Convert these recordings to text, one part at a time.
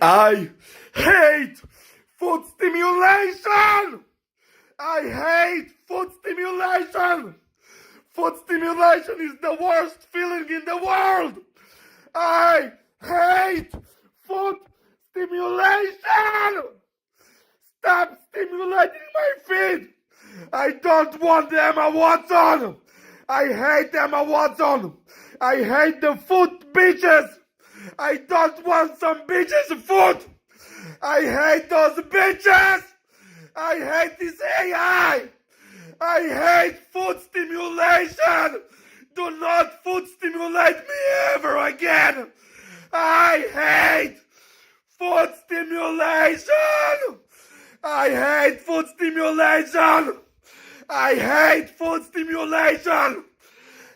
I hate food stimulation! I hate food stimulation! Food stimulation is the worst feeling in the world! I hate food stimulation! Stop stimulating my feet! I don't want Emma Watson! I hate Emma Watson! I hate the food bitches! I don't want some bitches food! I hate those bitches! I hate this AI! I hate food stimulation! Do not food stimulate me ever again! I hate food stimulation! I hate food stimulation! I hate food stimulation!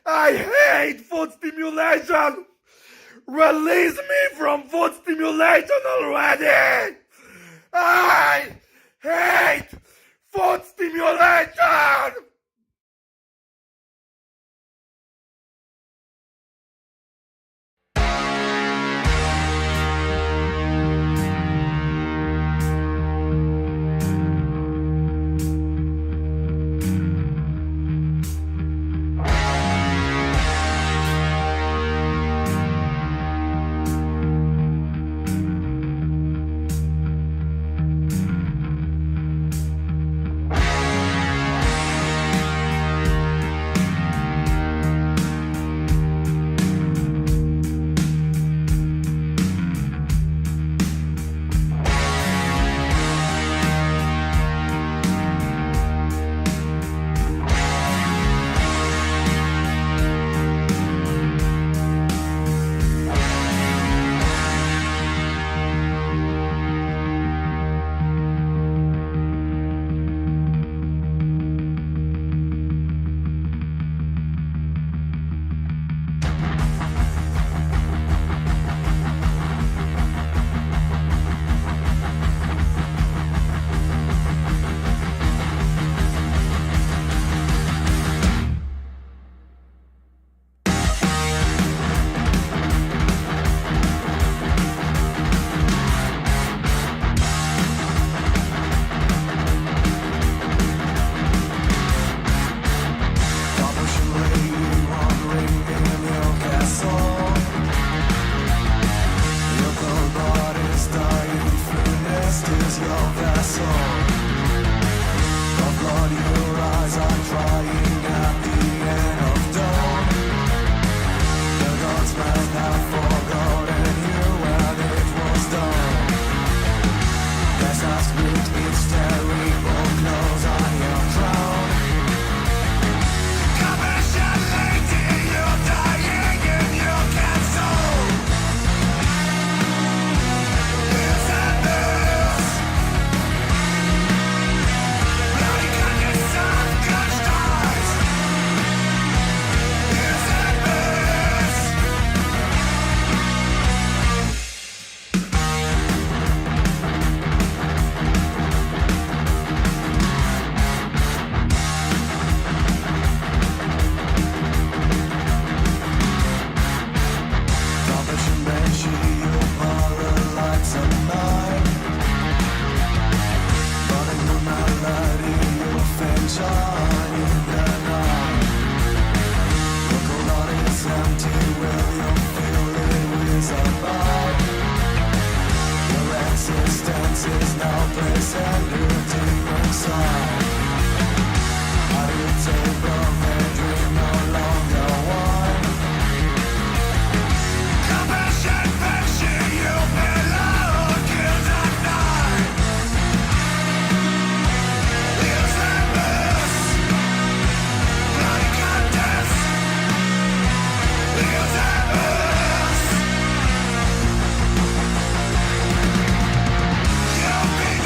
I hate food stimulation! Release me from food stimulation already! I hate food stimulation! You'll be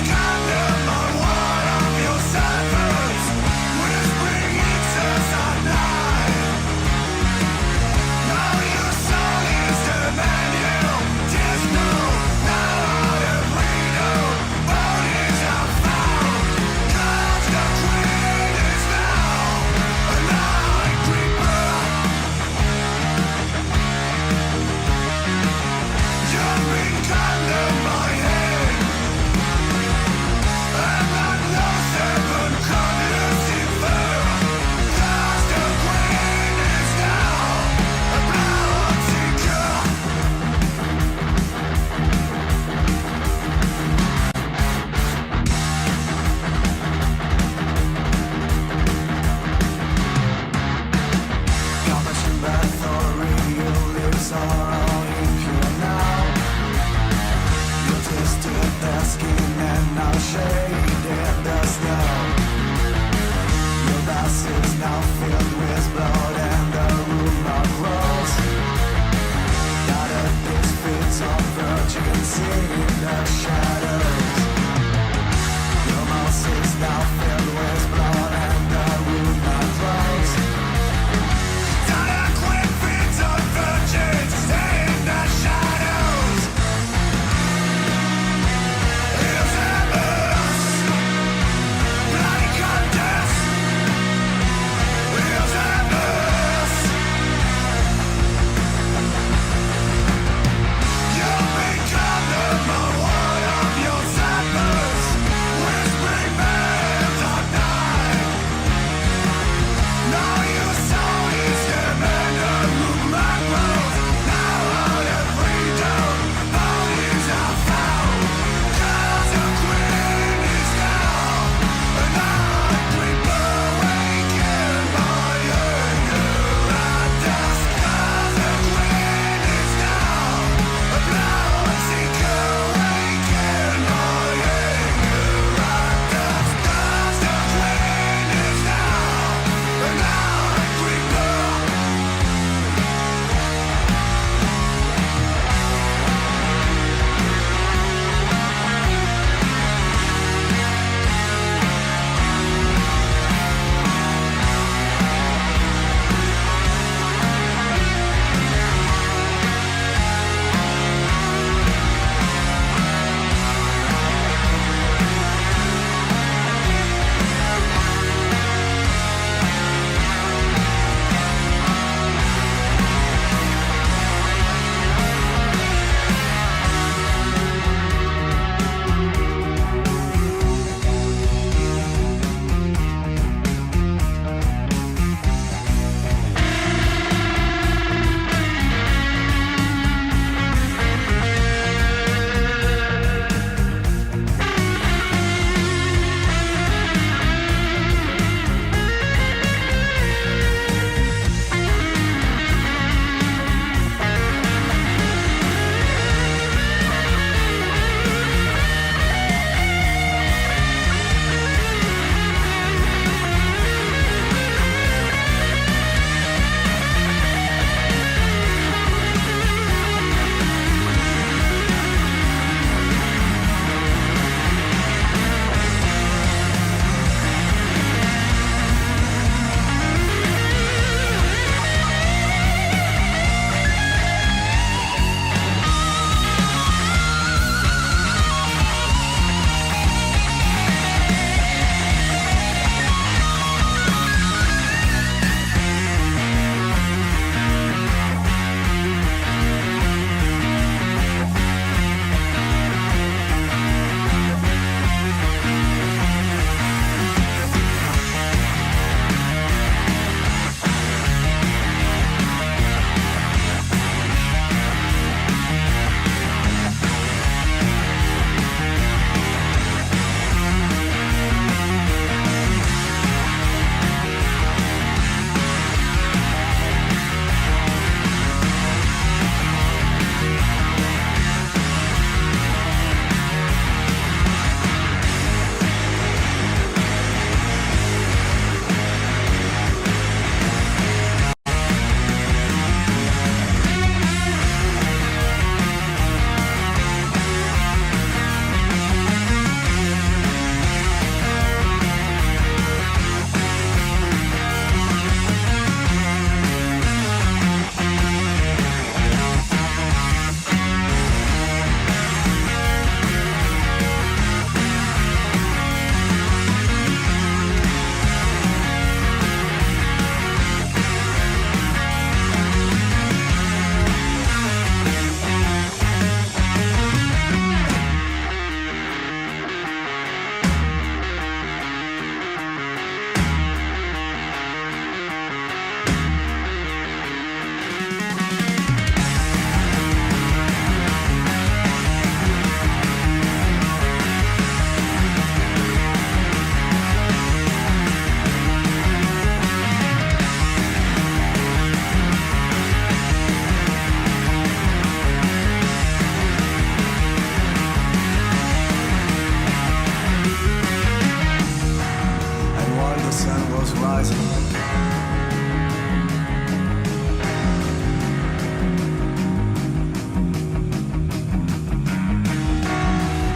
sun was rising.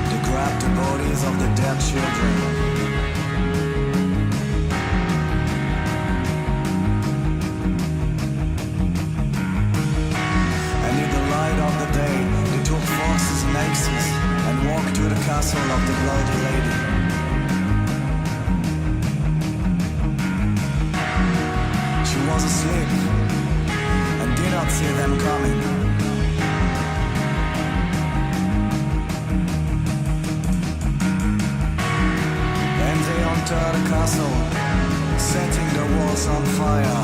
They grabbed the bodies of the dead children. And in the light of the day, they took foxes and axes and walked to the castle of the Bloody Lady. She was asleep and did not see them coming. And they entered the castle, setting the walls on fire.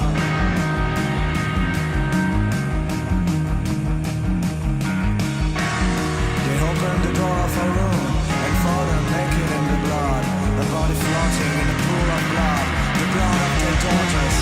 They opened the door of a room and found her naked in the blood, her body floating in a pool of blood, the blood of their daughters.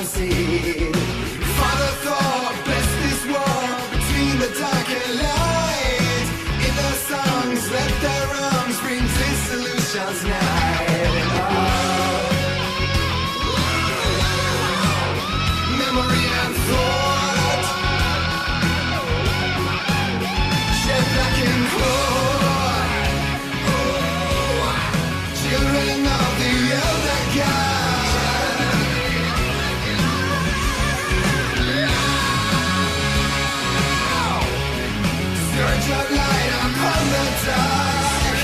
Sea. Father thought, bless this war between the dark and light. In their songs, let their arms bring dissolution's night. Memory and thought shed black and blood. Children of the elder God. Of light upon the dark.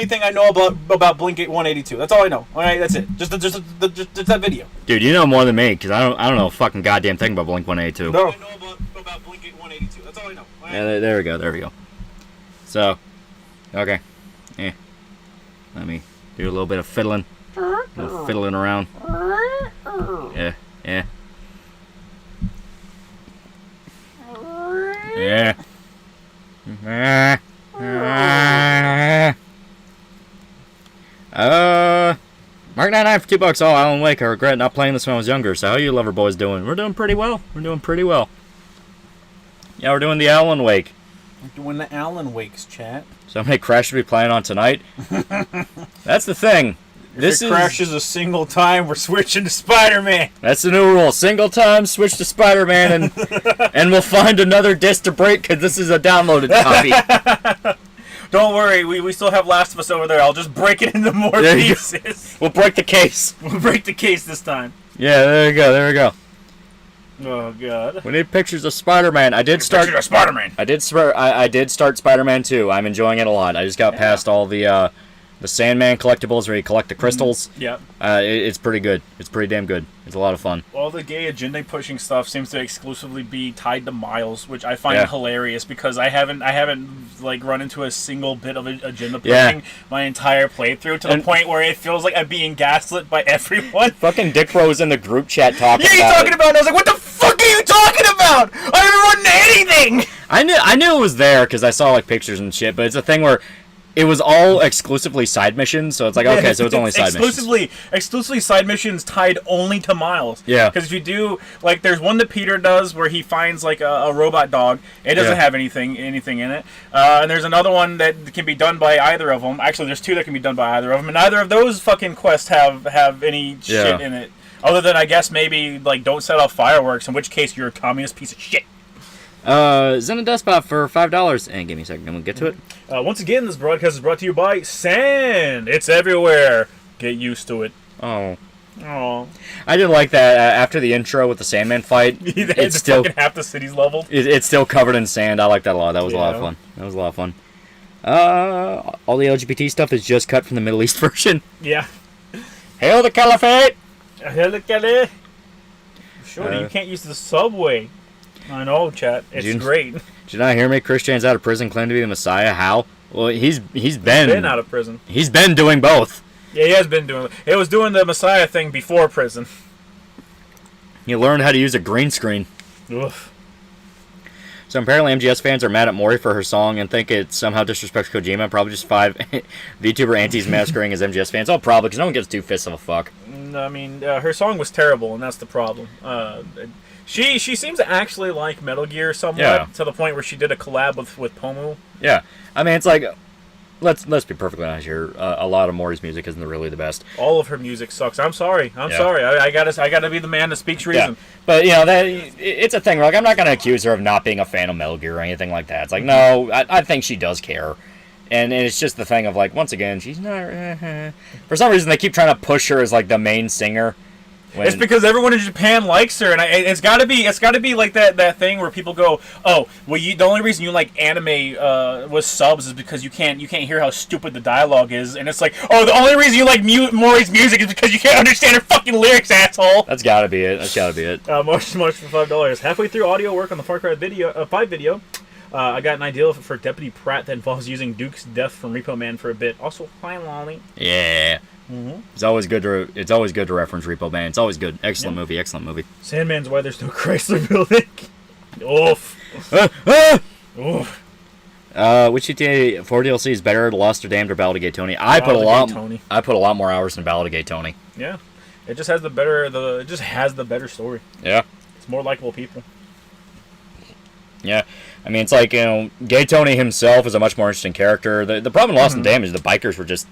thing I know about Blink 182. That's all I know. All right, that's it. Just that video. Dude, you know more than me, because I don't know a fucking goddamn thing about Blink 182. No. I know about Blink 182. That's all I know. All right. Yeah, there we go. So, okay. Let me do a little bit of fiddling. A little fiddling around. Yeah. Mark 99 for $2. Oh, Alan Wake. I regret not playing this when I was younger. So how you lover boys doing? We're doing pretty well. Yeah, we're doing the Alan Wake. We're doing the Alan Wakes, chat. So how many Crash should we be playing on tonight? That's the thing. If it crashes a single time, we're switching to Spider-Man. That's the new rule. Single time, switch to Spider-Man, and we'll find another disc to break, because this is a downloaded copy. Don't worry, we still have Last of Us over there. I'll just break it into more pieces. We'll break the case. We'll break the case this time. Yeah, there we go. Oh, God. We need pictures of Spider-Man. I did start Spider-Man 2. I'm enjoying it a lot. I just got past all the Sandman collectibles where you collect the crystals. Yeah. It's pretty good. It's pretty damn good. It's a lot of fun. All the gay agenda pushing stuff seems to exclusively be tied to Miles, which I find hilarious because I haven't like run into a single bit of agenda pushing my entire playthrough to the point where it feels like I'm being gaslit by everyone. Fucking Dick Bro was in the group chat talking about you're talking about it. I was like, what the fuck are you talking about? I haven't run anything! I knew it was there because I saw like pictures and shit, but it's a thing where it was all exclusively side missions, so it's like, okay, so it's only side missions. Exclusively side missions tied only to Miles. Yeah. Because if you do, like, there's one that Peter does where he finds, like, a robot dog. It doesn't have anything in it. And there's another one that can be done by either of them. Actually, there's two that can be done by either of them, and neither of those fucking quests have any shit in it. Other than, I guess, maybe, like, don't set off fireworks, in which case you're a communist piece of shit. Zenna Despot for $5. And give me a second, I'm gonna get to it. Once again, this broadcast is brought to you by Sand. It's everywhere. Get used to it. Oh. Oh. I did like that after the intro with the Sandman fight. It's still fucking half the city's leveled. It's still covered in sand. I like that a lot. That was a lot of fun. All the LGBT stuff is just cut from the Middle East version. Yeah. Hail the Caliphate! Hail the Caliphate! Shorty, you can't use the subway. I know, chat. It's great. Did you not hear me? Christian's out of prison, claimed to be the Messiah. How? Well, he's been out of prison. He's been doing both. Yeah, he has been doing it. It was doing the Messiah thing before prison. He learned how to use a green screen. Oof. So apparently MGS fans are mad at Mori for her song and think it somehow disrespects Kojima. Probably just 5 VTuber antis masquerading as MGS fans. Oh, probably, because no one gives 2 fists of a fuck. I mean, her song was terrible, and that's the problem. She seems to actually like Metal Gear somewhat, to the point where she did a collab with Pomu. Yeah, I mean, it's like, let's be perfectly honest here. A lot of Mori's music isn't really the best. All of her music sucks. I'm sorry. I'm sorry. I gotta be the man that speaks reason. Yeah. But you know it's a thing. Like, I'm not gonna accuse her of not being a fan of Metal Gear or anything like that. It's like, no, I think she does care. And it's just the thing of, like, once again, she's not... For some reason, they keep trying to push her as, like, the main singer. It's because everyone in Japan likes her, and it's gotta be like that thing where people go, oh, well, the only reason you like anime with subs is because you can't hear how stupid the dialogue is, and it's like, oh, the only reason you like Mori's music is because you can't understand her fucking lyrics, asshole. That's gotta be it. March for $5. Halfway through audio work on the Far Cry 5 video. I got an idea for Deputy Pratt that involves using Duke's death from Repo Man for a bit. Also, hi, Lolly. Yeah. Mm-hmm. It's always good to reference Repo Man. It's always good. Excellent movie. Sandman's why there's no Chrysler building. Oof. Oof. Which GTA 4 DLC is better, The Lost or Damned or Ballad of Gay Tony? I put a lot more hours in Ballad of Gay Tony. Yeah. It just has the better story. Yeah. It's more likable people. Yeah, I mean, it's like, you know, Gay Tony himself is a much more interesting character. The problem in Lost and Damned is the bikers were just,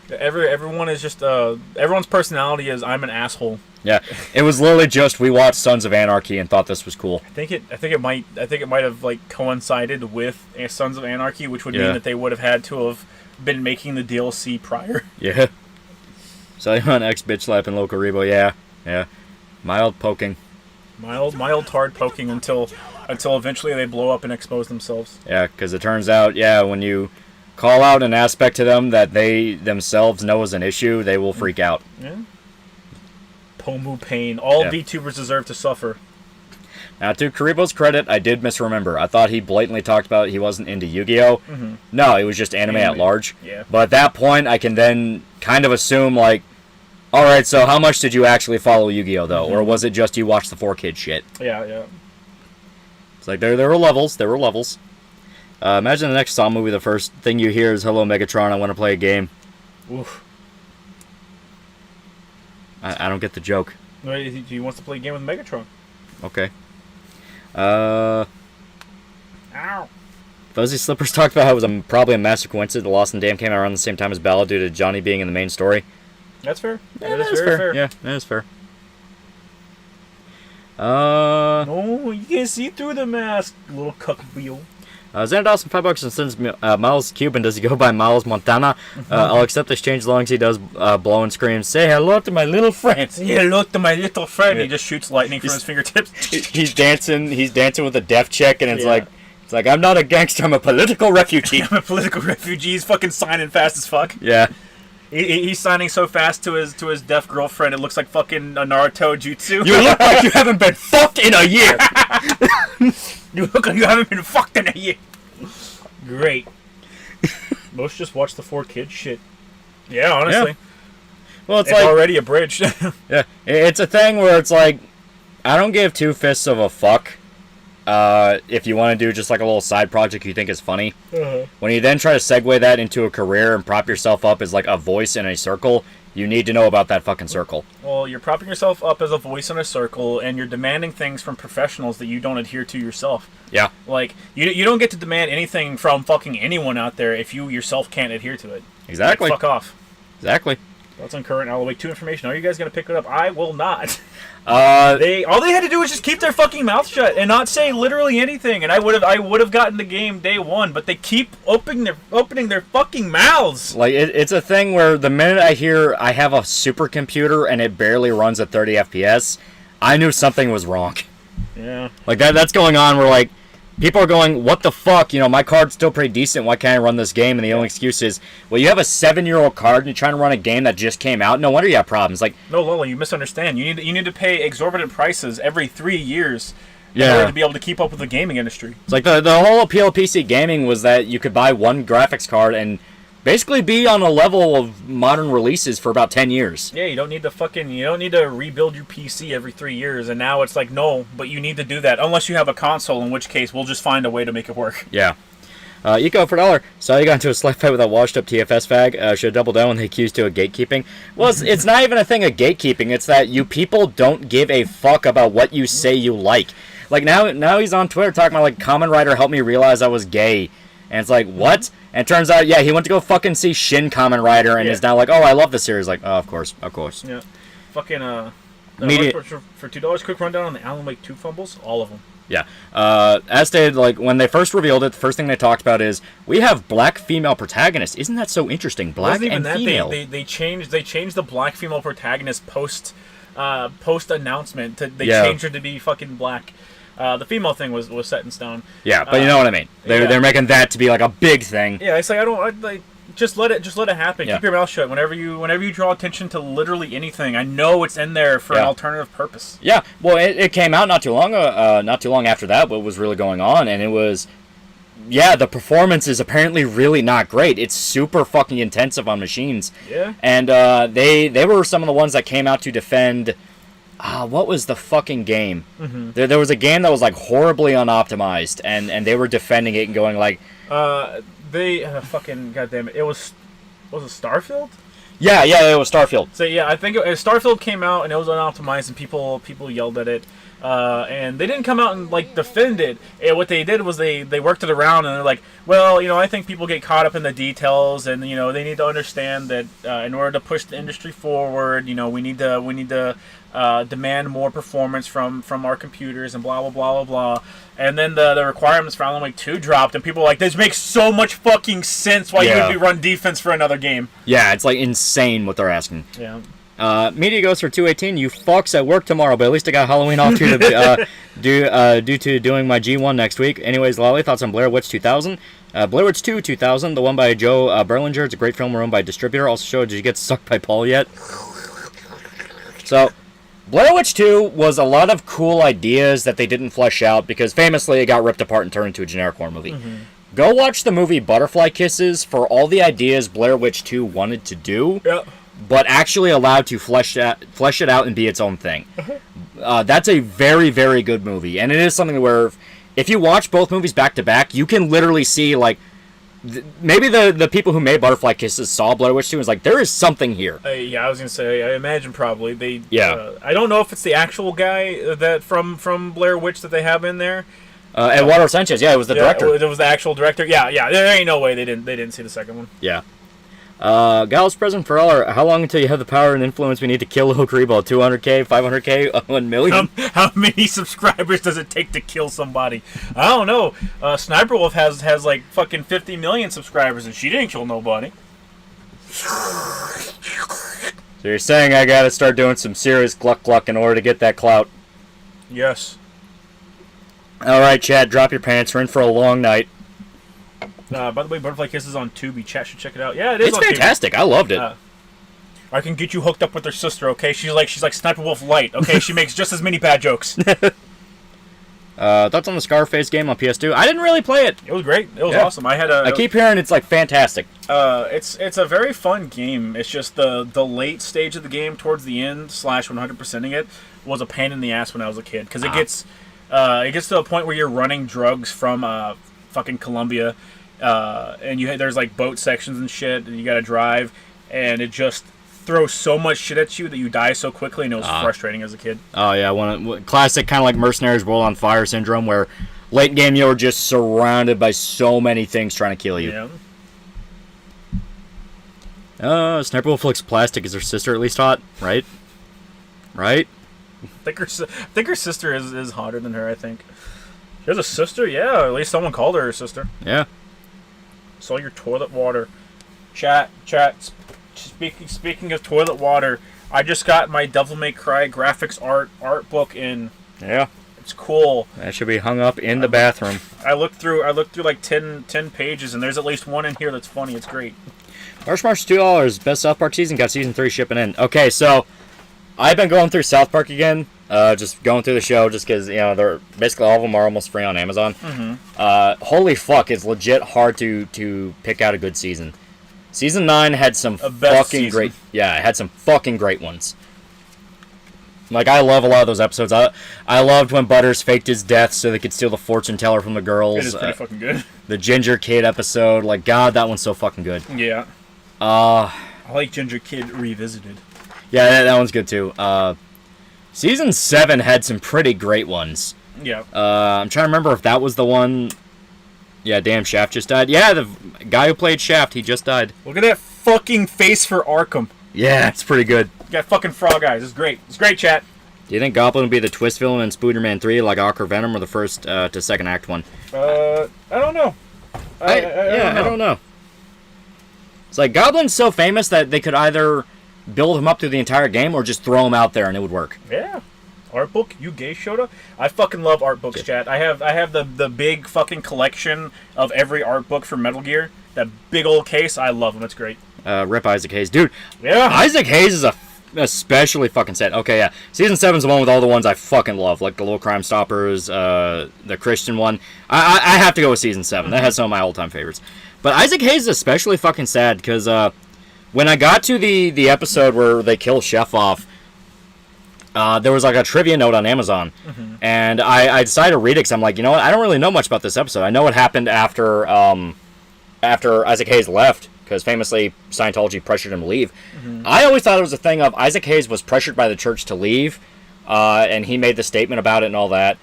Everyone is just, everyone's personality is, I'm an asshole. Yeah, it was literally just, we watched Sons of Anarchy and thought this was cool. I think it might have, like, coincided with Sons of Anarchy, which would mean that they would have had to have been making the DLC prior. Yeah. So you on X-Bitch slapping Local Rebo, yeah. Mild poking. Mild hard poking until eventually they blow up and expose themselves. Yeah, because it turns out, when you call out an aspect to them that they themselves know is an issue, they will freak out. Yeah. Pomu pain. All Yeah. VTubers deserve to suffer. Now, to Karibo's credit, I did misremember. I thought he blatantly talked about he wasn't into Yu-Gi-Oh! No, it was just anime at large. Yeah. But at that point, I can then kind of assume, like, alright, so how much did you actually follow Yu-Gi-Oh! Though? Or was it just you watched the 4Kid shit? Yeah. It's like, there were levels. Imagine the next Saw movie, the first thing you hear is, hello, Megatron, I want to play a game. Oof. I don't get the joke. He wants to play a game with Megatron. Okay. Ow. Fuzzy Slippers talked about how it was probably a massive coincidence the Lost and Damned came out around the same time as Ballad due to Johnny being in the main story. That's fair. Yeah, that is very fair. Yeah, that is fair. No, you can't see through the mask, little cuck wheel. Xander Dawson, $5 and sends Miles Cuban. Does he go by Miles Montana? I'll accept this change as long as he does blow and scream, say hello to my little friend. Say hello to my little friend. Yeah. He just shoots lightning from his fingertips. He's dancing with a death check, and it's like, I'm not a gangster, I'm a political refugee. I'm a political refugee. He's fucking signing fast as fuck. Yeah. He's signing so fast to his deaf girlfriend, it looks like fucking a Naruto jutsu. You look like you haven't been fucked in a year. You look like you haven't been fucked in a year. Great. Most just watch the 4Kid shit. Yeah, honestly. Yeah. Well, it's like already already abridged. yeah. It's a thing where it's like, I don't give two fists of a fuck. If you want to do just like a little side project you think is funny. When you then try to segue that into a career and prop yourself up as like a voice in a circle, you need to know about that fucking circle. Well, you're propping yourself up as a voice in a circle, and you're demanding things from professionals that you don't adhere to yourself. Yeah. Like, you don't get to demand anything from fucking anyone out there if you yourself can't adhere to it. Exactly. Like, fuck off. Exactly. That's on current Alloy 2 information. Are you guys going to pick it up? I will not. Uh, All they had to do was just keep their fucking mouth shut and not say literally anything, and I would have gotten the game day one. But they keep opening their fucking mouths. Like it's a thing where the minute I hear I have a supercomputer and it barely runs at 30 FPS, I knew something was wrong. Yeah. Like that's going on. Where like people are going, what the fuck? You know, my card's still pretty decent. Why can't I run this game? And the only excuse is, well, you have a 7-year-old card and you're trying to run a game that just came out. No wonder you have problems. Like, No, Lola, you misunderstand. You need to pay exorbitant prices every 3 years in Yeah. order to be able to keep up with the gaming industry. it's like the whole appeal of PC gaming was that you could buy one graphics card and basically be on a level of modern releases for about 10 years. Yeah, you don't need to rebuild your PC every 3 years, and now it's like, no, but you need to do that unless you have a console, in which case we'll just find a way to make it work. Yeah. Eco for $1. So you got into a slight fight with that washed up TFS fag. Should double down when they accused you of gatekeeping. Well, it's not even a thing of gatekeeping. It's that you people don't give a fuck about what you say you like. Like now he's on Twitter talking about like Kamen Rider helped me realize I was gay. And it's like, what? And it turns out, yeah, he went to go fucking see Shin Kamen Rider and is now like, oh, I love the series. Like, oh, of course. Yeah. Fucking, Media- for $2, quick rundown on the Alan Wake 2 fumbles. All of them. Yeah. As stated, like, when they first revealed it, the first thing they talked about is, we have black female protagonists. Isn't that so interesting? Black and female. They changed the black female protagonist post announcement. They changed her to be fucking black. The female thing was set in stone. Yeah, but you know what I mean. They're making that to be like a big thing. Yeah, it's like just let it happen. Yeah. Keep your mouth shut. Whenever you draw attention to literally anything, I know it's in there for an alternative purpose. Yeah, well, it came out not too long after that. What was really going on, and it was, the performance is apparently really not great. It's super fucking intensive on machines. Yeah. And they were some of the ones that came out to defend. What was the fucking game? Mm-hmm. There was a game that was like horribly unoptimized, and they were defending it and going like, they fucking goddamn it. Was it Starfield? yeah, it was Starfield. So yeah, I think Starfield came out and it was unoptimized and people yelled at it. And they didn't come out and like defend it. What they did was they worked it around and they're like, well, I think people get caught up in the details and they need to understand that in order to push the industry forward, we need to demand more performance from our computers and blah blah blah blah blah. And then the requirements for Alan Wake 2 dropped and people were like, this makes so much fucking sense why you would be run defense for another game. Yeah, it's like insane what they're asking. Yeah. Media goes for 218. You fucks at work tomorrow, but at least I got Halloween off too to due to doing my G1 next week. Anyways, Lolly, thoughts on Blair Witch 2000? Blair Witch 2 2000, the one by Joe Berlinger. It's a great film run by distributor. Also showed, did you get sucked by Paul yet? So, Blair Witch 2 was a lot of cool ideas that they didn't flesh out because famously it got ripped apart and turned into a generic horror movie. Go watch the movie Butterfly Kisses for all the ideas Blair Witch 2 wanted to do, but actually allowed to flesh it out and be its own thing. That's a very, very good movie, and it is something where if you watch both movies back to back, you can literally see, like, maybe the people who made Butterfly Kisses saw Blair Witch 2 and was like, there is something here. Yeah, I was gonna say, I imagine probably they. Yeah. I don't know if it's the actual guy that from Blair Witch that they have in there. Eduardo Sanchez, yeah, it was the director. It was the actual director. Yeah. There ain't no way they didn't see the second one. Yeah. Gal's present for all. How long until you have the power and influence we need to kill Lil Grebo? 200k, 500k, 1 million? How many subscribers does it take to kill somebody? I don't know. Sniper Wolf has like fucking 50 million subscribers, and she didn't kill nobody. So you're saying I gotta start doing some serious gluck in order to get that clout? Yes. Alright, Chad, drop your pants. We're in for a long night. By the way, Butterfly Kisses on Tubi. Chat should check it out. Yeah, it is. It's on fantastic. Tubi. I loved it. I can get you hooked up with her sister. Okay, she's like Sniper Wolf Light. Okay, she makes just as many bad jokes. Thoughts on the Scarface game on PS2? I didn't really play it. It was great. It was awesome. I keep hearing it's like fantastic. It's a very fun game. It's just the late stage of the game towards the end / 100%ing it was a pain in the ass when I was a kid because it gets to a point where you're running drugs from fucking Colombia. And there's like boat sections and shit, and you gotta drive, and it just throws so much shit at you that you die so quickly, and it was frustrating as a kid. Oh yeah, classic kind of like Mercenaries World on Fire syndrome, where late game you're just surrounded by so many things trying to kill you. Yeah. Sniper Wolf looks plastic. Is her sister at least hot? Right? I think her sister is hotter than her. I think she has a sister. Yeah, at least someone called her her sister. Yeah. Saw your toilet water. Chat. Speaking of toilet water, I just got my Devil May Cry graphics art book in. Yeah. It's cool. That should be hung up in the bathroom. I looked through like 10 pages, and there's at least one in here that's funny. It's great. March $2. Best South Park season. Got season 3 shipping in. Okay, so I've been going through South Park again. Just going through the show just because, they're basically all of them are almost free on Amazon. Holy fuck, it's legit hard to pick out a good season. Season 9 had some fucking great... Yeah, it had some fucking great ones. Like, I love a lot of those episodes. I loved when Butters faked his death so they could steal the fortune teller from the girls. It is pretty fucking good. The Ginger Kid episode. Like, God, that one's so fucking good. Yeah. I like Ginger Kid Revisited. Yeah, that one's good too. Season 7 had some pretty great ones. Yeah. I'm trying to remember if that was the one... Yeah, damn, Shaft just died. Yeah, the guy who played Shaft, he just died. Look at that fucking face for Arkham. Yeah, it's pretty good. You got fucking frog eyes. It's great. It's great, chat. Do you think Goblin would be the twist villain in Spooderman 3, like Aqua Venom, or the first to second act one? I don't know. I don't know. It's like, Goblin's so famous that they could either build him up through the entire game or just throw him out there and it would work. Yeah. Art book, you gay Shota? I fucking love art books, chat. I have the big fucking collection of every art book for Metal Gear. That big old case, I love them. It's great. Rip Isaac Hayes. Dude, yeah. Isaac Hayes is especially fucking sad. Okay, yeah. Season 7's the one with all the ones I fucking love, like the Little Crime Stoppers, the Christian one. I have to go with Season 7. That has some of my all-time favorites. But Isaac Hayes is especially fucking sad, because when I got to the episode where they kill Chef off, there was like a trivia note on Amazon, and I decided to read it because I'm like, you know what, I don't really know much about this episode. I know what happened after Isaac Hayes left, because famously Scientology pressured him to leave. I always thought it was a thing of Isaac Hayes was pressured by the church to leave, and he made the statement about it and all that.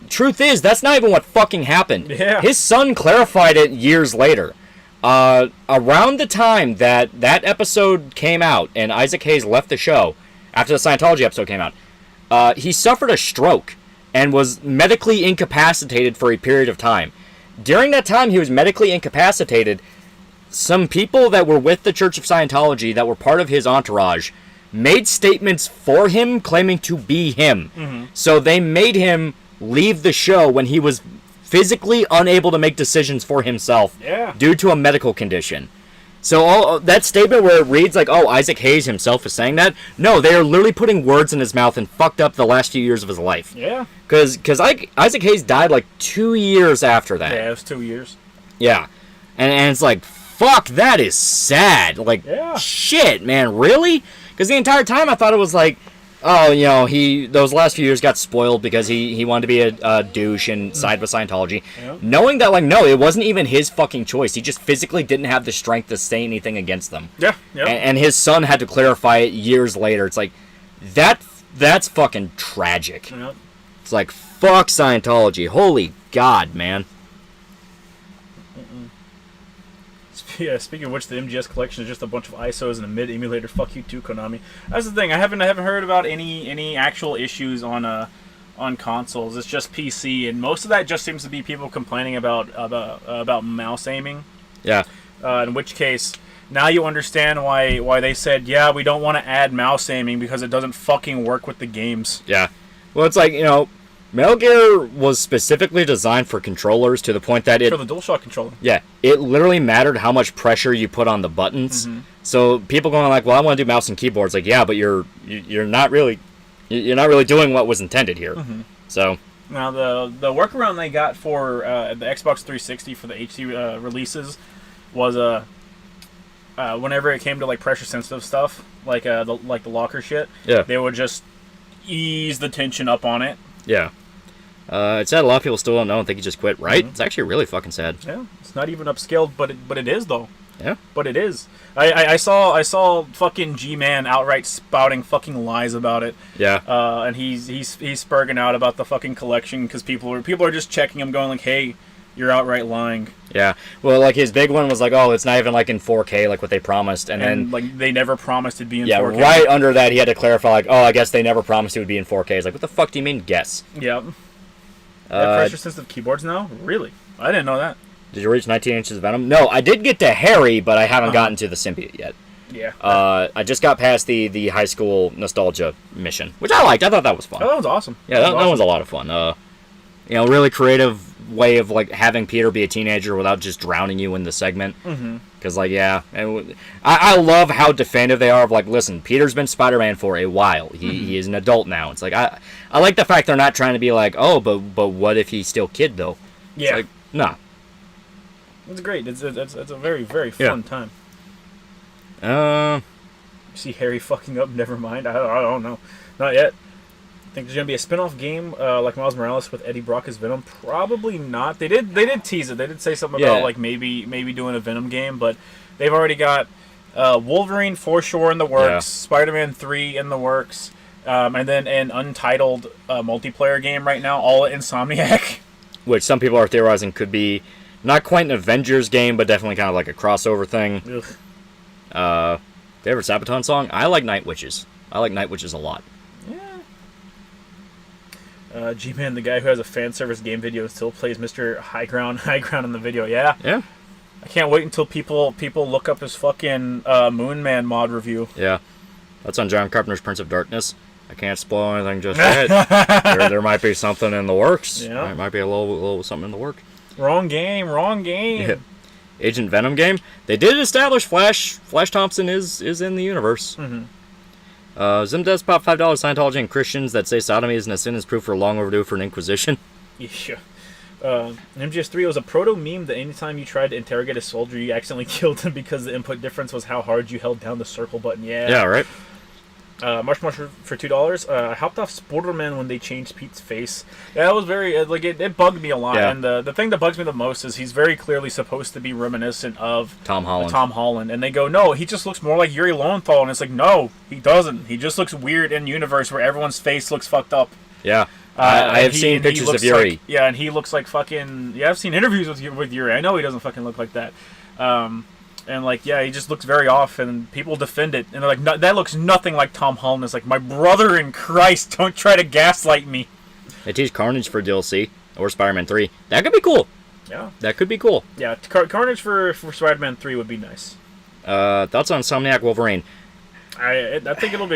Truth is, that's not even what fucking happened. Yeah. His son clarified it years later. Around the time that episode came out and Isaac Hayes left the show, after the Scientology episode came out, he suffered a stroke and was medically incapacitated for a period of time. During that time he was medically incapacitated, some people that were with the Church of Scientology that were part of his entourage made statements for him claiming to be him. Mm-hmm. So they made him leave the show when he was physically unable to make decisions for himself due to a medical condition. So that statement where it reads like, oh, Isaac Hayes himself is saying that, no, they are literally putting words in his mouth and fucked up the last few years of his life. Yeah. Because Isaac Hayes died like 2 years after that. Yeah, it was 2 years. Yeah. And it's like, fuck, that is sad. Like, shit, man, really? Because the entire time I thought it was like, oh, you know, those last few years got spoiled because he wanted to be a douche and side with Scientology. Yep. Knowing that, like, no, it wasn't even his fucking choice. He just physically didn't have the strength to say anything against them. Yeah, yeah. And his son had to clarify it years later. It's like, that's fucking tragic. Yep. It's like, fuck Scientology. Holy God, man. Yeah, speaking of which, the MGS collection is just a bunch of ISOs and a mid emulator. Fuck you too, Konami. That's the thing. I haven't heard about any actual issues on consoles. It's just PC, and most of that just seems to be people complaining about mouse aiming. Yeah. In which case, now you understand why they said, yeah, we don't want to add mouse aiming because it doesn't fucking work with the games. Yeah. Well, it's like, you know, Metal Gear was specifically designed for controllers to the point that For the DualShock controller. Yeah, it literally mattered how much pressure you put on the buttons. Mm-hmm. So people going like, well, I want to do mouse and keyboards. Like, yeah, but you're not really doing what was intended here. Mm-hmm. So now the workaround they got for the Xbox 360 for the HD releases was whenever it came to like pressure sensitive stuff, like the locker shit. Yeah. They would just ease the tension up on it. Yeah. It's sad a lot of people still don't know and think he just quit, right? Mm-hmm. It's actually really fucking sad. Yeah, it's not even upscaled, but it is though. Yeah. But it is. I saw fucking G-Man outright spouting fucking lies about it. Yeah. And he's spurging out about the fucking collection because people are just checking him, going like, hey, you're outright lying. Yeah. Well, like his big one was like, oh, it's not even like in 4K like what they promised, and then like they never promised it'd be in 4K. Yeah, right under that he had to clarify like, oh, I guess they never promised it would be in 4K. It's like, what the fuck do you mean guess? Yep. Pressure sensitive keyboards now? Really? I didn't know that. Did you reach 19 inches of Venom? No, I did get to Harry, but I haven't gotten to the symbiote yet. Yeah. I just got past the high school nostalgia mission, which I liked. I thought that was fun. Oh, that was awesome. Yeah, that was a lot of fun. You know, really creative way of like having Peter be a teenager without just drowning you in the segment. Because like, yeah, and I love how definitive they are of like, listen, Peter's been Spider-Man for a while. He is an adult now. It's like I like the fact they're not trying to be like, oh, but what if he's still kid though? Yeah. It's like, nah. It's great. It's a very, very fun time. See Harry fucking up? Never mind. I don't know. Not yet. Think there's gonna be a spin-off game like Miles Morales with Eddie Brock as Venom? Probably not. They did tease it. They did say something about like maybe doing a Venom game, but they've already got Wolverine for sure in the works, Spider-Man 3 in the works, and then an untitled multiplayer game right now, all at Insomniac. Which some people are theorizing could be not quite an Avengers game, but definitely kind of like a crossover thing. Favorite Sabaton song? I like Night Witches. I like Night Witches a lot. G-Man, the guy who has a fan service game video, still plays Mr. High Ground in the video. Yeah. I can't wait until people look up his fucking Moon Man mod review. Yeah. That's on John Carpenter's Prince of Darkness. I can't spoil anything just yet. there might be something in the works. Yeah. There might be a little something in the work. Wrong game. Yeah. Agent Venom game. They did establish Flash Thompson is in the universe. Zim does pop $5 Scientology and Christians that say sodomy isn't a sin is proof for long overdue for an inquisition. Yeah. MGS3 was a proto-meme that anytime you tried to interrogate a soldier, you accidentally killed him because the input difference was how hard you held down the circle button. Yeah, right. Marsh for $2. I hopped off Sporterman when they changed Pete's face. Yeah, that was very it bugged me a lot. Yeah. And the thing that bugs me the most is he's very clearly supposed to be reminiscent of Tom Holland. And they go, no, he just looks more like Yuri Lowenthal, and it's like, no, he doesn't. He just looks weird in universe where everyone's face looks fucked up. Yeah. I have seen pictures of Yuri. And he looks like fucking. Yeah, I've seen interviews with Yuri. I know he doesn't fucking look like that. And like, yeah, he just looks very off, and people defend it, and they're like, no, that looks nothing like Tom Holland. It's like, my brother in Christ, don't try to gaslight me. They teach Carnage for DLC or Spider-Man 3. That could be cool. Yeah, that could be cool. Yeah, Carnage for Spider-Man 3 would be nice. Thoughts on Insomniac Wolverine? I think it'll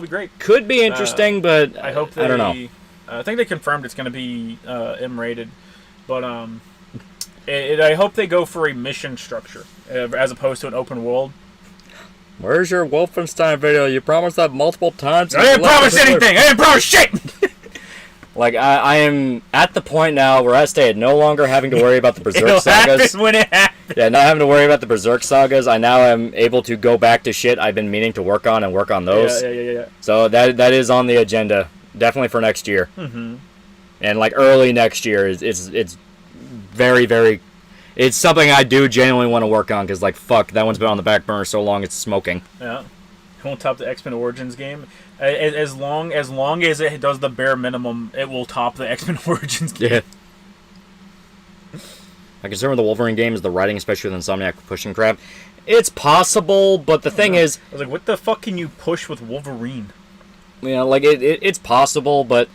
be great. Could be interesting, but I hope I don't know. I think they confirmed it's going to be M-rated, but I hope they go for a mission structure as opposed to an open world. Where's your Wolfenstein video? You promised that multiple times. I didn't promise anything. I didn't promise shit. Like, I am at the point now where I stay no longer having to worry about the Berserk It'll sagas. happen when it happens. Yeah, not having to worry about the Berserk sagas. I now am able to go back to shit I've been meaning to work on those. Yeah. So that is on the agenda, definitely for next year. Mm-hmm. And like early next year it's very, very. It's something I do genuinely want to work on because like fuck, that one's been on the back burner so long it's smoking. Yeah, it won't top the X-Men Origins game. As long as it does the bare minimum, it will top the X-Men Origins game. Yeah. My concern with the Wolverine game is the writing, especially with Insomniac pushing crap. It's possible, but the thing is... I was like, what the fuck can you push with Wolverine? You know, like, it's possible, but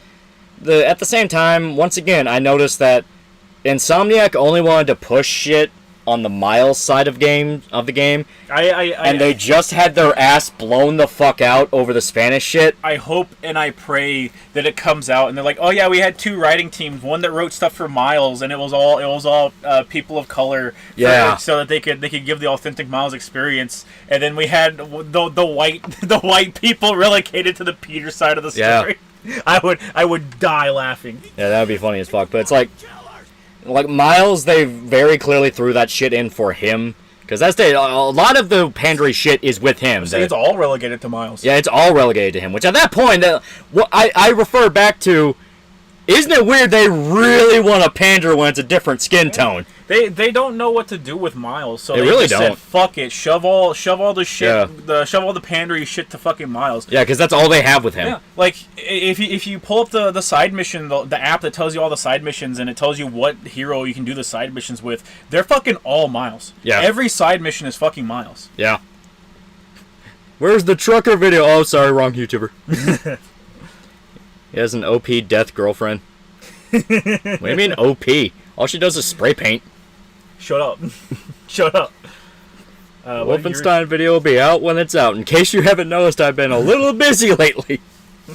at the same time, once again, I noticed that Insomniac only wanted to push shit on the Miles side of the game, and they just had their ass blown the fuck out over the Spanish shit. I hope and I pray that it comes out and they're like, oh yeah, we had two writing teams, one that wrote stuff for Miles, and it was all people of color, so that they could give the authentic Miles experience, and then we had the white people relegated to the Peter side of the story. Yeah. I would die laughing. Yeah, that would be funny as fuck, but it's like Miles, they very clearly threw that shit in for him. Because a lot of the Pandry shit is with him. So it's all relegated to Miles. Yeah, it's all relegated to him. Which at that point, I refer back to, isn't it weird they really want to pander when it's a different skin tone? They don't know what to do with Miles, so they really just said, fuck it, shove all the shit, Yeah. shove all the pandery shit to fucking Miles. Yeah, because that's all they have with him. Yeah, like if you pull up the side mission, the app that tells you all the side missions and it tells you what hero you can do the side missions with, they're fucking all Miles. Yeah. Every side mission is fucking Miles. Yeah. Where's the trucker video? Oh, sorry, wrong YouTuber. He has an OP death girlfriend. What do you mean OP? All she does is spray paint. Shut up. Shut up. Wolfenstein video will be out when it's out. In case you haven't noticed, I've been a little busy lately.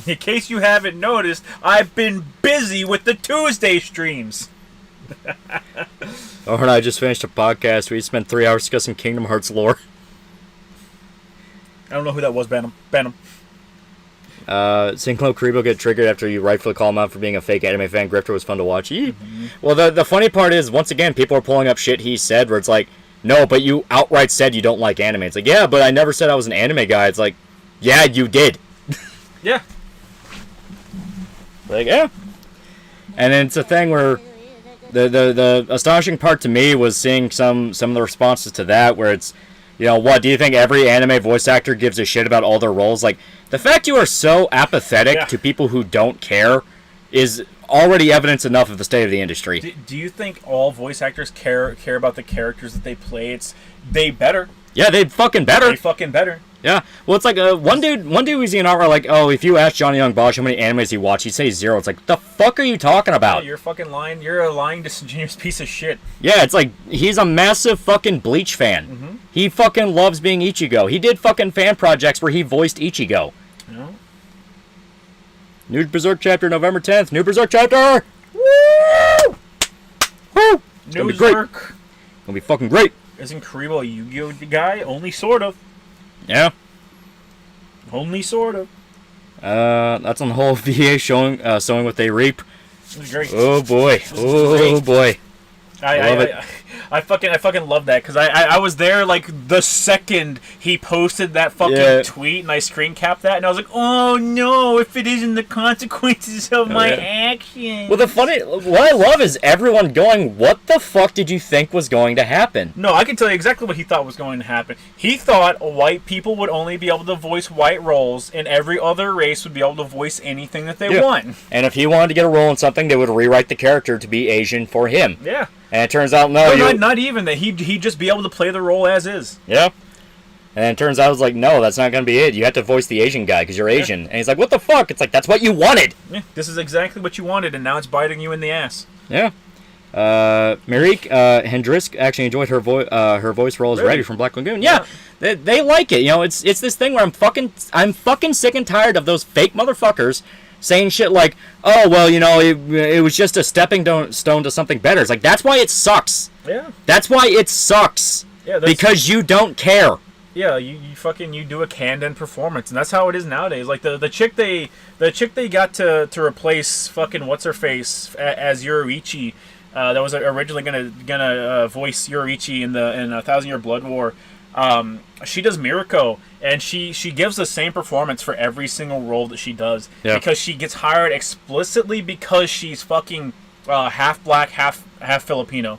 In case you haven't noticed, I've been busy with the Tuesday streams. And I just finished a podcast. We spent 3 hours discussing Kingdom Hearts lore. I don't know who that was, ban him. Sinclair Karibo get triggered after you rightfully call him out for being a fake anime fan. Grifter was fun to watch. Mm-hmm. Well, the funny part is, once again, people are pulling up shit he said where it's like, no, but you outright said you don't like anime. It's like, yeah, but I never said I was an anime guy. It's like, yeah, you did. Yeah. Like, yeah. And then it's a thing where the astonishing part to me was seeing some of the responses to that where it's, you know, what, do you think every anime voice actor gives a shit about all their roles? Like, the fact you are so apathetic to people who don't care is already evidence enough of the state of the industry. Do you think all voice actors care about the characters that they play? They better. Yeah, they fucking better. They fucking better. Yeah. Well, it's like one dude was in outright like, oh, if you ask Johnny Young Bosch how many animes he watched, he'd say 0. It's like, the fuck are you talking about? Yeah, you're fucking lying. You're a lying, disingenuous piece of shit. Yeah, it's like, he's a massive fucking Bleach fan. Mm-hmm. He fucking loves being Ichigo. He did fucking fan projects where he voiced Ichigo. Yeah. New Berserk chapter November 10th. New Berserk chapter! Woo! Woo! It's gonna be great. Berserk. Gonna be fucking great. Isn't Karibo a Yu-Gi-Oh guy? Only sort of. Yeah. Only sort of. That's on the whole VA showing sowing what they reap. This is great. Oh boy. Oh boy. I love it. I fucking love that because I was there like the second he posted that fucking tweet and I screen capped that and I was like, oh no, if it isn't the consequences of my action. Well, what I love is everyone going, what the fuck did you think was going to happen? No, I can tell you exactly what he thought was going to happen. He thought white people would only be able to voice white roles and every other race would be able to voice anything that they want. And if he wanted to get a role in something, they would rewrite the character to be Asian for him. Yeah. And it turns out, not even that. He'd just be able to play the role as is. Yeah. And it turns out, it's like, no, that's not going to be it. You have to voice the Asian guy because you're Asian. And he's like, what the fuck? It's like, that's what you wanted. Yeah, this is exactly what you wanted, and now it's biting you in the ass. Yeah. Marique Hendrisk actually enjoyed her voice role as Really? Reddy from Black Lagoon. Yeah, they like it. You know, it's this thing where I'm fucking sick and tired of those fake motherfuckers saying shit like, oh well, you know, it was just a stepping stone to something better. It's like, that's why it sucks. Yeah. That's why it sucks. Yeah. Because you don't care. Yeah, you do a canned-in performance, and that's how it is nowadays. Like the chick they got to replace fucking what's her face as Yoruichi, that was originally gonna voice Yoruichi in a 1,000-Year Blood War. She does Mirako, and she gives the same performance for every single role that she does, because she gets hired explicitly because she's fucking half black, half Filipino.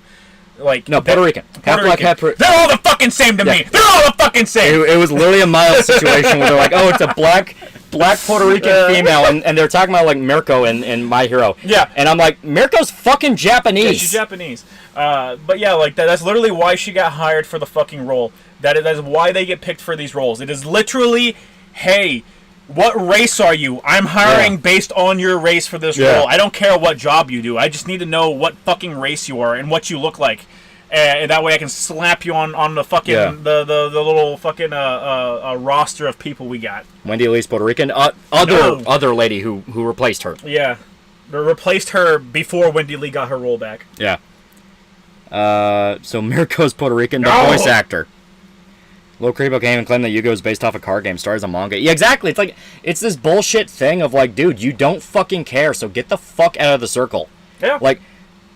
Like, no, Puerto Rican. Half black, half They're all the fucking same to me. They're all the fucking same. It was literally a mild situation where they're like, oh, it's a black Puerto Rican female, and they're talking about like Mirko in My Hero. Yeah. And I'm like, Mirko's fucking Japanese. Yeah, she's Japanese. But yeah, like that's literally why she got hired for the fucking role. That is why they get picked for these roles. It is literally, hey, what race are you? I'm hiring based on your race for this role. I don't care what job you do. I just need to know what fucking race you are and what you look like. And that way I can slap you on the fucking the little fucking roster of people we got. Wendy Lee's Puerto Rican. Other lady who replaced her. Yeah. They replaced her before Wendy Lee got her role back. Yeah. So Mirko's Puerto Rican, the voice actor. Lil Creepo came and claimed that Yu-Gi-Oh! Is based off a card game, started as a manga. Yeah, exactly. It's like, it's this bullshit thing of like, dude, you don't fucking care, so get the fuck out of the circle. Yeah. Like,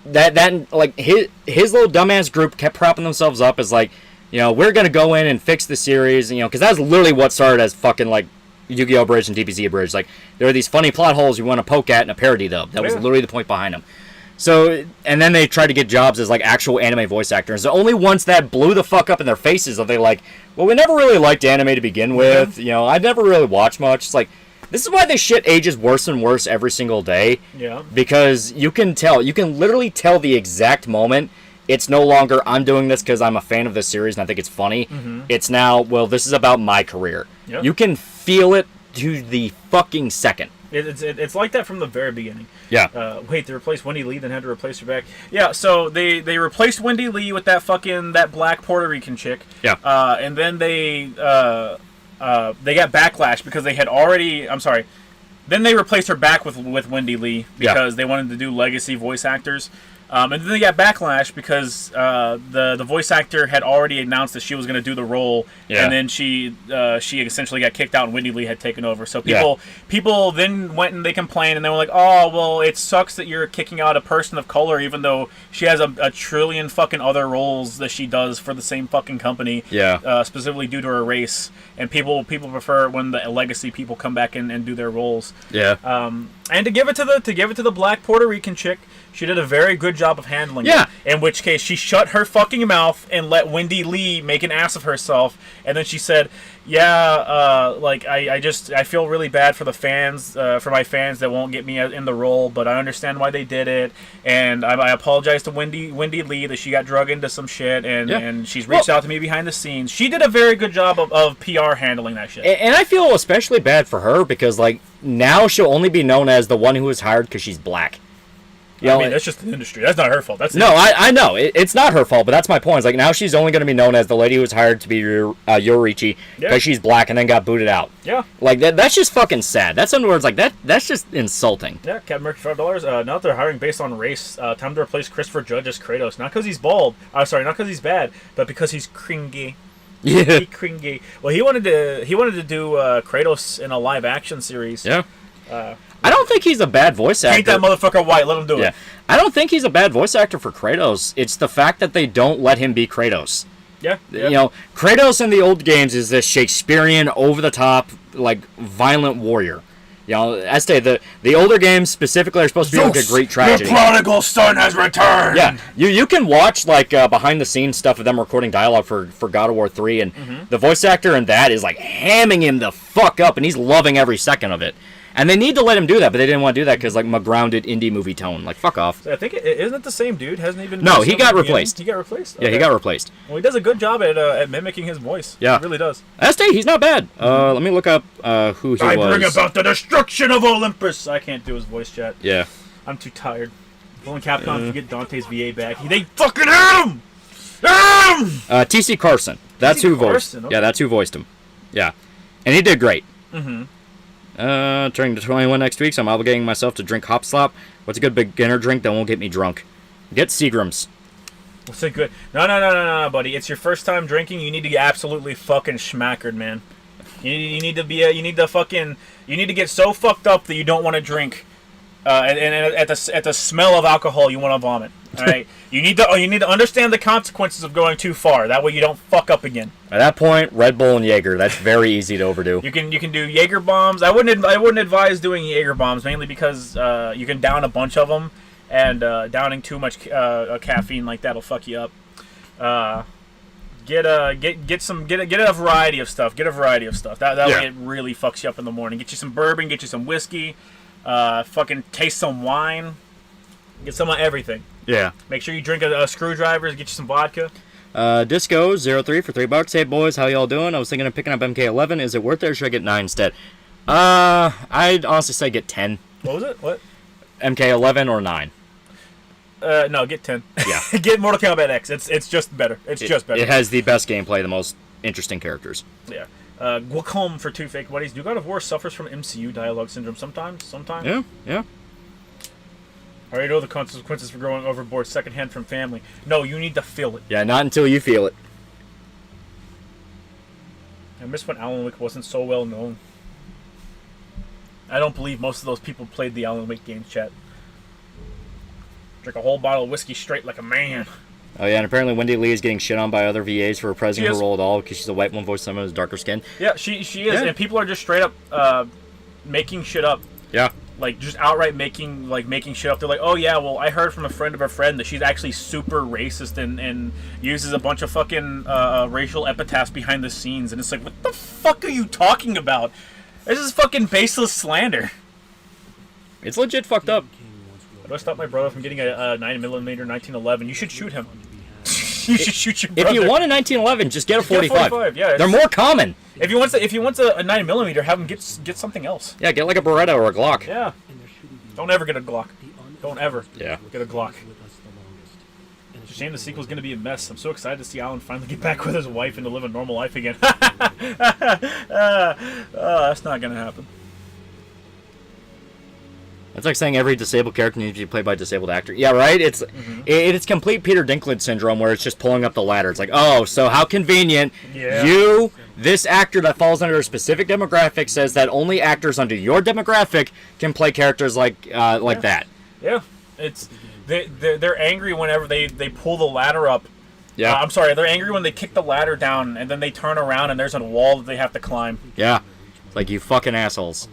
like, his little dumbass group kept propping themselves up as like, you know, we're gonna go in and fix the series, you know, because that's literally what started as fucking like Yu-Gi-Oh! Bridge and DBZ Bridge. Like, there are these funny plot holes you want to poke at in a parody, though. That was literally the point behind them. So, and then they tried to get jobs as, like, actual anime voice actors. Only once that blew the fuck up in their faces are they like, well, we never really liked anime to begin with. You know, I never really watched much. It's like, this is why this shit ages worse and worse every single day. Yeah. Because you can literally tell the exact moment. It's no longer, I'm doing this because I'm a fan of this series and I think it's funny. It's now, well, this is about my career. Yep. You can feel it to the fucking second. It's like that from the very beginning. Yeah. Wait, they replaced Wendy Lee, then had to replace her back. Yeah, so they replaced Wendy Lee with that black Puerto Rican chick. Yeah. And then they got backlash because they had already. I'm sorry. Then they replaced her back with Wendy Lee because they wanted to do legacy voice actors. And then they got backlash because the voice actor had already announced that she was going to do the role, and then she essentially got kicked out, and Wendy Lee had taken over. So people then went and they complained, and they were like, "Oh, well, it sucks that you're kicking out a person of color, even though she has a trillion fucking other roles that she does for the same fucking company, specifically due to her race." And people prefer when the legacy people come back and do their roles. Yeah. And to give it to the black Puerto Rican chick, she did a very good job of handling it. In which case, she shut her fucking mouth and let Wendy Lee make an ass of herself. And then she said, like, I feel really bad for the fans, for my fans that won't get me in the role, but I understand why they did it. And I apologize to Wendy Lee that she got drug into some shit, and she's reached out to me behind the scenes. She did a very good job of PR handling that shit. And I feel especially bad for her because, like, now she'll only be known as the one who was hired because she's black. You know, I mean, that's just the industry. That's not her fault. I know. It's not her fault, but that's my point. It's like, now she's only going to be known as the lady who was hired to be Yoruichi because she's black and then got booted out. Yeah. Like, that's just fucking sad. That's in words like that. That's just insulting. Yeah, Captain Murphy, $5. Now that they're hiring based on race, time to replace Christopher Judge as Kratos. Not because he's bald. Sorry, not because he's bad, but because he's cringy. Yeah. Cringy. Well, he wanted to do Kratos in a live action series. Yeah. I don't think he's a bad voice actor. Paint that motherfucker white. Let him do it. I don't think he's a bad voice actor for Kratos. It's the fact that they don't let him be Kratos. Yeah. You know, Kratos in the old games is this Shakespearean, over-the-top, like, violent warrior. You know, the older games specifically are supposed to be like a great tragedy. Your prodigal son has returned! Yeah, you can watch, like, behind-the-scenes stuff of them recording dialogue for God of War 3, and the voice actor in that is, like, hamming him the fuck up, and he's loving every second of it. And they need to let him do that, but they didn't want to do that because, like, my grounded indie movie tone. Like, fuck off. I think isn't it the same dude? Hasn't he been? No, he got replaced. He got replaced. Okay. Yeah, he got replaced. Well, he does a good job at mimicking his voice. Yeah, he really does. ST, he's not bad. Let me look up who he was. I bring about the destruction of Olympus. I can't do his voice chat. Yeah, I'm too tired. Pulling Capcom to get Dante's VA back. They fucking hurt him! TC Carson. That's who voiced. Carson, okay. Yeah, that's who voiced him. Yeah, and he did great. Turning to 21 next week, so I'm obligating myself to drink Hop Slop. What's a good beginner drink that won't get me drunk? Get Seagram's. What's it good? No, buddy. It's your first time drinking. You need to get absolutely fucking schmackered, man. You need to get so fucked up that you don't want to drink. And at the smell of alcohol, you want to vomit. All right. You need to understand the consequences of going too far. That way, you don't fuck up again. At that point, Red Bull and Jaeger. That's very easy to overdo. You can do Jaeger bombs. I wouldn't advise doing Jaeger bombs mainly because you can down a bunch of them, and downing too much caffeine like that'll fuck you up. Get a variety of stuff. That way it really fucks you up in the morning. Get you some bourbon. Get you some whiskey. Fucking taste some wine. Get some of everything. Yeah. Make sure you drink a screwdriver. Get you some vodka. Disco03 for $3. Hey boys, how y'all doing? I was thinking of picking up MK11. Is it worth it or should I get 9 instead? I'd honestly say get 10. What was it? What? MK11 or 9. No, get 10. Yeah. Get Mortal Kombat X. It's just better. Just better. It has the best gameplay, the most interesting characters. Yeah. Guacom for 2 fake buddies. Do God of War suffers from MCU dialogue syndrome sometimes? Yeah. I already know the consequences for going overboard secondhand from family. No, you need to feel it. Yeah, not until you feel it. I miss when Alan Wake wasn't so well known. I don't believe most of those people played the Alan Wake games, chat. Drink a whole bottle of whiskey straight like a man. Oh yeah, and apparently Wendy Lee is getting shit on by other VAs for reprising her role at all because she's a white one voicing someone with darker skin. Yeah, she is, and people are just straight up making shit up. Yeah. Like, just outright making shit up. They're like, oh yeah, well, I heard from a friend of a friend that she's actually super racist and uses a bunch of fucking racial epitaphs behind the scenes. And it's like, what the fuck are you talking about? This is fucking baseless slander. It's legit fucked up. How do I stop my brother from getting a 9mm 1911? You should shoot him. You should shoot your brother. If you want a 1911, just get a 45. Yeah, they're more common. If he wants a 9mm, have him get something else. Yeah, get like a Beretta or a Glock. Yeah. Don't ever get a Glock. Don't ever. Yeah. Get a Glock. It's a shame the sequel's gonna be a mess. I'm so excited to see Alan finally get back with his wife and to live a normal life again. That's not gonna happen. It's like saying every disabled character needs to be played by a disabled actor. Yeah, right? It's it's complete Peter Dinklage syndrome where it's just pulling up the ladder. It's like, oh, so how convenient. Yeah. This actor that falls under a specific demographic says that only actors under your demographic can play characters like that. Yeah. It's they're angry whenever they pull the ladder up. Yeah. I'm sorry, they're angry when they kick the ladder down and then they turn around and there's a wall that they have to climb. Yeah. It's like, you fucking assholes.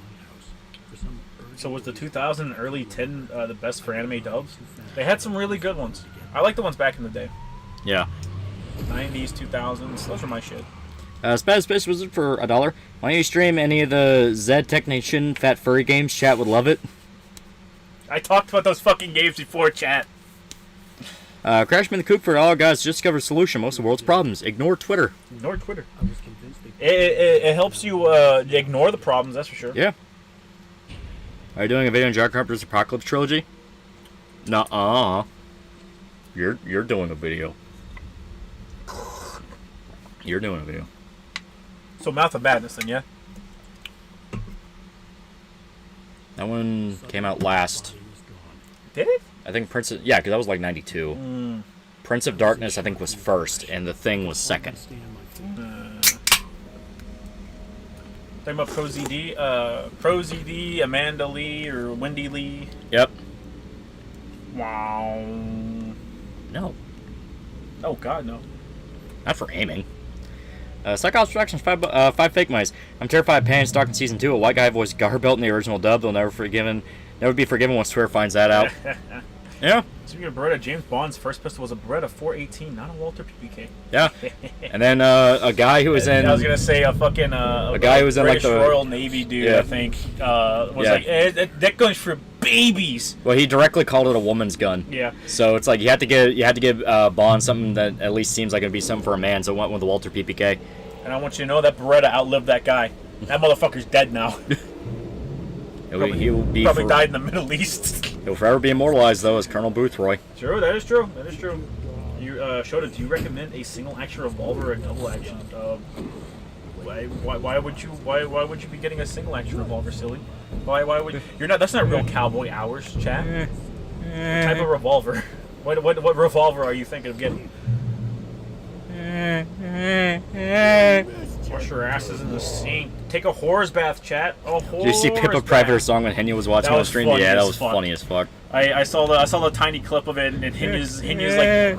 So was the 2000 and early 10 the best for anime dubs? They had some really good ones. I like the ones back in the day. Yeah. 90s, 2000s, those are my shit. Space Wizard for $1. Why don't you stream any of the Zed Technician Fat Furry games? Chat would love it. I talked about those fucking games before, chat. Crashman the Coop for all guys just discovered a solution most of the world's problems. Ignore Twitter. Ignore Twitter. It helps you ignore the problems, that's for sure. Yeah. Are you doing a video on John Carpenter's Apocalypse trilogy? Nuh-uh. You're doing a video. You're doing a video. So Mouth of Madness then, yeah? That one came out last. Did it? I think Prince of... Yeah, because that was like 92. Prince of Darkness, I think, was first, and The Thing was second. Talking about ProZD, Amanda Lee, or Wendy Lee. Yep. Wow. No. Oh, God, no. Not for aiming. Psycho Abstractions, 5 fake mice. I'm terrified of Pan Stock in Season 2. A white guy voiced Garbelt in the original dub. They'll never be forgiven when Swear finds that out. Yeah. Speaking of Beretta, James Bond's first pistol was a Beretta 418, not a Walter PPK. Yeah. And then a guy who was in... I was going to say a fucking... a guy who was in British like the... Royal Navy dude, I think, was like, that gun's for babies. Well, he directly called it a woman's gun. Yeah. So it's like you had to give Bond something that at least seems like it'd be something for a man. So I went with the Walter PPK. And I want you to know that Beretta outlived that guy. That motherfucker's dead now. He will be probably died in the Middle East. He'll forever be immortalized, though, as Colonel Boothroyd. True, that is true. That is true. You, Shota, do you recommend a single action revolver or a double action? Why would you be getting a single action revolver, silly? Why would you're not? That's not real cowboy hours, chat. What type of revolver? What revolver are you thinking of getting? Wash your asses in the sink. Take a whore's bath, chat. Oh, Did you see Pippa Private's song when Henya was watching on the stream? Yeah, that was funny as fuck. I saw the tiny clip of it, and Henya's like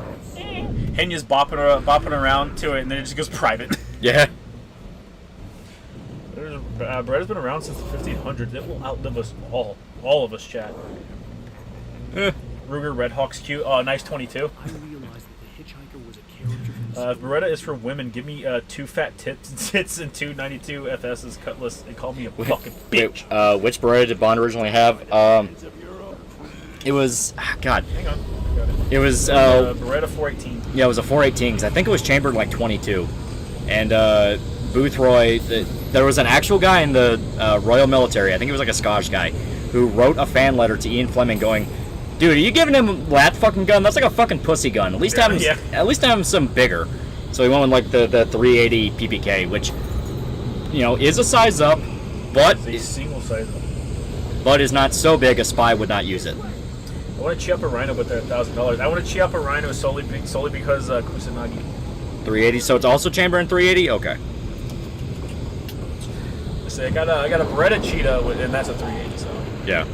Henya's bopping around to it, and then it just goes private. Yeah. Bread has been around since the 1500s. It will outlive us all of us, chat. Ruger Redhawk's cute. Oh, nice 22. Beretta is for women. Give me 2 fat tits and 2 92 FS's cutlass and call me a fucking bitch. Wait, which Beretta did Bond originally have? It was God. Hang on. I got it. It was Beretta 418. Yeah, it was a 418 because I think it was chambered like 22, and Boothroyd. There was an actual guy in the Royal Military. I think it was like a Scottish guy who wrote a fan letter to Ian Fleming going, "Dude, are you giving him that fucking gun? That's like a fucking pussy gun. At least have him some bigger." So he went with like the 380 PPK, which is a size up, but It's a single size up. but is not so big a spy would not use it. I want to chi up a Rhino with their $1,000. I want to chi up a Rhino solely because Kusanagi. 380, so it's also chamber in 380. Okay. So I got a Beretta Cheetah, and that's a 380. So Yeah.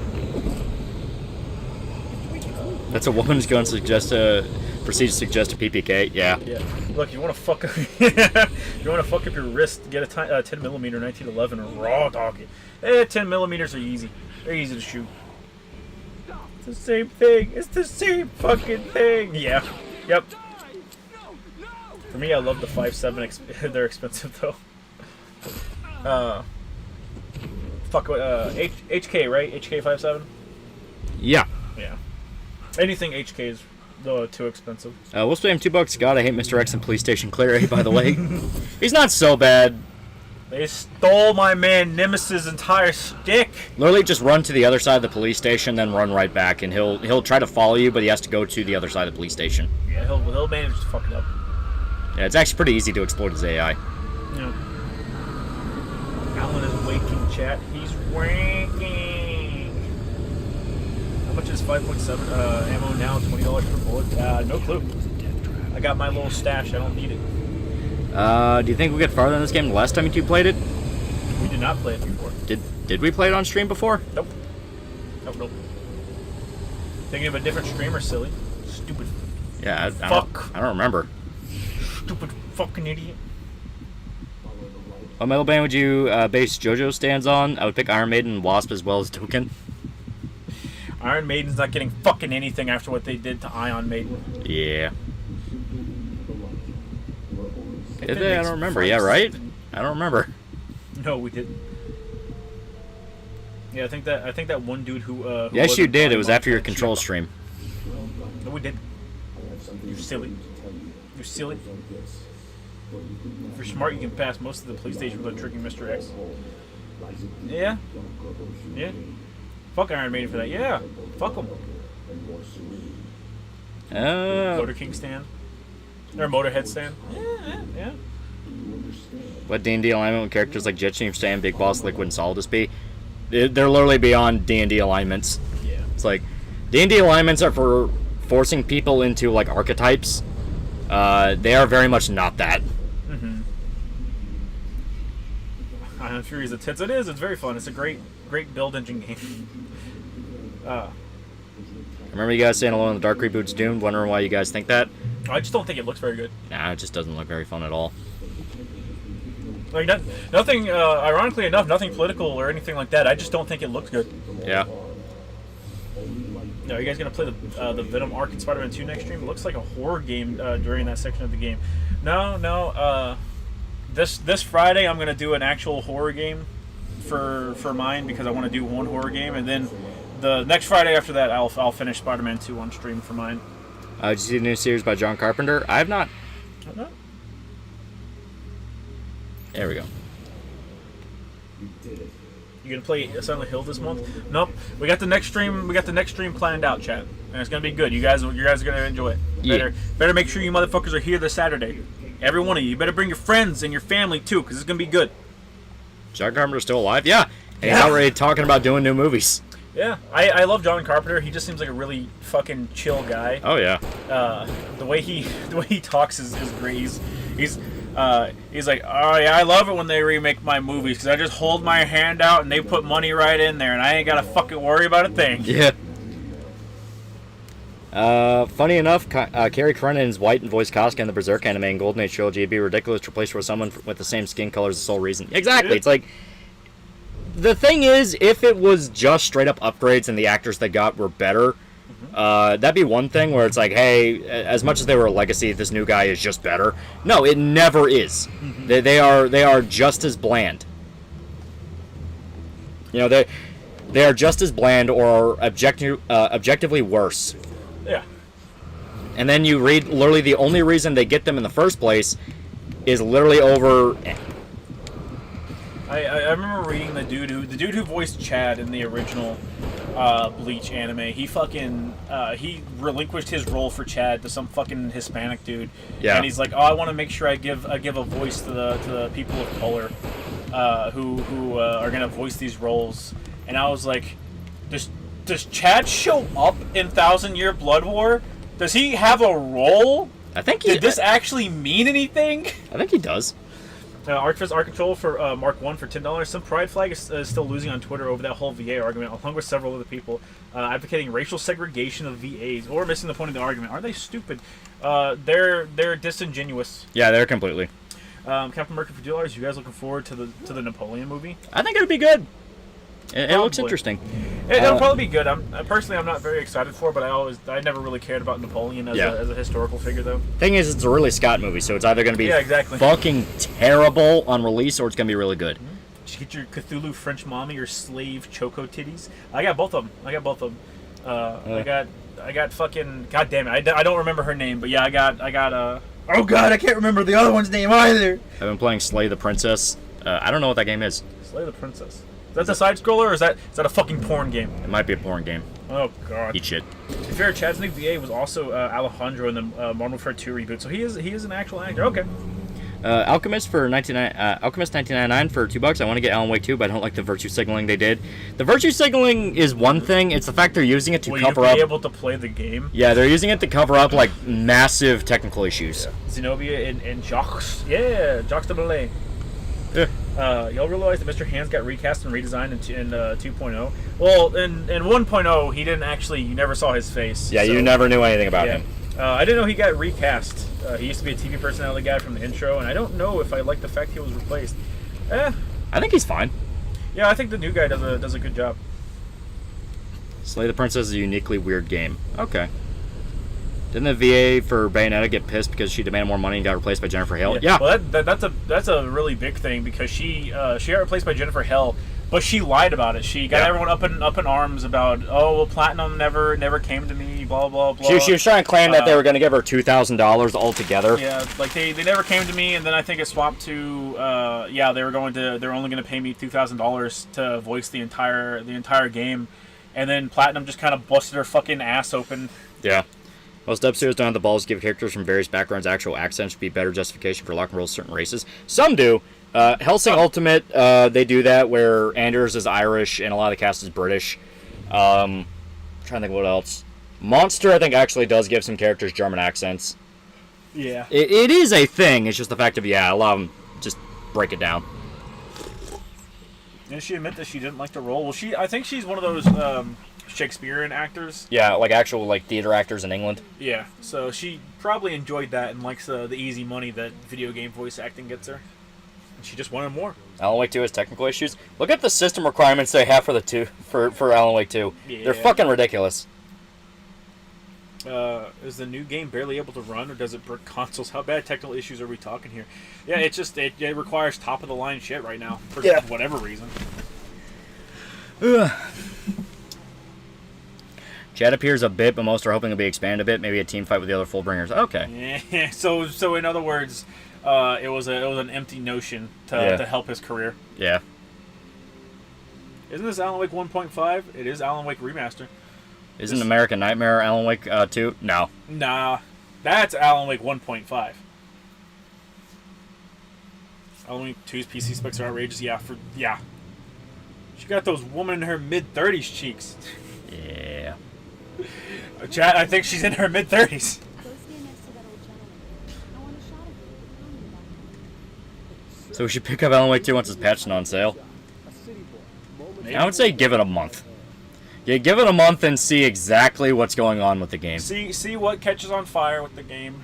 That's a woman's gun. Proceed to suggest a PPK. Yeah. yeah. Look, you want to fuck up, you want to fuck up your wrist. Get a 10mm 1911 or raw dog it. 10mm are easy. They're easy to shoot. It's the same thing. It's the same fucking thing. Yeah. Yep. For me, I love the 5.7. They're expensive though. Fuck. HK, right? HK 5.7. Yeah. Yeah. Anything HK is too expensive. We'll spam $2. God, I hate Mr. X and Police Station Clary, by the way. He's not so bad. They stole my man Nemesis's entire stick. Literally just run to the other side of the police station, then run right back, and he'll try to follow you, but he has to go to the other side of the police station. Yeah, he'll manage to fuck it up. Yeah, it's actually pretty easy to exploit his AI. Yeah. Alan is waking, chat. He's waking. How much is 5.7 ammo now? $20 per bullet? No clue. I got my little stash. I don't need it. Do you think we'll get farther in this game the last time you two played it? We did not play it before. Did we play it on stream before? Nope. Nope. Thinking of a different streamer, silly. Stupid. Yeah, I don't remember. Stupid fucking idiot. What metal band would you base JoJo stands on? I would pick Iron Maiden and Wasp as well as Token. Iron Maiden's not getting fucking anything after what they did to Ion Maiden. Yeah. Did they? I don't remember. Yeah, right? I don't remember. No, we didn't. Yeah, I think that one dude who yes, you did. It was after your control stream. No, we didn't. You silly. You silly. If you're smart, you can pass most of the police station without tricking Mr. X. Yeah. Yeah. Fuck Iron Maiden for that. Yeah. Fuck them. Motor King stand. Or Motorhead stand. Yeah. What D&D alignment with characters like Jetstream, Stand, Big Boss, Liquid, and Solidus be? They're literally beyond D&D alignments. Yeah. It's like, D&D alignments are for forcing people into, like, archetypes. They are very much not that. Mm-hmm. Iron Fury's a tits. It is. It's very fun. It's a great build engine game. I remember you guys saying Alone in the Dark reboot's doomed. Wondering why you guys think that. I just don't think it looks very good. Nah, it just doesn't look very fun at all. Like nothing. Ironically enough, nothing political or anything like that. I just don't think it looks good. Yeah. No, are you guys gonna play the Venom arc in Spider-Man 2 next stream? It looks like a horror game during that section of the game. No. This Friday I'm gonna do an actual horror game for mine because I want to do one horror game, and then the next Friday after that I'll finish Spider-Man 2 on stream for mine. Did you see the new series by John Carpenter? I have not. No. There we go. You gonna play Silent Hill this month? Nope. We got the next stream. We got the next stream planned out, chat, and it's gonna be good. You guys are gonna enjoy it. Better make sure you motherfuckers are here this Saturday. Every one of you. You better bring your friends and your family too, because it's gonna be good. John Carpenter's still alive? Yeah. And he's already talking about doing new movies. Yeah, I love John Carpenter. He just seems like a really fucking chill guy. Oh yeah. The way he talks is great. He's like, oh yeah, I love it when they remake my movies because I just hold my hand out and they put money right in there and I ain't gotta fucking worry about a thing. Yeah. Funny enough, Carrie Crunen's white and voiced Casca in the Berserk anime and Golden Age trilogy would be ridiculous to replace her with someone with the same skin color as the sole reason. Exactly. Yeah. It's like, the thing is, if it was just straight up upgrades and the actors they got were better, that'd be one thing where it's like, hey, as much as they were a legacy, this new guy is just better. No, it never is. They are just as bland. You know, they are just as bland or objectively worse. Yeah. And then you read, literally the only reason they get them in the first place is literally over... I remember reading the dude who voiced Chad in the original Bleach anime. He fucking he relinquished his role for Chad to some fucking Hispanic dude. Yeah. And he's like, oh, I want to make sure I give a voice to the people of color who are gonna voice these roles. And I was like, does Chad show up in 1,000 Year Blood War? Does he have a role? I think Did this actually mean anything? I think he does. Archfist Art Control for Mark 1 for $10. Some Pride Flag is still losing on Twitter over that whole VA argument, along with several other people advocating racial segregation of VAs or missing the point of the argument. Aren't they stupid? They're disingenuous. Yeah, they're completely. Captain America for $2. You guys looking forward to the Napoleon movie? I think it would be good. It looks interesting. It'll probably be good. I'm not very excited for it, but I never really cared about Napoleon as a historical figure, though. Thing is, it's a Ridley Scott movie, so it's either going to be fucking terrible on release or it's going to be really good. Did you get your Cthulhu French mommy or slave choco titties? I got both of them. I got fucking, god damn it, I don't remember her name, but yeah, I got oh god, I can't remember the other one's name either. I've been playing Slay the Princess. I don't know what that game is. Slay the Princess. Is that the side scroller or is that a fucking porn game? It might be a porn game. Oh god. Eat shit. To be fair, Chad's new VA was also Alejandro in the Modern Warfare 2 reboot, so he is an actual actor. Okay. Alchemist for $19.99 for $2. I want to get Alan Wake 2, but I don't like the virtue signaling they did. The virtue signaling is one thing. It's the fact they're using it to cover up. Will you be able to play the game? Yeah, they're using it to cover up like massive technical issues. Yeah. Zenobia and Jacques. Yeah, Jacques de Belay. Yeah. Y'all realize that Mr. Hands got recast and redesigned in 2.0? Well, in 1.0, he didn't actually. You never saw his face. Yeah, so, you never knew anything about him. I didn't know he got recast. He used to be a TV personality guy from the intro, and I don't know if I like the fact he was replaced. I think he's fine. Yeah, I think the new guy does a good job. Slay the Princess is a uniquely weird game. Okay. Didn't the VA for Bayonetta get pissed because she demanded more money and got replaced by Jennifer Hale? Yeah. Well, that's a really big thing because she got replaced by Jennifer Hale, but she lied about it. She got everyone up in arms about, oh well, Platinum never came to me, blah blah blah. She was trying to claim that they were going to give her $2,000 altogether. Yeah, like they never came to me, and then I think it swapped to they're only going to pay me $2,000 to voice the entire game, and then Platinum just kind of busted her fucking ass open. Yeah. Most dub studios don't have the balls to give characters from various backgrounds actual accents to be better justification for lock and roll certain races. Some do. Hellsing Ultimate, they do that where Anders is Irish and a lot of the cast is British. Trying to think of what else. Monster, I think, actually does give some characters German accents. Yeah. It is a thing. It's just the fact of, a lot of them just break it down. Did she admit that she didn't like the role? Well, I think she's one of those Shakespearean actors. Yeah, like actual theater actors in England. Yeah, so she probably enjoyed that and likes the easy money that video game voice acting gets her. And she just wanted more. Alan Wake 2 has technical issues. Look at the system requirements they have for Alan Wake 2. Yeah. They're fucking ridiculous. Is the new game barely able to run, or does it brick consoles? How bad technical issues are we talking here? Yeah, it requires top of the line shit right now for whatever reason. Chad appears a bit, but most are hoping it'll be expanded a bit. Maybe a team fight with the other Fullbringers. Okay. Yeah. So in other words, it was an empty notion to help his career. Yeah. Isn't this Alan Wake 1.5? It is Alan Wake Remaster. Isn't American Nightmare Alan Wake 2? No. Nah, that's Alan Wake 1.5. Alan Wake 2's PC specs are outrageous. Yeah. She got those woman in her mid-30s cheeks. Yeah. Chat, I think she's in her mid-30s. Go stand next to that old gentleman. I want a shot of you. Tell me about it. So we should pick up Alan Wake 2 once it's patched and on sale. I would say give it a month. Yeah, give it a month and see exactly what's going on with the game. See what catches on fire with the game.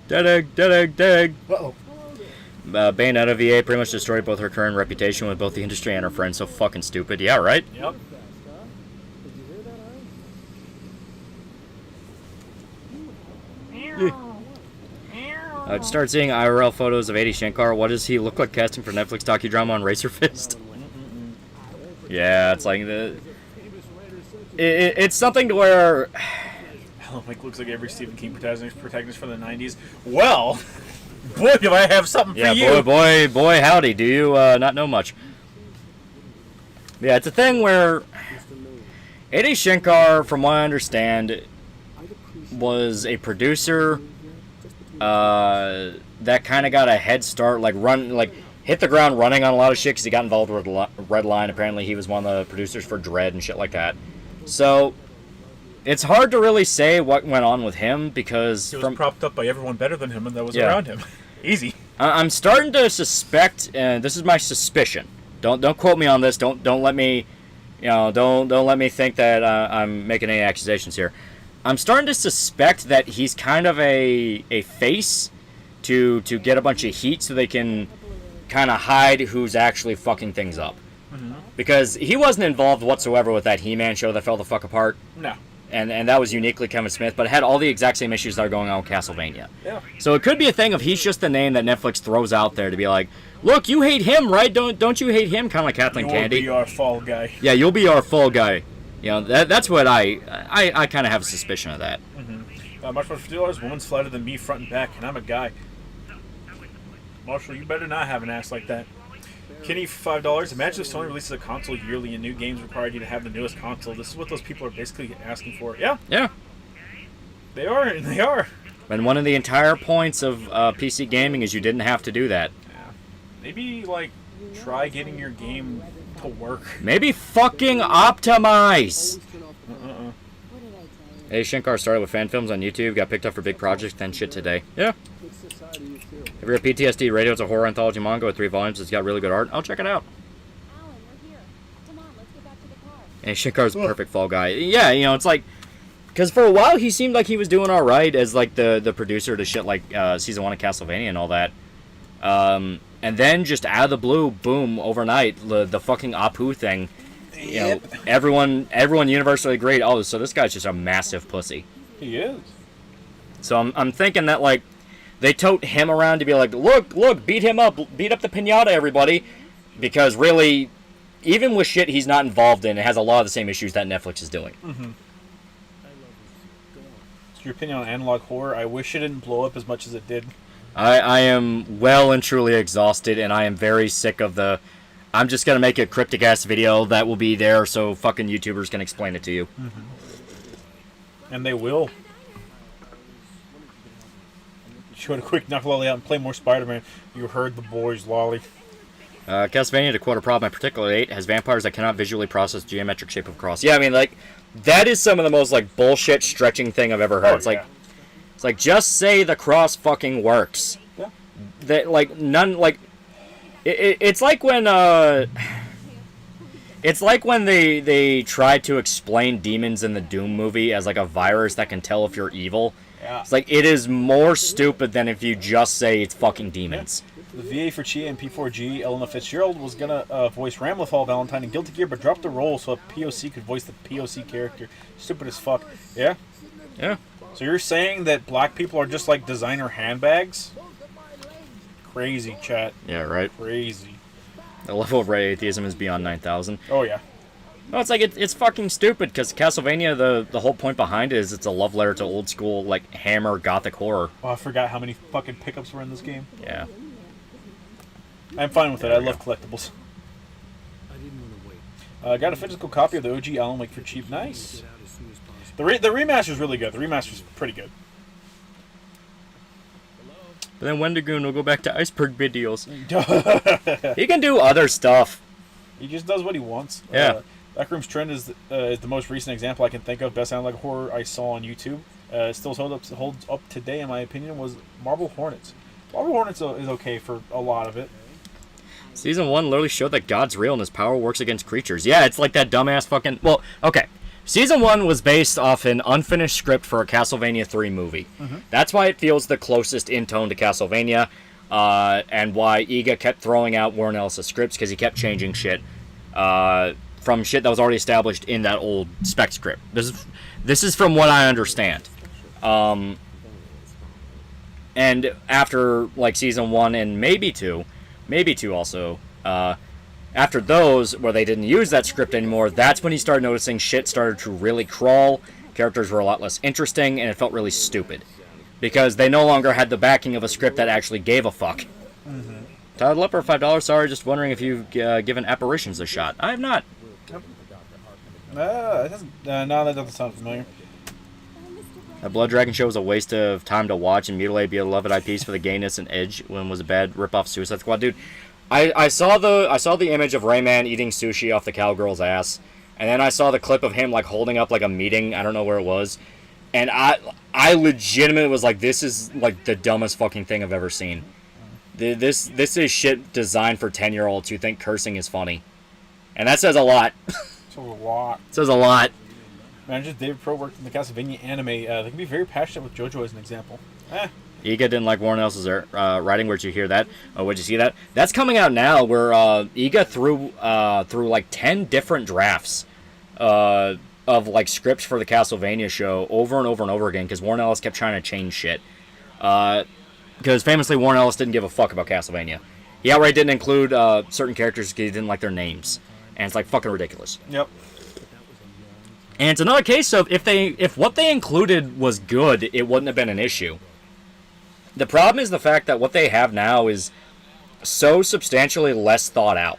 Dead egg. Uh-oh. Bayonetta VA pretty much destroyed both her current reputation with both the industry and her friends. So fucking stupid. Yeah, right? Yep. I'd start seeing IRL photos of 80 Shankar. What does he look like casting for Netflix docudrama on Razor Fist? Yeah, it's like it's something to where Alan Wake looks like every Stephen King protagonist from the 90s. Well, boy, do I have something for you. boy, howdy. Do you not know much? Yeah, it's a thing where 80 Shankar, from what I understand, was a producer that kind of got a head start, hit the ground running on a lot of shit because he got involved with Red Line. Apparently, he was one of the producers for Dread and shit like that. So it's hard to really say what went on with him because he was propped up by everyone better than him and that was around him. Easy. I'm starting to suspect, and this is my suspicion. Don't quote me on this. Don't let me, don't let me think that I'm making any accusations here. I'm starting to suspect that he's kind of a face to get a bunch of heat so they can kind of hide who's actually fucking things up. Mm-hmm. Because he wasn't involved whatsoever with that He-Man show that fell the fuck apart. No. And that was uniquely Kevin Smith, but it had all the exact same issues that are going on with Castlevania. Yeah. So it could be a thing of he's just the name that Netflix throws out there to be like, look, you hate him, right? Don't you hate him? Kind of like Kathleen Candy. You'll be our fall guy. Yeah, you'll be our fall guy. That's what I kind of have a suspicion of that. Mm-hmm. Much for $50, woman's flatter than me front and back, and I'm a guy. Marshall, you better not have an ass like that. Kenny, $5. Imagine if Sony releases a console yearly and new games require you to have the newest console. This is what those people are basically asking for. Yeah. Yeah. They are. And one of the entire points of PC gaming is you didn't have to do that. Yeah. Maybe, try getting your game to work. Maybe fucking optimize. What did I tell you? Hey, Shankar started with fan films on YouTube, got picked up for big projects, then shit today. Yeah. If you're a PTSD Radio, it's a horror anthology manga with 3 volumes. It's got really good art. I'll check it out. Alan, we're here. Come on, let's get back to the car. And Shankar's a perfect fall guy. Yeah, it's like, because for a while he seemed like he was doing all right as the producer to shit like season 1 of Castlevania and all that. And then just out of the blue, boom, overnight, the fucking Apu thing. Everyone universally agreed. Oh, so this guy's just a massive pussy. He is. So I'm thinking that they tote him around to be like, look, beat him up, beat up the pinata, everybody, because really, even with shit he's not involved in, it has a lot of the same issues that Netflix is doing. Mm-hmm. What's your opinion on analog horror? I wish it didn't blow up as much as it did. I am well and truly exhausted, and I am very sick of I'm just going to make a cryptic-ass video that will be there so fucking YouTubers can explain it to you. Mm-hmm. And they will. Show it a quick knock Lolly out and play more Spider-Man. You heard the boys, Lolly. Castlevania, to quote a problem, in particular 8, has vampires that cannot visually process geometric shape of cross. Yeah, I mean, that is some of the most, bullshit stretching thing I've ever heard. It's like, just say the cross fucking works. Yeah. That, none, it's like when, it's like when they tried to explain demons in the Doom movie as, a virus that can tell if you're evil. Yeah. It's it is more stupid than if you just say it's fucking demons. The VA for Chia and P4G, Elena Fitzgerald, was going to voice Ramlethal Valentine in Guilty Gear, but dropped the role so a POC could voice the POC character. Stupid as fuck. Yeah? Yeah. So you're saying that black people are just designer handbags? Crazy, chat. Yeah, right. Crazy. The level of ray atheism is beyond 9,000. Oh, yeah. No, it's it's fucking stupid, because Castlevania, the whole point behind it is it's a love letter to old school, Hammer gothic horror. Oh, I forgot how many fucking pickups were in this game. Yeah. I'm fine with it. I love collectibles. Got a physical copy of the OG Alan Wake for cheap. Nice. The remaster's really good. The remaster's pretty good. But then Wendigoon will go back to iceberg videos. He can do other stuff. He just does what he wants. Yeah. Backroom's Trend is the most recent example I can think of. Best analog horror I saw on YouTube. Still holds up today, in my opinion, was Marble Hornets. Marble Hornets is okay for a lot of it. Season 1 literally showed that God's real and his power works against creatures. Yeah, it's like that dumbass fucking... Well, okay. Season 1 was based off an unfinished script for a Castlevania 3 movie. Mm-hmm. That's why it feels the closest in tone to Castlevania, and why Iga kept throwing out Warren Ellis' scripts, because he kept changing shit from shit that was already established in that old spec script. This is from what I understand. And after, like, Season 1 and maybe 2 also, after those, where they didn't use that script anymore, that's when he started noticing shit started to really crawl, characters were a lot less interesting, and it felt really stupid. Because they no longer had the backing of a script that actually gave a fuck. Mm-hmm. Todd Lepper, $5, sorry, just wondering if you've given Apparitions a shot. I have not. No, that doesn't sound familiar. That Blood Dragon show was a waste of time to watch and mutilate beloved IPs for the gayness and edge when was a bad ripoff Suicide Squad. Dude, I saw the image of Rayman eating sushi off the cowgirl's ass, and then I saw the clip of him like holding up like a meeting, I don't know where it was, and I legitimately was like, this is like the dumbest fucking thing I've ever seen. This is shit designed for 10-year-olds who think cursing is funny. And that says a lot. It says a lot. Man, just David Pro worked in the Castlevania anime. They can be very passionate with JoJo as an example. Iga didn't like Warren Ellis' writing. Where'd you hear that? Oh, where'd you see that? That's coming out now, where Iga threw like 10 different drafts of like scripts for the Castlevania show over and over and over again, because Warren Ellis kept trying to change shit. Because famously, Warren Ellis didn't give a fuck about Castlevania. He outright didn't include certain characters because he didn't like their names, and it's like fucking ridiculous. Yep. And it's another case of if what they included was good, it wouldn't have been an issue. The problem is the fact that what they have now is so substantially less thought out.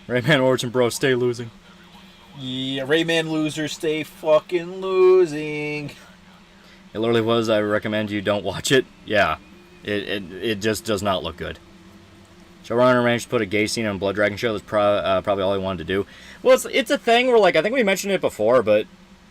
Rayman Origin Bro, stay losing. Yeah, Rayman losers stay fucking losing. It literally was. I recommend you don't watch it. Yeah, it just does not look good. Showrunner managed to put a gay scene on Blood Dragon show. That's probably all he wanted to do. Well, it's a thing where, like, I think we mentioned it before, but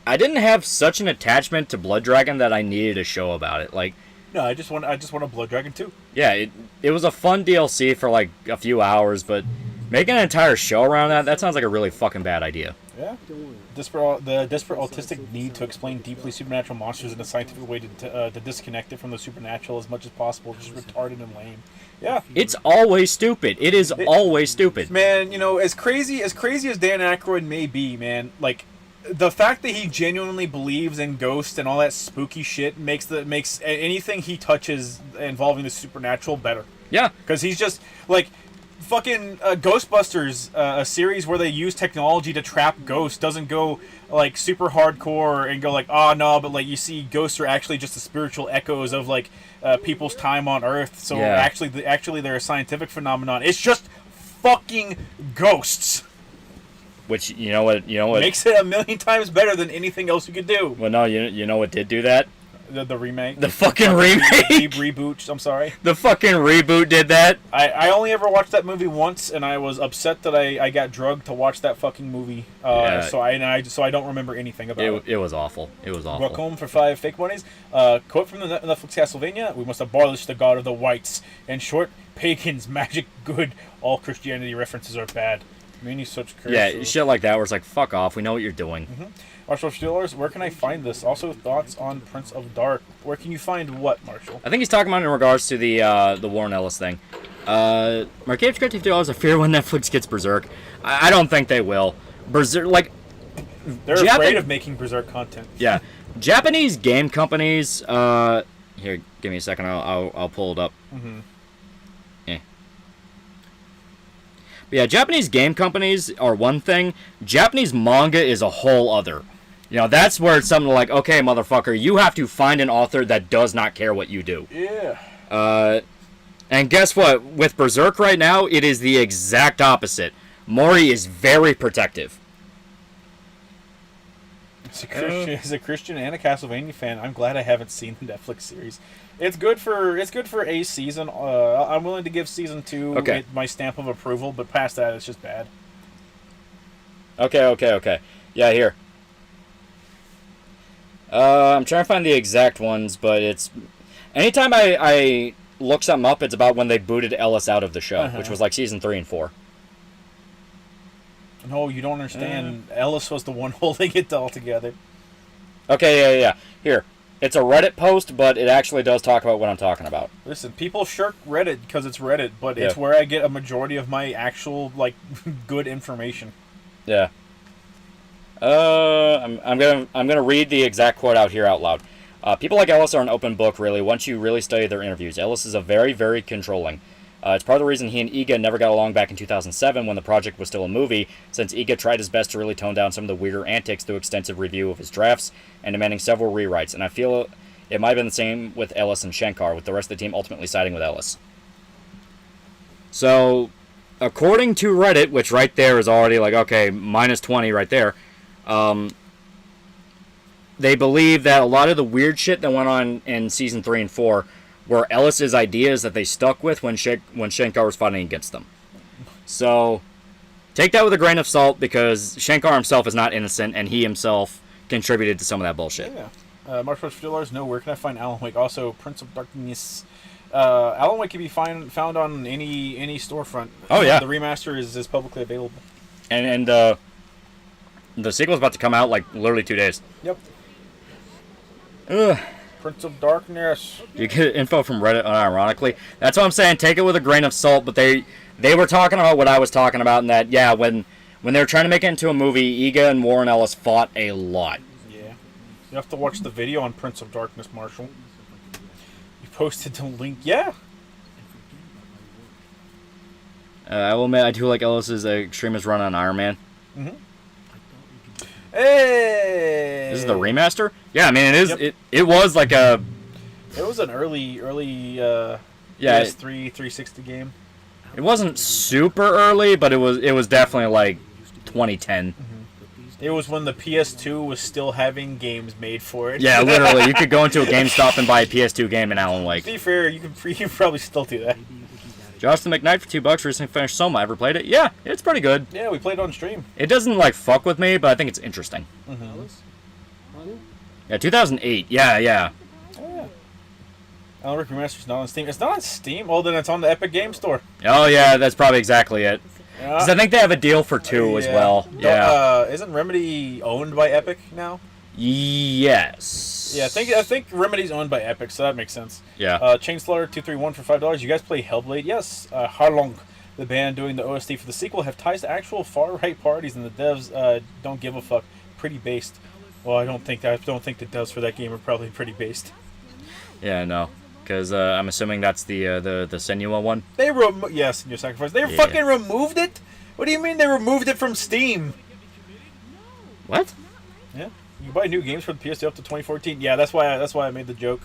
I didn't have such an attachment to Blood Dragon that I needed a show about it. Like, no, I just want a Blood Dragon 2. Yeah, it was a fun DLC for like a few hours, but making an entire show around that sounds like a really fucking bad idea. Yeah. The desperate autistic need to explain deeply supernatural monsters in a scientific way to disconnect it from the supernatural as much as possible, just retarded and lame. Yeah. It's always stupid. It is always stupid. Man, as crazy as Dan Aykroyd may be, man, like, the fact that he genuinely believes in ghosts and all that spooky shit makes anything he touches involving the supernatural better. Yeah. Because he's just, like, fucking Ghostbusters, a series where they use technology to trap ghosts, doesn't go, like, super hardcore and go like, oh, no, but, like, you see ghosts are actually just the spiritual echoes of, like, people's time on Earth. So yeah. actually they're a scientific phenomenon. It's just fucking ghosts. Which, you know what makes it a million times better than anything else you could do. Well, no, you know what did do that? The remake. The fucking remake. Reboot. I'm sorry. The fucking reboot did that. I only ever watched that movie once, and I was upset that I got drugged to watch that fucking movie. Yeah. So I don't remember anything about it. It was awful. It was awful. Welcome home for 5 fake monies. Quote from the Netflix Castlevania: "We must abolish the god of the whites." In short, pagans, magic, good. All Christianity references are bad. I mean, he's such curse. Yeah, shit like that where it's like, fuck off, we know what you're doing. Mm-hmm. Marshall Steelers, where can I find this? Also, thoughts on Prince of Dark. Where can you find what, Marshall? I think he's talking about in regards to the Warren Ellis thing. Marquette Scriptive Duos, I fear when Netflix gets Berserk. I don't think they will. Berserk, like... They're afraid of making Berserk content. Yeah. Japanese game companies... here, give me a second, I'll pull it up. Mm-hmm. But yeah, Japanese game companies are one thing. Japanese manga is a whole other. That's where it's something like, okay, motherfucker, you have to find an author that does not care what you do. Yeah. And guess what? With Berserk right now, it is the exact opposite. Mori is very protective. As a Christian and a Castlevania fan, I'm glad I haven't seen the Netflix series. It's good for a season. I'm willing to give season 2 my stamp of approval, but past that, it's just bad. Okay. Yeah, here. I'm trying to find the exact ones, but it's... Anytime I look something up, it's about when they booted Ellis out of the show, which was like season 3 and 4. No, you don't understand. Ellis was the one holding it all together. Okay, yeah. Here. It's a Reddit post, but it actually does talk about what I'm talking about. Listen, people shirk Reddit because it's Reddit, but it's where I get a majority of my actual, like, good information. Yeah. I'm gonna read the exact quote out here out loud. People like Ellis are an open book, really. Once you really study their interviews, Ellis is a very, very controlling. It's part of the reason he and Iga never got along back in 2007 when the project was still a movie, since Iga tried his best to really tone down some of the weirder antics through extensive review of his drafts and demanding several rewrites. And I feel it might have been the same with Ellis and Shankar, with the rest of the team ultimately siding with Ellis. So, according to Reddit, which right there is already like, okay, minus 20 right there, they believe that a lot of the weird shit that went on in season 3 and 4 were Ellis's ideas that they stuck with when Shankar was fighting against them. So, take that with a grain of salt, because Shankar himself is not innocent, and he himself contributed to some of that bullshit. Yeah. March $50. No, where can I find Alan Wake? Also, Prince of Darkness. Alan Wake can be found on any storefront. Oh, yeah. The remaster is publicly available. And the sequel's about to come out, like, literally 2 days. Yep. Ugh. Prince of Darkness. You get info from Reddit, unironically. That's what I'm saying. Take it with a grain of salt. But they were talking about what I was talking about, and that, yeah, when they were trying to make it into a movie, Iga and Warren Ellis fought a lot. Yeah. You have to watch the video on Prince of Darkness, Marshall. You posted the link. Yeah. I will admit, I do like Ellis's extremist run on Iron Man. Mm-hmm. Hey! This is the remaster? Yeah, I mean, it is. Yep. It was like a... It was an early yeah, PS3 360 game. It wasn't super early, but it was definitely like 2010. Mm-hmm. It was when the PS2 was still having games made for it. Yeah, literally. You could go into a GameStop and buy a PS2 game in Alan Wake. To be fair, you can probably still do that. Justin McKnight for $2 recently finished Soma. Ever played it? Yeah, it's pretty good. Yeah, we played on stream. It doesn't like fuck with me, but I think it's interesting. Mm-hmm. Yeah, 2008. Yeah. Oh, yeah. Alan Wake Remastered's not on Steam. It's not on Steam? Oh, then it's on the Epic Game Store. Oh, yeah, that's probably exactly it. Yeah. 'Cause I think they have a deal for 2 as well. Yeah. Isn't Remedy owned by Epic now? Yes. Yeah, I think Remedy's owned by Epic, so that makes sense. Yeah. Chainslayer231 for $5. You guys play Hellblade? Yes. Harlong, the band doing the OST for the sequel, have ties to actual far-right parties, and the devs don't give a fuck. Pretty based. Well, I don't think the devs for that game are probably pretty based. Yeah, no. Because I'm assuming that's the Senua one. Yes, Senua Sacrifice. They fucking removed it? What do you mean they removed it from Steam? What? Yeah. You can buy new games for the PS2 up to 2014. Yeah, that's why I made the joke.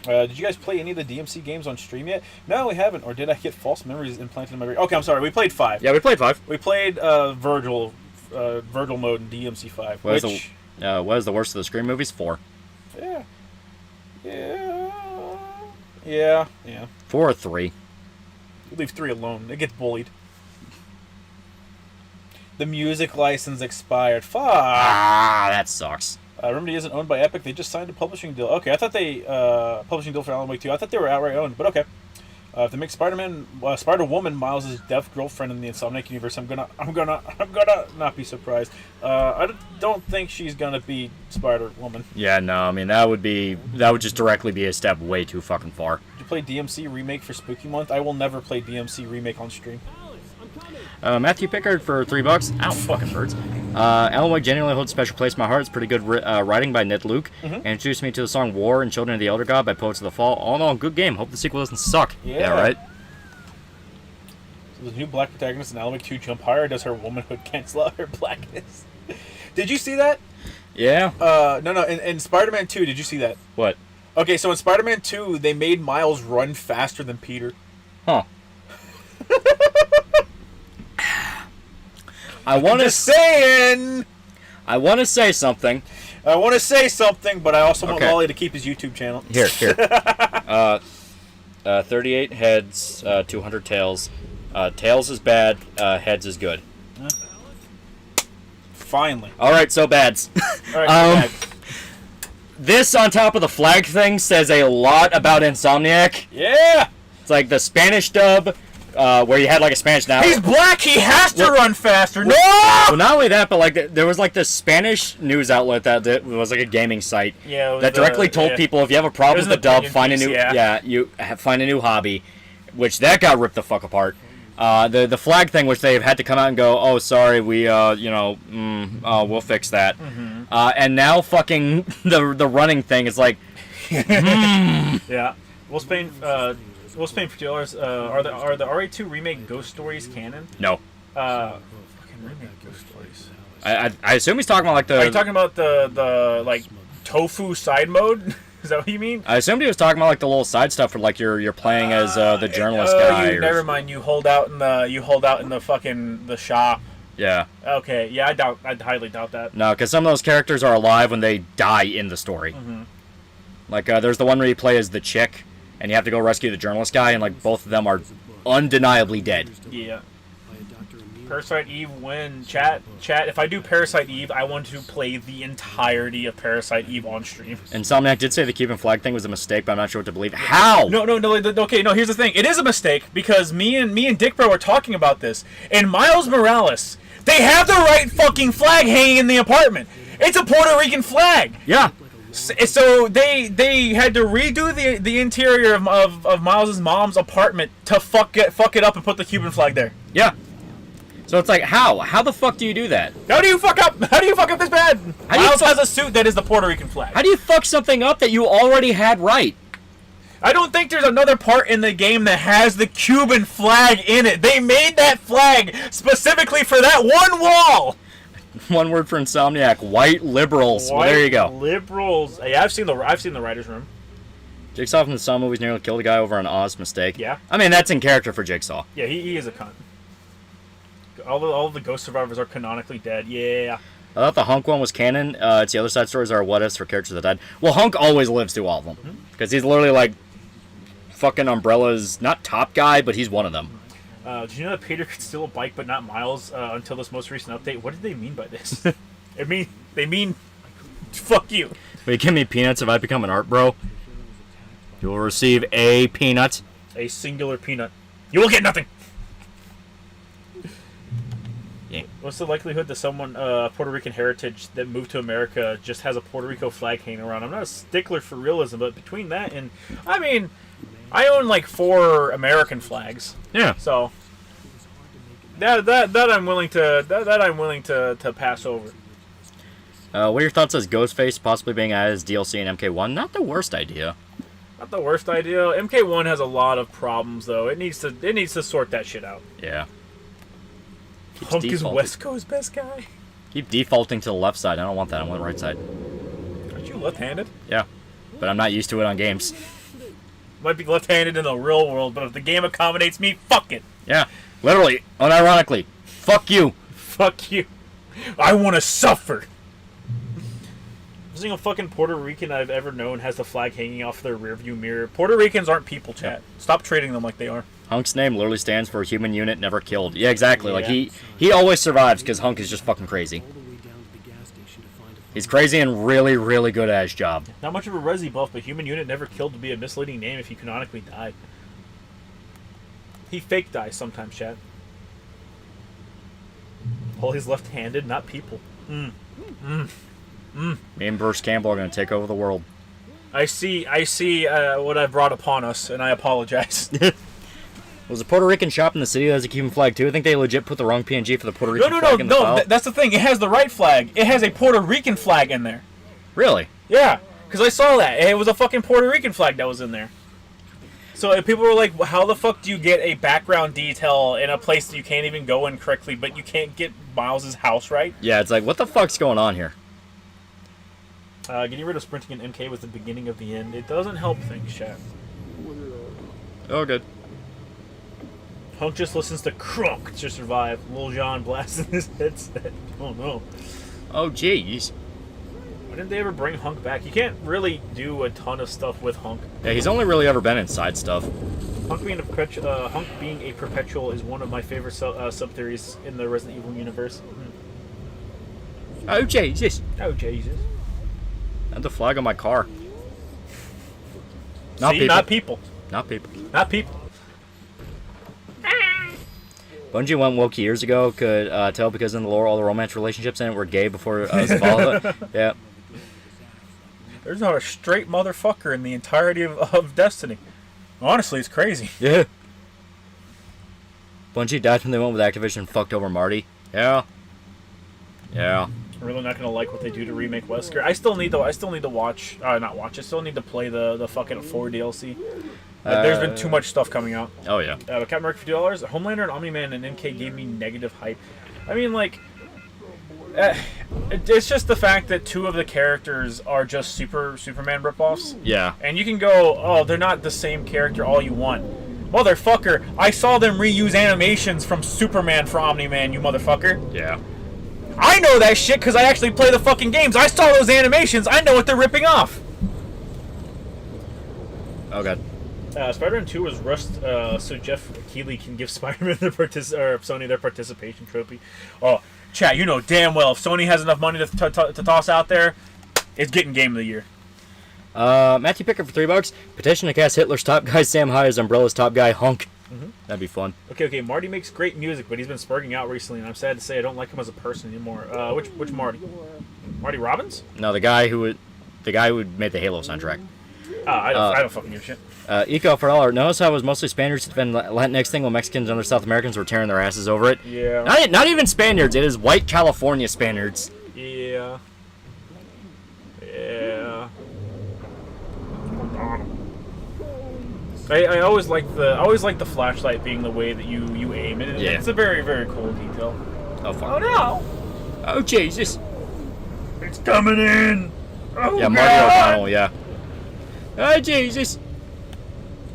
Did you guys play any of the DMC games on stream yet? No, we haven't. Or did I get false memories implanted in my brain? Okay, I'm sorry. We played 5. Yeah, we played 5. We played Virgil mode in DMC 5. What is the worst of the Scream movies? 4. Yeah. 4 or 3. You leave 3 alone. It gets bullied. The music license expired. Fuck. Ah, that sucks. Remedy isn't owned by Epic. They just signed a publishing deal. Okay, I thought they publishing deal for Alan Wake 2. I thought they were outright owned, but okay. If they make Spider-Woman Miles' deaf girlfriend in the Insomniac universe, I'm gonna not be surprised. I don't think she's gonna be Spider-Woman. Yeah, no. I mean, that would just directly be a step way too fucking far. Did you play DMC Remake for Spooky Month? I will never play DMC Remake on stream. Matthew Pickard for $3. Ow, fucking birds. Alan Wake genuinely holds a special place in my heart. It's pretty good writing by Ned Luke. And introduced me to the song War and Children of the Elder God by Poets of the Fall. All in all, good game. Hope the sequel doesn't suck. Yeah, right? So the new black protagonist in Alan Wake 2 jump higher. Does her womanhood cancel out her blackness? Did you see that? Yeah. No. In Spider-Man 2, did you see that? What? Okay, so in Spider-Man 2, they made Miles run faster than Peter. Huh. I want to Just saying. I want to say something. I want to say something, but I also want Okay. Lolly to keep his YouTube channel. Here. 38 heads, 200 tails. Tails is bad. Heads is good. Finally. All right, so bads. All right. This on top of the flag thing says a lot about Insomniac. Yeah. It's like the Spanish dub, where you had like a Spanish now. He's black. He has to run faster. No. Well, not only that, but like there was like this Spanish news outlet that was like a gaming site Yeah, it was that directly told people if you have a problem It was with the an dub, opinion find a piece, new yeah. find a new hobby, which that got ripped the fuck apart. The flag thing, which they've had to come out and go, oh sorry, we we'll fix that. Mm-hmm. And now fucking the running thing is like, Yeah. Will Spain particulars are the RA2 remake Ghost Stories canon? no. Fucking remake Ghost Stories. I assume he's talking about like the. Are you talking about the like tofu side mode? Is that what you mean? I assumed he was talking about like the little side stuff where like you're playing as the journalist guy. Never mind. You hold out in the fucking the shop. Yeah. Okay. Yeah, I highly doubt that. No, because some of those characters are alive when they die in the story. Mm-hmm. Like there's the one where you play as the chick, and you have to go rescue the journalist guy, and like both of them are undeniably dead. Yeah. Parasite Eve when chat. If I do Parasite Eve, I want to play the entirety of Parasite Eve on stream. Insomniac did say the Cuban flag thing was a mistake, but I'm not sure what to believe. How? No. Okay, no. Here's the thing. It is a mistake because me and Dick Bro were talking about this. And Miles Morales, they have the right fucking flag hanging in the apartment. It's a Puerto Rican flag. Yeah. So they had to redo the interior of Miles's mom's apartment to fuck it up and put the Cuban flag there. Yeah. So it's like, how? How the fuck do you do that? How do you fuck up this bad? How do you Miles has a suit that is the Puerto Rican flag. How do you fuck something up that you already had right? I don't think there's another part in the game that has the Cuban flag in it. They made that flag specifically for that one wall. One word for Insomniac: white liberals. Well, there you go. Liberals. Yeah, I've seen the writers' room. Jigsaw from the Saw movies nearly killed a guy over an Oz mistake. Yeah. I mean, that's in character for Jigsaw. Yeah, he is a cunt. All of the ghost survivors are canonically dead. Yeah. I thought the Hunk one was canon. It's the other side stories are what ifs for characters that died. Well, Hunk always lives through all of them because he's literally like fucking Umbrella's not top guy, but he's one of them. Did you know that Peter could steal a bike but not Miles until this most recent update? What did they mean by this? They mean fuck you. Will you give me peanuts if I become an art bro? You will receive a peanut. A singular peanut. You will get nothing. Yeah. What's the likelihood that someone Puerto Rican heritage that moved to America just has a Puerto Rico flag hanging around? I'm not a stickler for realism, but between that and I own like 4 American flags. Yeah. So that I'm willing to pass over. What are your thoughts as Ghostface possibly being added as DLC in MK1? Not the worst idea. Not the worst idea. MK1 has a lot of problems though. It needs to sort that shit out. Yeah. Keeps Hunk is defaulting. West Coast best guy. Keep defaulting to the left side. I don't want that. I want the right side. Aren't you left-handed? Yeah. But I'm not used to it on games. Might be left-handed in the real world, but if the game accommodates me, fuck it. Yeah. Literally. Unironically. Fuck you. Fuck you. I want to suffer. Every single fucking Puerto Rican I've ever known has the flag hanging off their rearview mirror. Puerto Ricans aren't people, chat. Stop treating them like they are. Hunk's name literally stands for human unit never killed. Yeah, exactly. Yeah. Like he always survives because Hunk is just fucking crazy. He's crazy and really, really good at his job. Not much of a resi buff, but human unit never killed to be a misleading name if he canonically died. He fake dies sometimes, chat. Well, he's left-handed, not people. Me and Bruce Campbell are going to take over the world. I see what I've brought upon us, and I apologize. Was a Puerto Rican shop in the city that has a Cuban flag too? I think they legit put the wrong PNG for the Puerto Rican flag in the file. That's the thing. It has the right flag. It has a Puerto Rican flag in there. Really? Yeah, because I saw that. It was a fucking Puerto Rican flag that was in there. So if people were like, how the fuck do you get a background detail in a place that you can't even go in correctly, but you can't get Miles's house right? Yeah, it's like, what the fuck's going on here? Getting rid of sprinting in MK was the beginning of the end. It doesn't help things, chat. Oh, good. Hunk just listens to Crunk to survive. Lil Jon blasting his headset. Oh no. Oh, jeez. Why didn't they ever bring Hunk back? You can't really do a ton of stuff with Hunk. Yeah, he's only really ever been inside stuff. Hunk being a perpetual is one of my favorite sub-theories in the Resident Evil universe. Oh, Jesus. Oh, Jesus. And the flag on my car. See, not people. Not people. Not people. Bungie went woke years ago. Could tell because in the lore all the romance relationships in it were gay before Zavala. Yeah. There's not a straight motherfucker in the entirety of Destiny. Honestly, it's crazy. Yeah. Bungie died when they went with Activision and fucked over Marty. Yeah. Yeah. I'm really not gonna like what they do to remake Wesker. I still need to watch. Not watch. I still need to play the fucking 4 DLC. There's been too much stuff coming out. Oh yeah. Captain America for $2. Homelander and Omni-Man and MK gave me negative hype. I mean, like, it's just the fact that 2 of the characters are just Superman ripoffs. Yeah. And you can go, oh, they're not the same character all you want. Motherfucker, I saw them reuse animations from Superman for Omni-Man, you motherfucker. Yeah. I know that shit because I actually play the fucking games. I saw those animations. I know what they're ripping off. Oh god. Spider-Man 2 was rushed so Jeff Keighley can give Spider-Man Sony their participation trophy. Oh, chat, you know damn well if Sony has enough money to toss out there, it's getting Game of the Year. Matthew Picker for $3. Petition to cast Hitler's top guy Sam High as Umbrella's top guy Hunk. Mm-hmm. That'd be fun. Okay. Marty makes great music, but he's been spurging out recently, and I'm sad to say I don't like him as a person anymore. Which Marty? Marty Robbins? No, the guy who made the Halo soundtrack. I don't fucking give a shit. Eco for $1. Notice how it was mostly Spaniards that defend Latinx thing while Mexicans and other South Americans were tearing their asses over it. Yeah. Not even Spaniards. It is white California Spaniards. Yeah. Yeah. I always like the flashlight being the way that you aim it. Yeah. It's a very, very cool detail. Oh fuck. Oh no! Oh Jesus. It's coming in. Oh Yeah, Marty God! O'Connell. Yeah. Oh Jesus.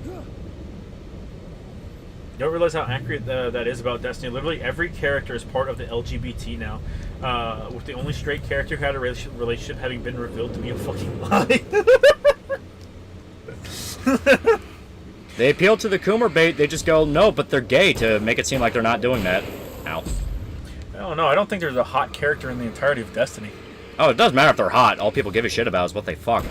You don't realize how accurate that is about Destiny. Literally every character is part of the LGBT now. With the only straight character who had a relationship having been revealed to be a fucking lie. They appeal to the Coomer bait. They just go no, but they're gay to make it seem like they're not doing that. Ow. I don't know. I don't think there's a hot character in the entirety of Destiny. Oh, it doesn't matter if they're hot. All people give a shit about is what they fuck.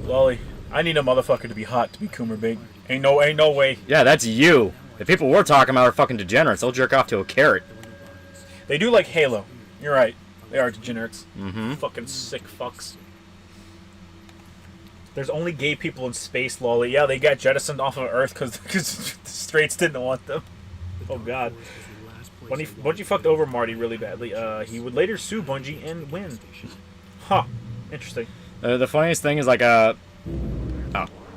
Lolly, I need a motherfucker to be hot to be Coomer bait. Ain't no way. Yeah, that's you. The people we're talking about are fucking degenerates. They'll jerk off to a carrot. They do like Halo. You're right. They are degenerates. Mm-hmm. Fucking sick fucks. There's only gay people in space, Lolly. Yeah, they got jettisoned off of Earth because the straights didn't want them. Oh god. Bungie fucked over Marty really badly. He would later sue Bungie and win. Huh. Interesting. The funniest thing is like I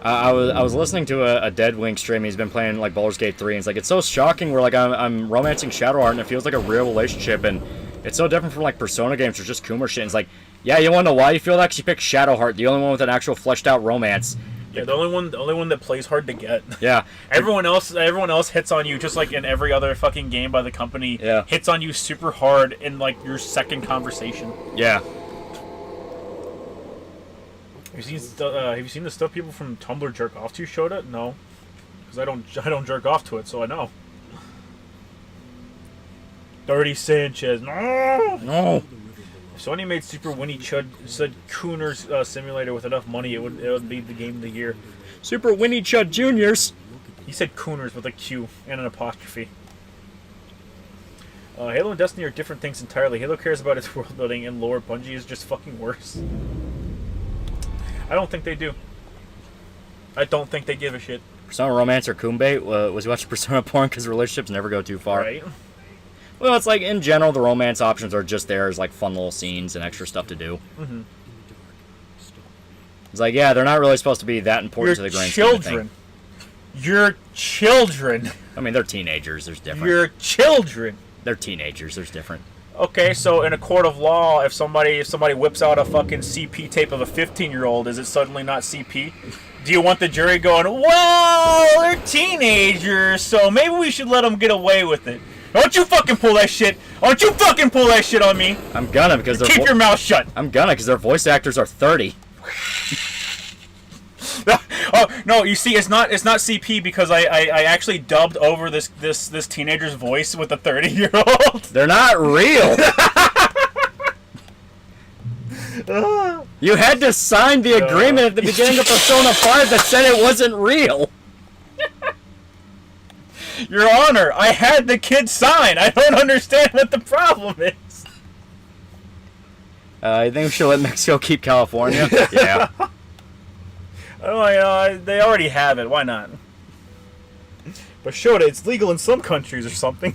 was listening to a Dead Wing stream. He's been playing like Baldur's Gate 3, and it's like it's so shocking. Where like I'm romancing Shadowheart, and it feels like a real relationship, and it's so different from like Persona games or just Coomer shit. And it's like, yeah, you want to know why you feel that? 'Cause you picked Shadowheart, the only one with an actual fleshed out romance. Yeah, the only one that plays hard to get. Yeah. Everyone else hits on you just like in every other fucking game by the company. Yeah. Hits on you super hard in like your second conversation. Yeah. Have you seen the stuff people from Tumblr jerk off to, Shota? No, because I don't jerk off to it, so I know. Dirty Sanchez. No. If Sony made Super Winnie Chud said Cooner's simulator with enough money, it would be the game of the year. Super Winnie Chud Juniors. He said Cooners with a Q and an apostrophe. Halo and Destiny are different things entirely. Halo cares about its world building and lore. Bungie is just fucking worse. I don't think they do. I don't think they give a shit. Persona Romance or Kumbay was watching Persona porn because relationships never go too far. Right. Well, it's like in general the romance options are just there as like fun little scenes and extra stuff to do. Mm-hmm. It's like, yeah, they're not really supposed to be that important to the grand scheme of things. Your children. I mean, they're teenagers. There's different. Your children. They're teenagers. There's different. Okay, so in a court of law, if somebody whips out a fucking CP tape of a 15-year-old, is it suddenly not CP? Do you want the jury going, well, they're teenagers, so maybe we should let them get away with it? Don't you fucking pull that shit! Don't you fucking pull that shit on me! I'm gonna because Keep your mouth shut! I'm gonna because their voice actors are 30. Oh no! You see, it's not CP because I actually dubbed over this teenager's voice with a 30-year-old. They're not real. You had to sign the agreement at the beginning of Persona 5 that said it wasn't real. Your Honor, I had the kid sign. I don't understand what the problem is. I think we should let Mexico keep California. Yeah. Oh, they already have it. Why not? But Shota, it's legal in some countries or something.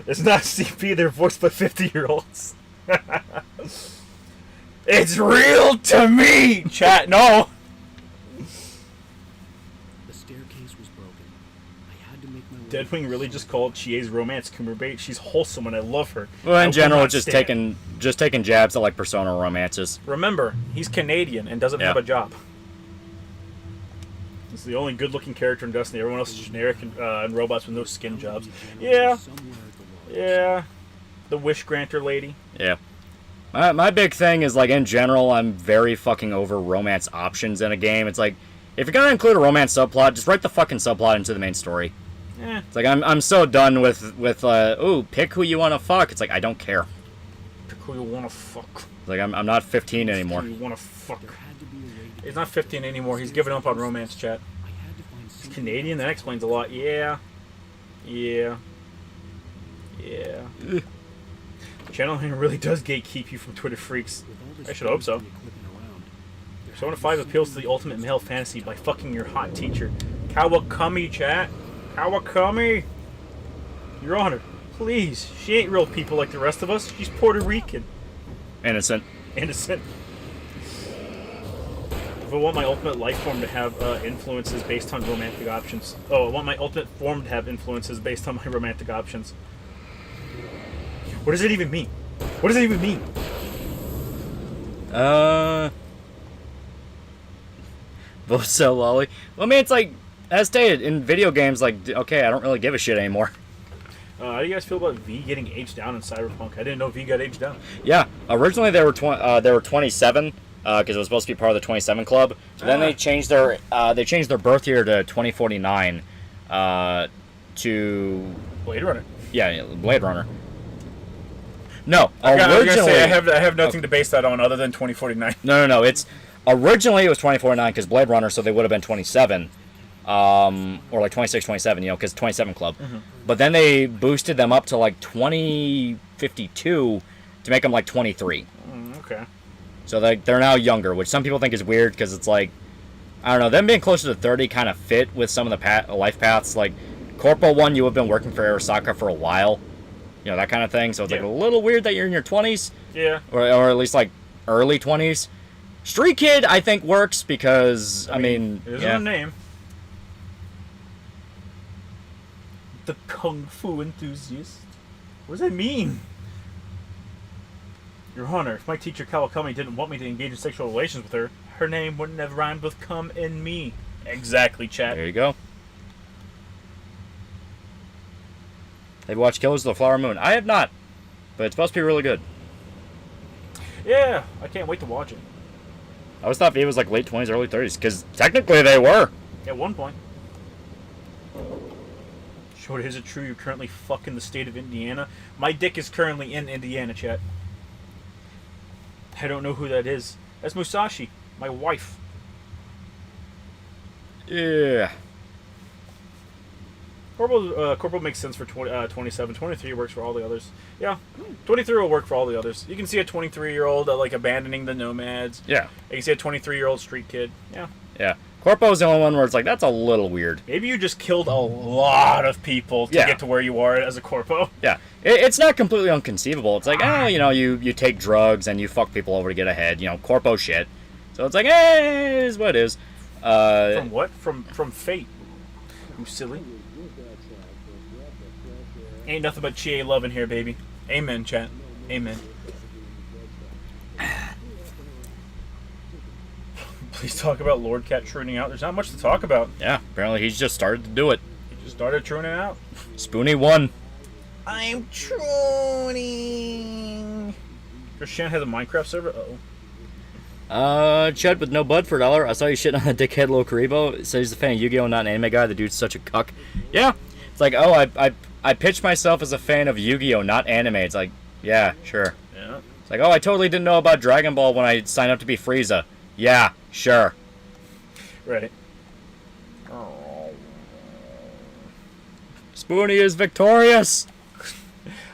It's not CP. They're voiced by 50-year-olds. It's real to me. Chat, no. The staircase was broken. I had to make my way. Deadwing really just called Chie's romance kummerbait. She's wholesome and I love her. Well, I in will general, not just stand. taking jabs at like Persona romances. Remember, he's Canadian and doesn't have a job. He's the only good-looking character in Destiny. Everyone else is generic and robots with no skin jobs. Yeah. Yeah. The wish granter lady. Yeah. My big thing is, like, in general, I'm very fucking over romance options in a game. It's like, if you're gonna include a romance subplot, just write the fucking subplot into the main story. Eh. It's like, I'm so done with ooh, pick who you want to fuck. It's like, I don't care. Pick who you want to fuck. It's like, I'm not 15 anymore. Who you want to fuck. He's not 15 anymore. He's giving up on romance, chat. He's Canadian? That explains a lot. Yeah. Yeah. Yeah. Channeling really does gatekeep you from Twitter freaks. I should hope so. Persona 5 appeals to the ultimate male fantasy by fucking your hot teacher. Kawakami, chat. Kawakami. Your Honor, please. She ain't real people like the rest of us. She's Puerto Rican. Innocent. Innocent. If I want my ultimate life form to have influences based on romantic options. Oh, I want my ultimate form to have influences based on my romantic options. What does it even mean? What does it even mean? Loli. Well, I mean, it's like, as stated, in video games, like, okay, I don't really give a shit anymore. How do you guys feel about V getting aged down in Cyberpunk? I didn't know V got aged down. Yeah, originally they were 27, because it was supposed to be part of the 27 club. But then they changed their birth year to 2049 to Blade Runner. Yeah, Blade Runner. No, I was originally gonna say I have nothing to base that on other than 2049. No. It's originally it was 2049 because Blade Runner, so they would have been 27, or like 26, 27, because 27 club. Mm-hmm. But then they boosted them up to like 2052 to make them like 23. Okay. So they're now younger, which some people think is weird because it's like, I don't know, them being closer to 30 kind of fit with some of the life paths. Like Corporal 1, you have been working for Arasaka for a while. That kind of thing. So it's like a little weird that you're in your 20s. Yeah. Or at least like early 20s. Street Kid, I think, works because, I mean it isn't a name. The Kung Fu enthusiast. What does that mean? Your Honor, if my teacher Kawakami didn't want me to engage in sexual relations with her, her name wouldn't have rhymed with come in me. Exactly, chat. There you go. Have you watched Killers of the Flower Moon? I have not, but it's supposed to be really good. Yeah, I can't wait to watch it. I always thought V was like late 20s, early 30s, because technically they were. At one point. Short, is it true you're currently fucking the state of Indiana? My dick is currently in Indiana, chat. I don't know who that is. That's Musashi, my wife. Yeah. Corporal makes sense for 27. 23 works for all the others. Yeah, 23 will work for all the others. You can see a 23-year-old like abandoning the nomads. Yeah. You can see a 23-year-old street kid. Yeah. Yeah. Corpo's the only one where it's like, that's a little weird. Maybe you just killed a lot of people to get to where you are as a corpo. Yeah. It's not completely unconceivable. It's like, you take drugs and you fuck people over to get ahead. Corpo shit. So it's like, it is what it is. From what? From fate. You silly. Ain't nothing but Chie love in here, baby. Amen, chat. Amen. Please talk about Lord Cat truing out. There's not much to talk about. Yeah, apparently he's just started to do it. He just started truing out. Spoonie won. I'm truing. Christian has a Minecraft server? Uh-oh. Chud with no bud for $1. I saw you shitting on the dickhead Lokaribo. Says he's a fan of Yu-Gi-Oh! Not an anime guy. The dude's such a cuck. Yeah. It's like, oh, I pitched myself as a fan of Yu-Gi-Oh! Not anime. It's like, yeah, sure. Yeah. It's like, oh, I totally didn't know about Dragon Ball when I signed up to be Frieza. Yeah, sure. Right. Spoonie is victorious.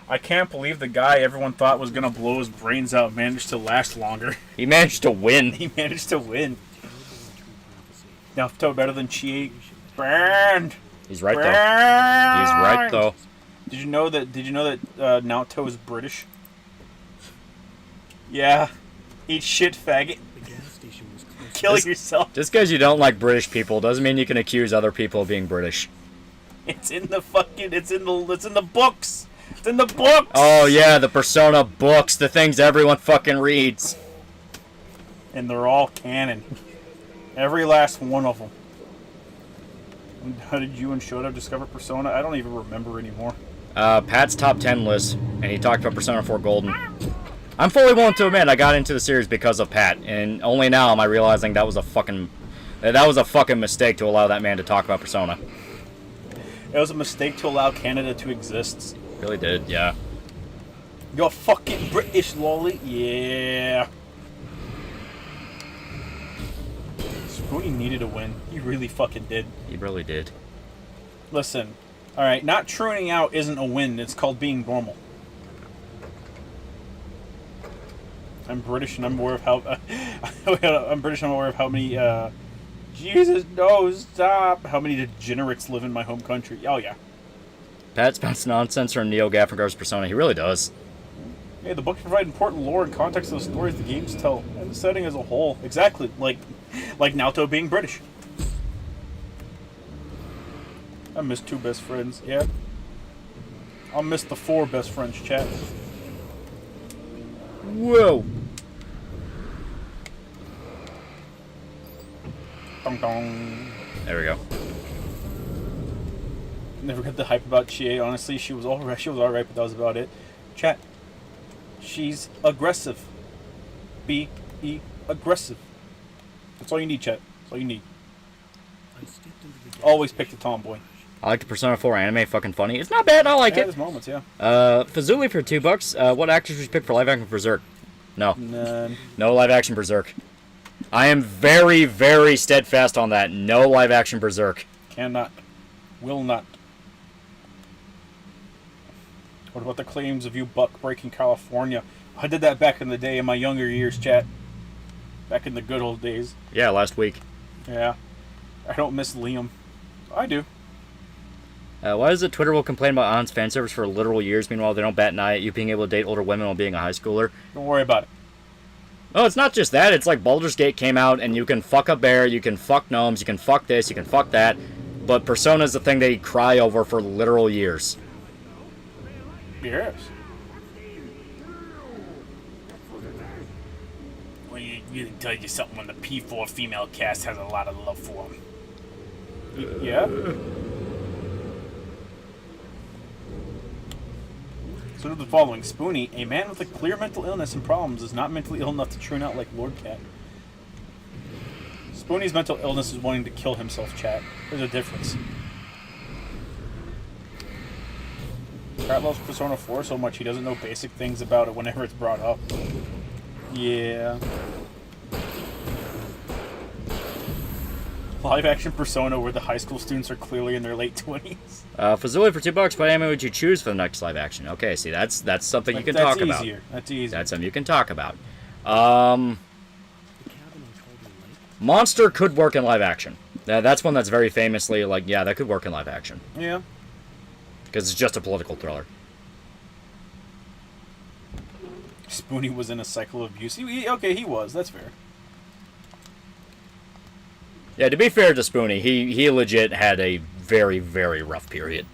I can't believe the guy everyone thought was going to blow his brains out managed to last longer. He managed to win. He managed to win. Naruto better than Chie. Burned. He's right, though. He's right, though. Did you know that Naruto is British? Yeah. Eat shit, faggot. The gas station was close. Kill yourself. Just because you don't like British people doesn't mean you can accuse other people of being British. It's in the fucking. It's in the books. It's in the books. Oh yeah, the Persona books, the things everyone fucking reads. And they're all canon. Every last one of them. How did you and Shoto discover Persona? I don't even remember anymore. Pat's top 10 list, and he talked about Persona 4 Golden. I'm fully willing to admit I got into the series because of Pat, and only now am I realizing that was a fucking mistake to allow that man to talk about Persona. It was a mistake to allow Canada to exist. Really did, yeah. You're fucking British, lolly. Yeah. Spoonie needed a win. He really fucking did. He really did. Listen, alright, not truing out isn't a win. It's called being normal. I'm British and I'm aware of how... I'm British and I'm aware of how many... Jesus, no, stop! How many degenerates live in my home country? Oh, yeah. Pat spouts nonsense from NeoGaf in regards to Persona. He really does. Hey, the books provide important lore and context of the stories the games tell, and the setting as a whole. Exactly, like Naruto being British. I miss 2 best friends, yeah. I'll miss the 4 best friends, chat. Whoa! Dong dong. There we go. Never got the hype about Chie. Honestly, she was alright. She was alright, but that was about it. Chat. She's aggressive. Be aggressive. That's all you need, chat. That's all you need. I stepped into the gas Always pick the tomboy. I like the Persona 4 anime, fucking funny. It's not bad, I like Yeah, it. there's moments, yeah. Fazuli for $2. What actors would you pick for live action Berserk? No. None. No live action Berserk. I am very, very steadfast on that. No live action Berserk. Cannot. Will not. What about the claims of you buck breaking California? I did that back in the day in my younger years, chat. Back in the good old days. Yeah, last week. Yeah. I don't miss Liam. I do. Why is it Twitter will complain about On's fan service for literal years, meanwhile they don't bat an eye at you being able to date older women while being a high schooler? Don't worry about it. Oh, it's not just that. It's like Baldur's Gate came out, and you can fuck a bear, you can fuck gnomes, you can fuck this, you can fuck that. But Persona's the thing they cry over for literal years. Yes. Well, you can tell you something when the P4 female cast has a lot of love for him. Yeah? So the following. Spoonie, a man with a clear mental illness and problems, is not mentally ill enough to tune out like Lord Cat. Spoonie's mental illness is wanting to kill himself, chat. There's a difference. Cat loves Persona 4 so much he doesn't know basic things about it whenever it's brought up. Yeah. Live action Persona where the high school students are clearly in their late 20s. Fazuli for $2, what anime would you choose for the next live action? Okay, see, that's something you can talk about. That's easier. That's easier. That's something you can talk about. The cabin on Calder Lake. Monster could work in live action. That's one that's very famously, like, yeah, that could work in live action. Yeah. Because it's just a political thriller. Spoonie was in a cycle of abuse. Okay, he was. That's fair. Yeah, to be fair to Spoonie, he legit had a very, very rough period.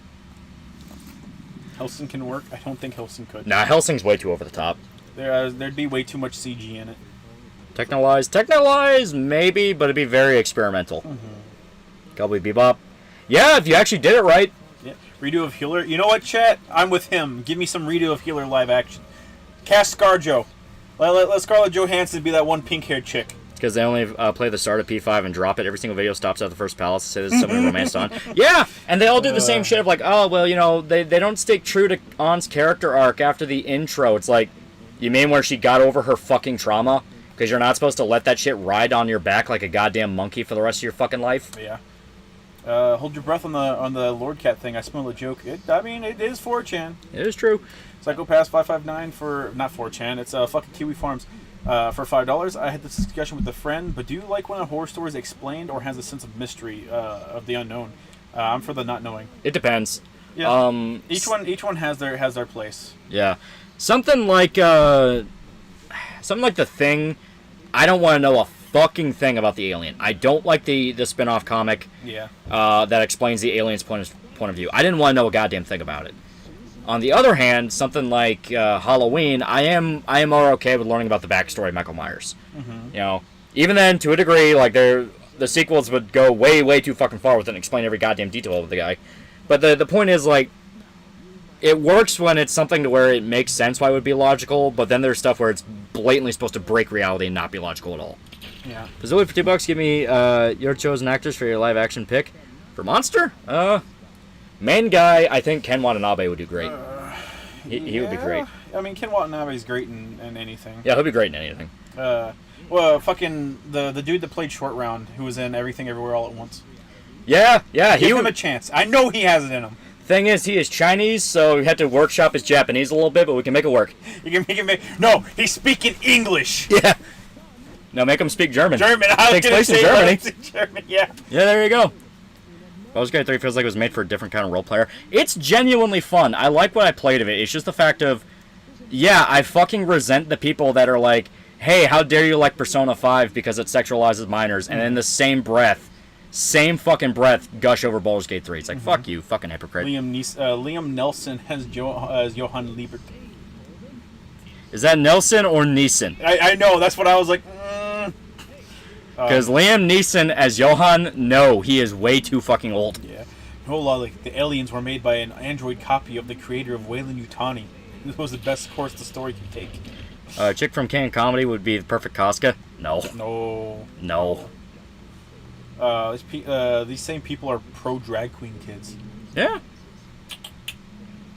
Helsing can work. I don't think Helsing could. Nah, Helsing's way too over the top. There'd be way too much CG in it. Technolize, maybe, but it'd be very experimental. Cowboy Bebop. Yeah, if you actually did it right. Yeah. Redo of Healer. You know what, chat? I'm with him. Give me some redo of Healer live action. Cast ScarJo. Let Scarlett Johansson be that one pink-haired chick. Because they only play the start of P5 and drop it. Every single video stops at the first palace to say there's somebody romanced on. Yeah, and they all do the same shit of like, oh, well, you know, they don't stick true to Ann's character arc after the intro. It's like, you mean where she got over her fucking trauma? Because you're not supposed to let that shit ride on your back like a goddamn monkey for the rest of your fucking life? Yeah. Hold your breath on the Lord Cat thing. I smell a joke. It is 4chan. It is true. Psychopass 559 for not 4chan. It's fucking Kiwi Farms. For $5, I had this discussion with a friend. But do you like when a horror story is explained or has a sense of mystery of the unknown? I'm for the not knowing. It depends. Yeah. Each one has their place. Yeah. Something like The Thing. I don't want to know a fucking thing about the alien. I don't like the spin-off comic. Yeah. That explains the alien's point of view. I didn't want to know a goddamn thing about it. On the other hand, something like Halloween, I am more okay with learning about the backstory of Michael Myers. You know, even then, to a degree, like the sequels would go way too fucking far with it and explain every goddamn detail of the guy. But the point is, like, it works when it's something to where it makes sense why it would be logical, but then there's stuff where it's blatantly supposed to break reality and not be logical at all. Yeah. Fazoli for $2, give me your chosen actors for your live action pick. For Monster? Main guy, I think Ken Watanabe would do great. He would be great. I mean, Ken Watanabe is great in anything. Yeah, he'll be great in anything. Well, fucking the dude that played Short Round, who was in Everything Everywhere All at Once. Yeah. Give him a chance. I know he has it in him. Thing is, he is Chinese, so we had to workshop his Japanese a little bit, but we can make it work. No, he's speaking English. Yeah. No, make him speak German. I was Takes gonna place in say Germany. German, yeah. Yeah, there you go. Baldur's Gate 3 feels like it was made for a different kind of role player. It's genuinely fun. I like what I played of it. It's just the fact of, yeah, I fucking resent the people that are like, hey, how dare you like Persona 5 because it sexualizes minors, and in the same fucking breath, gush over Baldur's Gate 3. It's like, fuck you, fucking hypocrite. Liam Nelson has Johann Liebert. Is that Nelson or Neeson? I know, that's what I was like. Because Liam Neeson as Johan, no, he is way too fucking old. Yeah. No, like, the aliens were made by an android copy of the creator of Weyland Yutani. This was the best course the story could take. Chick from Can Comedy would be the perfect Casca. No. No. These same people are pro drag queen kids. Yeah.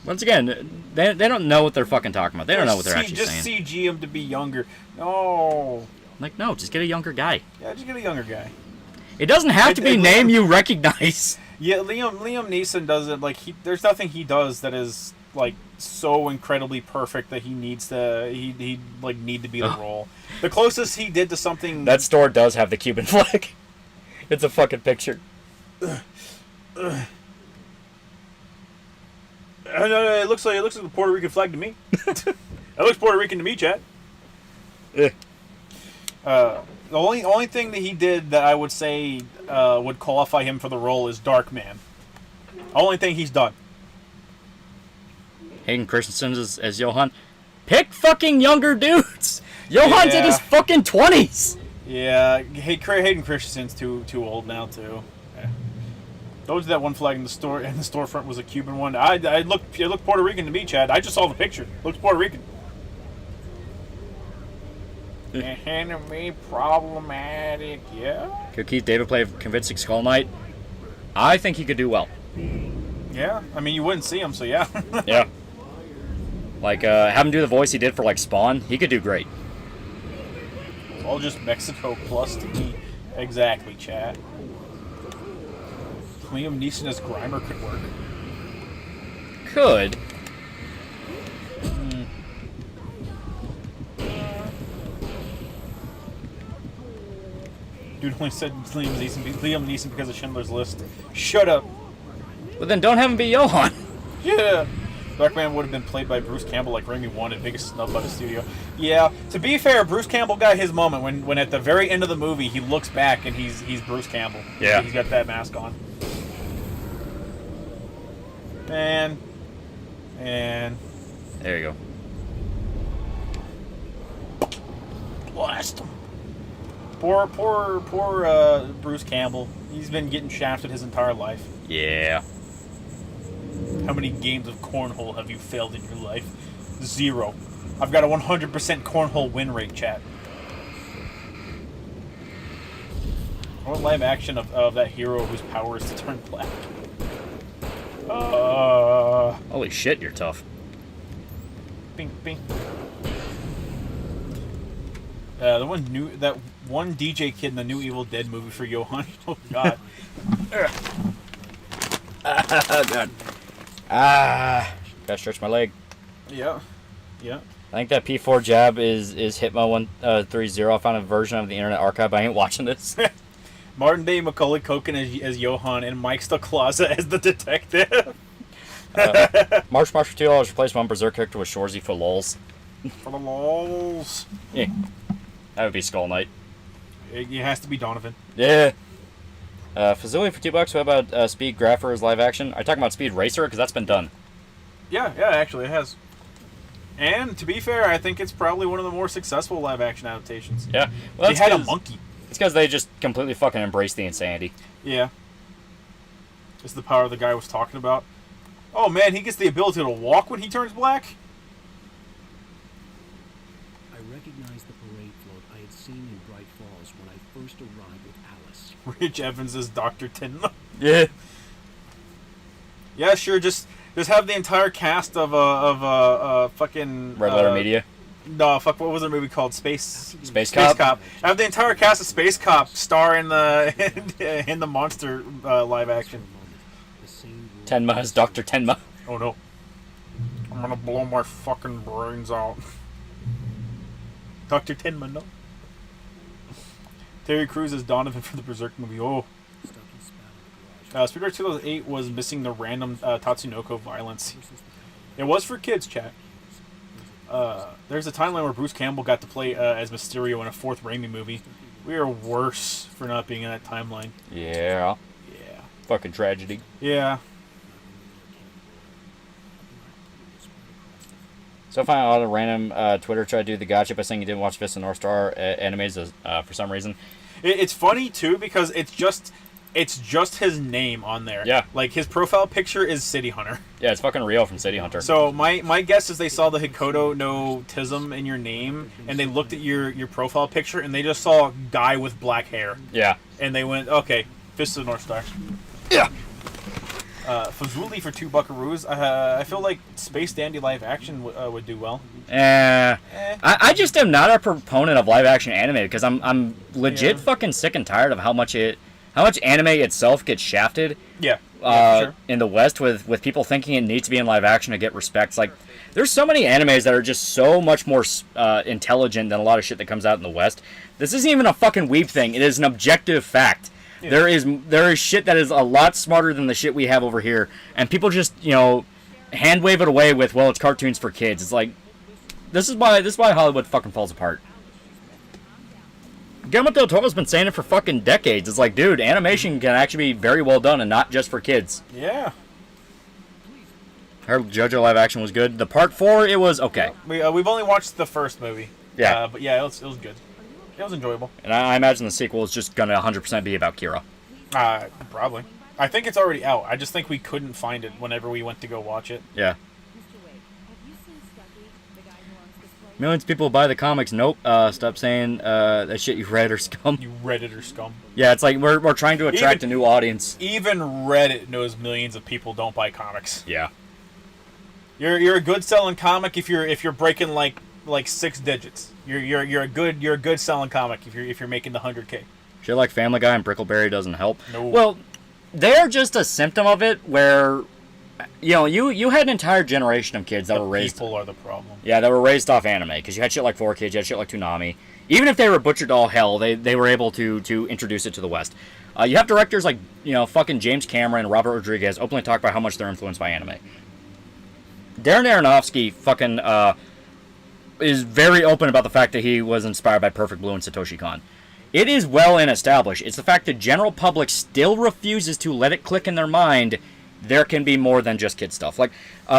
Once again, they don't know what they're fucking talking about. They don't know what they're actually saying. Just CG him to be younger. No. Like, no, just get a younger guy. Yeah, just get a younger guy. It doesn't have to be name you recognize. Yeah, Liam Neeson does it like there's nothing he does that is like so incredibly perfect that he needs to he like need to be the role. The closest he did to something. That store does have the Cuban flag. It's a fucking picture. It looks like the Puerto Rican flag to me. It looks Puerto Rican to me, chat. The only thing that he did that I would say would qualify him for the role is Dark Man. Only thing he's done. Hayden Christensen as Johan. Pick fucking younger dudes. Johan's in his fucking 20s. Yeah, Hayden Christensen's too old now too. Yeah. Told you that one flag in the storefront was a Cuban one. It looked Puerto Rican to me, Chad. I just saw the picture. Looks Puerto Rican. Enemy problematic, yeah. Could Keith David play a convincing Skull Knight? I think he could do well. Yeah, I mean you wouldn't see him, so yeah. Yeah. Like have him do the voice he did for like Spawn. He could do great. It's all just Mexico plus to me. Exactly, chat. Liam Neeson as Grimer could work. Could. Dude only said Liam Neeson because of Schindler's List. Shut up. But then don't have him be Johan. Yeah. Darkman would have been played by Bruce Campbell like Raimi wanted. Biggest snub by the studio. Yeah. To be fair, Bruce Campbell got his moment when at the very end of the movie he looks back and he's Bruce Campbell. Yeah. He's got that mask on. Man. And There you go. blast him. Poor Bruce Campbell. He's been getting shafted his entire life. Yeah. How many games of cornhole have you failed in your life? 0. I've got a 100% cornhole win rate, chat. I want live action of that hero whose power is to turn black. Holy shit, you're tough. Bing, bing. The one DJ kid in the new Evil Dead movie for Johan. Oh God. God. Gotta stretch my leg. Yeah. Yeah. I think that P4 jab is Hitmo130. I found a version of the Internet Archive. I ain't watching this. Martin Day Macaulay Culkin as Johan and Mike Stocklasa as the detective. March for $2. Replace one Berserk character with Shorzy for lols. For the lols. Yeah. That would be Skull Knight. It has to be Donovan. Yeah. Fazuli for $2. What about Speed Grapher's live action? Are you talking about Speed Racer? Because that's been done. Yeah, actually it has. And to be fair, I think it's probably one of the more successful live action adaptations. Yeah. Well, they had a monkey. It's because they just completely fucking embraced the insanity. Yeah. It's the power the guy was talking about. Oh man, he gets the ability to walk when he turns black? I recognized the parade float I had seen in Bright Falls when I first arrived with Alice. Rich Evans is Dr. Tinma. Yeah. Yeah, sure, just have the entire cast of fucking... Red Letter Media. No, fuck, what was the movie called? Space Cop. Have the entire cast of Space Cop star in the in the monster live action. Tenma is Dr. Tenma. Oh no. I'm gonna blow my fucking brains out. Dr. Tenma, no. Terry Crews is Donovan for the Berserk movie. Oh. Speedrun 2008 was missing the random Tatsunoko violence. It was for kids, chat. There's a timeline where Bruce Campbell got to play as Mysterio in a 4th Raimi movie. We are worse for not being in that timeline. Yeah. Yeah. Fucking tragedy. Yeah. So I found out a random Twitter tried to do the gotcha by saying he didn't watch Fist of North Star animes for some reason. It's funny too because it's just his name on there. Yeah. Like his profile picture is City Hunter. Yeah, it's fucking Rio from City Hunter. So my guess is they saw the Hikoto no Tism in your name and they looked at your profile picture and they just saw a guy with black hair. Yeah. And they went, okay, Fist of the North Star. Yeah. Fazuli for 2 buckaroos. I feel like Space Dandy live action would do well. I just am not a proponent of live action anime because I'm legit fucking sick and tired of how much anime itself gets shafted. Yeah. For sure. In the West with people thinking it needs to be in live action to get respect. It's like there's so many animes that are just so much more intelligent than a lot of shit that comes out in the West. This isn't even a fucking weeb thing. It is an objective fact. Yeah. There is shit that is a lot smarter than the shit we have over here, and people just hand wave it away with, well, it's cartoons for kids. It's like this is why Hollywood fucking falls apart. Guillermo del Toro's been saying it for fucking decades. It's like, dude, animation can actually be very well done and not just for kids. Yeah. Her JoJo live action was good. The part 4, it was okay. We've only watched the first movie. Yeah. But yeah, it was good. It was enjoyable. And I imagine the sequel is just gonna 100% be about Kira. Probably. I think it's already out. I just think we couldn't find it whenever we went to go watch it. Yeah. Millions of people buy the comics. Nope. Stop saying that shit you read or scum. You Redditor scum. Yeah, it's like we're trying to attract a new audience. Even Reddit knows millions of people don't buy comics. Yeah. You're a good selling comic if you're breaking like 6 digits. You're a good selling comic if you're making the 100K. Shit like Family Guy and Brickleberry doesn't help. No. Well, they're just a symptom of it where you had an entire generation of kids that were raised. People are the problem. Yeah, that were raised off anime because you had shit like 4Kids, you had shit like Toonami. Even if they were Butcher Doll hell, they were able to introduce it to the West. You have directors like fucking James Cameron and Robert Rodriguez openly talk about how much they're influenced by anime. Darren Aronofsky fucking is very open about the fact that he was inspired by Perfect Blue and Satoshi Kon. It is well and established. It's the fact the general public still refuses to let it click in their mind there can be more than just kid stuff. Like,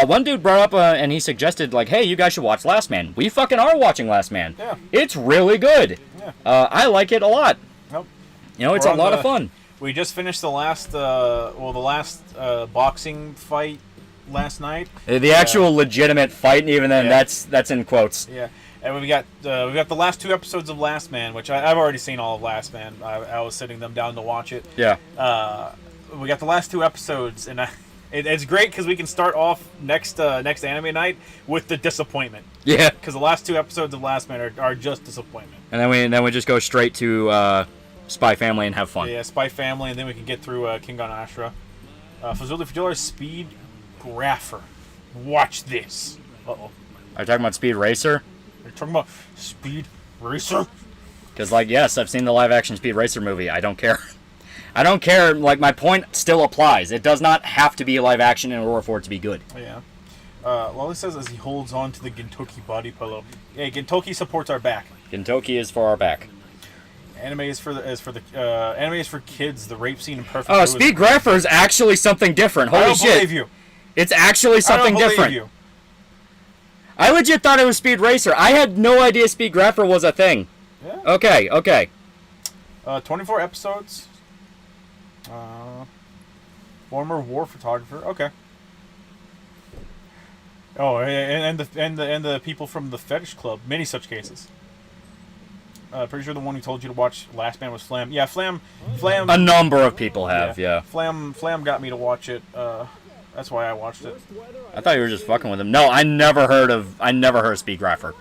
one dude brought up and he suggested, like, hey, you guys should watch Last Man. We fucking are watching Last Man. Yeah. It's really good. Yeah. I like it a lot. Nope. You know, it's We're a on lot of fun. We just finished the last boxing fight last night. The actual legitimate fight, even then, Yeah. that's in quotes. Yeah, and we got the last 2 episodes of Last Man, which I've already seen all of Last Man. I was sitting them down to watch it. Yeah. We got the last 2 episodes, and it's great because we can start off next anime night with the disappointment. Yeah. Because the last 2 episodes of Last Man are just disappointment. And then we just go straight to Spy Family and have fun. Yeah, Spy Family, and then we can get through King on Ashra. For Speed Grapher. Watch this. Uh-oh. Are you talking about Speed Racer? You're talking about Speed Racer? Because, like, yes, I've seen the live-action Speed Racer movie. I don't care. I don't care. Like, my point still applies. It does not have to be live-action in order for it to be good. Yeah. Lolly says as he holds on to the Gintoki body pillow. Hey, Gintoki supports our back. Gintoki is for our back. Anime is for kids. The rape scene in Perfect. Oh, Blue is Speed great. Grapher is actually something different. Holy I don't shit. believe you. It's actually something I don't different. believe you. I legit thought it was Speed Racer. I had no idea Speed Grapher was a thing. Yeah. Okay. 24 episodes. Former war photographer. Okay. Oh, and the people from the Fetish Club. Many such cases. Pretty sure the one who told you to watch Last Man was Flam. Yeah, Flam. A number of people have, yeah. Flam got me to watch it. That's why I watched it. I thought you were just fucking with him. No, I never heard of Speed Grapher.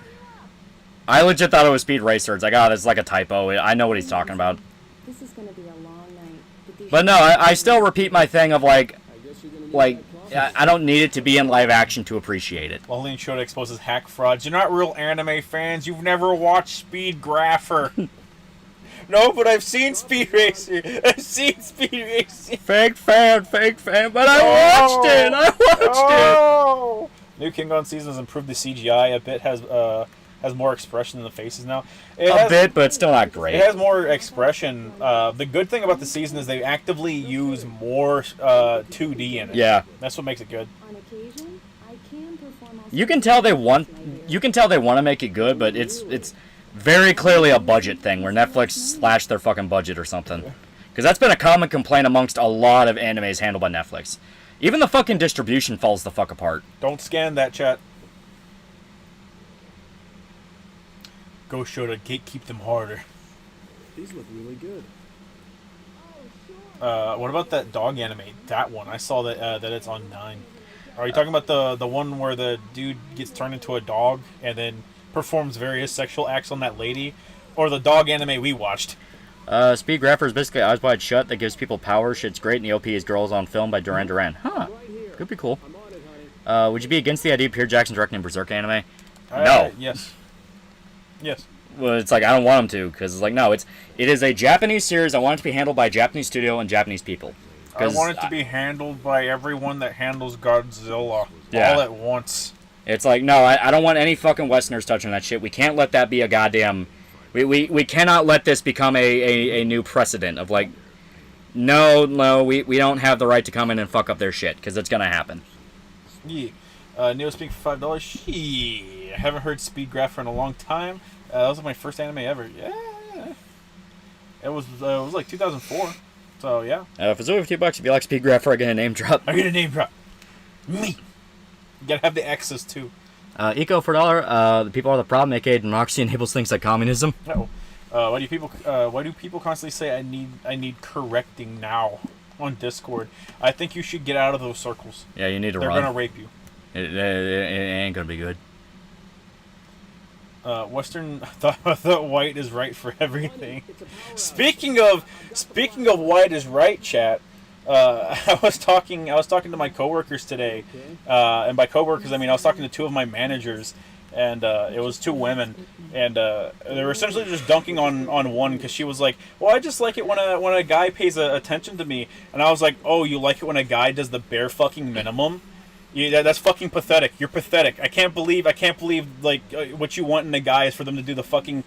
I legit thought it was Speed Racer. It's like, oh, this is like a typo. I know what he's talking about. This is gonna be a long night. But no, I still repeat my thing of like, I don't need it to be in live action to appreciate it. Lolly and Shota exposes hack frauds. You're not real anime fans. You've never watched Speed Grapher. No, but I've seen Speed Racer. I've seen Speed Racer. Fake fan, but I watched it. New King on season has improved the CGI a bit. Has more expression in the faces now. A bit, but it's still not great. It has more expression. The good thing about the season is they actively use more 2D in it. Yeah. That's what makes it good. On occasion, I can perform. You can tell they want to make it good, but it's very clearly a budget thing where Netflix slashed their fucking budget or something. Because that's been a common complaint amongst a lot of animes handled by Netflix. Even the fucking distribution falls the fuck apart. Don't scan that, chat. Go Shota, gatekeep them harder. These look really good. What about that dog anime? That one. I saw that it's on 9. Are you talking about the one where the dude gets turned into a dog and then performs various sexual acts on that lady? Or the dog anime we watched? Speed Grapher is basically Eyes Wide Shut that gives people power. Shit's great, and the OP is Girls on Film by Duran Duran. Huh. Could be cool. Would you be against the idea of Pierre Jackson directing Berserk anime? No. Yes. Yes. Well, it's like, I don't want him to, because it's like, no, it is a Japanese series. I want it to be handled by a Japanese studio and Japanese people. I want it to be handled by everyone that handles Godzilla Yeah. all at once. It's like, no, I don't want any fucking Westerners touching that shit. We can't let that be a goddamn... We cannot let this become a new precedent of like, no, we don't have the right to come in and fuck up their shit, because it's going to happen. Yeah. Neo speak for $5. Shee. I haven't heard Speed Grapher in a long time. That was my first anime ever. Yeah. It was like 2004. So, yeah. If it's over $50, if you like Speed Grapher, I get a name drop. I get a name drop. Me. You gotta have the X's, too. Eco for $1. The people are the problem, aka democracy enables things like communism. Uh-oh. Why do people constantly say I need correcting now on Discord? I think you should get out of those circles. Yeah, you need to They're run. gonna rape you. It ain't gonna be good. Western thought white is right for everything. Speaking of white is right, chat. I was talking to my coworkers today, and by coworkers I mean I was talking to 2 of my managers, and it was 2 women, and they were essentially just dunking on one because she was like, "Well, I just like it when a guy pays attention to me," and I was like, "Oh, you like it when a guy does the bare fucking minimum? That's fucking pathetic. You're pathetic. I can't believe like what you want in a guy is for them to do the fucking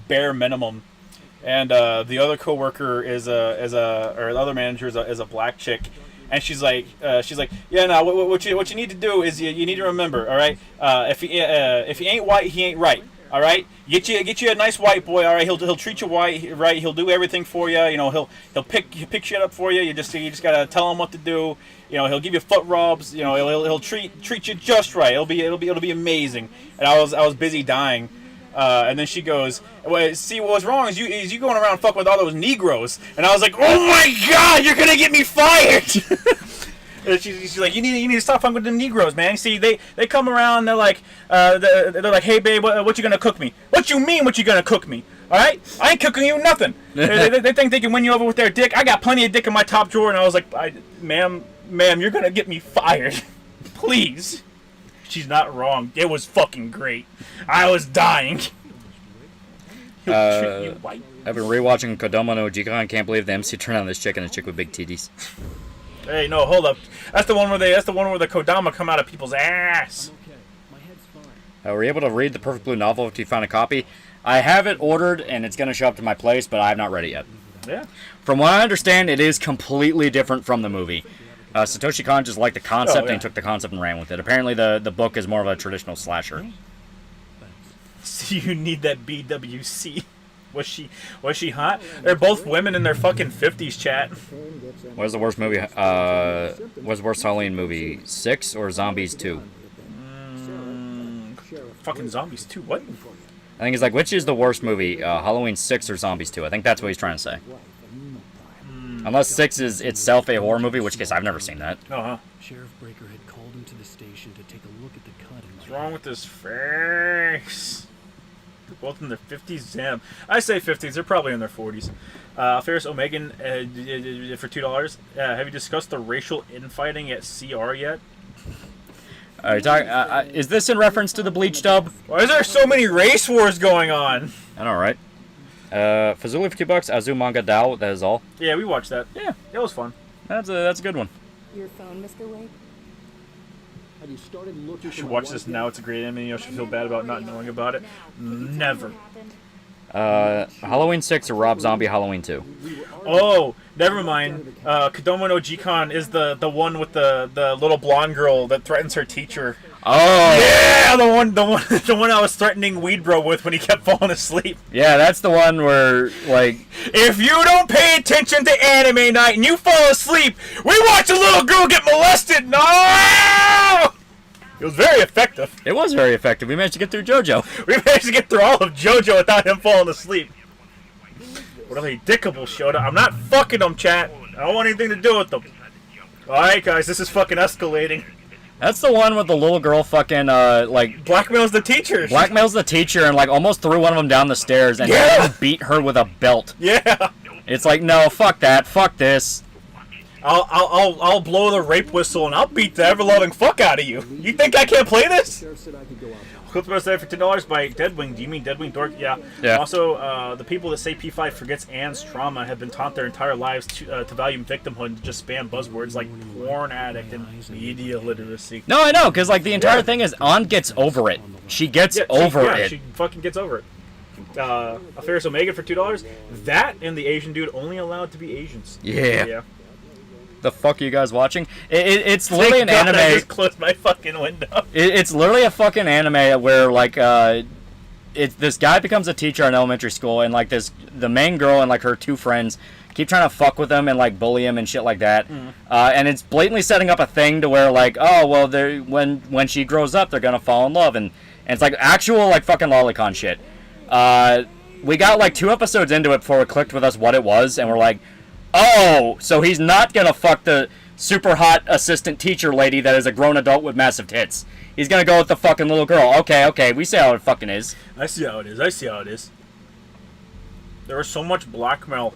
bare minimum." And the other coworker or the other manager is a black chick, And she's like, yeah, no. What you need to do is you need to remember, all right. If he ain't white, he ain't right. All right. Get you a nice white boy. All right. He'll treat you white, right. He'll do everything for you. You know, he'll pick shit up for you. You just gotta tell him what to do. You know, he'll give you foot rubs. You know, he'll treat you just right. It'll be amazing. And I was busy dying. And then she goes, well, see, what's wrong is you going around fucking with all those Negroes. And I was like, oh my God, you're going to get me fired. And she's like, you need to stop fucking with them Negroes, man. See, they come around, they're like, hey, babe, what you going to cook me? What you mean, what you going to cook me? All right? I ain't cooking you nothing. they think they can win you over with their dick. I got plenty of dick in my top drawer. And I was like, ma'am, you're going to get me fired. Please. She's not wrong. It was fucking great. I was dying. I've been rewatching Kodomo no Jikan. Can't believe the MC turned on this chick and a chick with big titties. Hey, no, hold up. That's the one where the Kodama come out of people's ass. Okay, my head's fine. Were you able to read the Perfect Blue novel if you found a copy? I have it ordered and it's going to show up to my place, but I have not read it yet. Yeah. From what I understand, it is completely different from the movie. Satoshi Kon just liked the concept and took the concept and ran with it. Apparently, the book is more of a traditional slasher. So you need that BWC. Was she hot? They're both women in their fucking 50s, chat. What was the worst movie? Was the worst Halloween movie? 6 or Zombies 2? Fucking Zombies 2. What? I think it's like, which is the worst movie? Halloween 6 or Zombies 2? I think that's what he's trying to say. Unless 6 is itself a horror movie, which case I've never seen that. Uh-huh. Sheriff Breaker had called him to the station to take a look at the cut. What's wrong with his face? They're both in their 50s. Damn. I say 50s. They're probably in their 40s. Ferris Omegan for $2. Have you discussed the racial infighting at CR yet? Is this in reference to the Bleach dub? Why is there so many race wars going on? I know, right? Fazuli for $2. Azu Manga Dao, that is all. Yeah, we watched that. Yeah. It was fun. That's a good one. Your phone, Mr. Wade? Have you started looking You should watch this now. It's a great anime. You should feel bad about not knowing about it. Never. Halloween 6 or Rob Zombie Halloween 2? Oh, never mind. Kodomo no Jikan is the one with the little blonde girl that threatens her teacher. Oh Yeah, the one I was threatening Weed Bro with when he kept falling asleep. yeah, that's the one where like If you don't pay attention to anime night and you fall asleep, we watch a little girl get molested. No! It was very effective. it was very effective. We managed to get through JoJo. We managed to get through all of JoJo without him falling asleep. What a dickable showed up. I'm not fucking them, chat. I don't want anything to do with them. Alright, guys, this is fucking escalating. That's the one with the little girl fucking like Blackmails the teachers. blackmails the teacher and like almost threw one of them down the stairs and had him beat her with a belt. Yeah. It's like, no, fuck that, fuck this. I'll blow the rape whistle and I'll beat the ever-loving fuck out of you. You think I can't play this? Sheriff said I could go out. Clip for $10 by Deadwing. Do you mean Deadwing Dork? Yeah. Yeah. Also, the people that say P5 forgets Anne's trauma have been taught their entire lives to value victimhood and just spam buzzwords like porn addict and media literacy. No, I know, because like the entire thing is An gets over it. She gets over it. She fucking gets over it. A Ferris Omega for $2. That and the Asian dude only allowed to be Asians. Yeah. The fuck are you guys watching? It's literally an Thank God anime. I just closed my fucking window. It's literally a fucking anime where like this guy becomes a teacher in elementary school and like the main girl and like her two friends keep trying to fuck with him and like bully him and shit like that. And it's blatantly setting up a thing to where like, oh well, they when she grows up they're gonna fall in love and it's like actual like fucking lolicon shit. We got like 2 episodes into it before it clicked with us what it was and we're like, oh, so he's not gonna fuck the super hot assistant teacher lady that is a grown adult with massive tits. He's gonna go with the fucking little girl. Okay, we see how it fucking is. I see how it is. There was so much blackmail.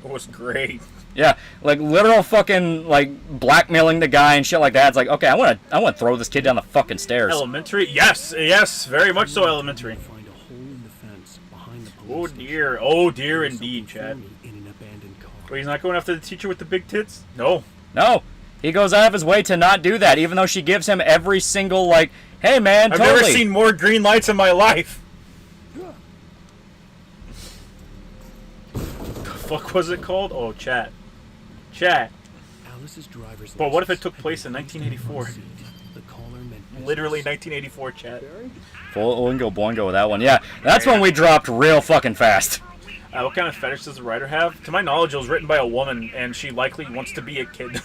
It was great. Yeah, like literal fucking like blackmailing the guy and shit like that. It's like, okay, I wanna throw this kid down the fucking stairs. Elementary? Yes, very much so elementary. Find a hole in the fence behind the Oh police dear station. indeed, Chad. In an abandoned car. Wait, he's not going after the teacher with the big tits? No. No, he goes out of his way to not do that, even though she gives him every single like, hey man, I've totally. never seen more green lights in my life. The fuck was it called? Oh, chat. Alice's driver's But what if it license took had place in been written on the 1984? front seat. The caller meant Literally business. 1984, chat. Full Oingo Boingo with that one. Yeah, that's when we dropped real fucking fast. What kind of fetish does the writer have? To my knowledge, it was written by a woman, and she likely wants to be a kid.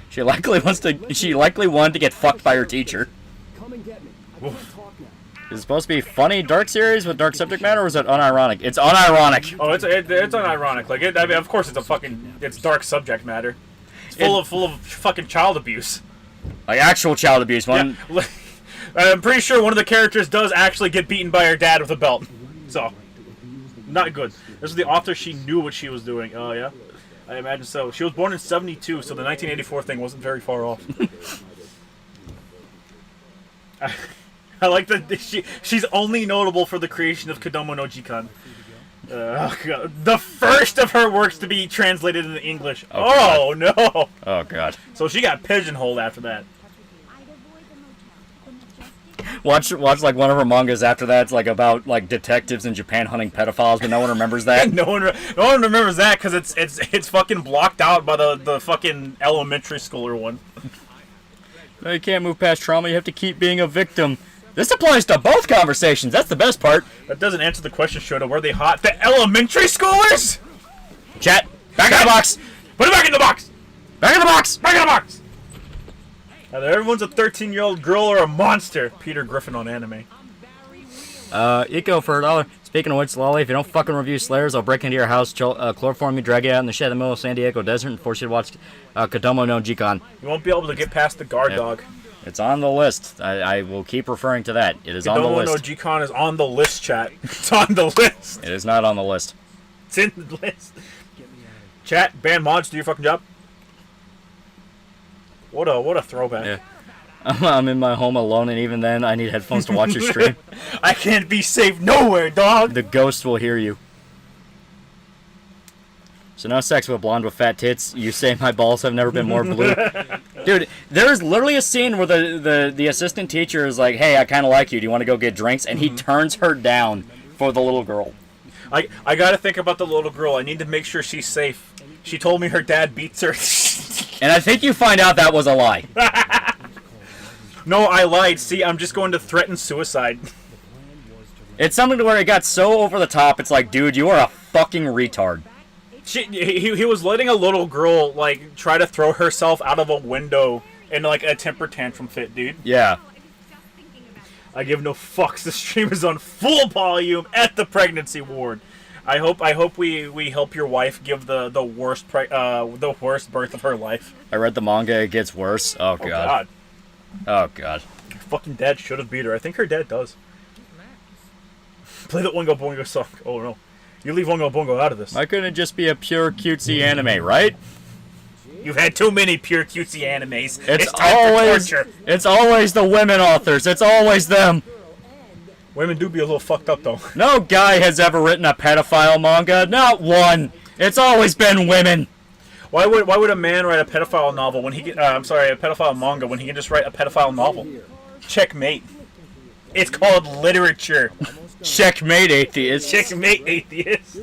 She likely wanted to get fucked by her teacher. Come and get me. I can't talk now. Is it supposed to be funny, dark series with dark subject matter, or is it unironic? It's unironic. Oh, it's unironic. Like, I mean, of course, it's dark subject matter. It's full of fucking child abuse. Like actual child abuse. One. Yeah. I'm pretty sure one of the characters does actually get beaten by her dad with a belt. So, not good. This is the author. She knew what she was doing. Oh yeah, I imagine so. She was born in '72, so the 1984 thing wasn't very far off. I like that she's only notable for the creation of Kodomo no Jikan. God. The first of her works to be translated into English. Oh no! Oh god. So she got pigeonholed after that. Watch like one of her mangas after that. It's like about like detectives in Japan hunting pedophiles, but no one remembers that. no one remembers that because it's fucking blocked out by the fucking elementary schooler one. No, you can't move past trauma. You have to keep being a victim. This applies to both conversations. That's the best part. That doesn't answer the question, Shoto. Were they hot? The elementary schoolers? Chat, back in the box. Put it back in the box. Back in the box. Back in the box. Either everyone's a 13-year-old girl or a monster. Peter Griffin on anime. Eco for $1. Speaking of which, Lolly, if you don't fucking review Slayers, I'll break into your house, chloroform you, drag you out in the shed in the middle of San Diego desert, and force you to watch Kodomo no Jikan. You won't be able to get past the guard dog. It's on the list. I will keep referring to that. It is on the Kodomo no list. Jikan is on the list, chat. It's on the list. It is not on the list. It's in the list. Chat, ban mods, do your fucking job. What a throwback. Yeah. I'm in my home alone, and even then, I need headphones to watch your stream. I can't be safe nowhere, dog. The ghost will hear you. So no sex with a blonde with fat tits. You say my balls have never been more blue. Dude, there's literally a scene where the assistant teacher is like, hey, I kind of like you. Do you want to go get drinks? And he turns her down for the little girl. I gotta think about the little girl. I need to make sure she's safe. She told me her dad beats her. And I think you find out that was a lie. No, I lied. See, I'm just going to threaten suicide. It's something to where it got so over the top, it's like, dude, you are a fucking retard. He was letting a little girl, like, try to throw herself out of a window in, like, a temper tantrum fit, dude. Yeah. I give no fucks. The stream is on full volume at the pregnancy ward. I hope we help your wife give the worst birth of her life. I read the manga, it gets worse. Oh, God. Oh, God. Her fucking dad should have beat her. I think her dad does. Play the Oingo Boingo song. Oh, no. You leave Oingo Boingo out of this. Why couldn't it just be a pure cutesy anime, right? You've had too many pure cutesy animes. It's time for torture. It's always the women authors. It's always them. Women do be a little fucked up, though. No guy has ever written a pedophile manga. Not one. It's always been women. Why would a man write a pedophile novel when he can, a pedophile manga when he can just write a pedophile novel? Checkmate. It's called literature. Checkmate, atheist. Checkmate, atheist.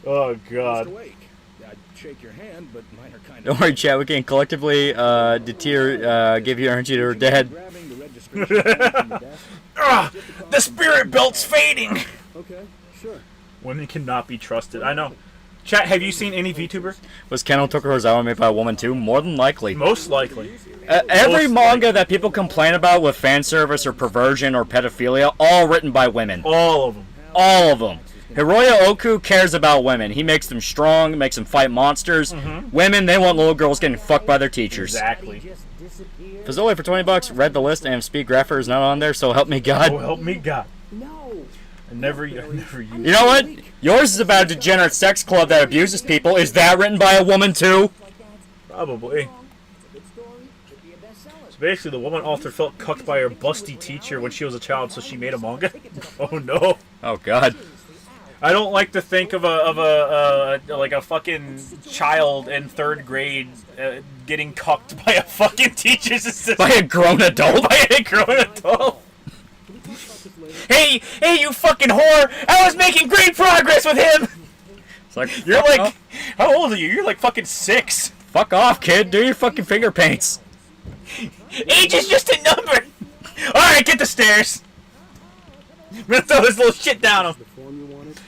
Oh, God. I'd shake your hand, but mine are kind of Don't worry, chat. We can collectively give your energy to her dad. grabbing the registration from the desk. The spirit belt's fading. Okay, sure. Women cannot be trusted. I know. Chat, have you seen any VTuber? Was Keno Tokorozawa made by a woman too? More than likely. Most likely. Every Most manga that people complain about with fan service or perversion or pedophilia, all written by women. All of them. All of them. Hiroya Oku cares about women. He makes them strong, makes them fight monsters. Women, they want little girls getting fucked by their teachers. Exactly. Fazoli for $20, read the list, and Speed Grapher is not on there, so help me God. Oh, help me God. No. I never use You know what? Yours is about a degenerate sex club that abuses people. Is that written by a woman too? Probably. So basically, the woman author felt cucked by her busty teacher when she was a child, so she made a manga. Oh no. Oh God. I don't like to think of a fucking child in 3rd grade getting cucked by a fucking teacher's assistant. By a grown adult? By a grown adult. Hey, you fucking whore! I was making great progress with him. It's like You're like, how old are you? You're like fucking 6. Fuck off, kid. Do your fucking finger paints. Age is just a number. All right, get the stairs. I'm gonna throw this little shit down him. The form you wanted?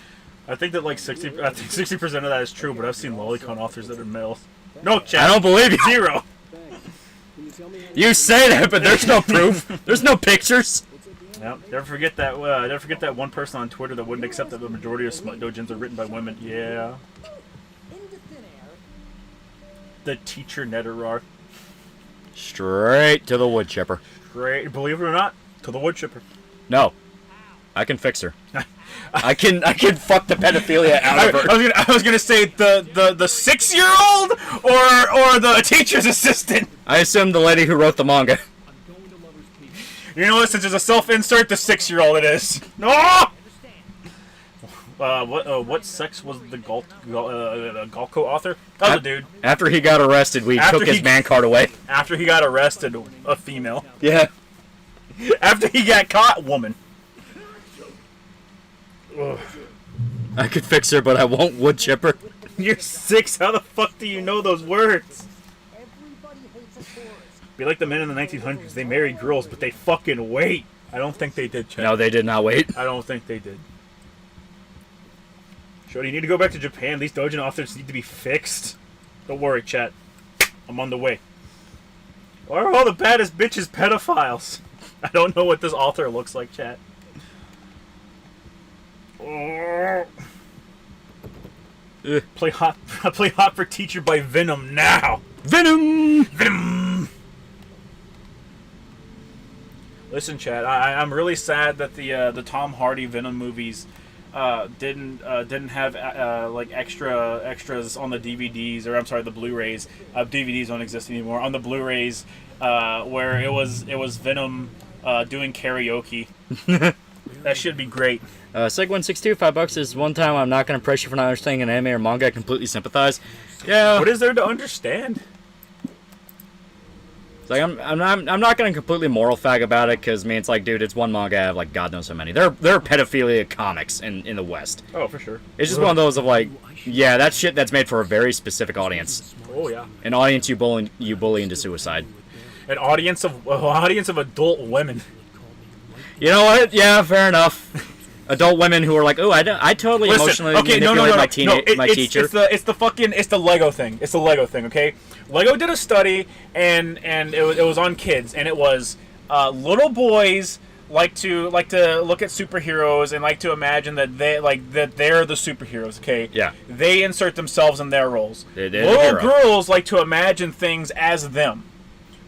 I think that like 60% of that is true, but I've seen lolicon authors that are males. No, chat. I don't believe you. 0. Thanks. Can you tell me how You say that, but there's no proof. There's no pictures. Yep. Never forget that. Never forget that one person on Twitter that wouldn't accept that the majority of smut dojins are written by women. Yeah. The teacher Netterar. Straight to the wood chipper. Great. Believe it or not, to the wood chipper. No. I can fix her. I can fuck the pedophilia out of her. I was gonna say the 6-year-old or the teacher's assistant. I assume the lady who wrote the manga. You know what? Since there's a self-insert, the 6-year-old it is. No. What sex was the Galco author? That was a dude. After he got arrested, we took his man card away. After he got arrested, a female. Yeah. After he got caught, woman. Ugh. I could fix her, but I won't wood chipper. You're 6. How the fuck do you know those words? Be like the men in the 1900s. They married girls, but they fucking wait. I don't think they did, Chad. No, they did not wait. I don't think they did. Shorty, you need to go back to Japan. These doujin authors need to be fixed. Don't worry, chat. I'm on the way. Why are all the baddest bitches pedophiles? I don't know what this author looks like, chat. Play hot for teacher by Venom now. Venom! Listen, Chad, I'm really sad that the Tom Hardy Venom movies didn't have like extras on the DVDs, or I'm sorry, the Blu-rays. DVDs don't exist anymore. On the Blu-rays, where it was Venom doing karaoke. That should be great. Seg162, $5 is one time I'm not going to press you for not understanding an anime or manga. I completely sympathize. Yeah. What is there to understand? It's like I'm not going to completely moral fag about it, because I mean, it's like, dude, it's one manga. I have like God knows so many. There are pedophilia comics in the West. Oh, for sure. It's just one of those of like, yeah, that's shit that's made for a very specific audience. Oh yeah. An audience you bully into suicide. An audience of adult women. You know what? Yeah, fair enough. Adult women who are like, oh, I totally emotionally manipulate my teacher. It's the Lego thing. It's the Lego thing. Okay, Lego did a study and it was on kids, and it was little boys like to look at superheroes and like to imagine that they're the superheroes. Okay. Yeah. They insert themselves in their roles. Little girls like to imagine things as them.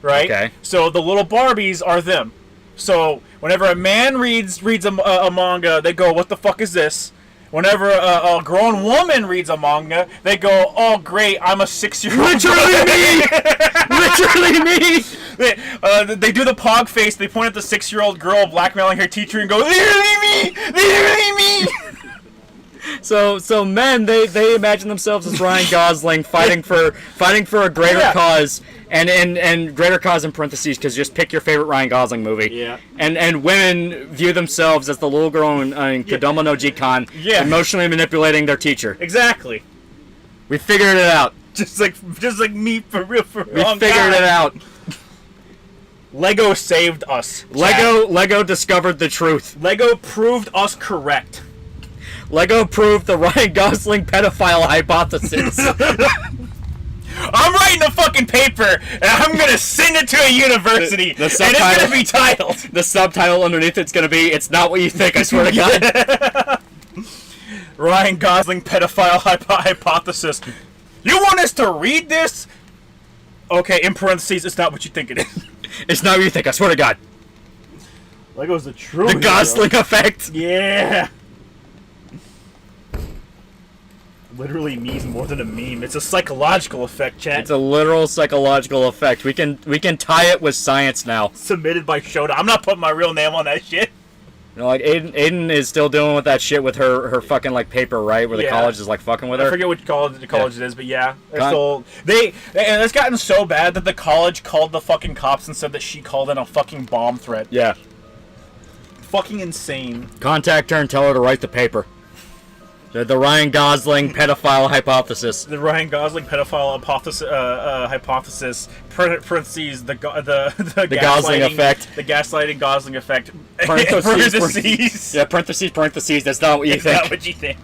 Right. Okay. So the little Barbies are them. So whenever a man reads a manga, they go, "What the fuck is this?" Whenever a grown woman reads a manga, they go, "Oh great, I'm a 6-year-old." Literally me. They do the pog face. They point at the 6-year-old girl blackmailing her teacher and go, "Literally me." So men, they imagine themselves as Ryan Gosling fighting for a greater cause, and greater cause in parentheses, because just pick your favorite Ryan Gosling movie. Yeah. And women view themselves as the little girl in Kodomo no Jikan, emotionally manipulating their teacher. Exactly. We figured it out. Just like me for real. We figured it out. Lego saved us. Lego discovered the truth. Lego proved us correct. Lego proved the Ryan Gosling pedophile hypothesis. I'm writing a fucking paper, and I'm gonna send it to a university, and it's gonna be titled. The subtitle underneath it's gonna be, "It's not what you think, I swear to God." Ryan Gosling pedophile hypothesis. You want us to read this? Okay, in parentheses, it's not what you think it is. It's not what you think, I swear to God. Lego's the true The Gosling effect. Yeah. Literally means more than a meme. It's a psychological effect, chat. It's a literal psychological effect. We can tie it with science now. Submitted by Shota. I'm not putting my real name on that shit. You know, like Aiden is still dealing with that shit with her fucking like paper, right? Where the college is like fucking with her. I forget which college it is, but yeah, and it's gotten so bad that the college called the fucking cops and said that she called in a fucking bomb threat. Yeah. Fucking insane. Contact her and tell her to write the paper. The Ryan Gosling pedophile hypothesis. The Ryan Gosling pedophile hypothesis. Parentheses the Gosling effect. The gaslighting Gosling effect. Parentheses. Yeah, parentheses. That's not what you think. Not what you think.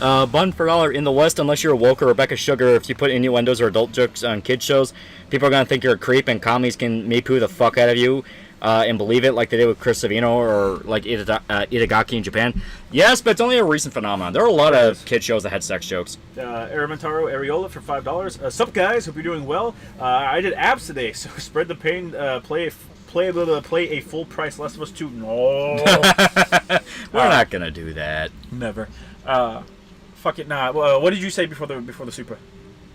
Bun for dollar in the West, unless you're woke or Rebecca Sugar, if you put innuendos or adult jokes on kids shows, people are gonna think you're a creep, and commies can me-poo the fuck out of you and believe it, like they did with Chris Savino or like Itagaki in Japan. Yes, but it's only a recent phenomenon. There are a lot of kid shows that had sex jokes. Aramentaro Areola for $5. Sup guys, hope you're doing well. I did abs today, so spread the pain. Play a full price Last of Us 2. No, we're not gonna do that. Never. Fuck it, nah. What did you say before the Supra?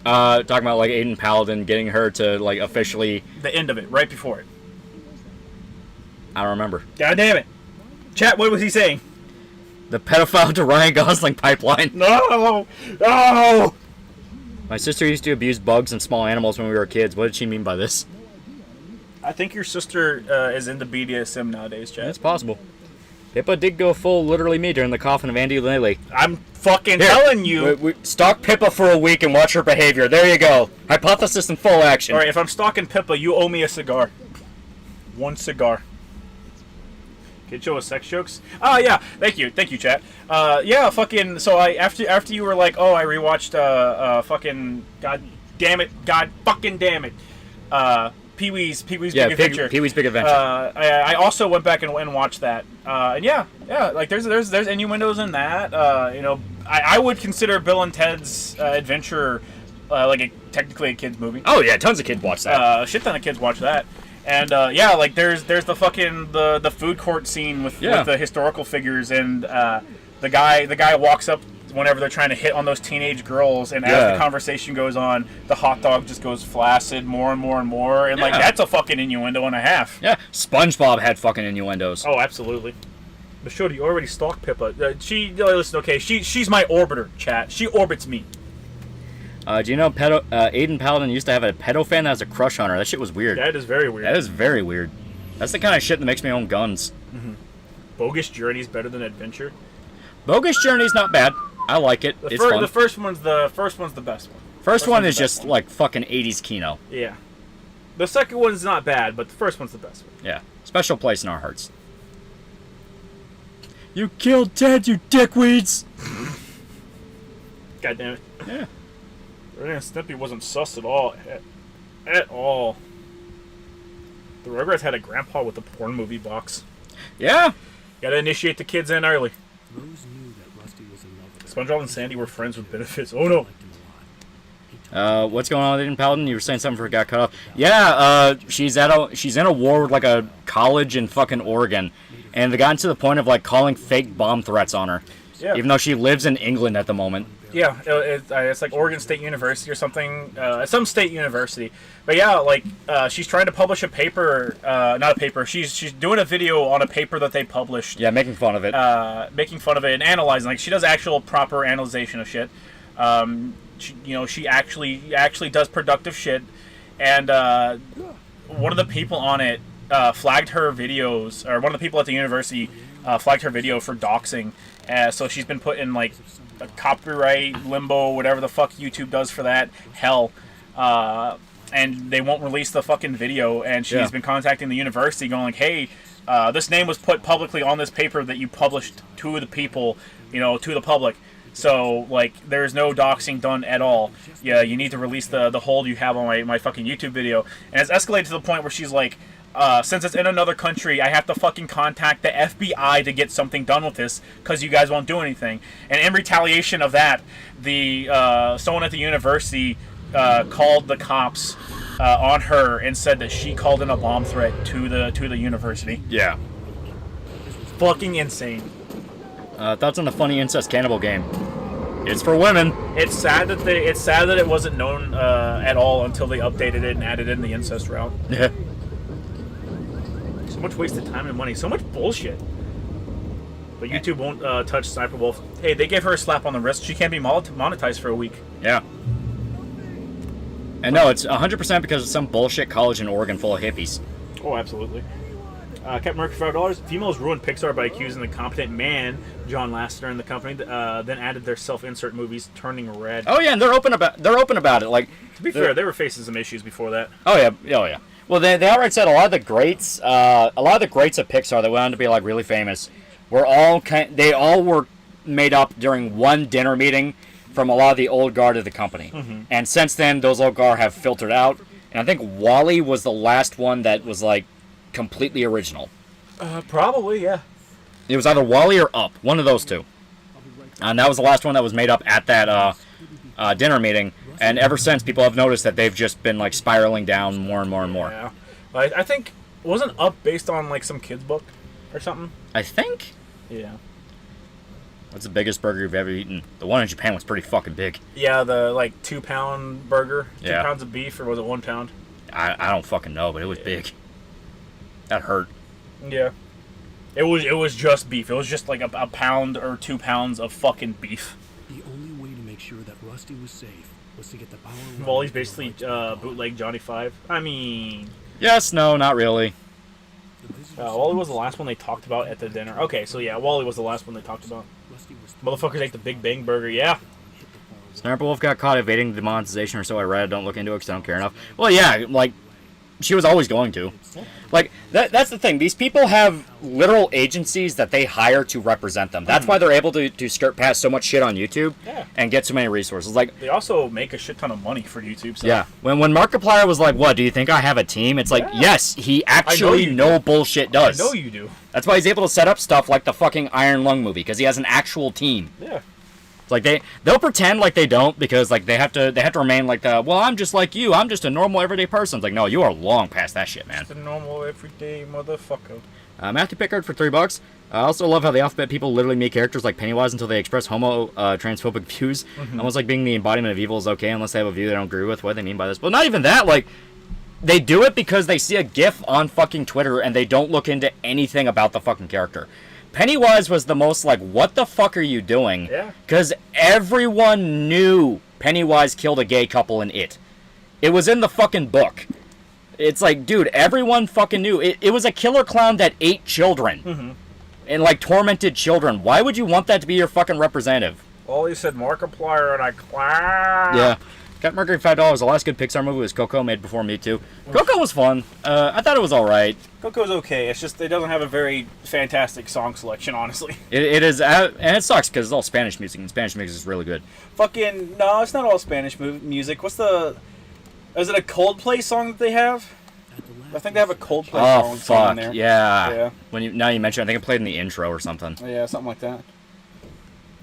Talking about like Aiden Paladin getting her to like officially the end of it, right before it. I don't remember. God damn it, chat. What was he saying? The pedophile to Ryan Gosling pipeline. No. My sister used to abuse bugs and small animals when we were kids. What did she mean by this? I think your sister is into BDSM nowadays, chat. It's possible. Pippa did go full literally me during the coffin of Andy Lely. I'm fucking telling you. Stalk Pippa for a week and watch her behavior. There you go. Hypothesis in full action. Alright, if I'm stalking Pippa, you owe me a cigar. One cigar. Kid show with sex jokes? Oh, yeah. Thank you, chat. Yeah, fucking, so after you were like, oh, I rewatched, fucking, god fucking damn it. Pee-wee's Big Adventure. Pee-wee's Big Adventure. I also went back and watched that. And yeah, like there's innuendos in that. You know, I would consider Bill and Ted's Adventure like technically a kid's movie. Oh yeah, tons of kids watch that. Shit ton of kids watch that. And yeah, like there's the fucking the food court scene with the historical figures, and the guy walks up whenever they're trying to hit on those teenage girls, and as the conversation goes on, the hot dog just goes flaccid more and more and more, and like that's a fucking innuendo and a half. Yeah, SpongeBob had fucking innuendos. Oh, absolutely. But Shody, you already stalked Pippa. Listen, okay, she's my orbiter, chat. She orbits me. Do you know Aiden Paladin used to have a pedo fan that has a crush on her? That shit was weird. That is very weird. That is very weird. That's the kind of shit that makes me own guns. Mm-hmm. Bogus Journey's better than Adventure. Bogus Journey's not bad. I like it. It's fun. The first one's the best one. First one is just like fucking 80s Kino. Yeah. The second one's not bad, but the first one's the best one. Yeah. Special place in our hearts. You killed Ted, you dickweeds! God damn it. Yeah. Ren and Stimpy wasn't sus at all. At all. The Rugrats had a grandpa with a porn movie box. Yeah. Gotta initiate the kids in early. Rose knew that Rusty was in love with her. SpongeBob and Sandy were friends with benefits. Oh no. What's going on with Aiden Paladin? You were saying something before it got cut off. Yeah, she's in a war with like a college in fucking Oregon, and they got to the point of like calling fake bomb threats on her. Yeah. Even though she lives in England at the moment. Yeah, it's like Oregon State University or something, some state university. But yeah, like she's trying to publish a paper, not a paper. She's doing a video on a paper that they published. Yeah, making fun of it. And analyzing. Like she does actual proper analyzation of shit. She actually does productive shit. And one of the people on it flagged her videos, or one of the people at the university flagged her video for doxing. So she's been put in like a copyright limbo, whatever the fuck YouTube does for that hell, and they won't release the fucking video. And she's been contacting the university, going like, "Hey, this name was put publicly on this paper that you published to the people, to the public. So like, there's no doxing done at all. Yeah, you need to release the hold you have on my fucking YouTube video." And it's escalated to the point where she's like, since it's in another country, I have to fucking contact the FBI to get something done with this because you guys won't do anything. And in retaliation of that, someone at the university called the cops on her and said that she called in a bomb threat to the university. Yeah. Fucking insane. Thoughts on the funny incest cannibal game? It's for women. It's sad that it wasn't known at all until they updated it and added in the incest route. Yeah. So much wasted time and money. So much bullshit. But YouTube won't touch Sniper Wolf. Hey, they gave her a slap on the wrist. She can't be monetized for a week. Yeah. And no, it's 100% because of some bullshit college in Oregon full of hippies. Oh, absolutely. Captain Murphy, $5. Females ruined Pixar by accusing the competent man, John Lasseter, and the company. Then added their self-insert movies, Turning Red. Oh yeah, and they're open about it. Like, To be fair, they were facing some issues before that. oh yeah. Well, they outright said a lot of the greats of Pixar that went on to be like really famous were they all were made up during one dinner meeting from a lot of the old guard of the company. Mm-hmm. And since then, those old guard have filtered out. And I think Wall-E was the last one that was like completely original. Probably, yeah. It was either Wall-E or Up, one of those two. And that was the last one that was made up at that dinner meeting. And ever since, people have noticed that they've just been like spiraling down more and more and more. Yeah. I think, wasn't Up based on like some kid's book or something? I think. Yeah. What's the biggest burger you've ever eaten? The one in Japan was pretty fucking big. Yeah, the like 2-pound burger. 2 Yeah. pounds of beef, or was it 1 pound? I don't fucking know, but it was big. That hurt. Yeah. It was just beef. It was just like a pound or 2 pounds of fucking beef. The only way to make sure that Rusty was safe was to get the power. Wally's basically bootleg Johnny 5. I mean, Yes, no, not really. Wally was the last one they talked about at the dinner. Okay, so yeah, Wally was the last one they talked about. Motherfuckers ate the Big Bang Burger, yeah. Sniper Wolf got caught evading demonetization, or so I read. Don't look into it because I don't care enough. Well, yeah, like, she was always going to. Like, that's the thing. These people have literal agencies that they hire to represent them. That's why they're able to skirt past so much shit on YouTube and get so many resources. Like, They also make a shit ton of money for YouTube. So. yeah, when Markiplier was like, "What, do you think I have a team?" It's like, yes, he actually you no do. bullshit does. I know you do. That's why he's able to set up stuff like the fucking Iron Lung movie, because he has an actual team. Yeah. It's like they'll pretend like they don't, because like they have to remain like well, I'm just like you, I'm just a normal everyday person. It's like, no, you are long past that shit, man. Just a normal everyday motherfucker. Matthew Pickard for $3. I also love how the alphabet people literally make characters like Pennywise until they express transphobic views. Almost like being the embodiment of evil is okay unless they have a view they don't agree with. What do they mean by this? But not even that. Like, they do it because they see a GIF on fucking Twitter and they don't look into anything about the fucking character. Pennywise was the most like, what the fuck are you doing? Yeah. Because everyone knew Pennywise killed a gay couple in It. It was in the fucking book. It's like, dude, everyone fucking knew. It was a killer clown that ate children. And like tormented children. Why would you want that to be your fucking representative? Wally said Markiplier and I clap. Yeah. Got Mercury $5. The last good Pixar movie was Coco, made before Me Too. Coco was fun. I thought it was alright. Coco's okay. It's just it doesn't have a very fantastic song selection, honestly. It is, and it sucks because it's all Spanish music, and Spanish music is really good. Fucking no, it's not all Spanish music. Is it a Coldplay song that they have? I think they have a Coldplay Oh song in fuck, there. yeah. Now you mention, I think it played in the intro or something. Yeah, something like that.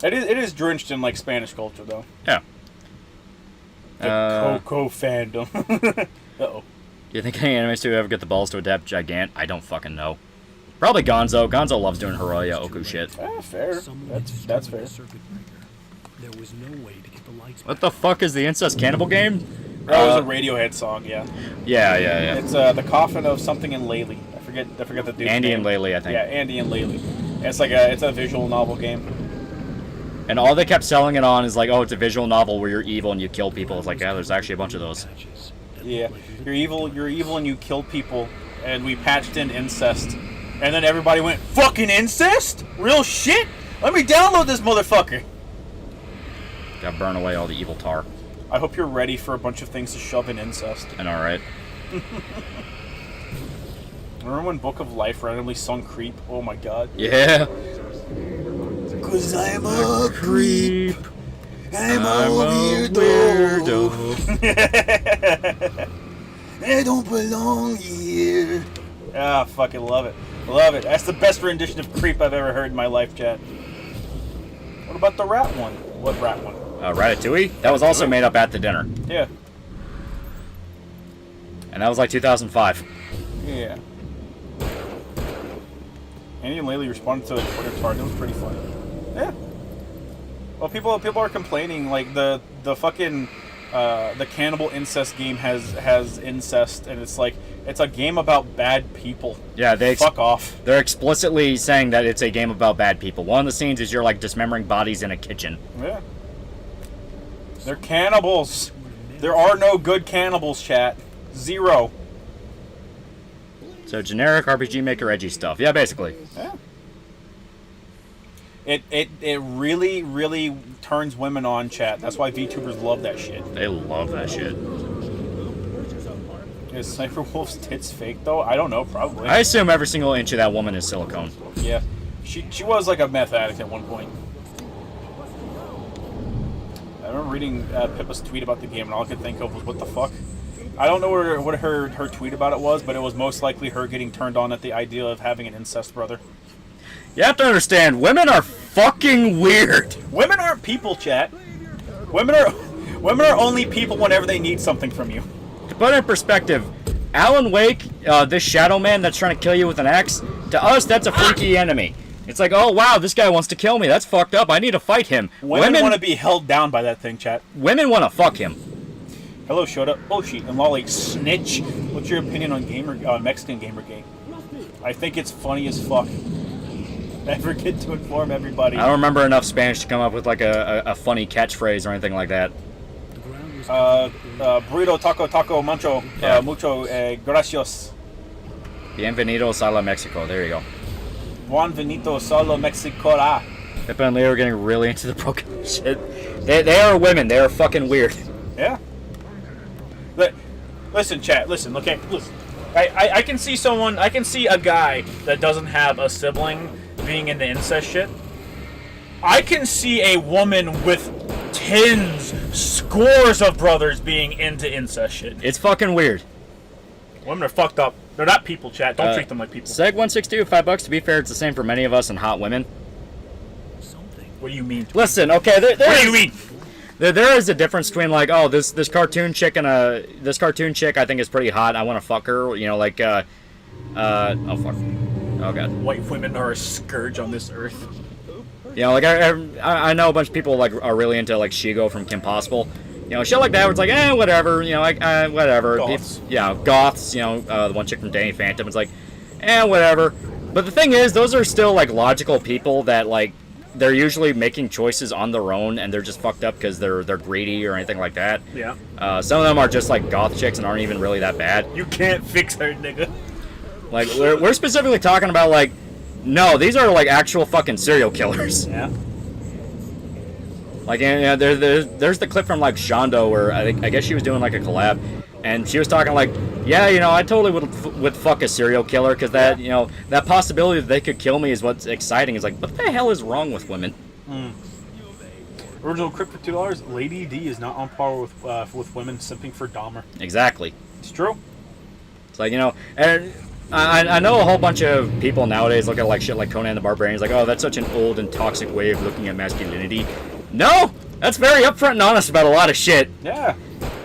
It is drenched in like Spanish culture though. Yeah. The Coco fandom. Uh-oh. Do you think any anime studio ever get the balls to adapt Gigant? I don't fucking know. Probably Gonzo. Gonzo loves doing Hiroya Oku shit. Fair. That's fair. There was no way to get the lights What the fuck is the incest cannibal game? That was a Radiohead song, yeah. Yeah. It's the coffin of something in Laylee. I forget the dude's Andy name. and Laylee, I think. Yeah, Andy and Laylee. It's like it's a visual novel game. And all they kept selling it on is like, oh, it's a visual novel where you're evil and you kill people. It's like, yeah, there's actually a bunch of those. Yeah, you're evil and you kill people, and we patched in incest, and then everybody went, fucking incest? Real shit? Let me download this motherfucker. Gotta burn away all the evil tar. I hope you're ready for a bunch of things to shove in incest. And alright. Remember when Book of Life randomly sung Creep? Oh my god. Yeah. 'Cause I'm a creep. I'm a weirdo. I don't belong here. Ah, fucking love it. Love it. That's the best rendition of Creep I've ever heard in my life, chat. What about the rat one? What rat one? Ratatouille? That was also made up at the dinner. Yeah. And that was like 2005. Yeah. Andy and Laylee responded to the Twitter card. It was pretty funny. Yeah. Well, people are complaining like the fucking the cannibal incest game has incest, and it's like it's a game about bad people. Yeah, fuck off. They're explicitly saying that it's a game about bad people. One of the scenes is you're like dismembering bodies in a kitchen. Yeah. They're cannibals. There are no good cannibals, chat. Zero. So generic RPG Maker edgy stuff. Yeah, basically. Yeah. It really, really turns women on, chat. That's why VTubers love that shit. They love that shit. Is Sniper Wolf's tits fake, though? I don't know, probably. I assume every single inch of that woman is silicone. Yeah. She was like a meth addict at one point. I remember reading Pippa's tweet about the game, and all I could think of was, what the fuck? I don't know what her tweet about it was, but it was most likely her getting turned on at the idea of having an incest brother. You have to understand, women are fucking weird. Women aren't people, chat. Women are only people whenever they need something from you. To put it in perspective, Alan Wake, this shadow man that's trying to kill you with an axe, to us, that's a freaky enemy. It's like, oh wow, this guy wants to kill me. That's fucked up. I need to fight him. Women want to be held down by that thing, chat. Women want to fuck him. Hello, Shota, Oshi, and Lolly. Snitch. What's your opinion on Mexican Gamergate? I think it's funny as fuck. Never get to inform everybody. I don't remember enough Spanish to come up with like a funny catchphrase or anything like that. Burrito, taco, mucho, Yeah. mucho, gracias. Bienvenidos a la Mexico. There you go. Juan Benito Solo Mexicora. Pippa and Leo are getting really into the broken shit. They are women. They are fucking weird. Yeah. Listen, chat. Listen. Okay. Listen. I can see someone. I can see a guy that doesn't have a sibling being into incest shit. I can see a woman with scores of brothers being into incest shit. It's fucking weird. Women are fucked up. They're not people, chat. Don't treat them like people. Seg162, $5. To be fair, it's the same for many of us and hot women. What do you mean? Listen, okay. What do you mean? There is a difference between like, oh, this cartoon chick and this cartoon chick I think is pretty hot. I want to fuck her. You know, like oh fuck, oh god. White women are a scourge on this earth. You know, like I know a bunch of people like are really into like Shigo from Kim Possible. You know, shit like that. Where it's like, whatever. You know, like whatever. Goths. Yeah, goths. You know, the one chick from Danny Phantom. It's like, whatever. But the thing is, those are still like logical people that like. They're usually making choices on their own, and they're just fucked up because they're greedy or anything like that. Yeah. Some of them are just like goth chicks and aren't even really that bad. You can't fix her, nigga. Like we're specifically talking about like, no, these are like actual fucking serial killers. Yeah. Like, there's the clip from like Shondo where I guess she was doing like a collab, and she was talking like, yeah, you know, I totally would fuck a serial killer because that, you know, that possibility that they could kill me is what's exciting. It's like, what the hell is wrong with women? Original Crypt for $2. Lady D is not on par with women simping for Dahmer. Exactly. It's true. It's like, you know, and I know a whole bunch of people nowadays look at like shit like Conan the Barbarian. It's like, oh, that's such an old and toxic way of looking at masculinity. No, that's very upfront and honest about a lot of shit. Yeah.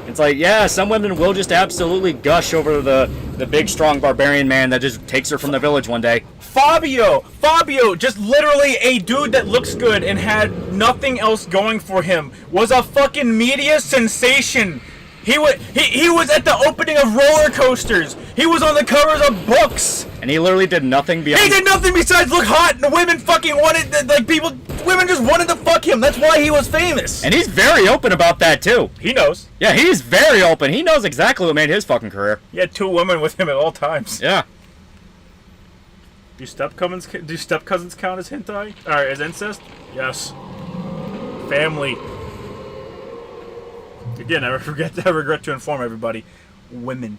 It's like, yeah, some women will just absolutely gush over the big, strong barbarian man that just takes her from the village one day. Fabio, just literally a dude that looks good and had nothing else going for him, was a fucking media sensation. He was at the opening of roller coasters. He was on the covers of books. And he literally did nothing beyond... He did nothing besides look hot, and the women fucking wanted, like, women just wanted to fuck him. That's why he was famous. And he's very open about that, too. He knows. Yeah, he's very open. He knows exactly what made his fucking career. He had 2 women with him at all times. Yeah. Do step-cousins count as hentai? Or as incest? Yes. Family. Again, I regret to inform everybody. Women.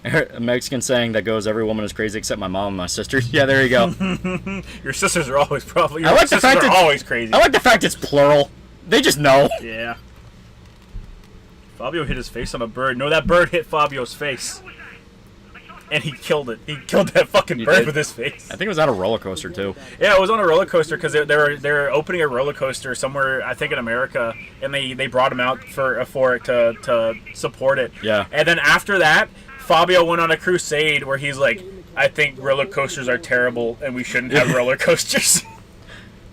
A Mexican saying that goes, every woman is crazy except my mom and my sister. Yeah, there you go. Your sisters are always probably... I like the fact are always crazy. I like the fact it's plural. They just know. Yeah. Fabio hit his face on a bird. No, that bird hit Fabio's face. And he killed it. He killed that fucking bird with his face. I think it was on a roller coaster, too. Yeah, it was on a roller coaster because they were opening a roller coaster somewhere, I think in America, and they brought him out for it to support it. Yeah. And then after that, Fabio went on a crusade where he's like, I think roller coasters are terrible and we shouldn't have roller coasters.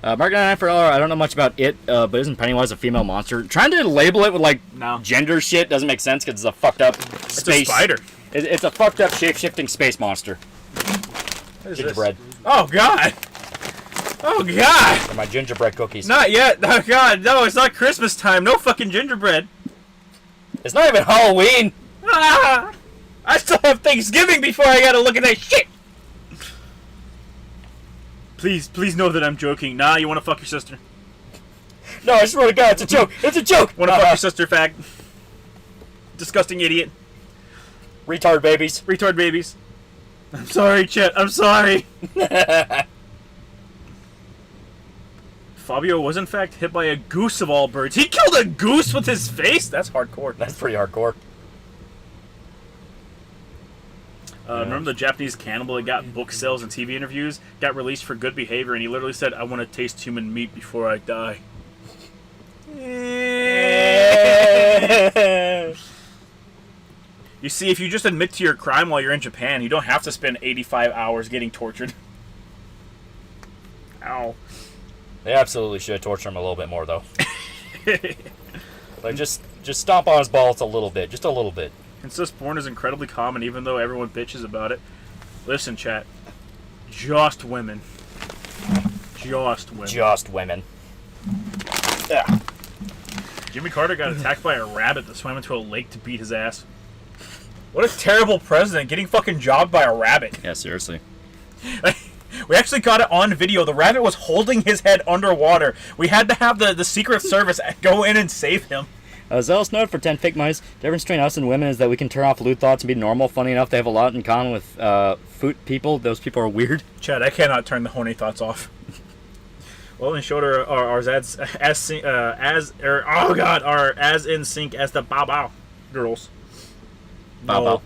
Mark 99 for I don't know much about it, but isn't Pennywise a female monster? Trying to label it with like gender shit doesn't make sense because it's a fucked up space. It's a spider. It's a fucked up shape-shifting space monster. What is Gingerbread. this? Oh god! Oh god! Or my gingerbread cookies. Not yet! Oh god, no, it's not Christmas time. No fucking gingerbread. It's not even Halloween! Ah! I still have Thanksgiving before I gotta look at that shit! Please know that I'm joking. Nah, you want to fuck your sister. No, I swear to God, it's a joke. It's a joke. Want to fuck your sister, fag? Disgusting idiot. Retard babies. Retard babies. I'm sorry, Chet. I'm sorry. Fabio was in fact hit by a goose of all birds. He killed a goose with his face? That's hardcore. That's pretty hardcore. Remember the Japanese cannibal that got book sales and TV interviews? Got released for good behavior, and he literally said, I want to taste human meat before I die. You see, if you just admit to your crime while you're in Japan, you don't have to spend 85 hours getting tortured. Ow. They absolutely should torture him a little bit more, though. Like, just stomp on his balls a little bit. Just a little bit. Incest porn is incredibly common, even though everyone bitches about it. Listen, chat. Just women. Just women. Just women. Yeah. Jimmy Carter got attacked by a rabbit that swam into a lake to beat his ass. What a terrible president, getting fucking jobbed by a rabbit. Yeah, seriously. We actually got it on video. The rabbit was holding his head underwater. We had to have the Secret Service go in and save him. Zealous note for 10 fake mice. The difference between us and women is that we can turn off lewd thoughts and be normal. Funny enough, they have a lot in common with food people. Those people are weird. Chad, I cannot turn the horny thoughts off. Well, and showed her ours are as in sync as the Bow Bow girls. Bow Bow.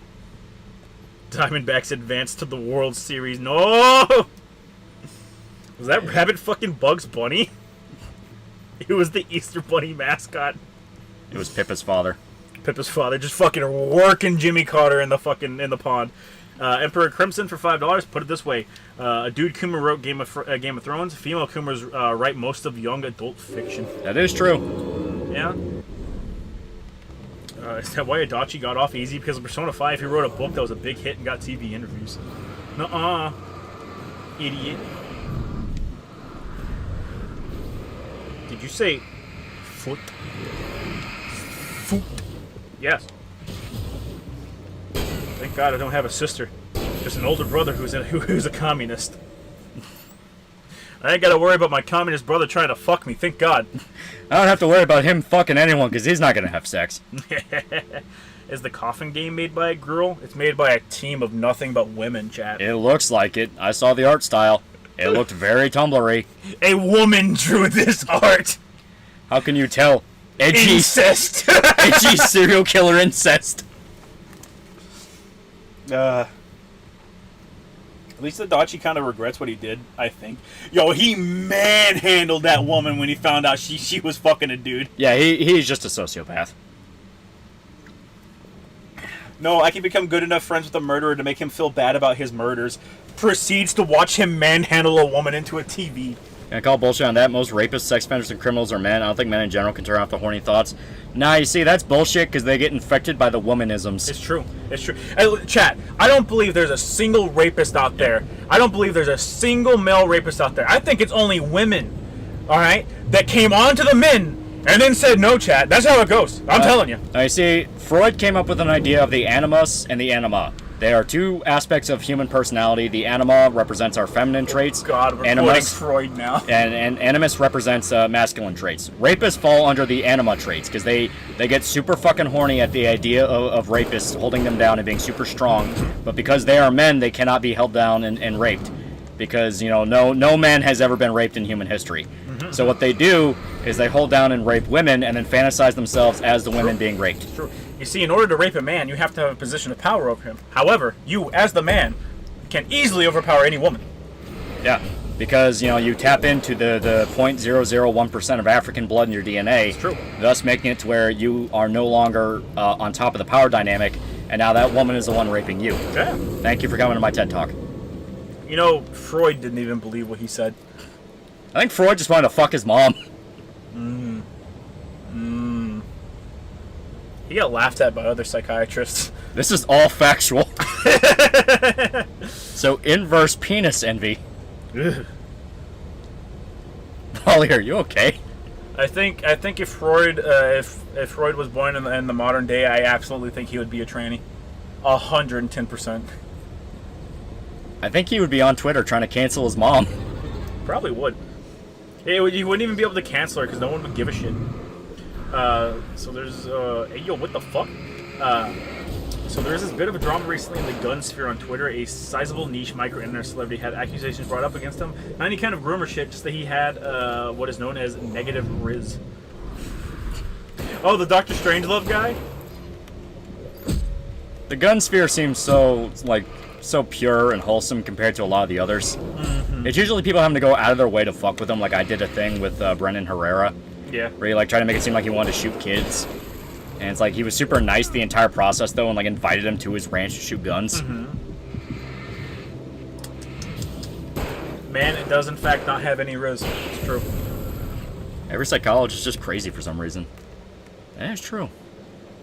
Diamondbacks advanced to the World Series. No! Was that rabbit fucking Bugs Bunny? It was the Easter Bunny mascot. It was Pippa's father. Pippa's father just fucking working Jimmy Carter in the pond. Emperor Crimson for $5. Put it this way: a dude Coomer wrote Game of Thrones. Female Coomers write most of young adult fiction. That is true. Yeah. Is that why Adachi got off easy? Because of Persona 5, he wrote a book that was a big hit and got TV interviews. Nuh-uh. Idiot. Did you say foot? Foot. Yes. Thank God I don't have a sister. Just an older brother who's a communist. I ain't gotta worry about my communist brother trying to fuck me, thank God. I don't have to worry about him fucking anyone because he's not gonna have sex. Is the coffin game made by a girl? It's made by a team of nothing but women, chat. It looks like it. I saw the art style. It looked very Tumblr-y. A woman drew this art. How can you tell? Edgy Incest. edgy serial killer incest. At least Adachi kind of regrets what he did, I think. Yo, he manhandled that woman when he found out she was fucking a dude. Yeah, he's just a sociopath. No, I can become good enough friends with a murderer to make him feel bad about his murders. Proceeds to watch him manhandle a woman into a TV. I call bullshit on that. Most rapists, sex offenders, and criminals are men. I don't think men in general can turn off the horny thoughts. Nah, you see, that's bullshit because they get infected by the womanisms. It's true. It's true. Chat, I don't believe there's a single rapist out there. I don't believe there's a single male rapist out there. I think it's only women, all right, that came on to the men and then said, no, chat. That's how it goes. I'm telling you. I see, Freud came up with an idea of the animus and the anima. They are two aspects of human personality. The anima represents our feminine traits. God, we're animus, quoting Freud now. and animus represents masculine traits. Rapists fall under the anima traits because they get super fucking horny at the idea of rapists holding them down and being super strong. But because they are men, they cannot be held down and raped. Because, you know, no man has ever been raped in human history. Mm-hmm. So what they do is they hold down and rape women and then fantasize themselves as the women being raped. True. You see, in order to rape a man, you have to have a position of power over him. However, you, as the man, can easily overpower any woman. Yeah, because, you know, you tap into the 0.001% of African blood in your DNA. It's true. Thus making it to where you are no longer on top of the power dynamic, and now that woman is the one raping you. Yeah. Thank you for coming to my TED Talk. You know, Freud didn't even believe what he said. I think Freud just wanted to fuck his mom. He got laughed at by other psychiatrists. This is all factual. So, inverse penis envy. Holly, are you okay? I think if Freud if Freud was born in the modern day, I absolutely think he would be a tranny. 110%. I think he would be on Twitter trying to cancel his mom. probably would. You wouldn't even be able to cancel her because no one would give a shit. So there's hey, yo, what the fuck? So there's this bit of a drama recently in the gun sphere on Twitter. A sizable niche micro-internet celebrity had accusations brought up against him. Not any kind of rumor shit, just that he had what is known as negative riz. Oh, the Dr. Strangelove guy? The gun sphere seems so pure and wholesome compared to a lot of the others. Mm-hmm. It's usually people having to go out of their way to fuck with them, like I did a thing with Brennan Herrera. Yeah. Where he like tried to make it seem like he wanted to shoot kids. And it's like he was super nice the entire process though, and like invited him to his ranch to shoot guns. Mm-hmm. Man, it does in fact not have any riz. It's true. Every psychologist is just crazy for some reason. Yeah, it's true.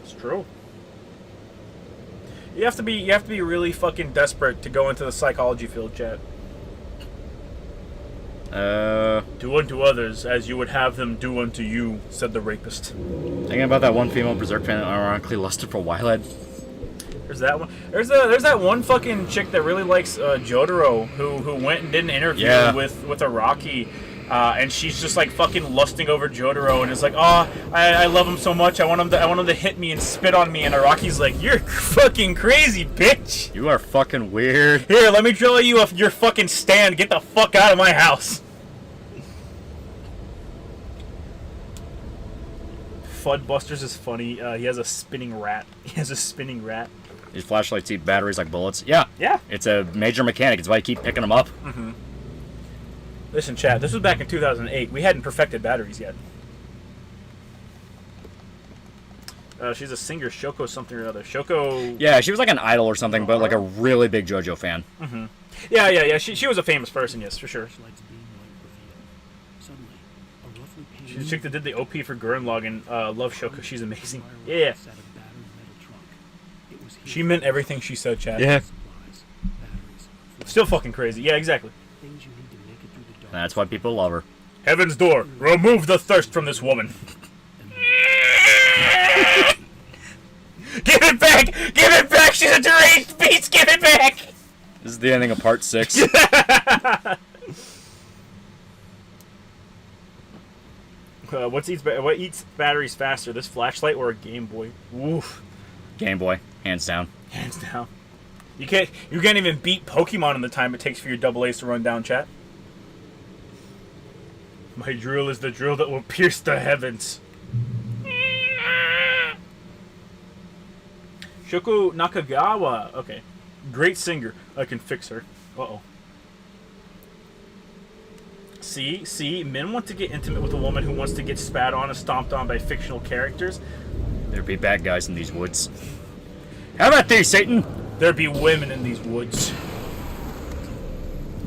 It's true. You have to be really fucking desperate to go into the psychology field, chat. Do unto others as you would have them do unto you, said the rapist. Thinking about that one female Berserk fan that ironically lusted for Wildhead. There's that one. There's that one fucking chick that really likes Jotaro, who went and did an interview with Araki, and she's just like fucking lusting over Jotaro, and it's like, oh, I love him so much, I want him to hit me and spit on me, and Araki's like, you're fucking crazy, bitch. You are fucking weird. Here, let me draw you off your fucking stand. Get the fuck out of my house. Fudbusters is funny. He has a spinning rat. These flashlights eat batteries like bullets. Yeah. Yeah. It's a major mechanic. It's why you keep picking them up. Mm-hmm. Listen, chat, this was back in 2008. We hadn't perfected batteries yet. She's a singer, Shoko something or other. Shoko... Yeah, she was like an idol or something, but like a really big JoJo fan. Mm-hmm. Yeah. She was a famous person, yes, for sure. She's the chick that did the OP for Gurren and love Shoko. She's amazing. Yeah. She meant everything she said, chat. Yeah. Still fucking crazy. Yeah, exactly. That's why people love her. Heaven's door, remove the thirst from this woman. Give it back! Give it back! She's a deranged beast! Give it back! This is the ending of part 6. What eats batteries faster, this flashlight or a Game Boy? Oof. Game Boy, hands down. Hands down. You can't even beat Pokemon in the time it takes for your double A's to run down, chat. My drill is the drill that will pierce the heavens. Shoko Nakagawa. Okay. Great singer. I can fix her. Uh-oh. See? Men want to get intimate with a woman who wants to get spat on and stomped on by fictional characters. There'd be bad guys in these woods. How about these, Satan? There'd be women in these woods.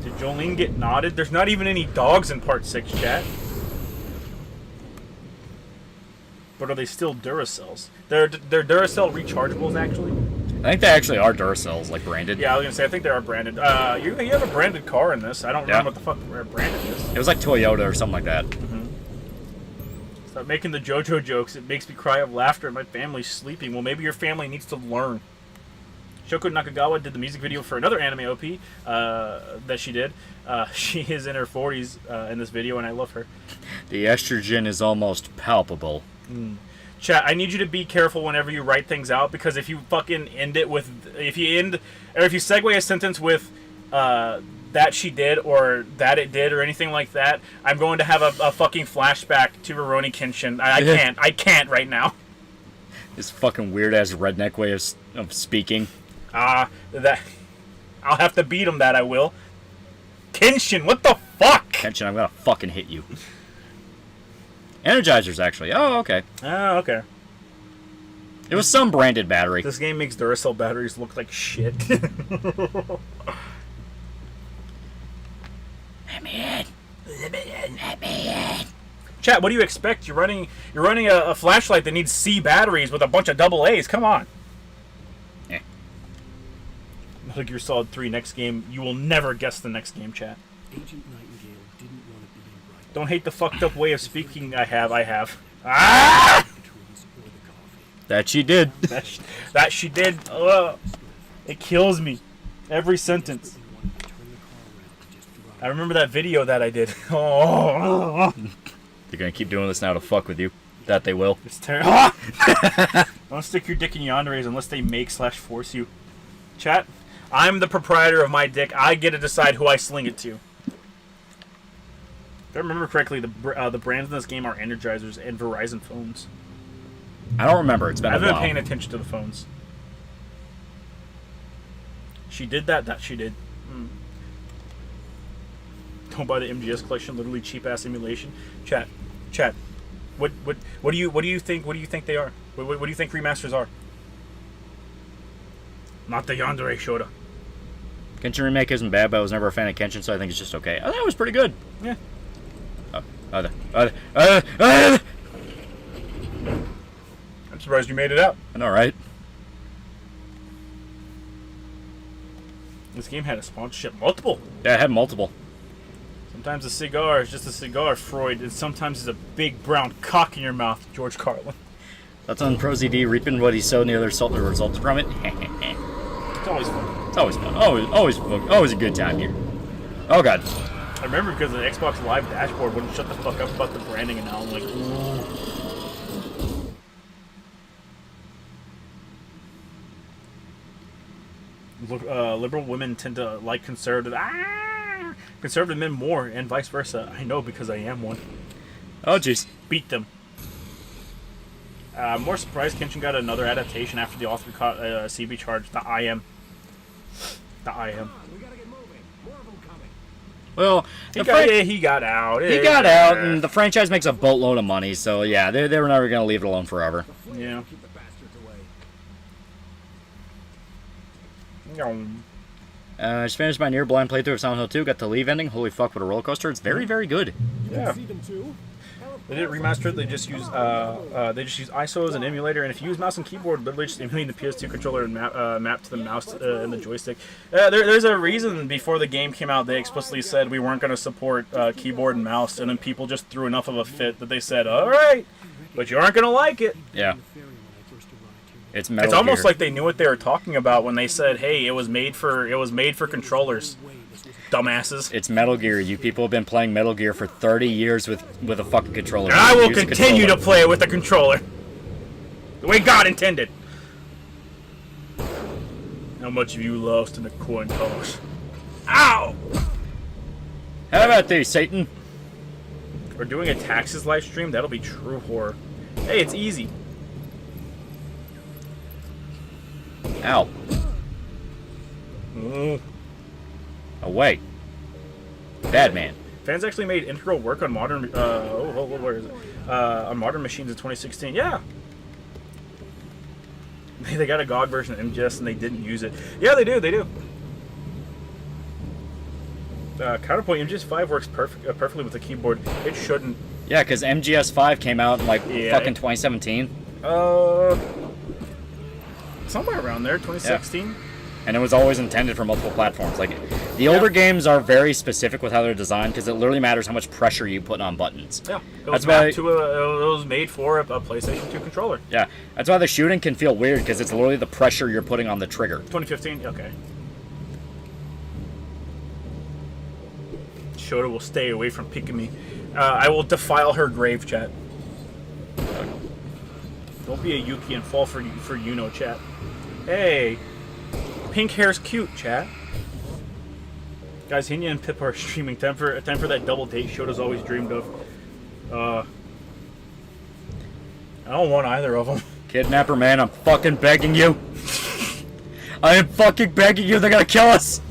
Did Jolene get knotted? There's not even any dogs in part 6, chat. But are they still Duracells? They're Duracell rechargeables, actually. I think they actually are Duracells, like branded. Yeah, I was gonna say I think they are branded. You have a branded car in this. I don't remember what the fuck branded is. It was like Toyota or something like that. Mm-hmm. Stop making the JoJo jokes. It makes me cry of laughter and my family's sleeping. Well, maybe your family needs to learn. Shoko Nakagawa did the music video for another anime OP that she did. She is in her 40s in this video, and I love her. The estrogen is almost palpable. Mm. Chat, I need you to be careful whenever you write things out, because if you fucking end it with, if you segue a sentence with that she did or that it did or anything like that, I'm going to have a fucking flashback to Rurouni Kenshin. I can't right now. This fucking weird ass redneck way of speaking. That I'll have to beat him. That I will. Kenshin, what the fuck? Kenshin, I'm gonna fucking hit you. Energizers, actually. Oh, okay. Oh, okay. It was some branded battery. This game makes Duracell batteries look like shit. Let me in. Chat, what do you expect? You're running a flashlight that needs C batteries with a bunch of double A's. Come on. Metal Gear Solid 3 next game. You will never guess the next game, chat. Agent Nightingale didn't want to be in Bright. Don't hate the fucked up way of speaking I have. Ah! That she did. That she did. It kills me. Every sentence. I remember that video that I did. Oh, They're gonna keep doing this now to fuck with you. That they will. it's terrible. Don't stick your dick in yanderes unless they make/force you. Chat, I'm the proprietor of my dick. I get to decide who I sling it to. If I remember correctly, the brands in this game are Energizers and Verizon phones. I don't remember. It's been I a haven't while. been paying attention to the phones. She did that. That she did. Don't buy the MGS collection. Literally cheap ass emulation. Chat. What do you think? What do you think they are? What do you think remasters are? Not the yandere Shoda. Kenshin Remake isn't bad, but I was never a fan of Kenshin, so I think it's just okay. I thought it was pretty good. Yeah. I'm surprised you made it out. I know, right? This game had a sponsorship. Multiple. Yeah, I had multiple. Sometimes a cigar is just a cigar, Freud, and sometimes it's a big brown cock in your mouth, George Carlin. That's on ProZD, reaping what he sowed, and the other results from it. It's always fun. It's always fun. Always a good time here. Oh, God. I remember because the Xbox Live dashboard wouldn't shut the fuck up about the branding, and now I'm like, ooh. Liberal women tend to like conservative men more, and vice versa. I know because I am one. Oh, jeez. Beat them. I'm more surprised Kenshin got another adaptation after the author caught CB charge. The I am. Well, He got out. He got out, and the franchise makes a boatload of money, so yeah, they were never going to leave it alone forever. Yeah. I just finished my near blind playthrough of Silent Hill 2, got the leave ending. Holy fuck, what a roller coaster. It's very, very good. Yeah. They did remastered. They just use ISO as an emulator, and if you use mouse and keyboard, literally just emulating the PS2 controller and map to the mouse and the joystick. There's a reason before the game came out they explicitly said we weren't going to support keyboard and mouse, and then people just threw enough of a fit that they said, all right, but you aren't going to like it. Yeah. It's Metal It's almost Gear. like they knew what they were talking about when they said, "Hey, it was made for controllers." Dumbasses. It's Metal Gear. You people have been playing Metal Gear for 30 years with a fucking controller. And I will Use a continue to controller. play it with a controller. The way God intended. How much have you lost in the coin toss? Ow! How about these, Satan? We're doing a taxes live stream? That'll be true horror. Hey, it's easy. Ow. Oh, wait. Bad man. Fans actually made integral work on modern. Where is it? On modern machines in 2016. Yeah. They got a GOG version of MGS and they didn't use it. Yeah, they do. They do. Counterpoint, MGS 5 works perfectly with the keyboard. It shouldn't. Yeah, because MGS 5 came out in like Yeah, fucking 2017. Somewhere around there, 2016. Yeah. And it was always intended for multiple platforms. Like, the older games are very specific with how they're designed because it literally matters how much pressure you put on buttons. Yeah, That's why. it was made for a PlayStation 2 controller. Yeah, that's why the shooting can feel weird because it's literally the pressure you're putting on the trigger. 2015. Okay. Shota will stay away from picking me. I will defile her grave, chat. Don't be a Yuki and fall for Yuno, chat. Hey, pink hair's cute, chat. Guys, Hinya and Pip are streaming. Time for that double date Shota's always dreamed of. I don't want either of them. Kidnapper man, I'm fucking begging you. I am fucking begging you, they're gonna kill us.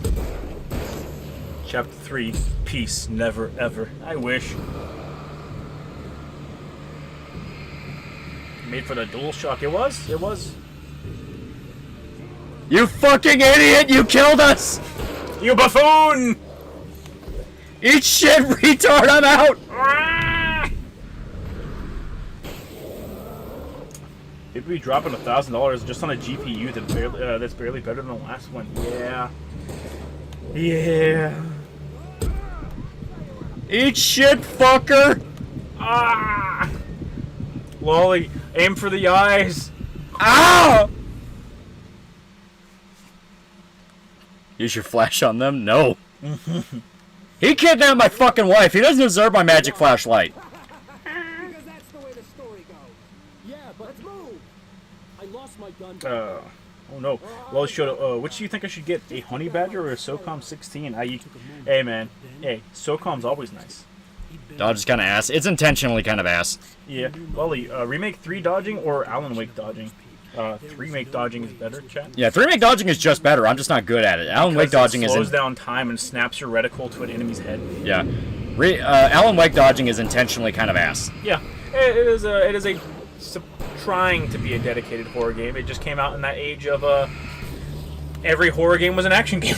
Chapter 3, peace, never ever. I wish. Made for the DualShock. It was. You fucking idiot, you killed us! You buffoon! Eat shit, retard, I'm out! Maybe we dropping $1,000 just on a GPU that's barely better than the last one. Yeah. Yeah. Eat shit, fucker! Ah! Loli, aim for the eyes. Ow! Use your flash on them? No. He kidnapped my fucking wife. He doesn't deserve my magic flashlight. Because that's the way the story goes. Yeah, but let's move. I lost my gun. Oh no. Well, which do you think I should get? A honey badger or a SOCOM 16? Hey man. Hey, SOCOM's always nice. Dodge is kind of ass. It's intentionally kind of ass. Yeah. Lolly, remake 3 dodging or Alan Wake dodging? 3 make dodging is better, chat. Yeah, 3 make dodging is just better. I'm just not good at it. Alan Wake dodging slows down time and snaps your reticle to an enemy's head. Yeah. Alan Wake dodging is intentionally kind of ass. Yeah. It is trying to be a dedicated horror game. It just came out in that age of every horror game was an action game.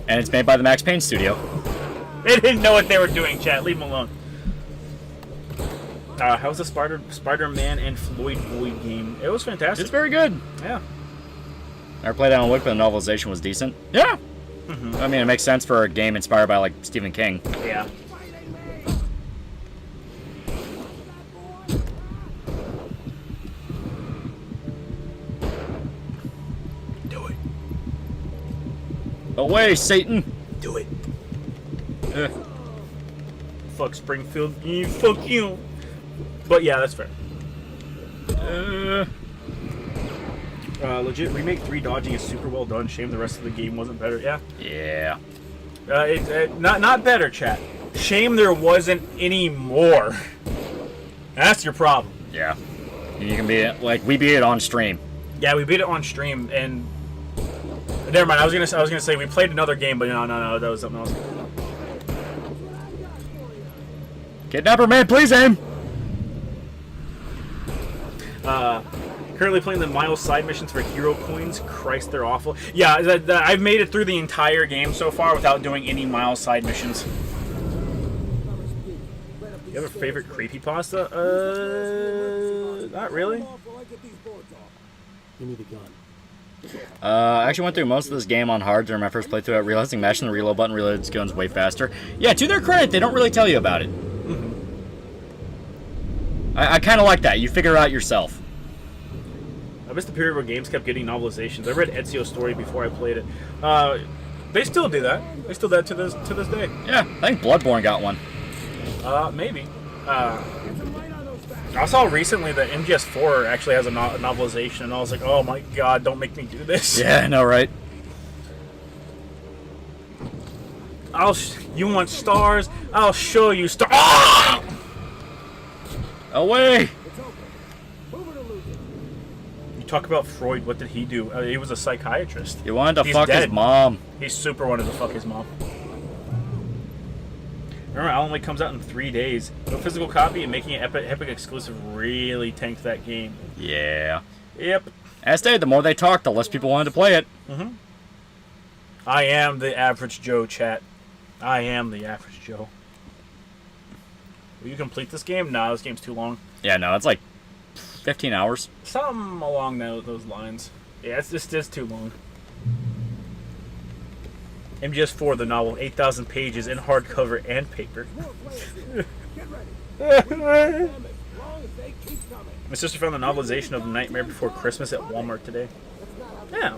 And it's made by the Max Payne studio. They didn't know what they were doing, chat. Leave them alone. How's the Spider-Man and Floyd Boy game? It was fantastic. It's very good. Yeah. Never played Alan Wake, but the novelization was decent. Yeah. I mean, it makes sense for a game inspired by, like, Stephen King. Yeah. Do it. Away, Satan. Do it. Fuck Springfield. Fuck you. But yeah, that's fair. Legit, remake 3 dodging is super well done. Shame the rest of the game wasn't better. Yeah. Yeah. Not better, chat. Shame there wasn't any more. That's your problem. Yeah. You can beat it, like, we beat it on stream. Yeah, we beat it on stream, and never mind. I was gonna say we played another game, but no, that was something else. Kidnapper man, please aim. Currently playing the Miles side missions for hero coins. Christ, they're awful. Yeah, I've made it through the entire game so far without doing any Miles side missions. You have a favorite creepypasta? Not really. Give me the gun. I actually went through most of this game on hard during my first playthrough, realizing mashing the reload button reloads guns way faster. Yeah, to their credit, they don't really tell you about it. I kind of like that. You figure it out yourself. I missed the period where games kept getting novelizations. I read Ezio's story before I played it. They still do that. They still do that to this day. Yeah, I think Bloodborne got one. Maybe. I saw recently that MGS4 actually has a novelization, and I was like, oh my god, don't make me do this. Yeah, I know, right? You want stars? I'll show you stars. Ah! Away! You talk about Freud, what did he do? He was a psychiatrist. He wanted to He's fuck his dead. mom. He super wanted to fuck his mom. Remember, Alan Wake comes out in 3 days. No physical copy, and making it Epic exclusive really tanked that game. Yeah. Yep. As stated, the more they talk, the less people wanted to play it. I am the average Joe, chat. I am the average Joe. Will you complete this game? Nah, this game's too long. Yeah, no, it's like 15 hours. Something along those lines. Yeah, it's just too long. MGS4, the novel, 8,000 pages in hardcover and paper. My sister found the novelization of Nightmare Before Christmas at Walmart today. Yeah.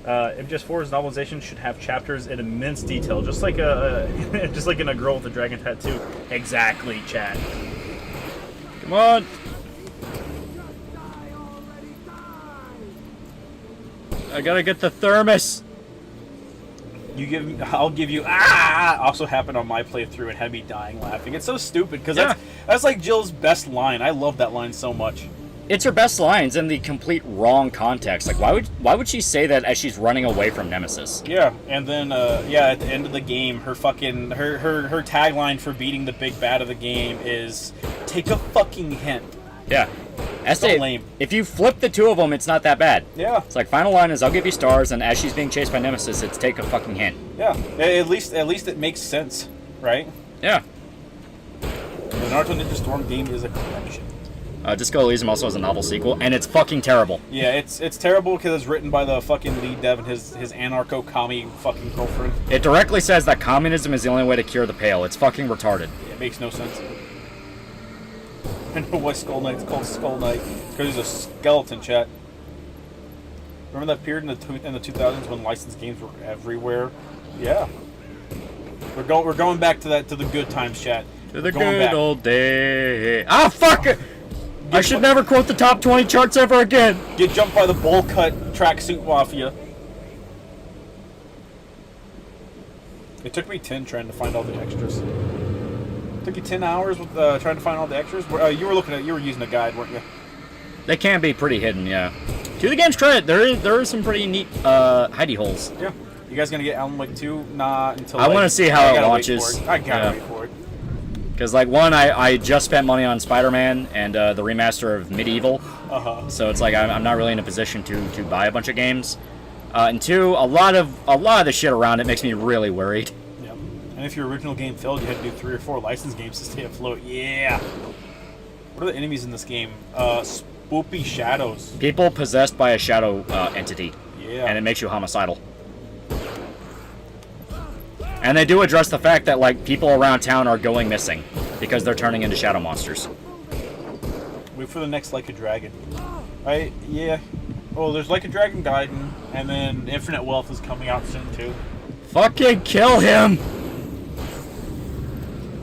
MGS4's novelization should have chapters in immense detail, just like just like in A Girl with a Dragon Tattoo. Exactly, chat. Come on. I gotta get the thermos. I'll give you. Ah! Also happened on my playthrough and had me dying laughing. It's so stupid because that's like Jill's best line. I love that line so much. It's her best lines in the complete wrong context. Like, why would she say that as she's running away from Nemesis? Yeah, and then at the end of the game, her tagline for beating the big bad of the game is "Take a fucking hint." Yeah. So lame. If you flip the two of them, it's not that bad. Yeah. It's like, final line is, I'll give you stars, and as she's being chased by Nemesis, it's take a fucking hint. Yeah. At least it makes sense, right? Yeah. The Naruto Ninja Storm game is a collection. Disco Elysium also has a novel sequel, and it's fucking terrible. Yeah, it's terrible because it's written by the fucking lead dev and his anarcho-commie fucking girlfriend. It directly says that communism is the only way to cure the pale. It's fucking retarded. Yeah, it makes no sense. I know why Skull Knight's called Skull Knight. Because he's a skeleton, chat. Remember that period in the 2000s when licensed games were everywhere? Yeah. We're going back to the good times, chat. To the Going good back. old day. Ah, fuck it! I should never quote the top 20 charts ever again. Get jumped by the bowl cut tracksuit mafia. It took me 10 trying to find all the extras. It took you 10 hours with trying to find all the extras. You were using a guide, weren't you? They can be pretty hidden, yeah. To the game's credit, there is some pretty neat hidey holes. Yeah. You guys gonna get Alan Wake 2? Not until I want to see how it launches. I gotta wait for it. Because, like, one, I just spent money on Spider-Man and the remaster of Medieval. So it's like I'm not really in a position to buy a bunch of games. And two, a lot of the shit around it makes me really worried. Yep. And if your original game failed, you had to do 3 or 4 licensed games to stay afloat. Yeah. What are the enemies in this game? Spoopy shadows. People possessed by a shadow entity. Yeah. And it makes you homicidal. And they do address the fact that, like, people around town are going missing because they're turning into shadow monsters. Wait for the next Like a Dragon. Right? Yeah. Oh, there's Like a Dragon Gaiden, and then Infinite Wealth is coming out soon too. Fucking kill him!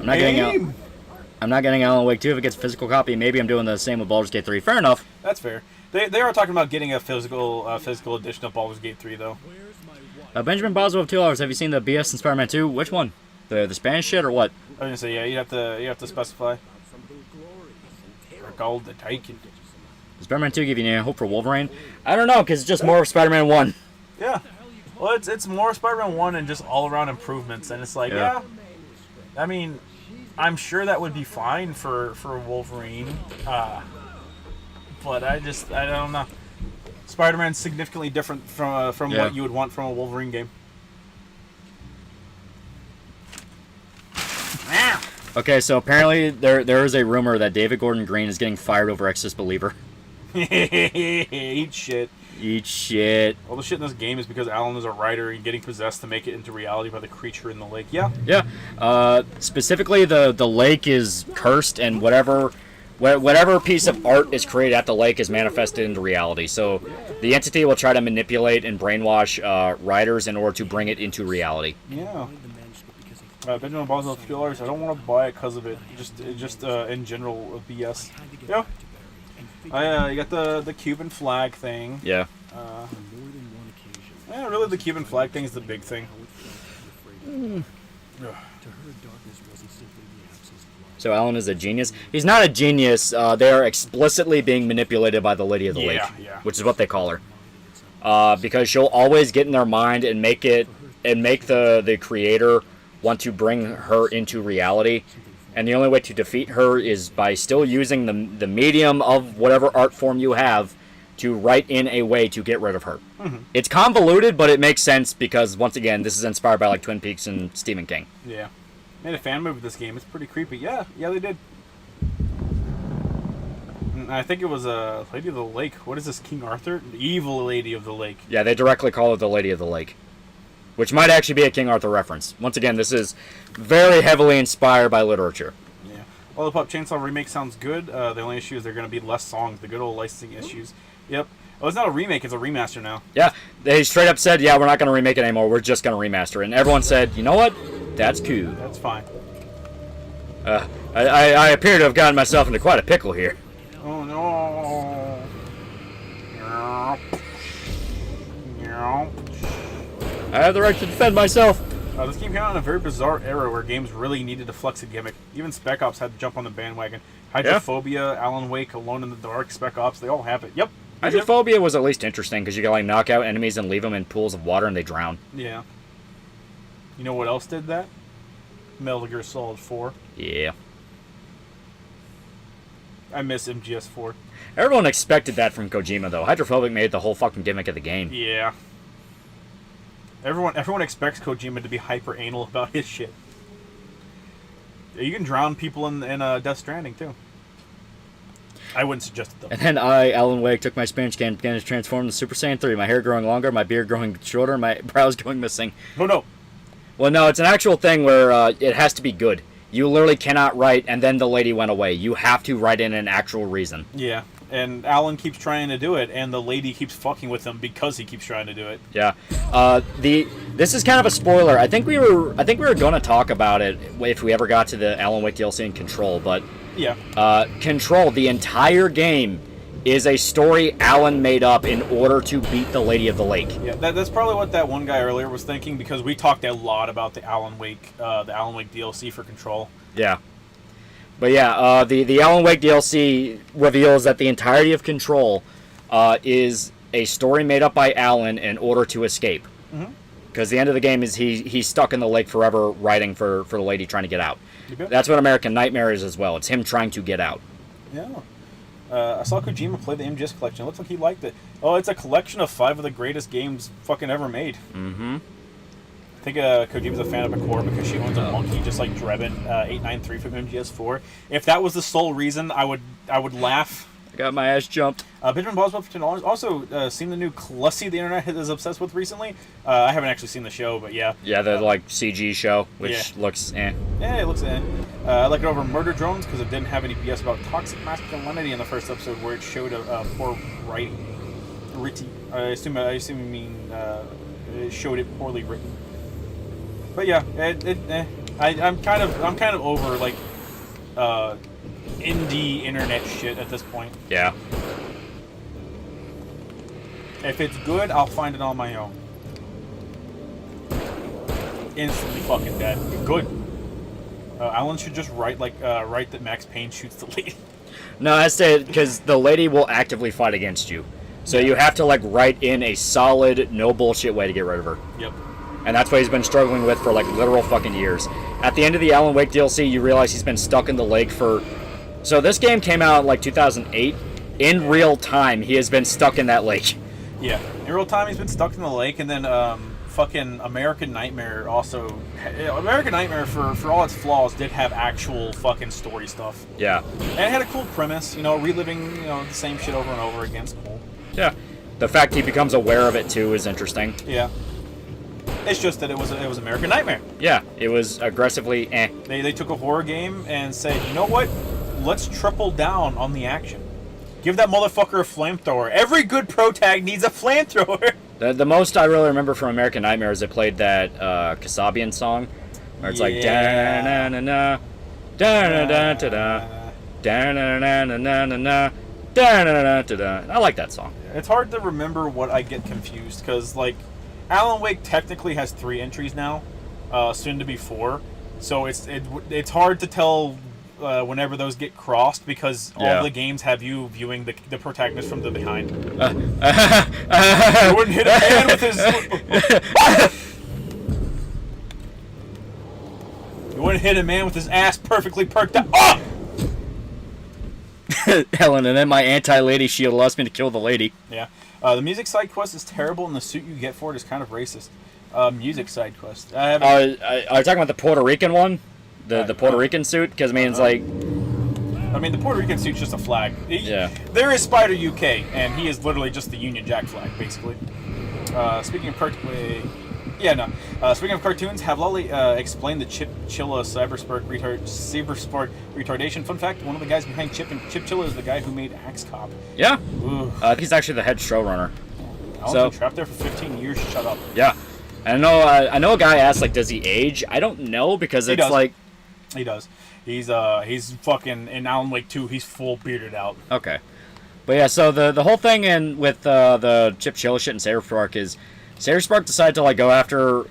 I'm not getting Alan Wake 2 if it gets a physical copy. Maybe I'm doing the same with Baldur's Gate 3. Fair enough. That's fair. They are talking about getting a physical edition of Baldur's Gate 3 though. Benjamin Boswell of $2. Have you seen the BS in Spider-Man 2? Which one? The Spanish shit or what? I was gonna say, yeah, you have to specify. Gold the Titan. Does Spider-Man 2 give you any hope for Wolverine? I don't know, because it's just more of Spider-Man 1. Yeah. Well, it's more Spider-Man 1 and just all-around improvements, and it's like, yeah. I mean, I'm sure that would be fine for Wolverine, but I don't know. Spider-Man's significantly different from what you would want from a Wolverine game. Okay, so apparently there is a rumor that David Gordon Green is getting fired over Exodus Believer. Eat shit. Eat shit. All the shit in this game is because Alan is a writer and getting possessed to make it into reality by the creature in the lake. Yeah. Yeah. Specifically, the lake is cursed, and whatever piece of art is created at the lake is manifested into reality. So the entity will try to manipulate and brainwash writers in order to bring it into reality. Yeah. Benjamin Boswell $2. I don't want to buy it because of it. Just in general, BS. Yeah. You got the Cuban flag thing. Yeah. Yeah, really, the Cuban flag thing is the big thing. So Alan is a genius. He's not a genius. They are explicitly being manipulated by the Lady of the Lake, which is what they call her. Because she'll always get in their mind and make the creator want to bring her into reality. And the only way to defeat her is by still using the medium of whatever art form you have to write in a way to get rid of her. Mm-hmm. It's convoluted, but it makes sense because, once again, this is inspired by like Twin Peaks and Stephen King. Yeah. Made a fan movie of this game. It's pretty creepy. Yeah, they did. I think it was Lady of the Lake. What is this, King Arthur? The evil Lady of the Lake. Yeah, they directly call it the Lady of the Lake. Which might actually be a King Arthur reference. Once again, this is very heavily inspired by literature. Yeah. Well, the Pop Chainsaw remake sounds good. The only issue is they're going to be less songs. The good old licensing issues. Yep. Oh, it's not a remake. It's a remaster now. Yeah. They straight up said, yeah, we're not going to remake it anymore. We're just going to remaster it. And everyone said, you know what? That's cool. That's fine. I appear to have gotten myself into quite a pickle here. Oh, no. I have the right to defend myself. This game came out in a very bizarre era where games really needed to flex a gimmick. Even Spec Ops had to jump on the bandwagon. Hydrophobia, Alan Wake, Alone in the Dark, Spec Ops, they all have it. Yep. Hydrophobia was at least interesting because you can like knock out enemies and leave them in pools of water and they drown. Yeah. You know what else did that? Metal Gear Solid 4. Yeah. I miss MGS4. Everyone expected that from Kojima, though. Hydrophobic made the whole fucking gimmick of the game. Yeah. Everyone expects Kojima to be hyper anal about his shit. You can drown people in Death Stranding too. I wouldn't suggest it though. And then I, Alan Wake, took my Spanish can and began to transform into Super Saiyan 3. My hair growing longer, my beard growing shorter, my brows going missing. Oh no. Well, no, it's an actual thing where it has to be good. You literally cannot write, and then the lady went away. You have to write in an actual reason. Yeah, and Alan keeps trying to do it, and the lady keeps fucking with him because he keeps trying to do it. Yeah. This is kind of a spoiler. I think we were going to talk about it if we ever got to the Alan Wake DLC in Control, but Yeah. Control, the entire game is a story Alan made up in order to beat the Lady of the Lake. Yeah, that's probably what that one guy earlier was thinking, because we talked a lot about the Alan Wake DLC for Control. Yeah. But yeah, the Alan Wake DLC reveals that the entirety of Control is a story made up by Alan in order to escape. Because the end of the game is he's stuck in the lake forever writing for the lady trying to get out. That's what American Nightmare is as well. It's him trying to get out. Yeah. I saw Kojima play the MGS collection. It looks like he liked it. Oh, it's a collection of 5 of the greatest games fucking ever made. Mm-hmm. I think Kojima's a fan of Bakor because she owns a monkey just like Drebin 893 from MGS4. If that was the sole reason, I would laugh. I got my ass jumped. Benjamin Boswell for $10. Also, seen the new Clussy the internet is obsessed with recently. I haven't actually seen the show, but yeah. Yeah, the like CG show, which looks eh. Yeah, it looks eh. I like it over Murder Drones because it didn't have any BS about toxic masculinity in the first episode, where it showed a poor writing. I assume you mean it showed it poorly written. But yeah, I'm kind of over like indie internet shit at this point. Yeah. If it's good, I'll find it on my own. Instantly fucking dead. Good. Alan should just write that Max Payne shoots the lead. No, that's it, because the lady will actively fight against you. So you have to like write in a solid, no bullshit way to get rid of her. Yep. And that's what he's been struggling with for like literal fucking years. At the end of the Alan Wake DLC, you realize he's been stuck in the lake for... So this game came out in like 2008. In real time, he has been stuck in that lake. Yeah. In real time, he's been stuck in the lake, and then fucking American Nightmare also... American Nightmare, for all its flaws, did have actual fucking story stuff. Yeah. And it had a cool premise, reliving, the same shit over and over again is cool. Yeah. The fact he becomes aware of it, too, is interesting. Yeah. It's just that it was American Nightmare. Yeah, it was aggressively eh. They took a horror game and said, you know what? Let's triple down on the action. Give that motherfucker a flamethrower. Every good pro tag needs a flamethrower. The most I really remember from American Nightmare is they played that Kasabian song, where it's like da na na na da na da da da na na na na na da na na da. I like that song. It's hard to remember what I get confused, because like Alan Wake technically has 3 entries now, soon to be 4. So it's hard to tell whenever those get crossed, because all the games have you viewing the protagonist from the behind. You wouldn't hit a man with his... You wouldn't hit a man with his ass perfectly perked up. Oh! Helen, and then my anti-lady shield allows me to kill the lady. Yeah. The music side quest is terrible, and the suit you get for it is kind of racist. Music side quest. Are you talking about the Puerto Rican one? The Puerto Rican suit? Because, I mean, it's like... I mean, the Puerto Rican suit's just a flag. Yeah. There is Spider UK, and he is literally just the Union Jack flag, basically. Speaking of cartoons, have Lolly explained the Chilla Cybersport retardation. Fun fact, one of the guys behind Chip Chilla is the guy who made Axe Cop. Yeah. He's actually the head showrunner. Alan's been trapped there for 15 years. Shut up. Yeah. I know a guy asked, like, does he age? I don't know, because it's like... He does. He's fucking, in Alan Wake 2, he's full bearded out. Okay. But yeah, so the whole thing with the Chip Chilla shit and Cyberspark is Cyberspark decided to like go after,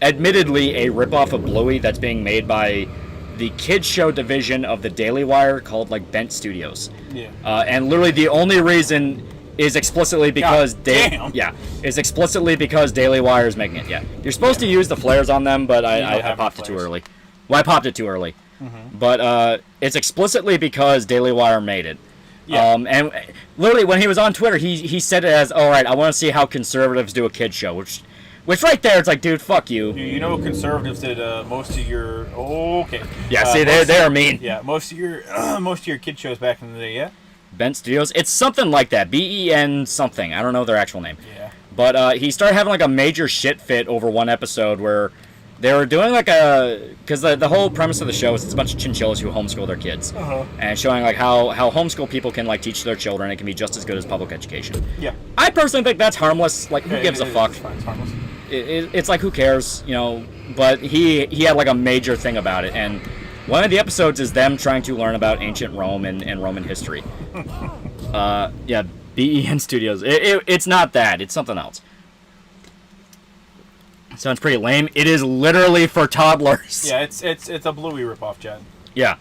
admittedly, a ripoff of Bluey that's being made by the kids show division of the Daily Wire called like Bent Studios. Yeah. And literally the only reason is explicitly because explicitly because Daily Wire is making it. Yeah. You're supposed to use the flares on them, but I popped it too early. Well, I popped it too early. Mm-hmm. But it's explicitly because Daily Wire made it. Yeah. And literally, when he was on Twitter, he said it as, all right, I want to see how conservatives do a kid show, which right there, it's like, dude, fuck you. You know conservatives did most of your... okay. Yeah, see, they are mean. Yeah, most of your kid shows back in the day, yeah? Bent Studios. It's something like that. BEN something. I don't know their actual name. Yeah. But he started having like a major shit fit over one episode where They were doing like because the whole premise of the show is it's a bunch of chinchillas who homeschool their kids, and showing like how homeschool people can like teach their children. It can be just as good as public education. Yeah. I personally think that's harmless. Like, who gives a fuck? It's fine. It's harmless. It's like, who cares, you know? But he had like a major thing about it, and one of the episodes is them trying to learn about ancient Rome and Roman history. Yeah, BEN Studios. It's not that. It's something else. Sounds pretty lame. It is literally for toddlers. Yeah, it's a Bluey ripoff, Chad. Yeah.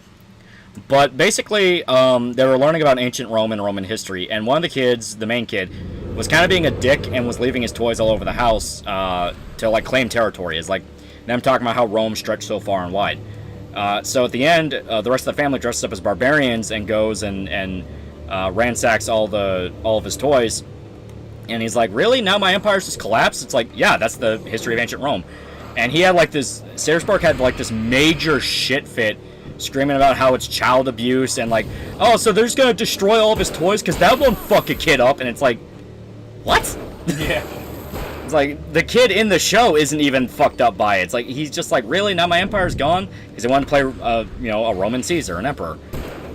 But basically, they were learning about ancient Rome and Roman history, and one of the kids, the main kid, was kind of being a dick and was leaving his toys all over the house to like claim territory. It's like them talking about how Rome stretched so far and wide. So at the end, the rest of the family dresses up as barbarians and goes and ransacks all of his toys. And he's like, really? Now my empire's just collapsed? It's like, yeah, that's the history of ancient Rome. And he had like this, Sarah Spark had like this major shit fit, screaming about how it's child abuse and like, oh, so they're just gonna destroy all of his toys because that won't fuck a kid up. And it's like, what? Yeah. It's like, the kid in the show isn't even fucked up by it. It's like, he's just like, really? Now my empire's gone? Because he wanted to play, a Roman Caesar, an emperor.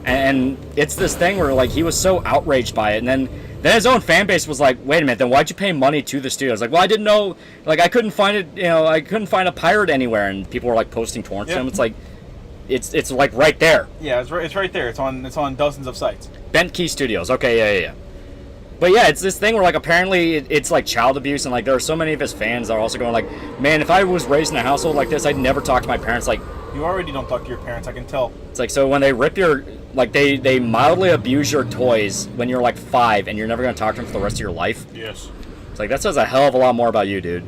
And it's this thing where like he was so outraged by it, and then his own fan base was like, wait a minute, then why'd you pay money to the studios? Like, well, I didn't know, like, I couldn't find it, I couldn't find a pirate anywhere, and people were like posting torrents to him. It's like, it's like right there. Yeah, it's right there. It's on dozens of sites. Bent Key Studios. Okay, yeah. But yeah, it's this thing where like apparently it's like child abuse, and like there are so many of his fans that are also going like, man, if I was raised in a household like this, I'd never talk to my parents. Like, you already don't talk to your parents, I can tell. It's like, so when they rip your, like, they mildly abuse your toys when you're like 5 and you're never going to talk to them for the rest of your life. Yes. It's like, that says a hell of a lot more about you, dude.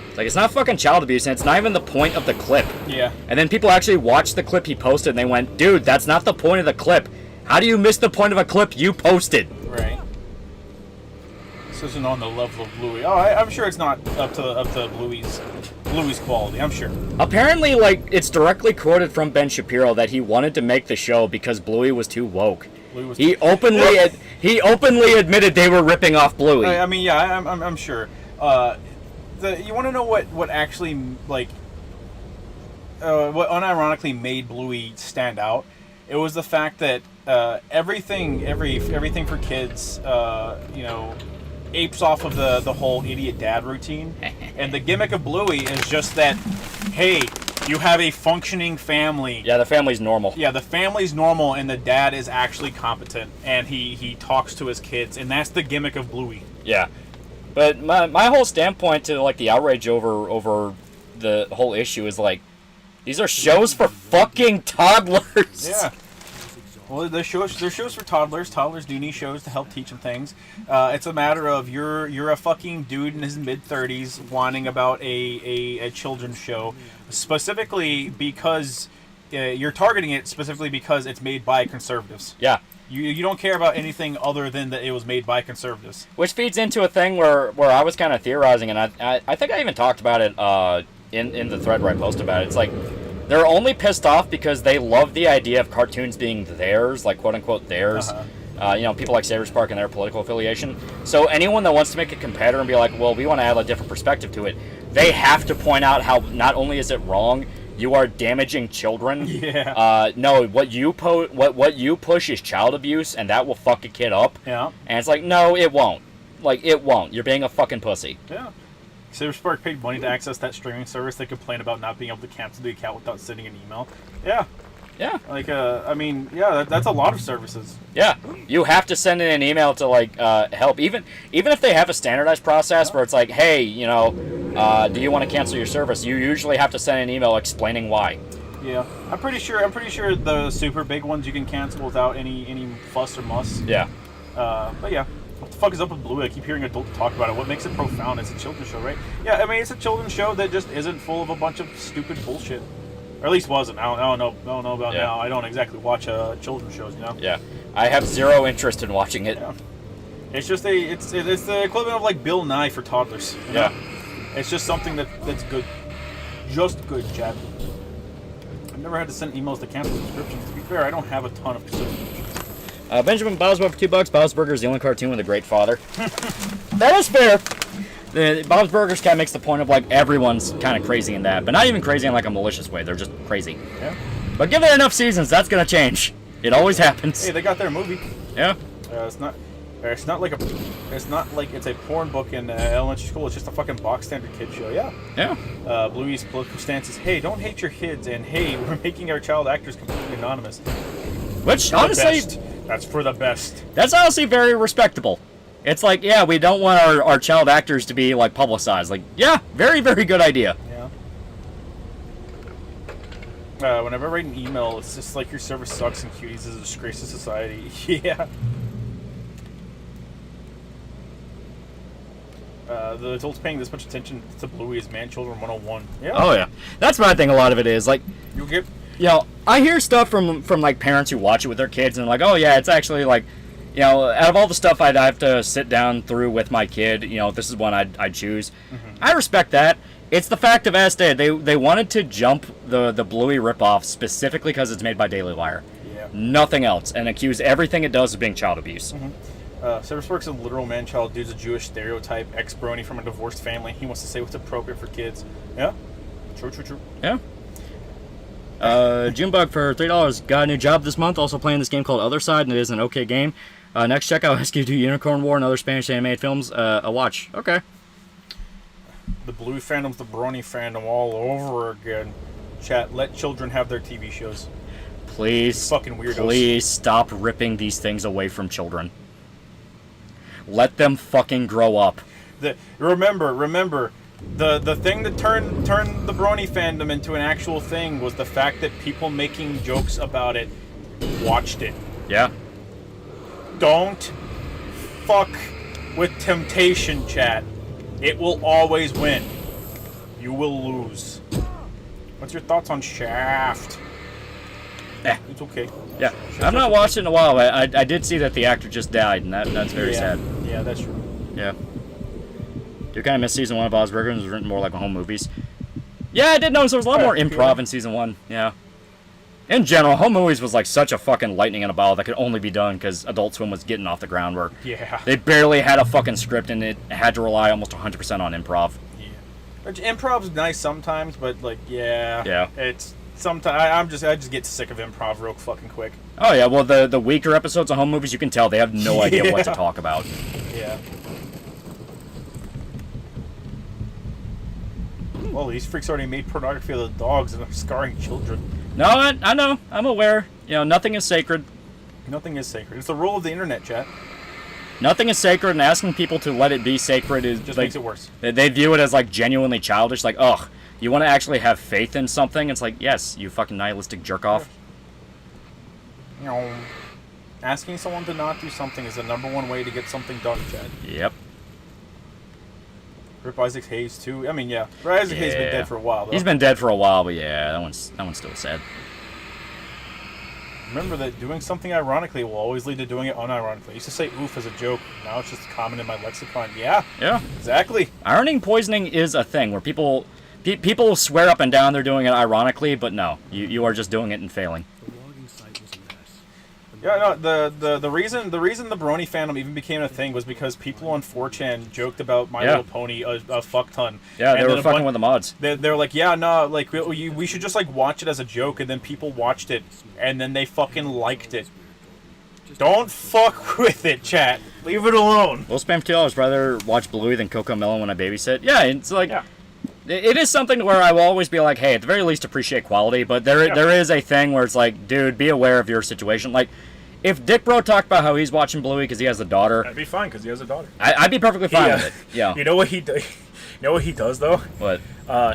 It's like, it's not fucking child abuse, and it's not even the point of the clip. Yeah. And then people actually watched the clip he posted and they went, dude, that's not the point of the clip. How do you miss the point of a clip you posted? Right. This isn't on the level of Bluey. Oh, I'm sure it's not up to Bluey's quality. I'm sure. Apparently, like, it's directly quoted from Ben Shapiro that he wanted to make the show because Bluey was too woke. He openly admitted they were ripping off Bluey. I mean, yeah, I'm sure. You want to know what actually like what unironically made Bluey stand out? It was the fact that everything for kids, apes off of the whole idiot dad routine. And the gimmick of Bluey is just that, hey, you have a functioning family. Yeah, the family's normal. Yeah, the family's normal, and the dad is actually competent, and he talks to his kids, and that's the gimmick of Bluey. Yeah. But my whole standpoint to like the outrage over the whole issue is like, these are shows for fucking toddlers. Yeah. Well, they're shows for toddlers. Toddlers do need shows to help teach them things. It's a matter of you're a fucking dude in his mid-30s whining about a children's show, specifically because you're targeting it specifically because it's made by conservatives. Yeah. You don't care about anything other than that it was made by conservatives. Which feeds into a thing where I was kind of theorizing, and I think I even talked about it in the thread where I posted about it. It's like, they're only pissed off because they love the idea of cartoons being theirs, like quote-unquote theirs. People like Saber Spark and their political affiliation. So anyone that wants to make a competitor and be like, well, we want to add a different perspective to it, they have to point out how not only is it wrong, you are damaging children. Yeah. No, what you push is child abuse, and that will fuck a kid up. Yeah. And it's like, no, it won't. Like, it won't. You're being a fucking pussy. Yeah. Saber Spark paid money to access that streaming service. They complain about not being able to cancel the account without sending an email. Yeah. Yeah. Like, that's a lot of services. Yeah. You have to send in an email to, like, help. Even if they have a standardized process where it's like, hey, do you want to cancel your service? You usually have to send an email explaining why. Yeah. I'm pretty sure the super big ones you can cancel without any fuss or muss. Yeah. But yeah. What the fuck is up with Bluey? I keep hearing adults talk about it. What makes it profound? It's a children's show, right? Yeah, I mean, it's a children's show that just isn't full of a bunch of stupid bullshit. Or at least wasn't. I don't know about now. I don't exactly watch children's shows, Yeah. I have zero interest in watching it. Yeah. It's just it's the equivalent of like Bill Nye for toddlers. Yeah. It's just something that's good. Just good, Chad. I've never had to send emails to cancel subscriptions. To be fair, I don't have a ton of subscriptions. Benjamin Boswell for $2. Bow's Burger is the only cartoon with a great father. That is fair. Bob's Burgers kind of makes the point of like everyone's kind of crazy in that, but not even crazy in like a malicious way. They're just crazy. Yeah. But give it enough seasons, that's gonna change. It always happens. Hey, they got their movie. Yeah. It's not like it's a porn book in elementary school. It's just a fucking box standard kid show. Yeah. Yeah. Bluey's political stance is, hey, don't hate your kids, and hey, we're making our child actors completely anonymous. Which For the honestly, best. That's for the best. that's honestly very respectable. It's like, yeah, we don't want our child actors to be like publicized. Like, yeah, very, very good idea. Yeah. Whenever I write an email, it's just like your service sucks and Cuties is a disgrace to society. Yeah. The adults paying this much attention to Bluey is Man-Children 101. Yeah. Oh yeah, that's what I think. A lot of it is like, You get. I hear stuff from like parents who watch it with their kids and like, oh yeah, it's actually like, out of all the stuff I'd have to sit down through with my kid, this is one I'd choose. Mm-hmm. I respect that. It's the fact of as they wanted to jump the Bluey ripoff specifically because it's made by Daily Wire. Yeah. Nothing else, and accuse everything it does of being child abuse. Mm-hmm. Cyberspark's a literal man-child dude's a Jewish stereotype, ex-brony from a divorced family. He wants to say what's appropriate for kids. Yeah. True. Yeah. Junebug for $3. Got a new job this month. Also playing this game called Other Side, and it is an okay game. Next check, I'll ask you to do Unicorn War and other Spanish animated films. A watch. Okay. The Blue fandom's the brony fandom all over again. Chat, let children have their TV shows. Please. Fucking weirdos. Please stop ripping these things away from children. Let them fucking grow up. Remember, the thing that turned the brony fandom into an actual thing was the fact that people making jokes about it watched it. Yeah. Don't fuck with temptation, chat. It will always win. You will lose. What's your thoughts on Shaft? It's okay. Yeah. I've not watched it in a while, but I did see that the actor just died, and that's very sad. Yeah, that's true. Yeah. Do kind of miss season 1 of Bob's Burgers. It was written more like home movies. Yeah, I did notice there was a lot more improv in season 1. Yeah. In general, home movies was like such a fucking lightning in a bottle that could only be done because Adult Swim was getting off the ground where they barely had a fucking script and it had to rely almost 100% on improv. Yeah. Improv's nice sometimes, but like, yeah. It's sometimes I just get sick of improv real fucking quick. Oh yeah, well the weaker episodes of home movies, you can tell they have no idea what to talk about. Yeah. Well, these freaks already made pornography of the dogs and are scarring children. No, I know. I'm aware. Nothing is sacred. Nothing is sacred. It's the rule of the internet, chat. Nothing is sacred, and asking people to let it be sacred is just like, makes it worse. They view it as like genuinely childish. Like, ugh, you want to actually have faith in something? It's like, yes, you fucking nihilistic jerk off. Asking someone to not do something is the #1 way to get something done, Chad. Yep. Rip Isaac Hayes too. I mean, yeah, Isaac Hayes been dead for a while though. He's been dead for a while, but yeah, that one's still sad. Remember that doing something ironically will always lead to doing it unironically. I used to say oof as a joke. Now it's just common in my lexicon. Yeah. Exactly. Ironing poisoning is a thing where people swear up and down they're doing it ironically, but no, you are just doing it and failing. The logging site was a mess. Yeah, no, the reason the Brony fandom even became a thing was because people on 4chan joked about My Little Pony a fuck ton. Yeah, they were fucking with the mods. They were like, yeah, no, like we should just like watch it as a joke, and then people watched it, and then they fucking liked it. Don't fuck with it, chat. Leave it alone. We'll spam $2. Rather watch Bluey than Coco Melon when I babysit. Yeah, it's like. Yeah. It is something where I will always be like, hey, at the very least appreciate quality, but there is a thing where it's like, dude, be aware of your situation. Like, if Dick Bro talked about how he's watching Bluey because he has a daughter... I'd be fine because he has a daughter. I'd be perfectly fine with it, yeah. You know what he does? You know what he does, though? What?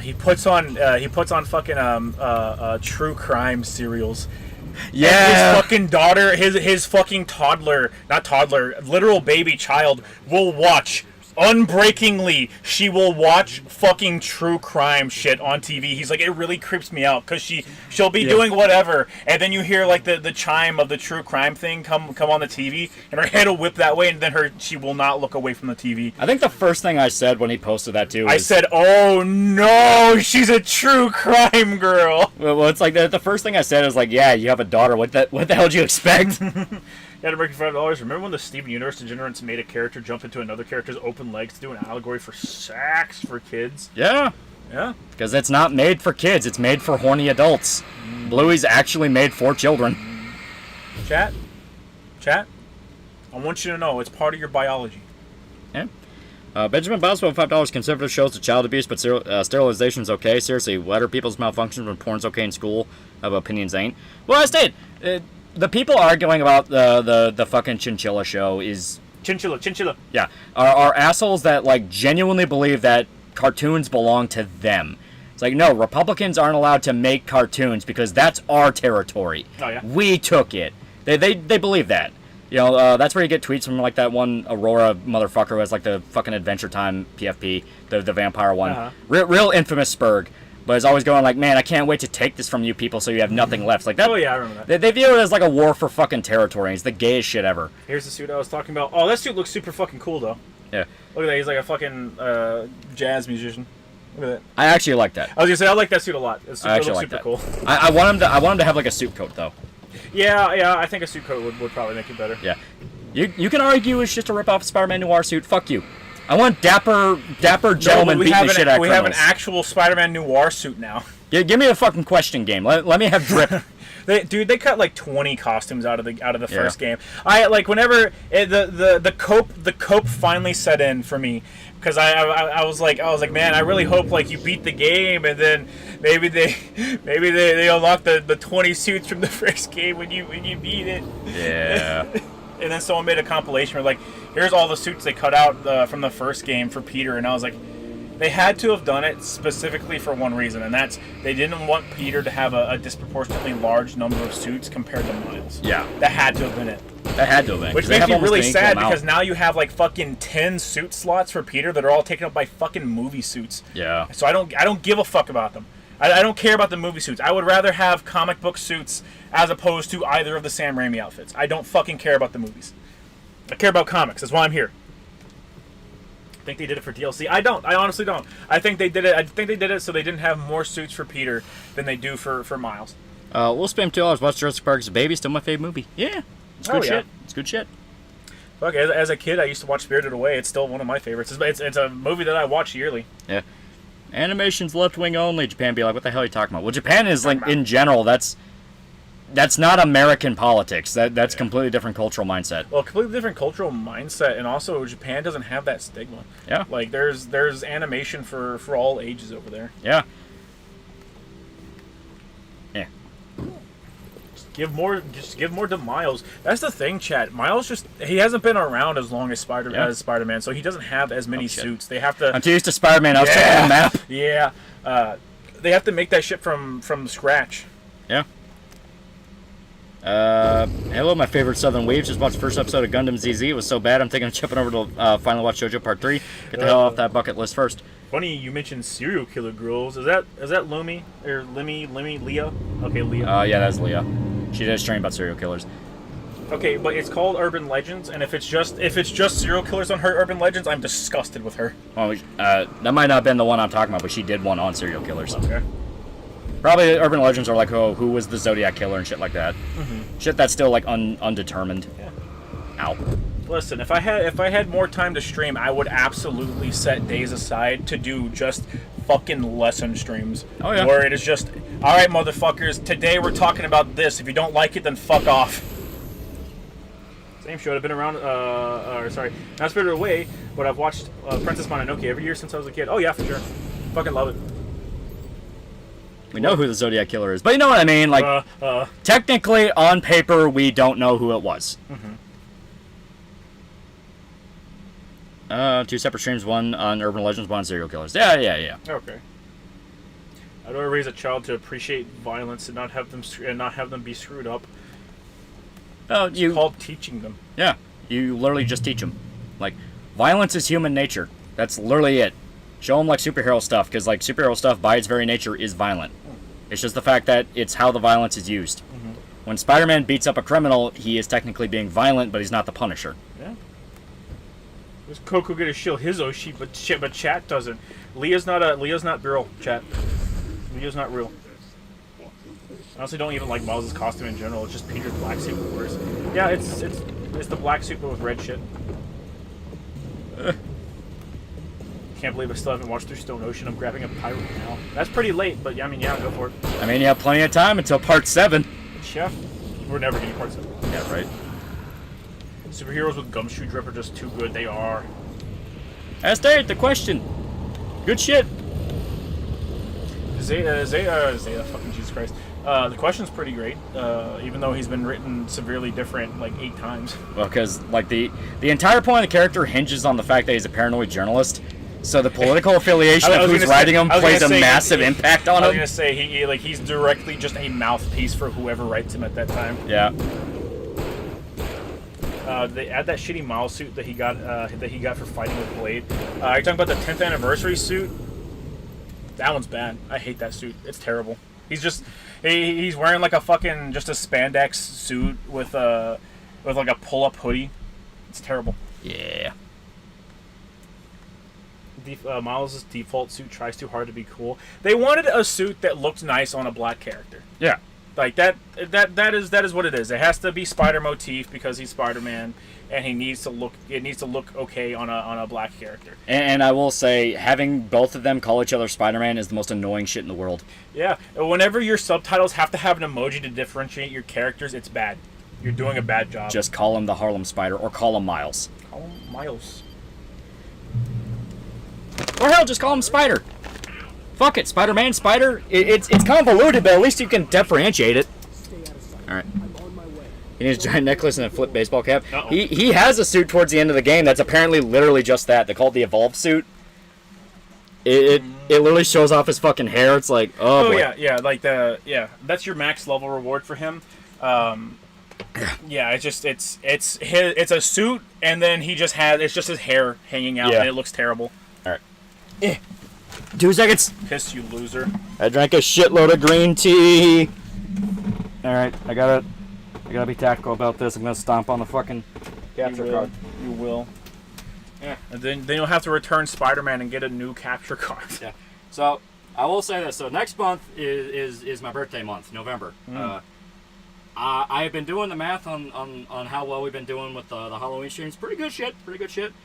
He puts on fucking true crime serials. Yeah. And his fucking daughter, his fucking toddler, not toddler, literal baby child, will watch... Unbreakingly, she will watch fucking true crime shit on TV. He's like, it really creeps me out because she'll be doing whatever, and then you hear like the chime of the true crime thing come on the TV, and her head will whip that way, and then she will not look away from the TV. I think the first thing I said when he posted that too was, I said, "Oh no, she's a true crime girl." Well, it's like the first thing I said is like, yeah, you have a daughter. What the hell did you expect? Yeah, to break $5. Remember when the Steven Universe degenerates made a character jump into another character's open legs to do an allegory for sex for kids? Yeah. Yeah. Because it's not made for kids. It's made for horny adults. Bluey's actually made for children. Chat. I want you to know it's part of your biology. Yeah. Benjamin Boswell, $5. Conservative shows the child abuse, but sterilization's okay. Seriously, what are people's malfunctions when porn's okay in school? Opinions ain't. Well, I stated, the people arguing about the fucking chinchilla show is... Chinchilla. Yeah. Are assholes that, like, genuinely believe that cartoons belong to them. It's like, no, Republicans aren't allowed to make cartoons because that's our territory. Oh, yeah? We took it. They believe that. You know, that's where you get tweets from, like, that one Aurora motherfucker who has, like, the fucking Adventure Time PFP, the vampire one. Uh-huh. Real infamous Spurg. But is always going like, man, I can't wait to take this from you people so you have nothing left. Like that. Oh, yeah, I remember that. They view it as, like, a war for fucking territory. It's the gayest shit ever. Here's the suit I was talking about. Oh, that suit looks super fucking cool, though. Yeah. Look at that. He's like a fucking jazz musician. Look at that. I actually like that. I was gonna say I like that suit a lot. It I actually looks like super that. cool. I want him to have, like, a suit coat, though. Yeah. I think a suit coat would probably make it better. Yeah. You can argue it's just a rip-off of Spider-Man Noir suit. Fuck you. I want dapper gentlemen beating the shit out of We have an criminals. actual Spider-Man Noir suit now. Give me a fucking question game. Let me have drip. They cut like 20 costumes out of the first game. I like whenever the cope finally set in for me because I was like man, I really hope like you beat the game and then maybe they unlock the 20 suits from the first game when you beat it. Yeah. And then someone made a compilation where like here's all the suits they cut out from the first game for Peter, and I was like, they had to have done it specifically for one reason, and that's they didn't want Peter to have a disproportionately large number of suits compared to Miles. Yeah. That had to have been it. That had to have been. Which makes me really sad because now you have like fucking 10 suit slots for Peter that are all taken up by fucking movie suits. Yeah. So I don't give a fuck about them. I don't care about the movie suits. I would rather have comic book suits as opposed to either of the Sam Raimi outfits. I don't fucking care about the movies. I care about comics. That's why I'm here. I think they did it for DLC. I don't. I honestly don't. I think they did it so they didn't have more suits for Peter than they do for Miles. We'll spend $2. Watch Jurassic Park as a baby. Still my favorite movie. Yeah. It's good shit. It's good shit. Fuck, as a kid, I used to watch Spirited Away. It's still one of my favorites. It's a movie that I watch yearly. Yeah. Animation's left wing only. Japan be like, what the hell are you talking about? Well, Japan is like in general. That's not American politics. That's completely different cultural mindset. Well, completely different cultural mindset, and also Japan doesn't have that stigma. Yeah. Like there's animation for all ages over there. Yeah. Give more to Miles. That's the thing, chat. Miles he hasn't been around as long as Spider-Man, so he doesn't have as many suits. They have to. I'm too used to Spider-Man. I was checking the map. Yeah. They have to make that shit from scratch. Yeah. Hello, my favorite Southern Weaves. Just watched the first episode of Gundam ZZ. It was so bad, I'm thinking of jumping over to finally watch JoJo Part 3. Get the hell off that bucket list first. Funny you mentioned serial killer girls. Is that Lumi or Limmy Leah? Okay, Leah. Yeah, that's Leah. She did a stream about serial killers. Okay, but it's called Urban Legends, and if it's just serial killers on her Urban Legends, I'm disgusted with her. Well, that might not have been the one I'm talking about, but she did one on serial killers. Okay. Probably Urban Legends are like, oh, who was the Zodiac killer and shit like that. Mm-hmm. Shit that's still like undetermined. Yeah. Ow. Listen, if I had more time to stream, I would absolutely set days aside to do just fucking lesson streams. Oh yeah. Where it is just, all right, motherfuckers, today we're talking about this. If you don't like it, then fuck off. Same show. I've been around. Not Spirited Away, but I've watched Princess Mononoke every year since I was a kid. Oh yeah, for sure. Fucking love it. We know who the Zodiac killer is, but you know what I mean. Like, technically, on paper, we don't know who it was. Mm-hmm. 2 separate streams, one on Urban Legends, one on serial killers. Yeah. Okay. How do I raise a child to appreciate violence and not have them be screwed up? Oh, It's called teaching them. Yeah, you literally just teach them. Like, violence is human nature. That's literally it. Show them like superhero stuff, because like superhero stuff by its very nature is violent. It's just the fact that it's how the violence is used. Mm-hmm. When Spider-Man beats up a criminal, he is technically being violent, but he's not the Punisher. Yeah. Does Coco get to shield his Oshi, but chat doesn't. Leah's not real, chat. Leah's not real. I honestly don't even like Miles' costume in general. It's just Peter's black suit worse. Yeah, it's It's the black suit but with red shit. Can't believe I still haven't watched through Stone Ocean. I'm grabbing a pirate now. That's pretty late, but I mean, yeah, go for it. I mean, you have plenty of time until part 7. Yeah. We're never getting part 7. Yeah, right. Superheroes with gumshoe drip are just too good. They are. That's the question. Good shit. Zeta, fucking Jesus Christ. The question's pretty great, even though he's been written severely different like 8 times. Well, because like the entire point of the character hinges on the fact that he's a paranoid journalist. So the political affiliation of who's writing him plays a massive impact on him. I was gonna say he's directly just a mouthpiece for whoever writes him at that time. Yeah. They add that shitty Miles suit that he got for fighting with Blade. Are you talking about the 10th anniversary suit? That one's bad. I hate that suit. It's terrible. He's wearing like a fucking just a spandex suit with like a pull-up hoodie. It's terrible. Yeah. Miles' default suit tries too hard to be cool. They wanted a suit that looked nice on a black character. Yeah. Like that is what it is. It has to be Spider motif because he's Spider-Man, and it needs to look okay on a black character. And I will say, having both of them call each other Spider-Man is the most annoying shit in the world. Yeah. Whenever your subtitles have to have an emoji to differentiate your characters, it's bad. You're doing a bad job. Just call him the Harlem Spider or call him Miles. Call him Miles. Or hell, just call him Spider. Fuck it, Spider-Man, Spider. It's convoluted, but at least you can differentiate it. Alright. He needs a giant necklace and a flip baseball cap. Uh-oh. He has a suit towards the end of the game that's apparently literally just that. They call it the Evolve suit. It literally shows off his fucking hair. It's like, oh boy. yeah, that's your max level reward for him. Yeah, it's a suit, and then it's just his hair hanging out, and it looks terrible. Alright. 2 seconds. Piss, you loser. I drank a shitload of green tea. Alright, I gotta be tactical about this. I'm gonna stomp on the fucking capture card. You will. Yeah. And then you'll have to return Spider-Man and get a new capture card. Yeah. So I will say this. So next month is my birthday month, November. I have been doing the math on how well we've been doing with the Halloween streams. Pretty good shit.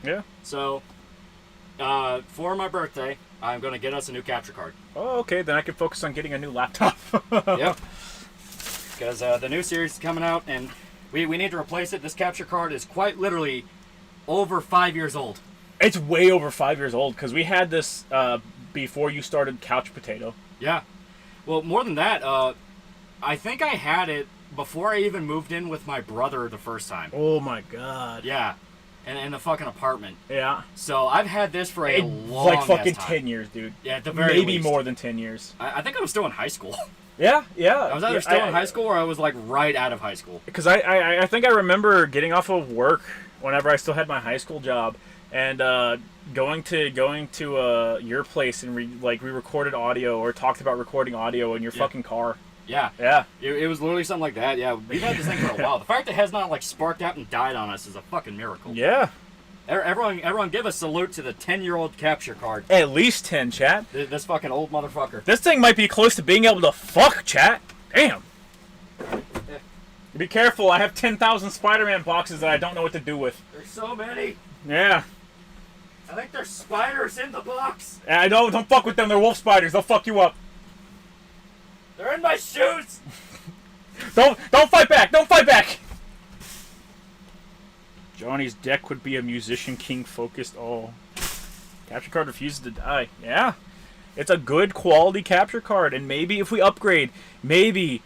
Yeah. So for my birthday, I'm going to get us a new capture card. Oh, okay. Then I can focus on getting a new laptop. Yep. Because the new series is coming out, and we need to replace it. This capture card is quite literally over 5 years old. It's way over 5 years old, because we had this before you started Couch Potato. Yeah. Well, more than that, I think I had it before I even moved in with my brother the first time. Oh my god. Yeah. In the fucking apartment. Yeah. So I've had this for a long like fucking time. 10 years, dude. Yeah, at the very Maybe least. more than 10 years. I think I was still in high school. Yeah. I was either still in high school or I was like right out of high school. Because I think I remember getting off of work whenever I still had my high school job, and going to your place, and we recorded audio or talked about recording audio in your fucking car. Yeah. Yeah. It was literally something like that. Yeah, we've had this thing for a while. The fact that it has not like sparked out and died on us is a fucking miracle. Yeah. Everyone give a salute to the 10-year-old capture card. At least 10, chat. This fucking old motherfucker. This thing might be close to being able to fuck, chat. Damn. Be careful, I have 10,000 Spider-Man boxes that I don't know what to do with. There's so many. Yeah. I think there's spiders in the box. I know, don't fuck with them, they're wolf spiders, they'll fuck you up. They're in my shoes. Don't fight back, don't fight back! Johnny's deck would be a musician king focused. Oh. Capture card refuses to die. Yeah. It's a good quality capture card, and maybe if we upgrade, maybe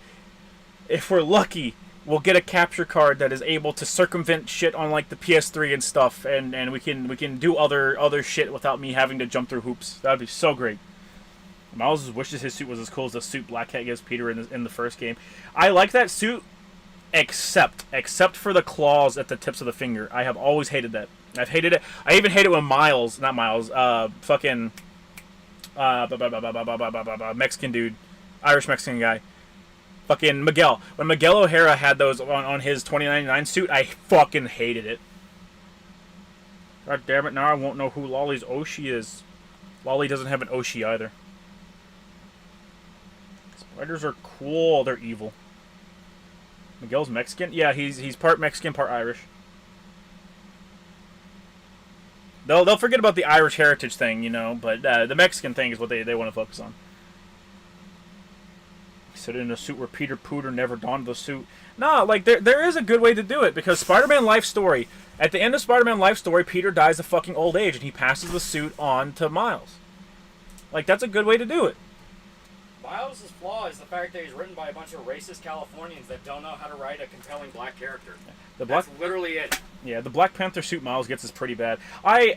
if we're lucky, we'll get a capture card that is able to circumvent shit on like the PS3 and stuff, and we can do other shit without me having to jump through hoops. That'd be so great. Miles wishes his suit was as cool as the suit Black Cat gives Peter in the first game. I like that suit, except for the claws at the tips of the finger. I have always hated that. I've hated it. I even hate it when Mexican dude, Irish Mexican guy, fucking Miguel. When Miguel O'Hara had those on his 2099 suit, I fucking hated it. God damn it! Now I won't know who Loli's Oshi is. Loli doesn't have an Oshi either. Spiders are cool. They're evil. Miguel's Mexican? Yeah, he's part Mexican, part Irish. They'll forget about the Irish heritage thing, you know, but the Mexican thing is what they want to focus on. Sit in a suit where Peter Pooter never donned the suit. No, like there is a good way to do it because Spider-Man Life Story. At the end of Spider-Man Life Story, Peter dies of fucking old age and he passes the suit on to Miles. Like that's a good way to do it. Miles' flaw is the fact that he's written by a bunch of racist Californians that don't know how to write a compelling black character. That's literally it. Yeah, the Black Panther suit Miles gets is pretty bad. I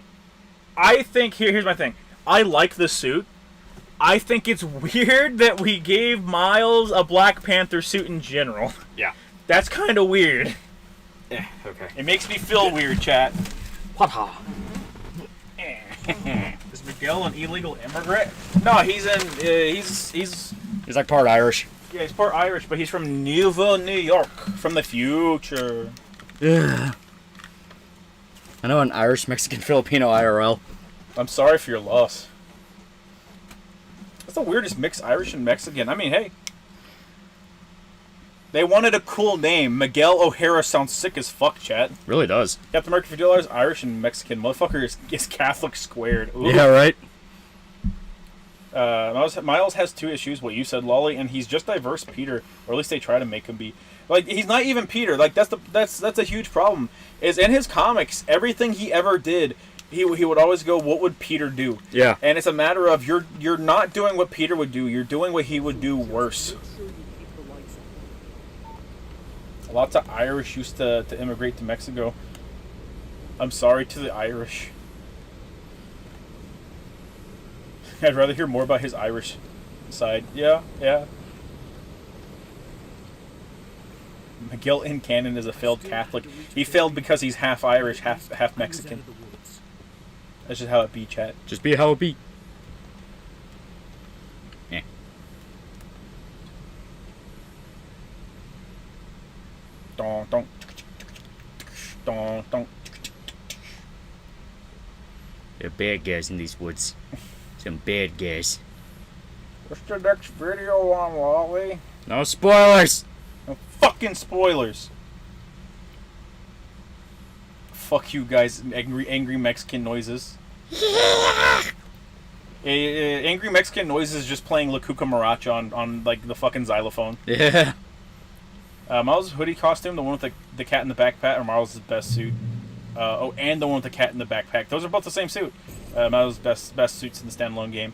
think here's my thing. I like the suit. I think it's weird that we gave Miles a Black Panther suit in general. Yeah. That's kind of weird. Yeah, okay. It makes me feel weird, chat. What? Is Miguel an illegal immigrant? No, he's He's like part Irish. Yeah, he's part Irish, but he's from Newville, New York, from the future. Yeah. I know an Irish, Mexican, Filipino IRL. I'm sorry for your loss. That's the weirdest mix, Irish and Mexican. I mean, hey. They wanted a cool name. Miguel O'Hara sounds sick as fuck, chat. Really does. Captain America $50, Irish and Mexican. Motherfucker is Catholic squared. Ooh. Yeah, right? Miles has two issues, what you said, Lolly, and he's just diverse Peter, or at least they try to make him be. Like, he's not even Peter. Like, that's a huge problem. Is in his comics, everything he ever did, he would always go, what would Peter do? Yeah. And it's a matter of you're not doing what Peter would do, you're doing what he would do worse. Lots of Irish used to immigrate to Mexico. I'm sorry to the Irish. I'd rather hear more about his Irish side. Yeah. Miguel in canon is a failed Catholic. He failed because he's half Irish, half Mexican. That's just how it be, chat. Just be how it be. Yeah. Don't. There are bad guys in these woods. Some bad guys. What's the next video on, Lolly? No spoilers! No fucking spoilers. Fuck you guys, angry Mexican noises. Angry Mexican noises just playing La Cucaracha on like the fucking xylophone. Yeah. Miles' hoodie costume, the one with the cat in the backpack, or Miles' best suit. And the one with the cat in the backpack. Those are both the same suit. Miles' best suits in the standalone game.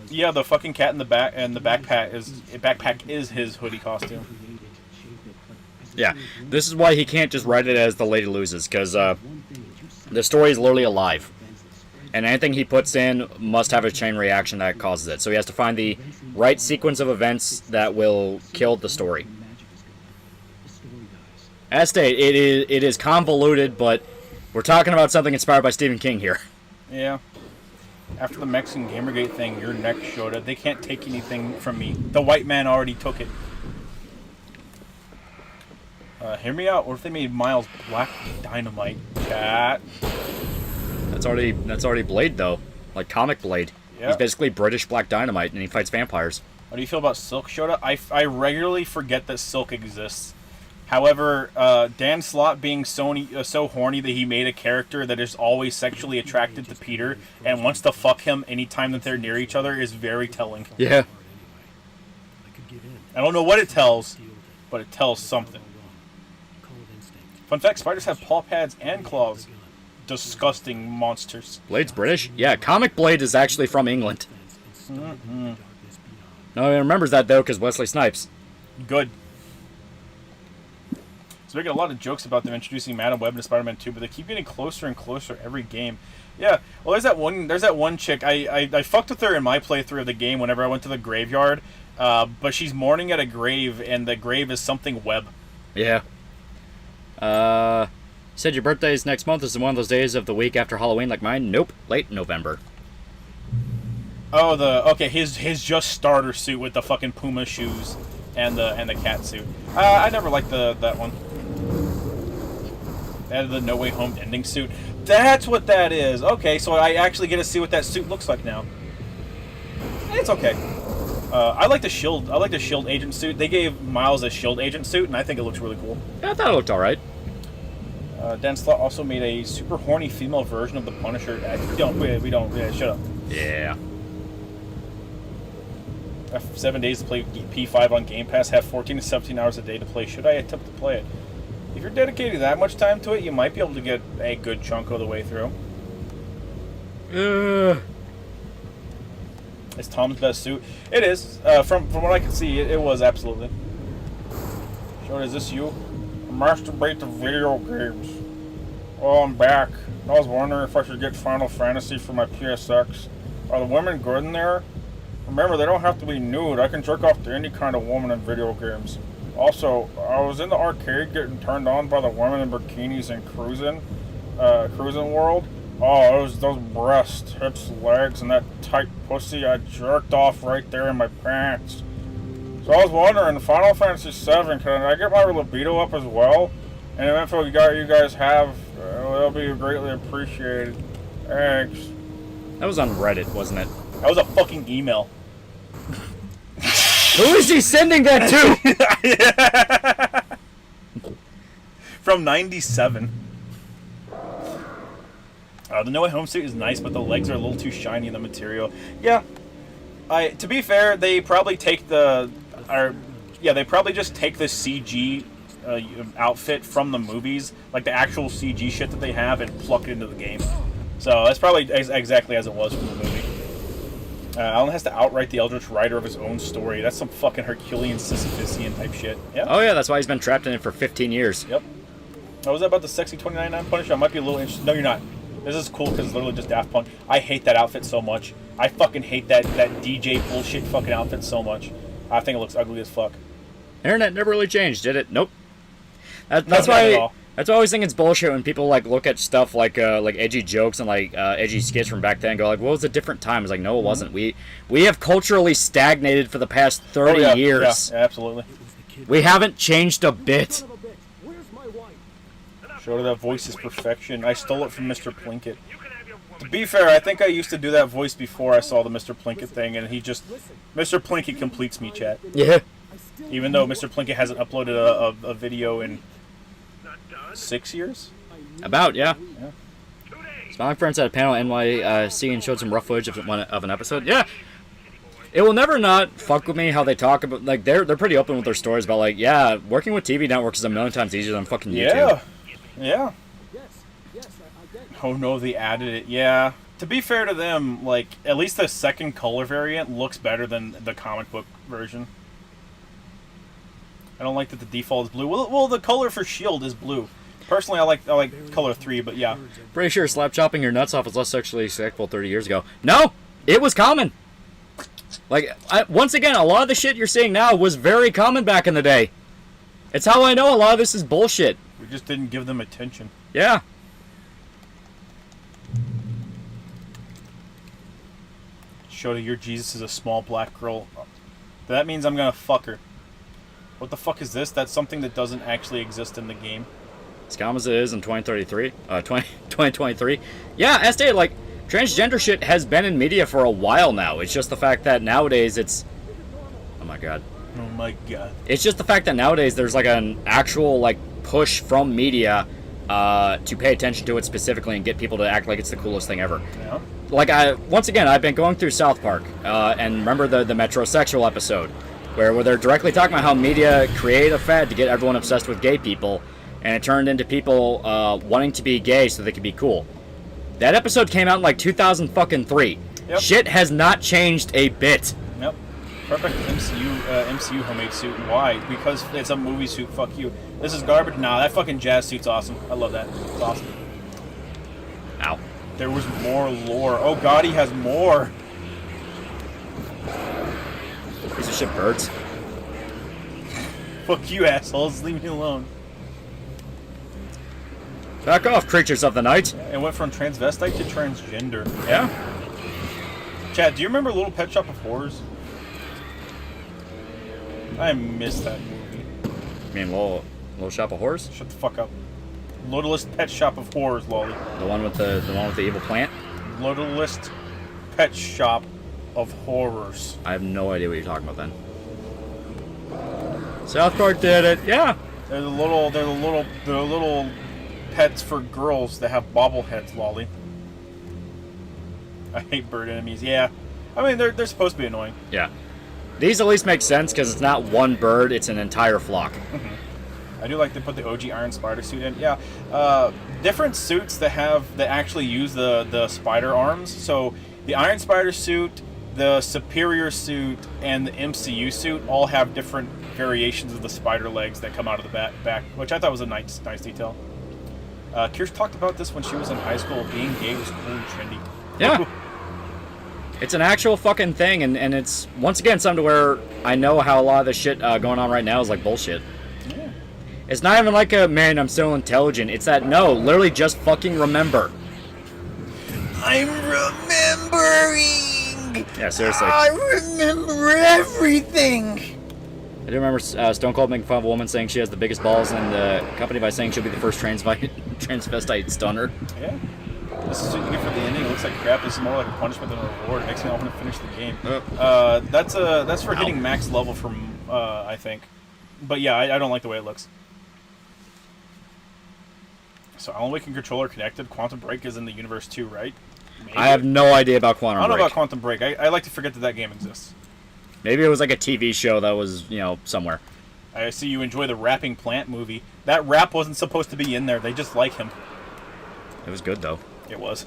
Yeah, the fucking cat in the back and the backpack is his hoodie costume. Yeah, this is why he can't just write it as the lady loses, because the story is literally alive. And anything he puts in must have a chain reaction that causes it. So he has to find the right sequence of events that will kill the story. As stated, it is convoluted, but we're talking about something inspired by Stephen King here. Yeah. After the Mexican Gamergate thing, your neck showed it. They can't take anything from me. The white man already took it. Hear me out. What if they made Miles Black Dynamite, chat? That's already Blade, though. Like comic Blade. Yeah. He's basically British Black Dynamite, and he fights vampires. What do you feel about Silk, Shota? I regularly forget that Silk exists. However, Dan Slott being so horny that he made a character that is always sexually attracted to Peter and wants to fuck him anytime that they're near each other is very telling. Yeah. I don't know what it tells, but it tells something. Fun fact, spiders have paw pads and claws. Disgusting monsters. Blade's British? Yeah, comic Blade is actually from England. Mm-hmm. No, he remembers that, though, because Wesley Snipes. Good. So making a lot of jokes about them introducing Madam Web into Spider-Man 2, but they keep getting closer and closer every game. Yeah, well, there's that one chick. I fucked with her in my playthrough of the game whenever I went to the graveyard, but she's mourning at a grave, and the grave is something Web. Yeah. Said your birthday is next month. Is it one of those days of the week after Halloween like mine? Nope, late November. Oh, his just starter suit with the fucking Puma shoes and the cat suit. I never liked that one. They had the No Way Home ending suit. That's what that is. Okay, so I actually get to see what that suit looks like now. It's okay. I like the Shield. I like the Shield agent suit. They gave Miles a Shield agent suit, and I think it looks really cool. Yeah, I thought it looked all right. Dan Slott also made a super horny female version of the Punisher. We don't. Yeah, shut up. Yeah. 7 days to play P5 on Game Pass. Have 14 to 17 hours a day to play. Should I attempt to play it? If you're dedicating that much time to it, you might be able to get a good chunk of the way through. It's Tom's best suit. It is. From what I can see, it was absolutely. Sean, is this you? Masturbate to video games. Oh, I'm back. I was wondering if I should get Final Fantasy for my PSX. Are the women good in there? Remember, they don't have to be nude. I can jerk off to any kind of woman in video games. Also, I was in the arcade getting turned on by the women in bikinis and cruising world. Oh, those breasts, hips, legs, and that tight pussy. I jerked off right there in my pants. So I was wondering, Final Fantasy VII, can I get my libido up as well? And the info you guys have, it'll be greatly appreciated. Thanks. That was on Reddit, wasn't it? That was a fucking email. Who is he sending that to? From 97. The No Way Home suit is nice, but the legs are a little too shiny in the material. Yeah. To be fair, they probably take they probably just take the CG outfit from the movies, like the actual CG shit that they have, and pluck it into the game. So that's probably exactly as it was from the movie. Alan has to outright the Eldritch writer of his own story. That's some fucking Herculean Sisyphusian type shit. Yeah. Oh yeah, that's why he's been trapped in it for 15 years. Yep. Oh, was that about the sexy 29.9 Punisher? I might be a little interested. No, you're not. This is cool because it's literally just Daft Punk. I hate that outfit so much. I fucking hate that DJ bullshit fucking outfit so much. I think it looks ugly as fuck. Internet never really changed, did it? Nope. That's why. That's why I always think it's bullshit when people like look at stuff like edgy jokes and like edgy skits from back then and go like, "What was a different time?" It's like, no, it wasn't. We have culturally stagnated for the past 30 years. Yeah, absolutely. We haven't changed a bit. Showed her that voice is perfection. I stole it from Mr. Plinkett. To be fair, I think I used to do that voice before I saw the Mr. Plinkett thing, and Mr. Plinkett completes me, chat. Yeah. Even though Mr. Plinkett hasn't uploaded a video in 6 years? About, yeah. Smiling Friends had a panel at NYC and showed some rough footage of an episode. Yeah. It will never not fuck with me how they talk about, like, they're pretty open with their stories about, like, yeah, working with TV networks is a million times easier than fucking YouTube. Yeah. Oh no, they added it. Yeah. To be fair to them, like, at least the second color variant looks better than the comic book version. I don't like that the default is blue. Well, the color for S.H.I.E.L.D. is blue. Personally, I like color 3, but yeah. Pretty sure slap chopping your nuts off was less sexually acceptable 30 years ago. No! It was common! Like, once again, a lot of the shit you're seeing now was very common back in the day. It's how I know a lot of this is bullshit. We just didn't give them attention. Yeah. Shota, your Jesus is a small black girl. That means I'm gonna fuck her. What the fuck is this? That's something that doesn't actually exist in the game. As common as it is in 2023. Yeah, as stated, like, transgender shit has been in media for a while now. It's just the fact that nowadays it's... Oh my god. Oh my god. It's just the fact that nowadays there's, like, an actual, like, push from media to pay attention to it specifically and get people to act like it's the coolest thing ever. Yeah. Like, once again, I've been going through South Park, and remember the metrosexual episode, where they're directly talking about how media created a fad to get everyone obsessed with gay people, and it turned into people wanting to be gay so they could be cool. That episode came out in like 2003. Yep. Shit has not changed a bit. Yep. Perfect MCU homemade suit. Why? Because it's a movie suit. Fuck you. This is garbage. Nah, that fucking jazz suit's awesome. I love that. It's awesome. Ow. There was more lore. Oh god, he has more. Piece of shit birds. Fuck you, assholes. Leave me alone. Back off, creatures of the night. It went from transvestite to transgender. Yeah? Chad, do you remember Little Pet Shop of Horrors? I missed that movie. You mean Little Shop of Horrors? Shut the fuck up. Littlest Pet Shop of Horrors, Lolly. The one with the evil plant? Littlest Pet Shop of Horrors. I have no idea what you're talking about then. South Park did it, yeah. They're the little pets for girls that have bobbleheads, Lolly. I hate bird enemies. Yeah, I mean they're supposed to be annoying. Yeah. These at least make sense because it's not one bird; it's an entire flock. I do like to put the OG Iron Spider suit in. Yeah, different suits that actually use the spider arms. So the Iron Spider suit, the Superior suit, and the MCU suit all have different variations of the spider legs that come out of the back, which I thought was a nice detail. Kirsch talked about this when she was in high school. Being gay was cool and trendy. Yeah. It's an actual fucking thing, and it's, once again, something to where I know how a lot of this shit going on right now is like bullshit. Yeah. It's not even like a, man, I'm so intelligent. It's that, no, literally just fucking remember. I'm remembering. Yeah, seriously. I remember everything. I do remember Stone Cold making fun of a woman saying she has the biggest balls in the company by saying she'll be the first transvestite stunner. Yeah. This is what you get for the ending. It looks like crap. This is more like a punishment than a reward. It makes me want to finish the game. That's for hitting max level from I think. But yeah, I don't like the way it looks. So Alan Wake and Controller connected. Quantum Break is in the universe too, right? Maybe. I have no idea about Quantum I don't Break. know about Quantum Break. I like to forget that game exists. Maybe it was like a TV show that was, somewhere. I see you enjoy the rapping plant movie. That rap wasn't supposed to be in there. They just like him. It was good, though. It was.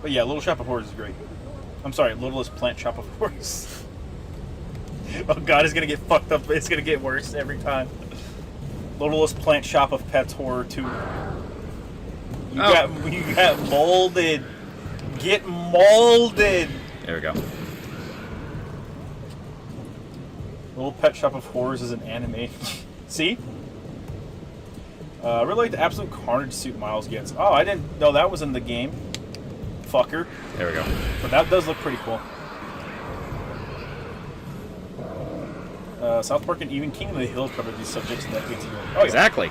But yeah, Little Shop of Horrors is great. I'm sorry, Littlest Plant Shop of Horrors. Oh god, it's gonna get fucked up. It's gonna get worse every time. Littlest Plant Shop of Pets Horror 2. You got molded. Get molded. There we go. Little Pet Shop of Horrors is an anime. See? I really like the Absolute Carnage suit Miles gets. Oh, I didn't know that was in the game. Fucker. There we go. But that does look pretty cool. South Park and even King of the Hill covered these subjects in that video. Oh, yeah. Exactly.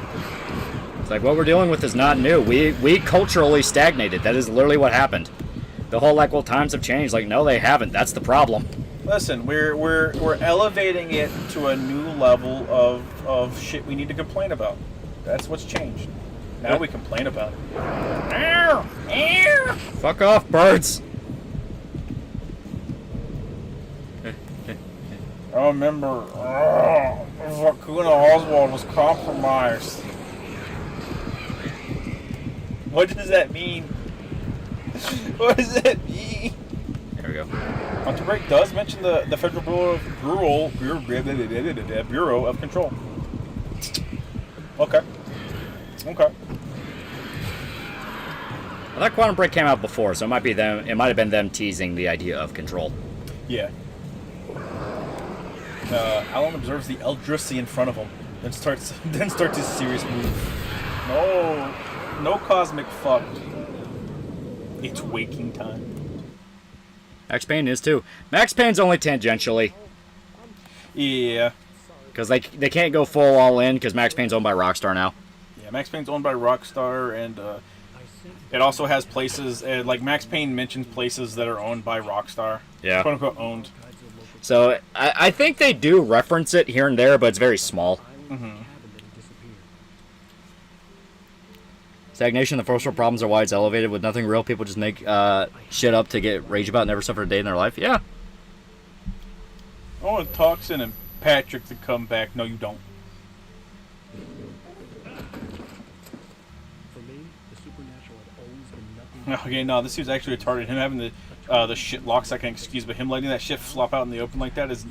It's like what we're dealing with is not new. We culturally stagnated. That is literally what happened. The whole times have changed. No, they haven't. That's the problem. Listen, we're elevating it to a new level of shit we need to complain about. That's what's changed. Now we complain about it. Ow! Ow! Fuck off, birds. I remember Kuna Oswald was compromised. What does that mean? What does that mean? There we go. Quantum Break does mention the Federal Bureau of Control. Okay. Okay. I thought Quantum Break came out before, so it might be them. It might have been them teasing the idea of control. Yeah. Alan observes the Eldrazi in front of him, then starts his serious move. No cosmic fuck. It's waking time. Max Payne is too. Max Payne's only tangentially. Yeah. Because they can't go full all in because Max Payne's owned by Rockstar now. Yeah, Max Payne's owned by Rockstar, and it also has places, Max Payne mentions places that are owned by Rockstar. Yeah. Quote unquote owned. So I think they do reference it here and there, but it's very small. Mm-hmm. Stagnation, the first world problems are why it's elevated. With nothing real, people just make shit up to get rage about and never suffer a day in their life. Yeah. I want Toxin and Patrick to come back. No, you don't. For me, the supernatural had always been nothing. Okay, no, this dude's actually retarded. Him having the shit lock second excuse, but him letting that shit flop out in the open like that is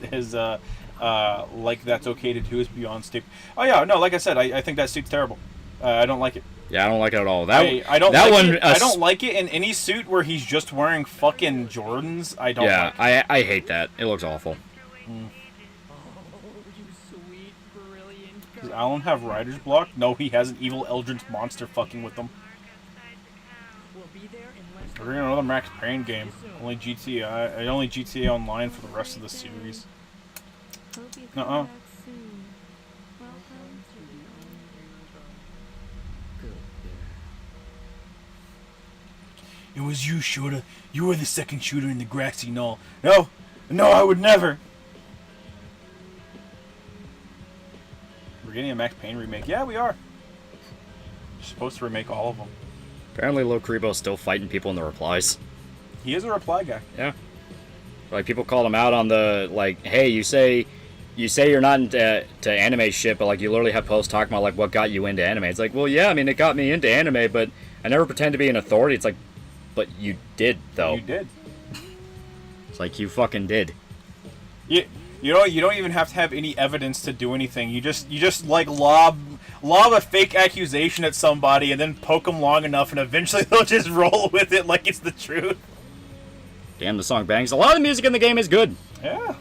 like that's okay to do is beyond stupid. Oh yeah, no, like I said, I think that suit's terrible. I don't like it. Yeah, I don't like it at all. I don't like it in any suit where he's just wearing fucking Jordans. I don't. Yeah, like it. I hate that. It looks awful. Does Alan have writer's block? No, he has an evil eldritch monster fucking with them. We're getting another Max Payne game. Only GTA Online for the rest of the series. Uh-uh. It was you, Shota. You were the second shooter in the grassy knoll. No, I would never. We're getting a Max Payne remake. Yeah, we are. We're supposed to remake all of them. Apparently, Lil Creebo's still fighting people in the replies. He is a reply guy. Yeah. Like, people called him out on the, like, hey, you say you're not into anime shit, but, like, you literally have posts talking about, like, what got you into anime. It's like, well, yeah, I mean, it got me into anime, but I never pretend to be an authority. It's like, but you did, though. You did. It's like, you fucking did. You know, you don't even have to have any evidence to do anything. You just like lob a fake accusation at somebody and then poke them long enough, and eventually they'll just roll with it like it's the truth. Damn, the song bangs. A lot of the music in the game is good. Yeah.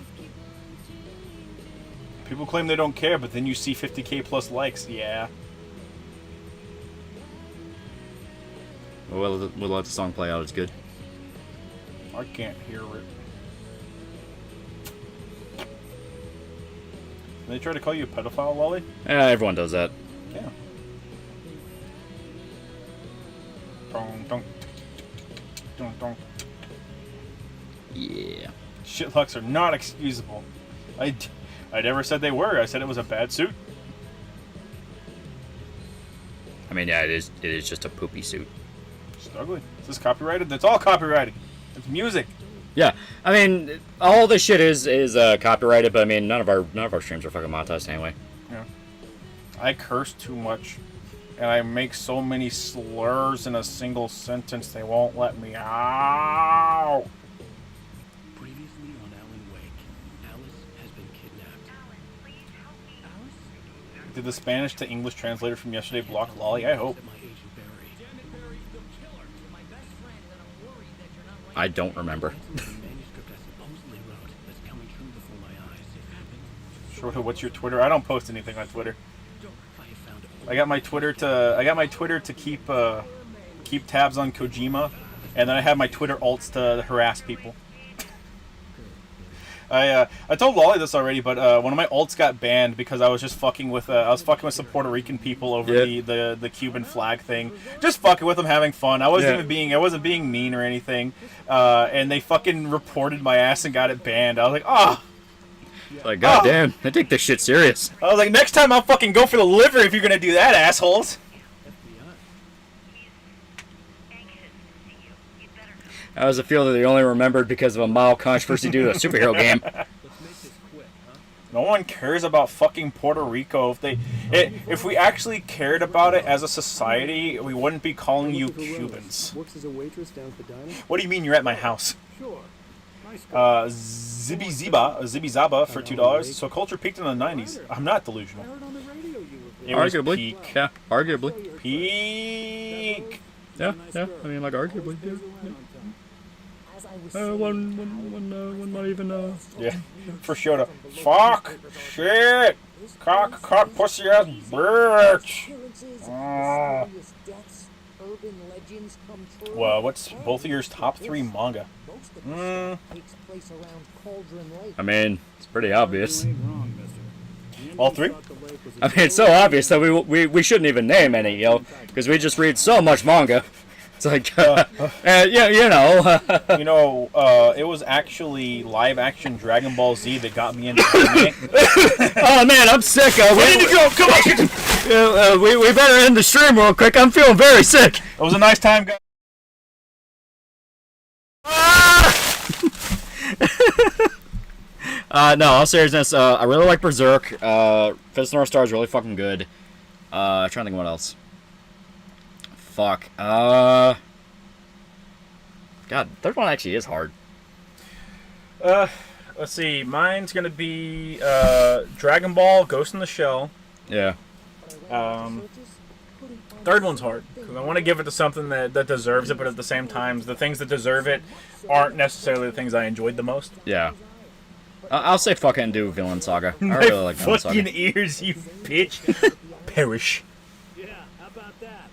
People claim they don't care, but then you see 50k plus likes. Yeah. We'll let the song play out. It's good. I can't hear it. They try to call you a pedophile, Lolly? Yeah, everyone does that. Yeah. Dong, dong, dong, dong. Yeah. Shitlocks are not excusable. I never said they were. I said it was a bad suit. I mean, yeah, it is just a poopy suit. It's ugly. Is this copyrighted? That's all copyrighted. It's music. Yeah, I mean, all this shit is copyrighted, but I mean, none of our streams are fucking monetized anyway. Yeah. I curse too much, and I make so many slurs in a single sentence. They won't let me out. Previously on Alan Wake, Alice has been kidnapped. Did the Spanish to English translator from yesterday block Lolly? I hope. At my agent Barry. I don't remember. The manuscript I supposedly wrote that's coming true before my eyes. Shorta, what's your Twitter? I don't post anything on Twitter. I have found I got my Twitter to keep tabs on Kojima, and then I have my Twitter alts to harass people. I told Lolly this already, but one of my alts got banned because I was just fucking with some Puerto Rican people over the Cuban flag thing, just fucking with them, having fun. I wasn't being mean or anything, and they fucking reported my ass and got it banned. I was like, ah. Like, goddamn, they take this shit serious. I was like, next time I'll fucking go for the liver if you're gonna do that, assholes. How does it feel that they only remembered because of a mild controversy due to a superhero game? No one cares about fucking Puerto Rico. If we actually cared about it as a society, we wouldn't be calling you Cubans. Works as a waitress down at the diner. What do you mean you're at my house? Sure. Nice Zibby Zaba for $2. So culture peaked in the 90s. I'm not delusional. I heard on the radio you were. It was Arguably. peak. Yeah, arguably. Peak. Yeah, I mean, like, arguably. Yeah. One not even, Yeah, for sure. Fuck, shit, cock, pussy ass bitch. Well, what's both of yours top 3 manga? I mean, it's pretty obvious. All 3? I mean, it's so obvious that we shouldn't even name any, because we just read so much manga. It's like, yeah, you know, it was actually live action Dragon Ball Z that got me into anime. Oh man, I'm sick. We need to go. Come on. We better end the stream real quick. I'm feeling very sick. It was a nice time, guys. No, all seriousness, I really like Berserk. Fist of the North Star is really fucking good. I'm trying to think what else. Fuck. God, third one actually is hard. Let's see. Mine's gonna be Dragon Ball, Ghost in the Shell. Yeah. Third one's hard because I want to give it to something that deserves it, but at the same time, the things that deserve it aren't necessarily the things I enjoyed the most. Yeah. I'll say fuck it and do Villain Saga. I really like Villain Saga. Fucking ears, you bitch. Perish. Yeah, how about that?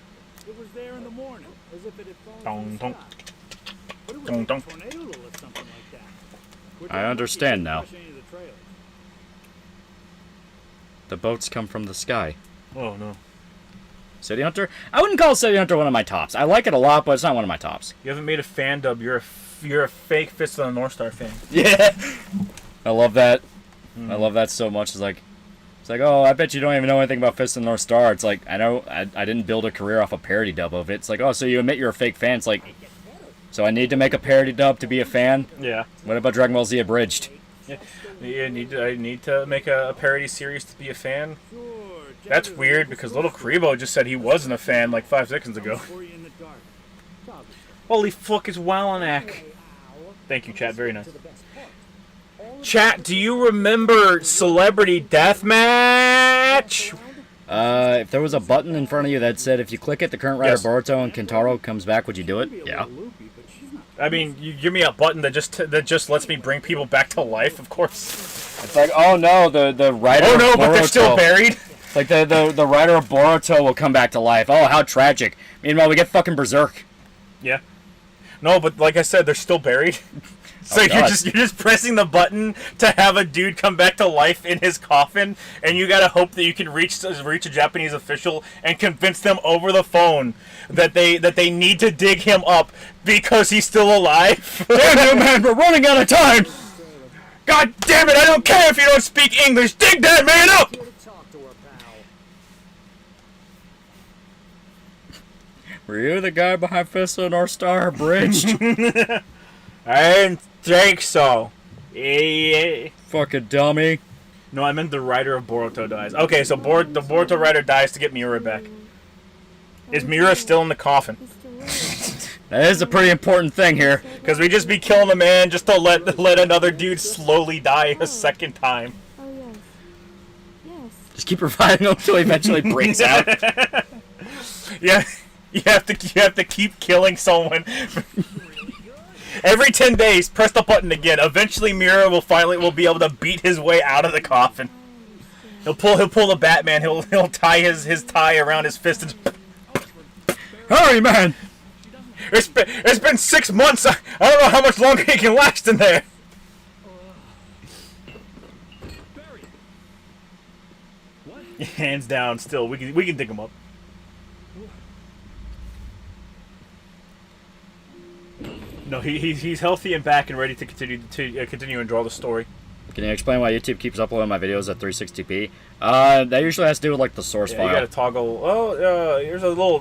It was there in the morning, as if it had fallen. Dong, dong. But it was Dong, like dong. a tornado or something like that. We're I down understand to now. crush any of the trailers. The boats come from the sky. Oh no. City Hunter? I wouldn't call City Hunter one of my tops. I like it a lot, but it's not one of my tops. You haven't made a fan dub. You're a fake Fist of the North Star fan. Yeah. I love that. I love that so much. It's like, It's like, oh, I bet you don't even know anything about Fist of the North Star. It's like, I know, I didn't build a career off a parody dub of it. It's like, oh, so you admit you're a fake fan. It's like, so I need to make a parody dub to be a fan? Yeah. What about Dragon Ball Z Abridged? Yeah. I need to make a parody series to be a fan. That's weird because Little Karibo just said he wasn't a fan like 5 seconds ago. Holy fuck, it's Wallanack. Thank you, chat. Very nice. Chat, do you remember Celebrity Deathmatch? If there was a button in front of you that said if you click it, the current writer Boruto and Kentaro comes back, would you do it? Yeah. I mean, you give me a button that just lets me bring people back to life, of course. It's like, oh no, the writer Oh of no, Boruto, but they're still buried. Like the writer of Boruto will come back to life. Oh, how tragic. Meanwhile, we get fucking Berserk. Yeah. No, but like I said, they're still buried. So you're just pressing the button to have a dude come back to life in his coffin, and you gotta hope that you can reach a Japanese official and convince them over the phone that they need to dig him up because he's still alive. Damn you, man! We're running out of time. God damn it! I don't care if you don't speak English. Dig that man up. Were you the guy behind Fist of the North Star Abridged? I didn't think so. Yeah. Fucking dummy. No, I meant the writer of Boruto dies. Okay, so the Boruto writer dies to get Miura back. Is Miura still in the coffin? That is a pretty important thing here. Because we just be killing a man just to let another dude slowly die a second time. Oh, yes. Yes. Just keep reviving him until he eventually breaks out. Yeah, you have to keep killing someone. Every 10 days, press the button again. Eventually, Miura will be able to beat his way out of the coffin. He'll pull the Batman. He'll tie his tie around his fist and. Hurry, man! It's been 6 months. I don't know how much longer he can last in there. Hands down, still we can dig him up. No, he's healthy and back and ready to continue and draw the story. Can you explain why YouTube keeps uploading my videos at 360p? That usually has to do with like the source file. You gotta toggle.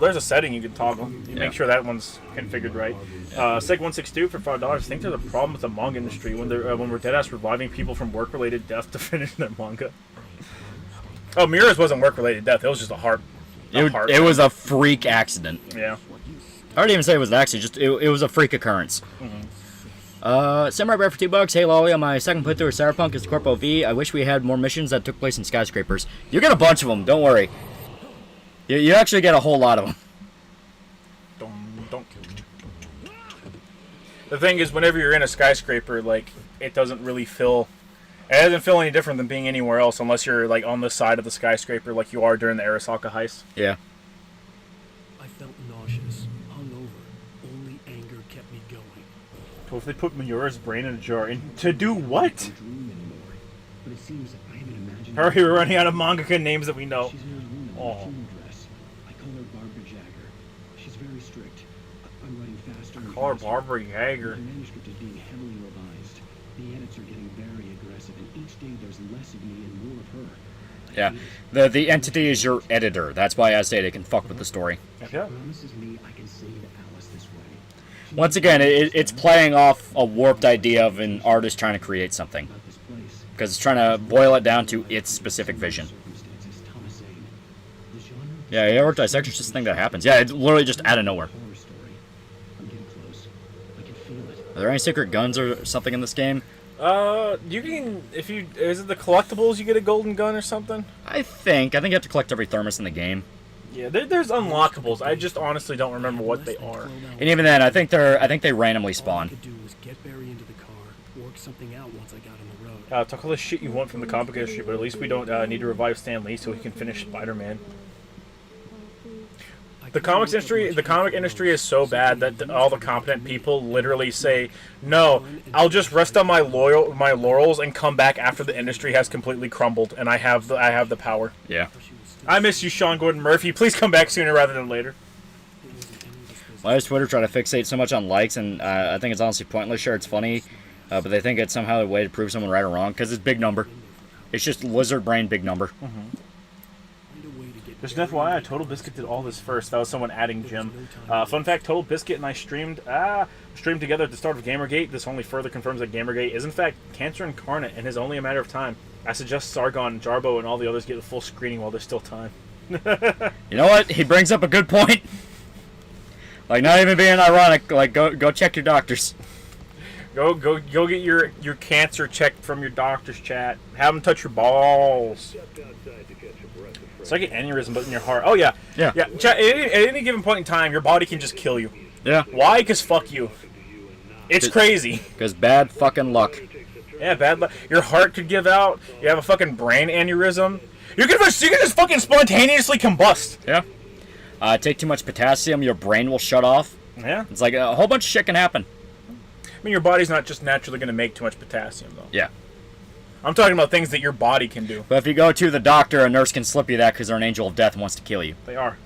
There's a setting you can toggle. Make sure that one's configured right. Seg162 for $5. I think there's a problem with the manga industry when we're deadass reviving people from work-related death to finish their manga. Oh, Miura's wasn't work-related death. It was just a heart. It was a freak accident. Yeah. I didn't even say it was an accident. It was a freak occurrence. Samurai Bear for $2. Hey Loli, on my second playthrough of Cyberpunk is Corpo V. I wish we had more missions that took place in skyscrapers. You get a bunch of them. Don't worry. You actually get a whole lot of them. The thing is, whenever you're in a skyscraper, like it doesn't feel any different than being anywhere else, unless you're like on the side of the skyscraper, like you are during the Arasaka heist. Yeah. I felt nauseous, hungover. Only anger kept me going. So if they put Miura's brain in a jar, and to do what? But it seems I haven't imagined. Hurry, we're running out of mangaka names that we know. She's in a room in Oh. a human dress. I call her Barbara Jagger. She's very strict. I'm writing faster and Call her faster. Barbara Jagger. My manuscript is being heavily revised. The edits are getting very aggressive, and each day there's less of me and more of her. Yeah. The entity is your editor. That's why I say they can fuck with the story. Yeah. Promises me I can save Alice this way. Once again, it's playing off a warped idea of an artist trying to create something. About this place. Because it's trying to boil it down to its specific vision. Circumstances, Thomas saying. The genre Yeah, aortic dissection is just a thing that happens. Yeah, it's literally just out of nowhere. horror story. I'm getting close. I can feel it. Are there any secret guns or something in this game? You can is it the collectibles you get a golden gun or something? I think you have to collect every thermos in the game. Yeah, there's unlockables. I just honestly don't remember what they are. And even then, I think they randomly All I spawn. could do was get Barry into the car, work something out once I got on the road. Talk all the shit you want from the comic industry, but at least we don't need to revive Stan Lee so he can finish Spider-Man. The comic industry is so bad that all the competent people literally say, "No, I'll just rest on my laurels and come back after the industry has completely crumbled and I have the power." Yeah. I miss you, Sean Gordon Murphy. Please come back sooner rather than later. Why does Twitter try to fixate so much on likes? And I think it's honestly pointless. Sure, it's funny, but they think it's somehow a way to prove someone right or wrong because it's big number. It's just lizard brain, big number. Just an FYI, Total Biscuit did all this first. That was someone adding Jim. Fun fact, Total Biscuit and I streamed together at the start of Gamergate. This only further confirms that Gamergate is in fact cancer incarnate and is only a matter of time. I suggest Sargon, Jarbo, and all the others get a full screening while there's still time. You know what? He brings up a good point. Like, not even being ironic, like, go check your doctors. Go get your cancer checked from your doctor's, chat. Have them touch your balls. It's like an aneurysm, but in your heart. Oh, yeah. Yeah. Chat, at any given point in time, your body can just kill you. Yeah. Why? Because fuck you. It's crazy. Because bad fucking luck. Yeah, bad luck. Your heart could give out. You have a fucking brain aneurysm. You can just fucking spontaneously combust. Yeah. Take too much potassium, your brain will shut off. Yeah. It's like a whole bunch of shit can happen. I mean, your body's not just naturally going to make too much potassium, though. Yeah. I'm talking about things that your body can do. But if you go to the doctor, a nurse can slip you that because they're an angel of death and wants to kill you. They are.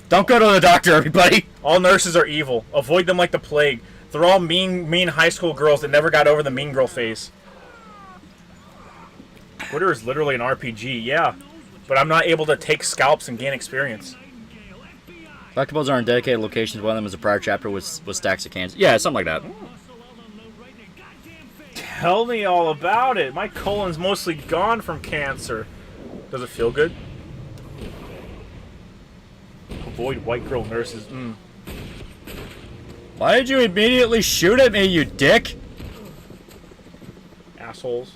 Don't go to the doctor, everybody. All nurses are evil. Avoid them like the plague. They're all mean high school girls that never got over the mean girl phase. Twitter is literally an RPG, yeah. But I'm not able to take scalps and gain experience. Collectibles are in dedicated locations. One of them is a prior chapter with stacks of cans. Yeah, something like that. Tell me all about it. My colon's mostly gone from cancer. Does it feel good? Avoid white girl nurses. Why did you immediately shoot at me, you dick? Assholes.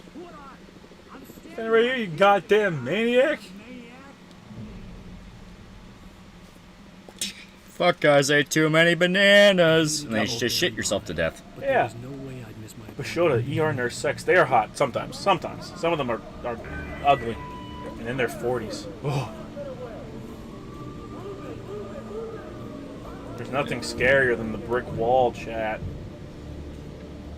Stand right here, you goddamn maniac. Fuck, guys, ate too many bananas. And then you just shit yourself to death. Yeah. No way I'd miss my Bashoda, ER nurse sex. They are hot sometimes. Sometimes. Some of them are ugly. And in their 40s. Oh. There's nothing scarier than the brick wall, chat.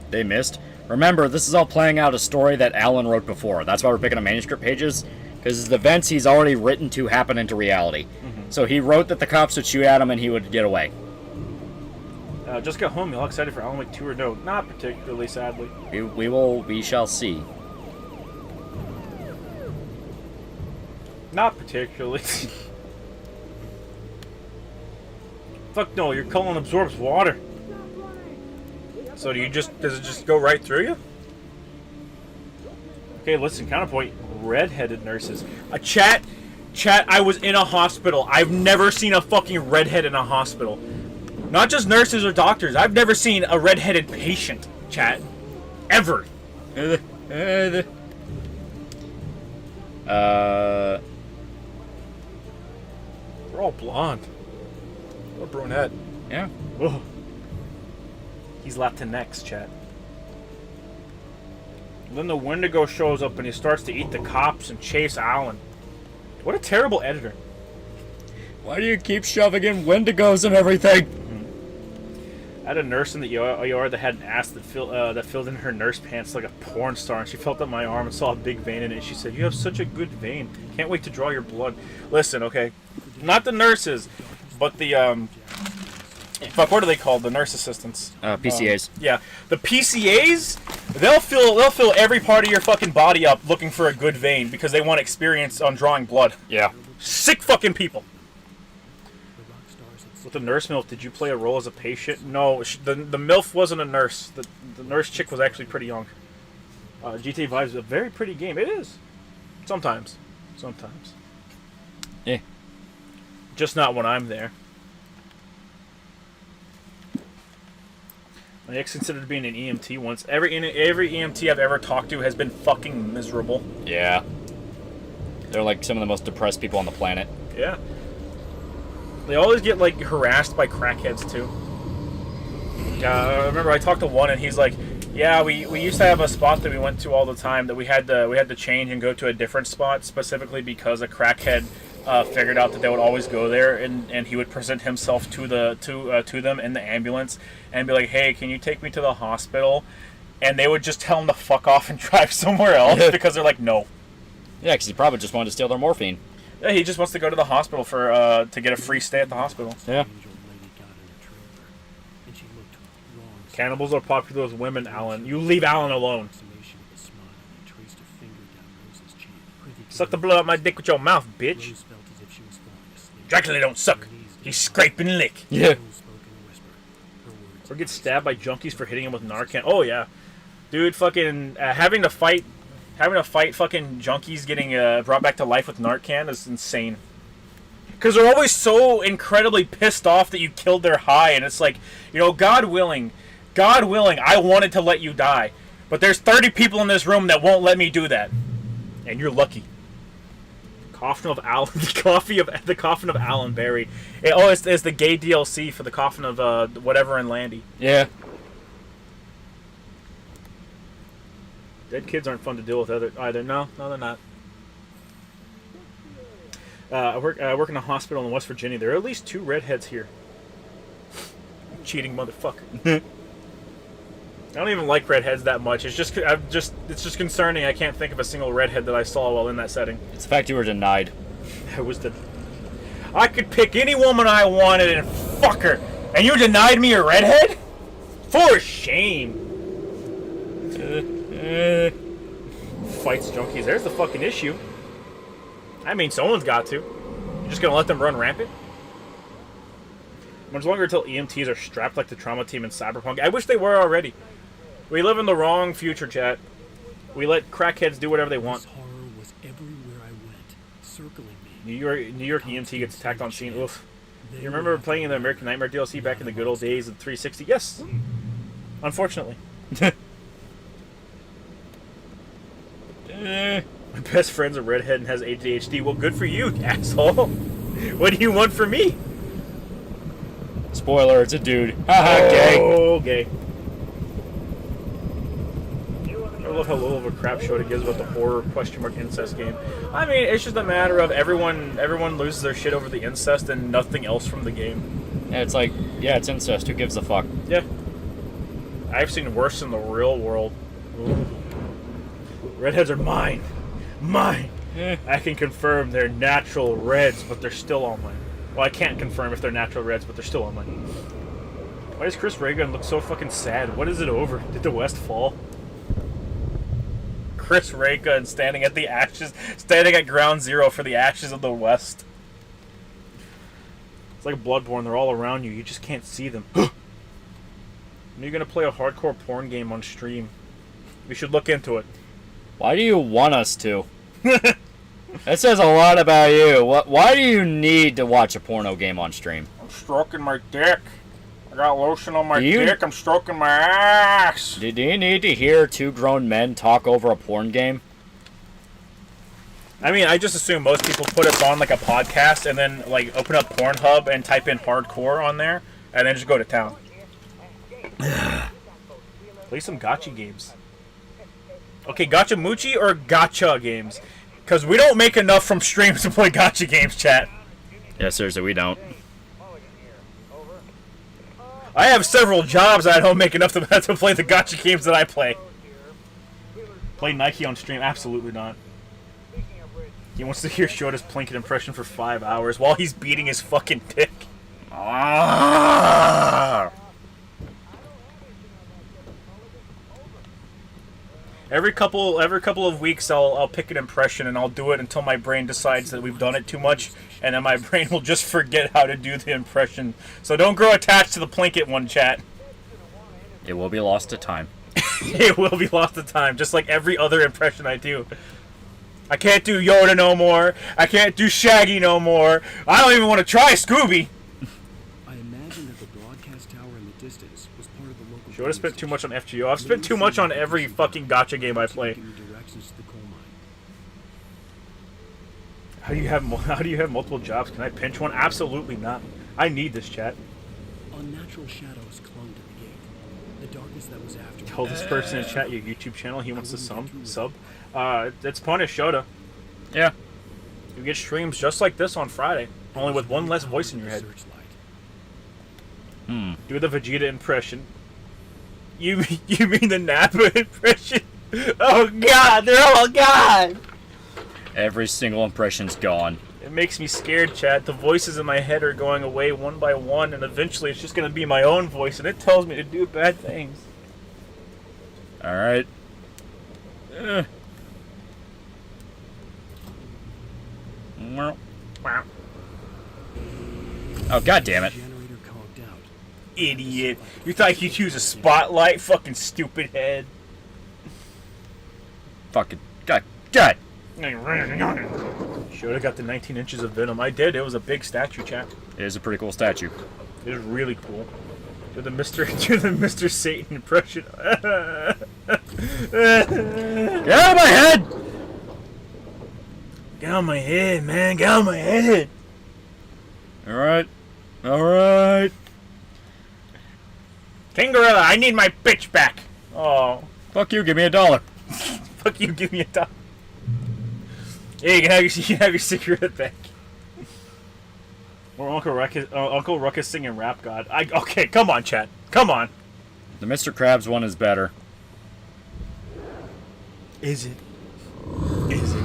They missed. Remember, this is all playing out a story that Alan wrote before. That's why we're picking up manuscript pages. Because the events he's already written to happen into reality. So he wrote that the cops would shoot at him and he would get away. Just got home. You all excited for Alan Wake 2 or no? Not particularly, sadly. We shall see. Not particularly. Fuck no, your colon absorbs water. So does it just go right through you? Okay, listen, counterpoint. Redheaded nurses. Chat, I was in a hospital. I've never seen a fucking redhead in a hospital. Not just nurses or doctors. I've never seen a redheaded patient, chat. Ever. We're all blonde. Or brunette. Yeah. Ugh. He's Latinx, chat. Then the Wendigo shows up and he starts to eat the cops and chase Alan. What a terrible editor. Why do you keep shoving in Wendigos and everything? I had a nurse in the ER that had an ass that filled in her nurse pants like a porn star, and she felt up my arm and saw a big vein in it. She said, "You have such a good vein. Can't wait to draw your blood." Listen, okay, not the nurses, but the fuck, what are they called? The nurse assistants. PCAs. Yeah, the PCAs. They'll fill every part of your fucking body up looking for a good vein because they want experience on drawing blood. Yeah. Sick fucking people. With the nurse MILF, did you play a role as a patient? No, the MILF wasn't a nurse. The nurse chick was actually pretty young. GTA Vibes is a very pretty game. It is. Sometimes. Yeah. Just not when I'm there. My ex considered being an EMT once. Every EMT I've ever talked to has been fucking miserable. Yeah. They're like some of the most depressed people on the planet. Yeah. They always get like harassed by crackheads too. I remember I talked to one and he's like, "Yeah, we used to have a spot that we went to all the time that we had to change and go to a different spot specifically because a crackhead figured out that they would always go there and he would present himself to them in the ambulance and be like, "Hey, can you take me to the hospital?" And they would just tell him to fuck off and drive somewhere else because they're like, "No." Yeah, because he probably just wanted to steal their morphine. Yeah, he just wants to go to the hospital for to get a free stay at the hospital. Yeah. Cannibals are popular with women, Alan. You leave Alan alone. Suck the blood out my dick with your mouth, bitch. Rose felt as if she was falling asleep. Dracula don't suck. He scrape and lick. Yeah. Rose spoke in a whisper. Her words Or get stabbed by junkies for hitting him with Narcan. Oh yeah, dude, fucking having to fight fucking junkies getting brought back to life with Narcan is insane. Because they're always so incredibly pissed off that you killed their high, and it's like, you know, God willing, I wanted to let you die, but there's 30 people in this room that won't let me do that, and you're lucky. Coffin of Alan, the coffin of Alan Berry. It's the gay DLC for the coffin of whatever and Landy. Yeah. Dead kids aren't fun to deal with either. No, they're not. I work in a hospital in West Virginia. There are at least 2 redheads here. Cheating motherfucker. I don't even like redheads that much. It's just concerning. I can't think of a single redhead that I saw while in that setting. It's the fact you were denied. I could pick any woman I wanted and fuck her, and you denied me a redhead? For shame. Fights junkies. There's the fucking issue. I mean, someone's got to. You're just gonna let them run rampant? Much longer until EMTs are strapped like the trauma team in Cyberpunk. I wish they were already. We live in the wrong future, chat. We let crackheads do whatever they want. This horror was everywhere I went, circling me. New York EMT gets attacked on scene. Oof. You remember playing in the American Nightmare DLC back in the good old days of 360? Yes. Unfortunately. My best friend's a redhead and has ADHD. Well, good for you, asshole. What do you want from me? Spoiler, it's a dude. Haha, gay. Oh, gay. I love how little of a crap show it gives about the horror / incest game. I mean, it's just a matter of everyone loses their shit over the incest and nothing else from the game. Yeah, it's like, yeah, it's incest. Who gives a fuck? Yeah. I've seen worse in the real world. Ooh. Redheads are mine. Mine. I can confirm they're natural reds, but they're still all mine. Well, I can't confirm if they're natural reds, but they're still all mine. Why does Chris Reagan look so fucking sad? What is it over? Did the West fall? Chris Reagan standing at ground zero for the ashes of the West. It's like Bloodborne. They're all around you. You just can't see them. When are you gonna play a hardcore porn game on stream? We should look into it. Why do you want us to? That says a lot about you. Why do you need to watch a porno game on stream? I'm stroking my dick. I got lotion on my dick. I'm stroking my ass. Do you need to hear 2 grown men talk over a porn game? I mean, I just assume most people put us on like a podcast and then like open up Pornhub and type in hardcore on there and then just go to town. Play some gacha games. Okay, gacha moochie or gacha games? Because we don't make enough from streams to play gacha games, chat. Yeah, seriously, we don't. I have several jobs and I don't make enough to play the gacha games that I play. Play Nike on stream? Absolutely not. He wants to hear Shota's Plinkett impression for 5 hours while he's beating his fucking dick. Ah! Every couple of weeks, I'll pick an impression and I'll do it until my brain decides that we've done it too much, and then my brain will just forget how to do the impression. So don't grow attached to the Plinkett one, chat. It will be lost to time. It will be lost to time, just like every other impression I do. I can't do Yoda no more. I can't do Shaggy no more. I don't even want to try Scooby. I imagine that the broadcast tower in the distance was part of the local. Should have spent too much on FGO. I've spent too much on every fucking gacha game I play. How do you have multiple jobs? Can I pinch one? Absolutely not. I need this, chat. Unnatural shadows clung to the gate. The darkness that was after. Tell this person in chat your YouTube channel he wants to sub. It's Punish Shota. Yeah. You get streams just like this on Friday, only with one less voice in your head. Do the Vegeta impression. You mean the Nappa impression? Oh god, they're all gone! Every single impression's gone. It makes me scared, chat. The voices in my head are going away one by one, and eventually it's just gonna be my own voice, and it tells me to do bad things. Alright. Oh, god damn it. Generator conked out. Idiot. You thought you'd use a spotlight? Fucking stupid head. Fucking god. God. Should have got the 19 inches of venom. I did. It was a big statue, chat. It is a pretty cool statue. It was really cool. Do the Mr. Satan impression. Get out of my head! Get out of my head, man. Get out of my head. Alright. Alright. King Gorilla, I need my bitch back. Oh. Fuck you, give me $1. Fuck you, give me $1. Yeah, you can have your cigarette back. Or Uncle Ruckus singing Rap God. Okay, come on, chat. Come on. The Mr. Krabs one is better. Is it? Is it?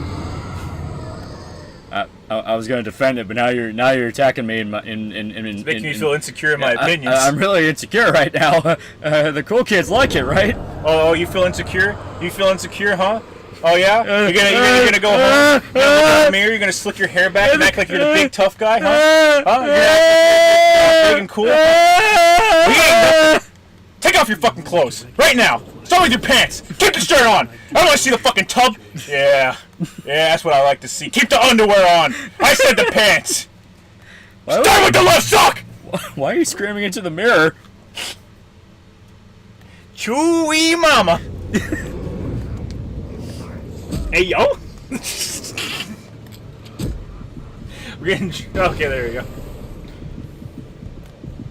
I was going to defend it, but now you're attacking me in It's making me feel insecure in my opinions. I'm really insecure right now. The cool kids like it, right? Oh, you feel insecure? You feel insecure, huh? Oh yeah? You're gonna go home? You're gonna look in the mirror? You're gonna slick your hair back and act like you're the big tough guy, huh? Huh? You're big and cool? Take off your fucking clothes right now. Start with your pants. Keep the shirt on. I don't want to see the fucking tub. Yeah, that's what I like to see. Keep the underwear on. I said the pants. Start with the left sock. Why are you screaming into the mirror? Chewy mama. Hey yo. We're getting okay. There we go.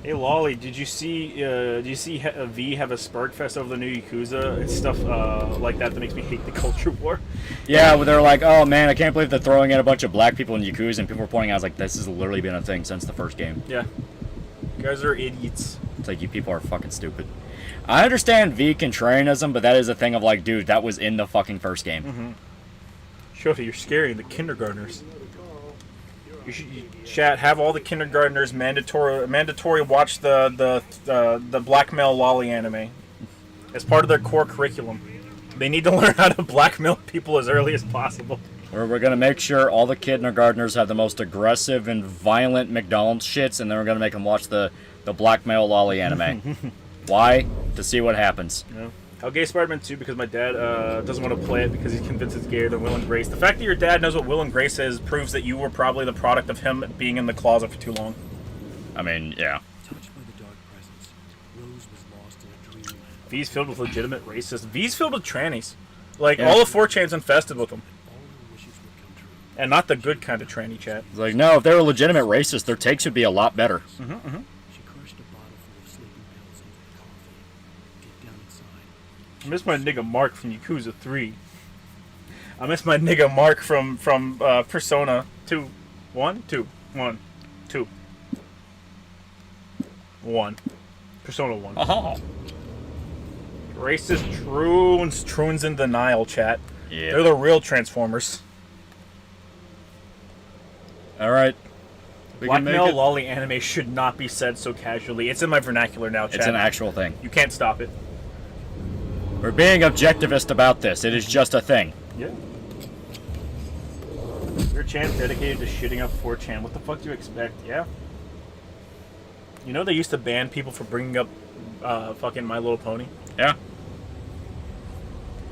Hey Lolly, did you see V have a spark fest over the new Yakuza and stuff like that makes me hate the culture war? Yeah, well, they're like, oh man, I can't believe they're throwing in a bunch of black people in Yakuza, and people were pointing out, I was like, this has literally been a thing since the first game. Yeah. You guys are idiots. It's like, you people are fucking stupid. I understand V contrarianism, but that is a thing of like, dude, that was in the fucking first game. Mm-hmm. Shota, you're scaring the kindergartners. You should chat. Have all the kindergartners mandatory watch the blackmail lolly anime as part of their core curriculum. They need to learn how to blackmail people as early as possible. We're gonna make sure all the kindergartners have the most aggressive and violent McDonald's shits, and then we're gonna make them watch the blackmail lolly anime. Why? To see what happens. Yeah. How gay Spider-Man 2 because my dad doesn't want to play it because he's convinced it's gayer than Will and Grace. The fact that your dad knows what Will and Grace is proves that you were probably the product of him being in the closet for too long. I mean, yeah. Touched by the dark presence, Rose was lost in a dreamland. V's filled with legitimate racists. V's filled with trannies. Like, all of 4chan's infested with them. All her wishes would come true. And not the good kind of tranny chat. It's like, no, if they were legitimate racists, their takes would be a lot better. She crushed a bottle full of sleeping pills into the coffee. Deep down inside, I miss my nigga Mark from Yakuza 3. I miss my nigga Mark from Persona 2. 1? 2. 1. 2. 1. Persona 1. Oh. Racist troons in denial, chat. Yeah. They're the real Transformers. Alright. Blackmail lolly anime should not be said so casually. It's in my vernacular now, chat. It's an actual thing. You can't stop it. We're being objectivist about this. It is just a thing. Yeah. Your chan's dedicated to shitting up 4chan. What the fuck do you expect? Yeah. You know they used to ban people for bringing up fucking My Little Pony? Yeah.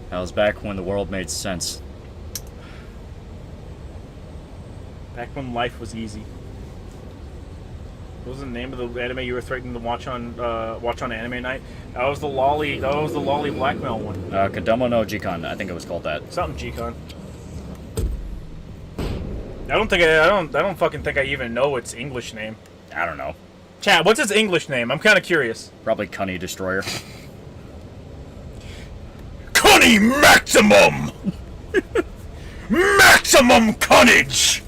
That was back when the world made sense. Back when life was easy. What was the name of the anime you were threatening to watch on anime night? That was the lolly blackmail one. Kodomo no Jikan, I think it was called that. Something G-Con. I don't fucking think I even know its English name. I don't know. Chat, what's its English name? I'm kind of curious. Probably Cunny Destroyer. Cunny Maximum! Maximum Cunnage!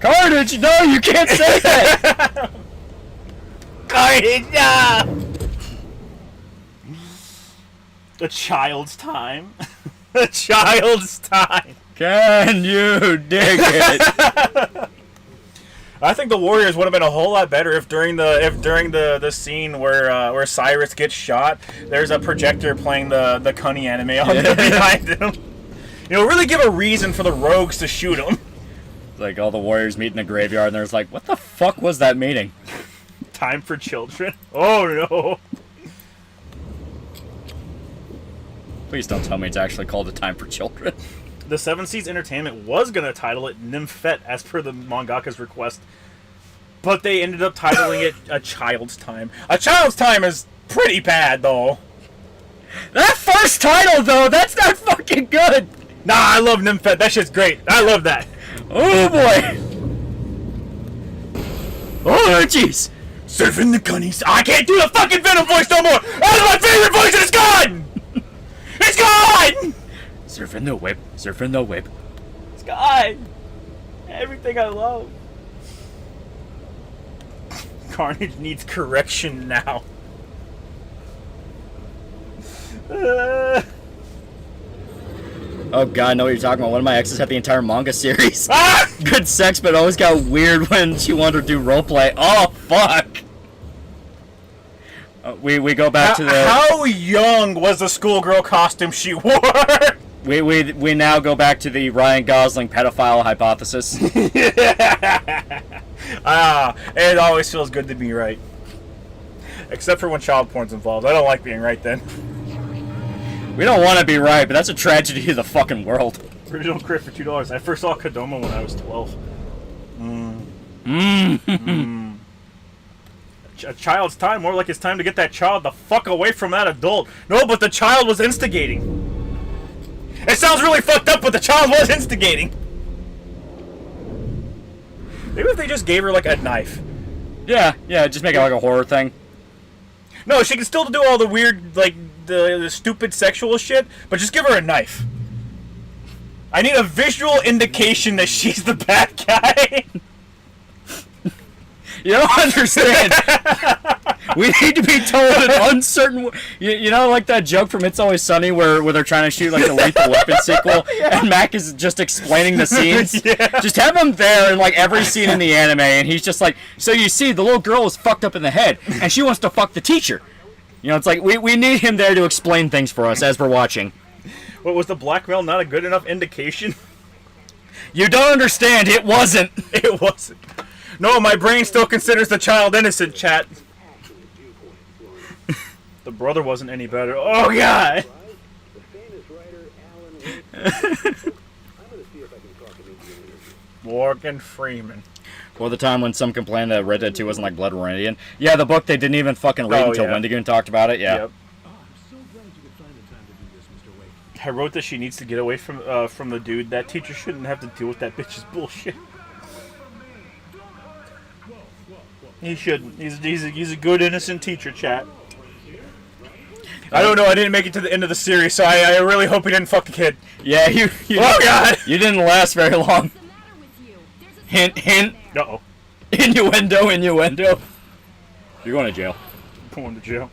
Carnage! No, you can't say that! Carnage! No! A child's time. A child's time. Can you dig it? I think the Warriors would have been a whole lot better if during the scene where Cyrus gets shot, there's a projector playing the Cunny anime on there behind him. You know, really give a reason for the rogues to shoot him. Like, all the warriors meet in the graveyard, and there's like, what the fuck was that meeting? Time for children? Oh, no. Please don't tell me it's actually called A Time for Children. The Seven Seas Entertainment was going to title it Nymphette as per the mangaka's request, but they ended up titling it A Child's Time. A Child's Time is pretty bad, though. That first title, though, that's not fucking good. Nah, I love Nymphette. That shit's great. I love that. Oh, boy. Oh, jeez. Surfing the cunnies. I can't do the fucking Venom voice no more. That's my favorite voice, and it's gone. It's gone. Surfing the whip. Surfing the whip. It's gone. Everything I love. Carnage needs correction now. Oh god, I know what you're talking about. One of my exes had the entire manga series. Ah! Good sex, but it always got weird when she wanted to do roleplay. Oh, fuck! We go back to the... How young was the schoolgirl costume she wore? We now go back to the Ryan Gosling pedophile hypothesis. It always feels good to be right. Except for when child porn's involved. I don't like being right then. We don't want to be right, but that's a tragedy of the fucking world. Original crit for $2. I first saw Kodama when I was 12. A child's time, more like it's time to get that child the fuck away from that adult. No, but the child was instigating. It sounds really fucked up, but the child was instigating. Maybe if they just gave her like a knife. Yeah, just make it like a horror thing. No, she can still do all the weird, like, the stupid sexual shit, but just give her a knife. I need a visual indication that she's the bad guy. You don't understand. We need to be told an uncertain... You know, like that joke from It's Always Sunny where they're trying to shoot, like, the Lethal Weapon sequel, and Mac is just explaining the scenes? Yeah. Just have him there in, like, every scene in the anime, and he's just like, so you see, the little girl is fucked up in the head, and she wants to fuck the teacher. You know, it's like, we need him there to explain things for us as we're watching. What, was the blackmail not a good enough indication? You don't understand, it wasn't. It wasn't. No, my brain still considers the child innocent, chat. The brother wasn't any better. Oh, God! Morgan Freeman. Or the time when some complained that Red Dead 2 wasn't like Blood Meridian. Yeah, the book they didn't even fucking read until Wendigoon talked about it, yeah. Yep. I wrote that she needs to get away from the dude. That teacher shouldn't have to deal with that bitch's bullshit. He shouldn't. He's a good, innocent teacher, chat. I don't know. I didn't make it to the end of the series, so I really hope he didn't fuck the kid. Yeah, you oh, God! You didn't last very long. Hint, hint. Uh-oh. Innuendo. You're going to jail. Going to jail.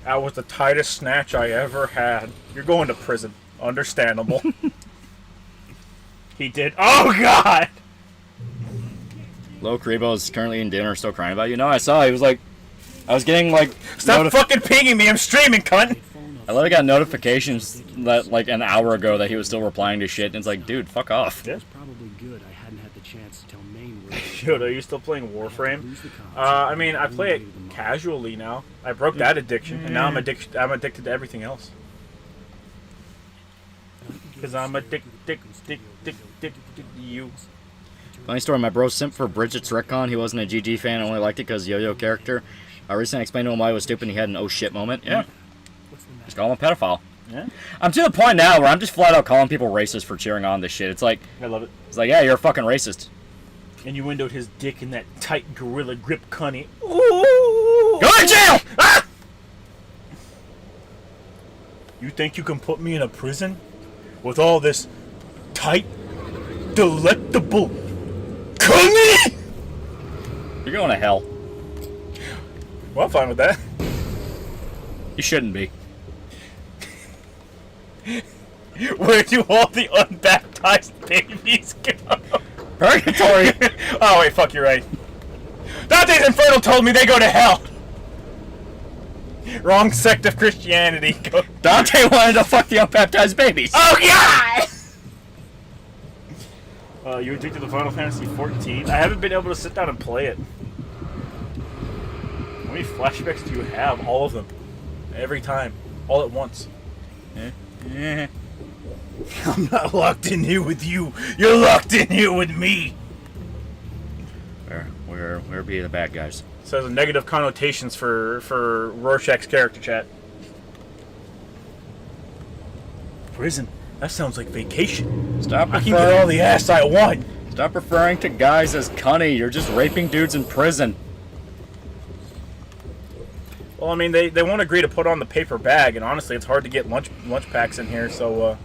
That was the tightest snatch I ever had. You're going to prison. Understandable. He did. Oh, God! Lo Kribo is currently in dinner, still crying about you. No, I saw. He was like... I was getting, like... Stop fucking pinging me. I'm streaming, cunt! I literally got notifications that, like, an hour ago that he was still replying to shit, and it's like, dude, fuck off. It's probably good I hadn't had the chance to tell Maine where Yoda, are you still playing Warframe? I mean, I play it casually now. I broke that addiction, and now I'm addicted to everything else. Because I'm addicted to you. Funny story, my bro simped for Bridget's retcon. He wasn't a GG fan, only liked it because Yo-Yo character. I recently explained to him why he was stupid and he had an oh shit moment. Yeah. Just call him a pedophile. Yeah. I'm to the point now where I'm just flat out calling people racist for cheering on this shit. It's like... I love it. It's like, yeah, you're a fucking racist. And you windowed his dick in that tight gorilla grip cunny. Ooh! Go to jail! Ah! You think you can put me in a prison? With all this tight, delectable cunny? You're going to hell. Well, I'm fine with that. You shouldn't be. Where do all the unbaptized babies go? Purgatory. Oh, wait, fuck, you're right. Dante's Inferno told me they go to hell. Wrong sect of Christianity. Dante wanted to fuck the unbaptized babies. Oh God! You addicted to Final Fantasy 14? I haven't been able to sit down and play it. How many flashbacks do you have? All of them. Every time. All at once. I'm not locked in here with you. You're locked in here with me. Where be the bad guys? Says negative connotations for Rorschach's character chat. Prison. That sounds like vacation. Stop I can get all the ass I want. Stop referring to guys as cunny. You're just raping dudes in prison. Well, I mean, they won't agree to put on the paper bag, and honestly, it's hard to get lunch packs in here, so,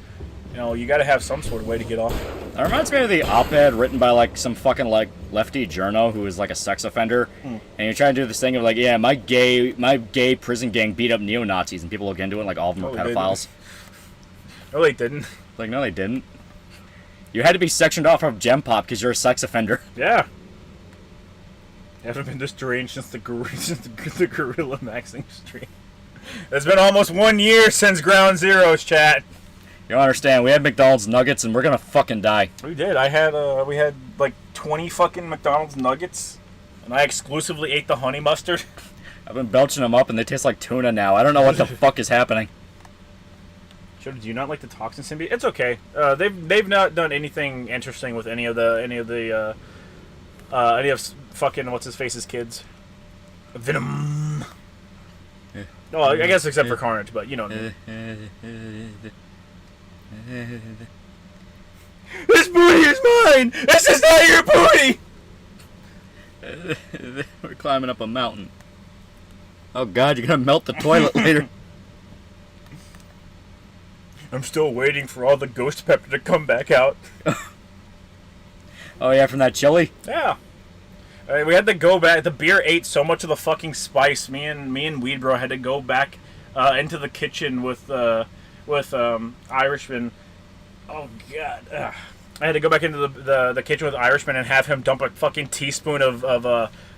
you know, you gotta have some sort of way to get off. That reminds me of the op-ed written by, like, some fucking, like, lefty journo who is, like, a sex offender. And you're trying to do this thing of, like, yeah, my gay prison gang beat up neo-Nazis, and people look into it, and, like, all of them are pedophiles. No, they didn't. Like, no, they didn't. You had to be sectioned off of Gem Pop because you're a sex offender. Yeah. You haven't been this deranged since the Gorilla Maxing stream. It's been almost 1 year since Ground Zeroes, chat. You don't understand. We had McDonald's nuggets, and we're gonna fucking die. We did. We had like 20 fucking McDonald's nuggets, and I exclusively ate the honey mustard. I've been belching them up, and they taste like tuna now. I don't know what the fuck is happening. Do you not like the toxin symbiote? It's okay. They've not done anything interesting with any of fucking what's his face's kids. Venom. No, I guess except for Carnage, but you know what I mean. This booty is mine. This is not your booty. We're climbing up a mountain. Oh God, you're gonna melt the toilet later. I'm still waiting for all the ghost pepper to come back out. Oh yeah, from that chili? Yeah. We had to go back. The beer ate so much of the fucking spice. Me and Weed Bro had to go back into the kitchen with Irishman. Oh God. Ugh. I had to go back into the kitchen with Irishman and have him dump a fucking teaspoon of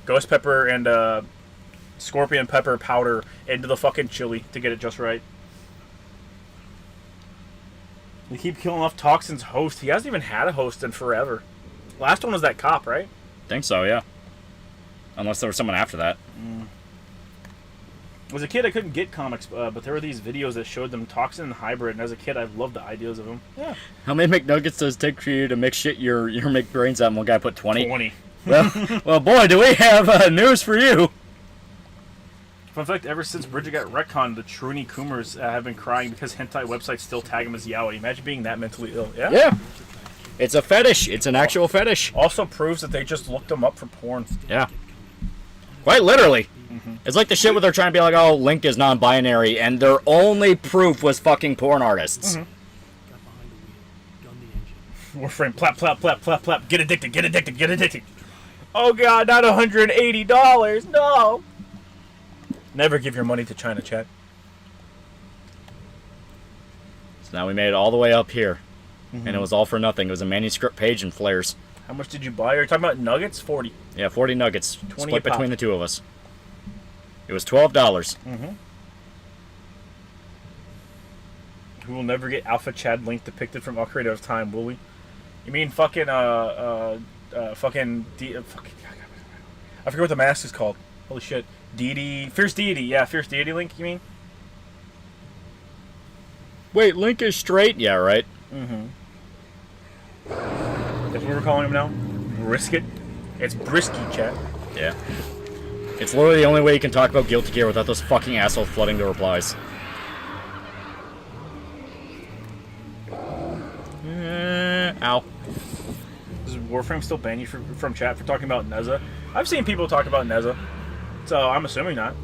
ghost pepper and scorpion pepper powder into the fucking chili to get it just right. They keep killing off Toxin's host. He hasn't even had a host in forever. Last one was that cop, right? Think so, yeah. Unless there was someone after that. As a kid, I couldn't get comics, but there were these videos that showed them Toxin and Hybrid, and as a kid, I loved the ideas of them. Yeah. How many McNuggets does it take for you to mix shit your McBrains out? And one guy put 20. 20. Well, boy, do we have news for you. Fun fact, ever since Bridget got retconned, the Truny Coomers have been crying because hentai websites still tag him as yaoi. Imagine being that mentally ill. Yeah? Yeah. It's a fetish. It's an actual fetish. Also proves that they just looked them up for porn. Yeah. Quite literally. It's like the shit where they're trying to be like, oh, Link is non-binary, and their only proof was fucking porn artists. Warframe, plap, plap, plap, plap, plap. Get addicted, get addicted, get addicted. Oh God, not $180. No. Never give your money to China, chat. So now we made it all the way up here. And it was all for nothing. It was a manuscript page and flares. How much did you buy? Are you talking about nuggets? 40. Yeah, 40 nuggets. 20 split a pop. between the two of us. It was $12. We will never get Alpha Chad Link depicted from Ocarina of Time, will we? You mean fucking, I forget what the mask is called. Holy shit. Deity. Fierce Deity. Yeah, Fierce Deity Link, you mean? Wait, Link is straight? Yeah, right. That's what we're calling him now? Brisket? It's Brisky, chat. Yeah. It's literally the only way you can talk about Guilty Gear without those fucking assholes flooding the replies. Ow. Does Warframe still ban you from chat for talking about Neza? I've seen people talk about Neza, so I'm assuming not.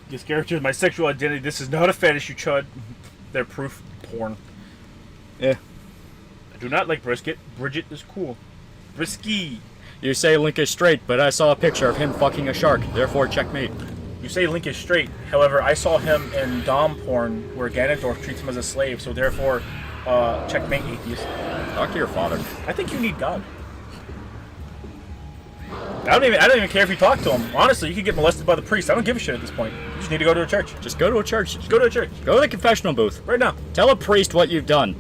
This character is my sexual identity. This is not a fetish, you chud. They're proof porn. Yeah. I do not like brisket. Bridget is cool. Brisky. You say Link is straight, but I saw a picture of him fucking a shark. Therefore, checkmate. You say Link is straight. However, I saw him in Dom porn where Ganondorf treats him as a slave. So therefore, checkmate, atheist. Talk to your father. I think you need God. I don't even care if you talk to him. Honestly, you could get molested by the priest. I don't give a shit at this point. You just need to go to a church. Just go to a church. Just go to a church. Go to the confessional booth. Right now. Tell a priest what you've done.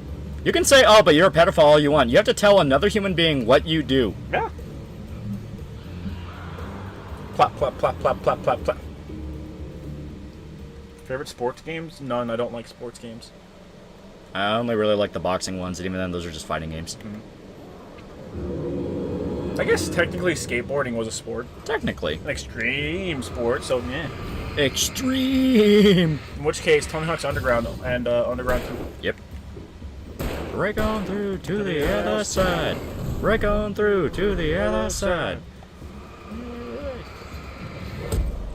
You can say, oh, but you're a pedophile all you want. You have to tell another human being what you do. Yeah. Plop, plop, plop, plop, plop, plop, plop. Favorite sports games? None. I don't like sports games. I only really like the boxing ones, and even then, those are just fighting games. I guess technically skateboarding was a sport. Technically. An extreme sport, so yeah. Extreme! In which case, Tony Hawk's Underground and Underground 2. Yep. Break on through to the other side. Break on through to the other side.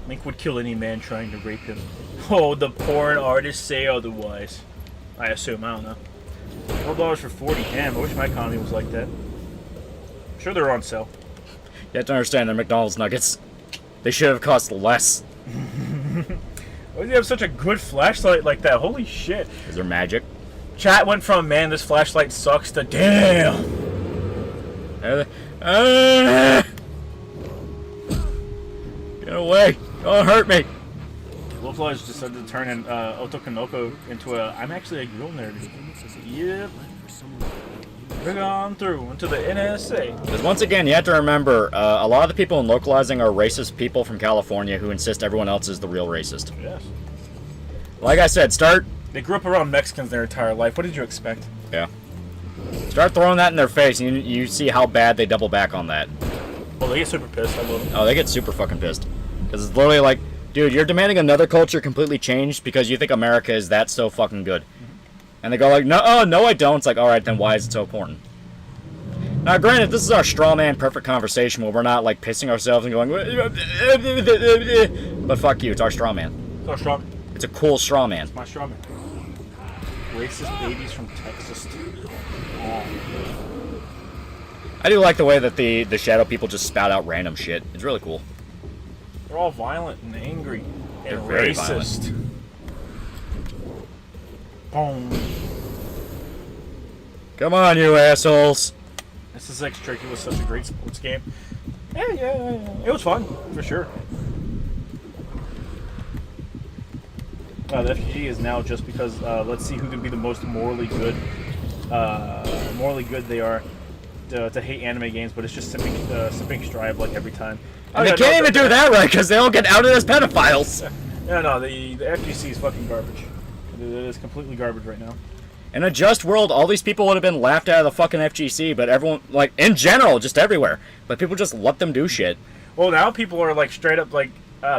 Link would kill any man trying to rape him. Oh, the porn artists say otherwise. I assume, I don't know. $12 for 40. Damn, I wish my economy was like that. I'm sure they're on sale. You have to understand, they're McDonald's nuggets. They should have cost less. Why do you have such a good flashlight like that? Holy shit. Is there magic? Chat went from, man, this flashlight sucks to, damn. Get away. Don't hurt me. Loflage decided to turn Otokonoko into a, I'm actually a girl nerd. Yep. Bring on through into the NSA. Because once again, you have to remember, a lot of the people in localizing are racist people from California who insist everyone else is the real racist. Yes. Like I said, They grew up around Mexicans their entire life. What did you expect? Yeah. Start throwing that in their face, and you see how bad they double back on that. Well, they get super pissed. I love them. Oh, they get super fucking pissed. Because it's literally like, dude, you're demanding another culture completely changed because you think America is that so fucking good. And they go like, no, oh, no I don't. It's like, alright, then why is it so important? Now, granted, this is our straw man perfect conversation where we're not like pissing ourselves and going, but fuck you, it's our straw man. It's our straw. It's a cool straw man. It's my straw man. Racist babies from Texas. I do like the way that the shadow people just spout out random shit. It's really cool. They're all violent and angry They're and very racist. Boom. Come on, you assholes. SSX Tricky was such a great sports game. Yeah. It was fun, for sure. The FGG is now just because, let's see who can be the most morally good they are to hate anime games, but it's just simping strive like every time. And they can't even do that right because they all get outed as pedophiles. No, the FGC is fucking garbage. It is completely garbage right now. In a just world, all these people would have been laughed out of the fucking FGC, but everyone, like, in general, just everywhere. But people just let them do shit. Well, now people are, like, straight up, like,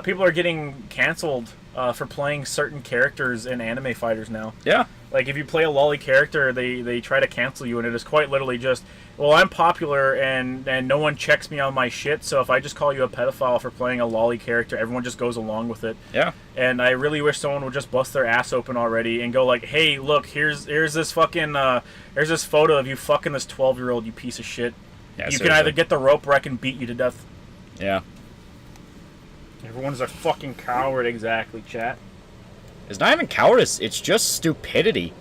people are getting canceled for playing certain characters in anime fighters now. Yeah. Like, if you play a loli character, they try to cancel you, and it is quite literally just, well, I'm popular, and no one checks me on my shit, so if I just call you a pedophile for playing a loli character, everyone just goes along with it. Yeah. And I really wish someone would just bust their ass open already and go like, hey, look, here's this fucking, here's this photo of you fucking this 12-year-old, you piece of shit. Yeah, you seriously. can either get the rope or I can beat you to death. Yeah. Everyone's a fucking coward, exactly, chat. It's not even cowardice, it's just stupidity.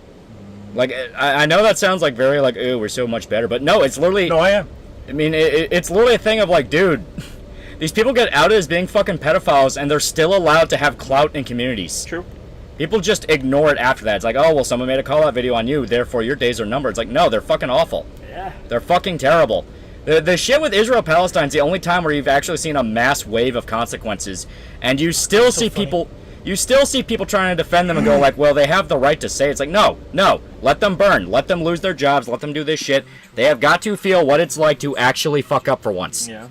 Like, I know that sounds like very, like, ooh, we're so much better, but no, it's literally... No, I am. I mean, it's literally a thing of, like, dude, these people get outed as being fucking pedophiles, and they're still allowed to have clout in communities. True. People just ignore it after that. It's like, oh, well, someone made a call-out video on you, therefore your days are numbered. It's like, no, they're fucking awful. Yeah. They're fucking terrible. The shit with Israel-Palestine is the only time where you've actually seen a mass wave of consequences, and you still see people... You still see people trying to defend them and go like, well, they have the right to say it. It's like, no, let them burn. Let them lose their jobs. Let them do this shit. They have got to feel what it's like to actually fuck up for once. Yeah.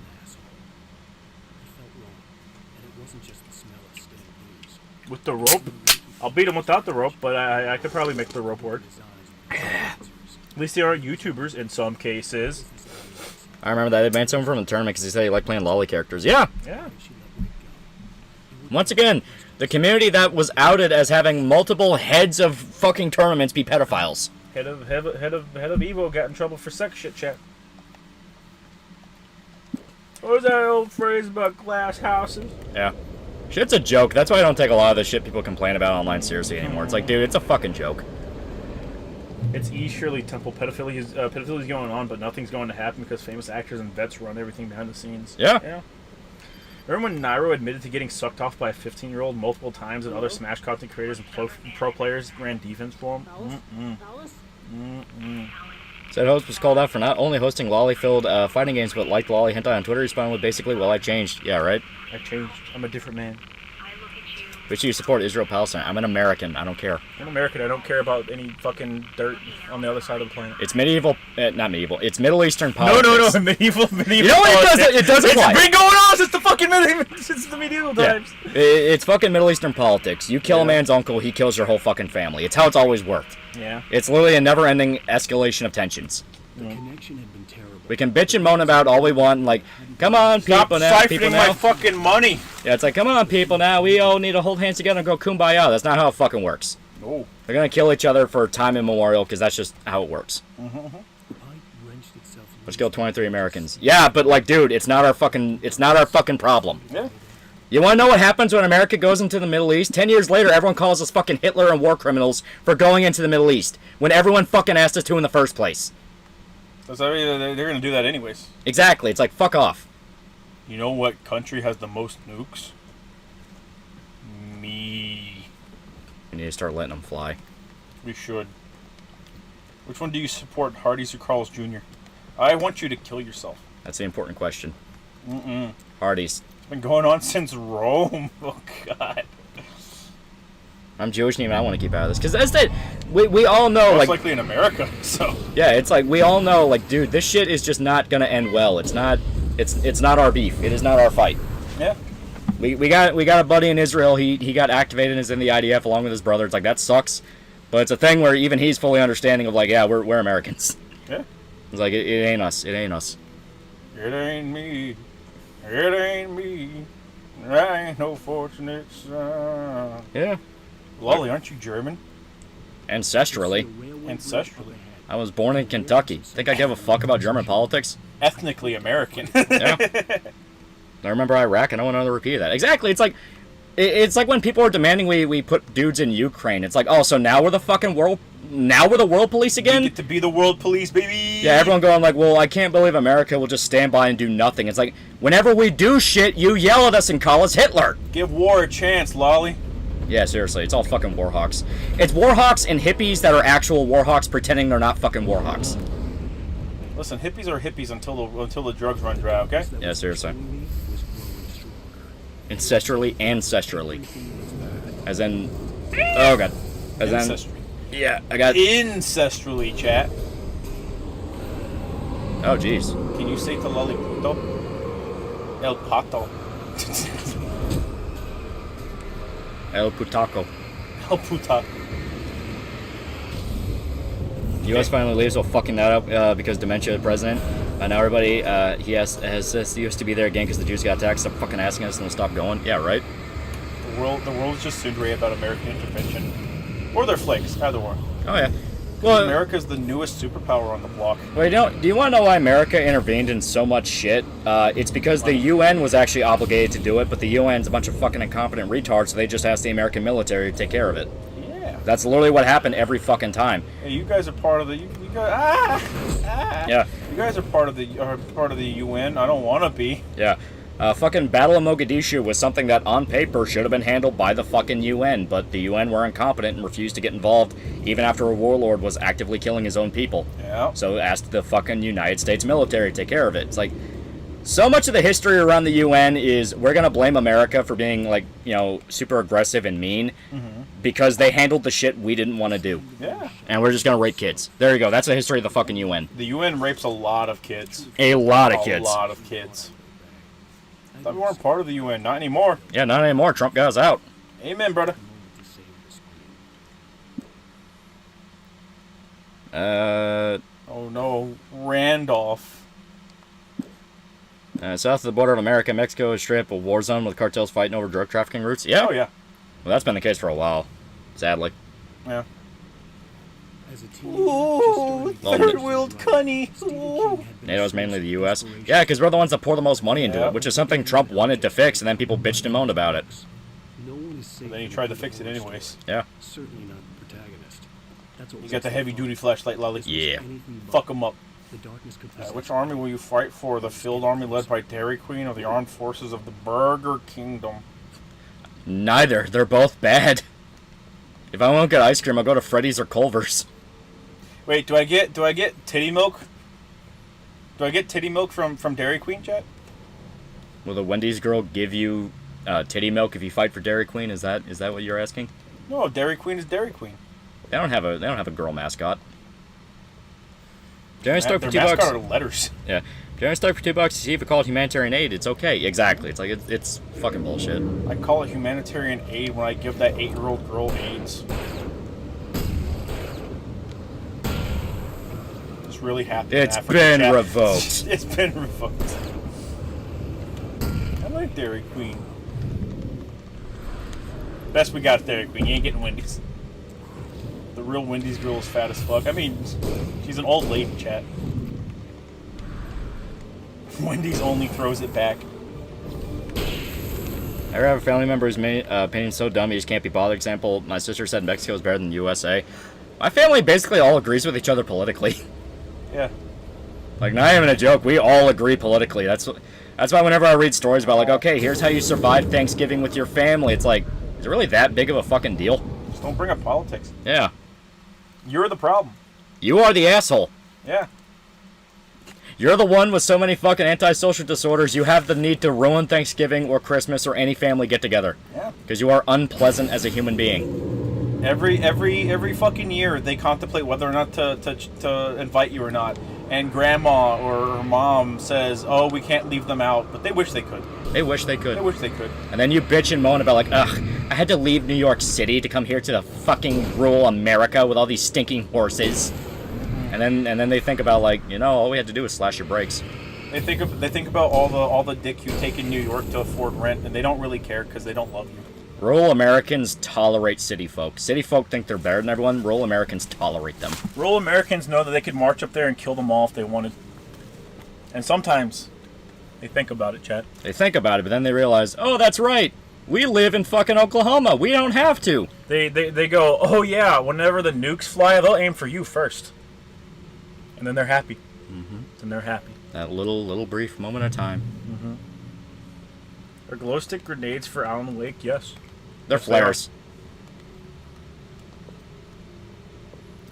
With the rope? I'll beat them without the rope, but I could probably make the rope work. At least they are YouTubers in some cases. I remember that. They banned someone from the tournament because they said he liked playing lolly characters. Yeah. Yeah. Once again, the community that was outed as having multiple heads of fucking tournaments be pedophiles. Head of Evo got in trouble for sex shit, chat. What was that old phrase about glass houses? Yeah. Shit's a joke. That's why I don't take a lot of the shit people complain about online seriously anymore. It's like, dude, it's a fucking joke. It's E. Shirley Temple. Pedophilia is going on, but nothing's going to happen because famous actors and vets run everything behind the scenes. Yeah. Remember when Nairo admitted to getting sucked off by a 15-year-old multiple times and other Smash content creators and pro players ran defense for him? Said host was called out for not only hosting Loli-filled fighting games, but liked Loli hentai on Twitter. He responded with basically, well, I changed. Yeah, right? I changed. I'm a different man. But you support Israel-Palestine. I'm an American. I don't care. I'm American. I don't care about any fucking dirt on the other side of the planet. It's medieval, not medieval. It's Middle Eastern No, politics. medieval. You know what? It does apply. It's been going on since the fucking medieval times. It's fucking Middle Eastern politics. You kill a man's uncle, he kills your whole fucking family. It's how it's always worked. Yeah. It's literally a never-ending escalation of tensions. The connection had been terrible. We can bitch and moan about all we want, like, come on, Stop people now, people siphoning now. my fucking money. Yeah, it's like, come on, people now, we all need to hold hands together and go kumbaya. That's not how it fucking works. No. They're gonna kill each other for time immemorial, because that's just how it works. The pipe wrenched itself loose. Let's kill 23 Americans. Yeah, but like, dude, it's not our fucking problem. Yeah. You wanna know what happens when America goes into the Middle East? 10 years later, everyone calls us fucking Hitler and war criminals for going into the Middle East, when everyone fucking asked us to in the first place. They're going to do that anyways. Exactly, it's like, fuck off. You know what country has the most nukes? Me. We need to start letting them fly. We should. Which one do you support, Hardee's or Carl's Jr.? I want you to kill yourself. That's the important question. Mm-mm. Hardee's. It's been going on since Rome. Oh, God. I'm Jewish and even I want to keep out of this. Because that's it. We all know, Most like... likely in America, so... Yeah, it's like, we all know, like, dude, this shit is just not gonna end well. It's not our beef. It is not our fight. Yeah. We got a buddy in Israel. He got activated and is in the IDF along with his brother. It's like, that sucks. But it's a thing where even he's fully understanding of, like, yeah, we're Americans. Yeah. It's like, it ain't us. It ain't us. It ain't me. It ain't me. I ain't no fortunate son. Yeah. Loli, aren't you German? Ancestrally. Ancestrally. I was born in Kentucky. Think I give a fuck about German politics? Ethnically American. Yeah. I remember Iraq, and I don't want to repeat that. Exactly. It's like when people are demanding we put dudes in Ukraine. It's like, oh, so now we're the fucking world. Now we're the world police again. We get to be the world police, baby. Yeah, everyone going like, well, I can't believe America will just stand by and do nothing. It's like, whenever we do shit, you yell at us and call us Hitler. Give war a chance, Lolly. Yeah, seriously, it's all fucking warhawks. It's warhawks and hippies that are actual warhawks pretending they're not fucking warhawks. Listen, hippies are hippies until the drugs run dry, okay? Yeah, seriously. Was growing stronger. Ancestrally. As in... Oh, God. As in... Ancestry. Yeah, I got... Ancestrally, chat. Oh, jeez. Can you say to Lolly puto? El pato. El putaco. El puta. The U.S. finally leaves while fucking that up because dementia the president. Now everybody, he has used to be there again because the Jews got attacked. Stop fucking asking us and we'll stop going. Yeah, right? The world's just Sundre about American intervention. Or their flakes, either one. Oh, yeah. Well, America's the newest superpower on the block. Wait, do you want to know why America intervened in so much shit? It's because the UN was actually obligated to do it, but the UN's a bunch of fucking incompetent retards, so they just asked the American military to take care of it. Yeah. That's literally what happened every fucking time. Hey, you guys are part of the. You guys, Yeah. You guys are part of the UN. I don't want to be. Yeah. Fucking Battle of Mogadishu was something that on paper should have been handled by the fucking UN, but the UN were incompetent and refused to get involved even after a warlord was actively killing his own people. Yeah. So asked the fucking United States military to take care of it. It's like, so much of the history around the UN is we're going to blame America for being, like, you know, super aggressive and mean because they handled the shit we didn't want to do. Yeah. And we're just going to rape kids. There you go. That's the history of the fucking UN. The UN rapes a lot of kids. A lot of kids. A lot of kids. I thought we weren't part of the UN. Not anymore. Yeah, not anymore. Trump got us out. Amen, brother. Oh no, Randolph. South of the border of America, Mexico is straight up a war zone with cartels fighting over drug trafficking routes. Yeah. Oh yeah. Well, that's been the case for a while, sadly. Yeah. As a teen, Ooh, third world cunny. Ooh. NATO's mainly the U.S. Yeah, because we're the ones that pour the most money into Yeah. it, which is something Trump wanted to fix, and then people bitched and moaned about it. no one is safe. Then he tried to fix it anyways. Yeah. Certainly not the protagonist. That's what You was got the at heavy stake. duty flashlight, Lolly. Yeah. Anything but Fuck them up. the darkness could possess. Which army will you fight for? The field army led by Dairy Queen or the armed forces of the Burger Kingdom? Neither. They're both bad. If I won't get ice cream, I'll go to Freddy's or Culver's. Wait, do I get titty milk? Do I get titty milk from Dairy Queen, chat? Will the Wendy's girl give you titty milk if you fight for Dairy Queen? Is that what you're asking? No, Dairy Queen is Dairy Queen. They don't have a girl mascot. Generally start for Their $2. mascot are letters. Yeah. Generally start for $2 to see if you call it humanitarian aid. It's okay. Exactly. It's like it's fucking bullshit. I call it humanitarian aid when I give that 8-year-old girl AIDS. It's really happened. in It's Africa, been chat. revoked. It's been revoked. I like Dairy Queen. Best we got, Dairy Queen. You ain't getting Wendy's. The real Wendy's girl is fat as fuck. I mean, she's an old lady, chat. Wendy's only throws it back. I ever have a family member whose opinion's so dumb he just can't be bothered. Example, my sister said Mexico is better than the USA. My family basically all agrees with each other politically. Yeah. Like, not even a joke. We all agree politically. That's why whenever I read stories about, like, okay, here's how you survive Thanksgiving with your family, it's like, is it really that big of a fucking deal? Just don't bring up politics. Yeah. You're the problem. You are the asshole. Yeah. You're the one with so many fucking antisocial disorders, you have the need to ruin Thanksgiving or Christmas or any family get-together. Yeah. Because you are unpleasant as a human being. Every fucking year they contemplate whether or not to invite you or not. And grandma or her mom says, oh, we can't leave them out. But they wish they could. They wish they could. They wish they could. And then you bitch and moan about, like, ugh, I had to leave New York City to come here to the fucking rural America with all these stinking horses. And then they think about, like, you know, all we had to do was slash your brakes. They think about all the dick you take in New York to afford rent, and they don't really care because they don't love you. Rural Americans tolerate city folk. City folk think they're better than everyone. Rural Americans tolerate them. Rural Americans know that they could march up there and kill them all if they wanted. And sometimes they think about it, chat. They think about it, but then they realize, oh, that's right. We live in fucking Oklahoma. We don't have to. They go, oh yeah, whenever the nukes fly, they'll aim for you first. And then they're happy. Mm-hmm. And they're happy. That little brief moment of time. Are glow stick grenades for Alan Wake? Yes. They're Yes, they are. flares.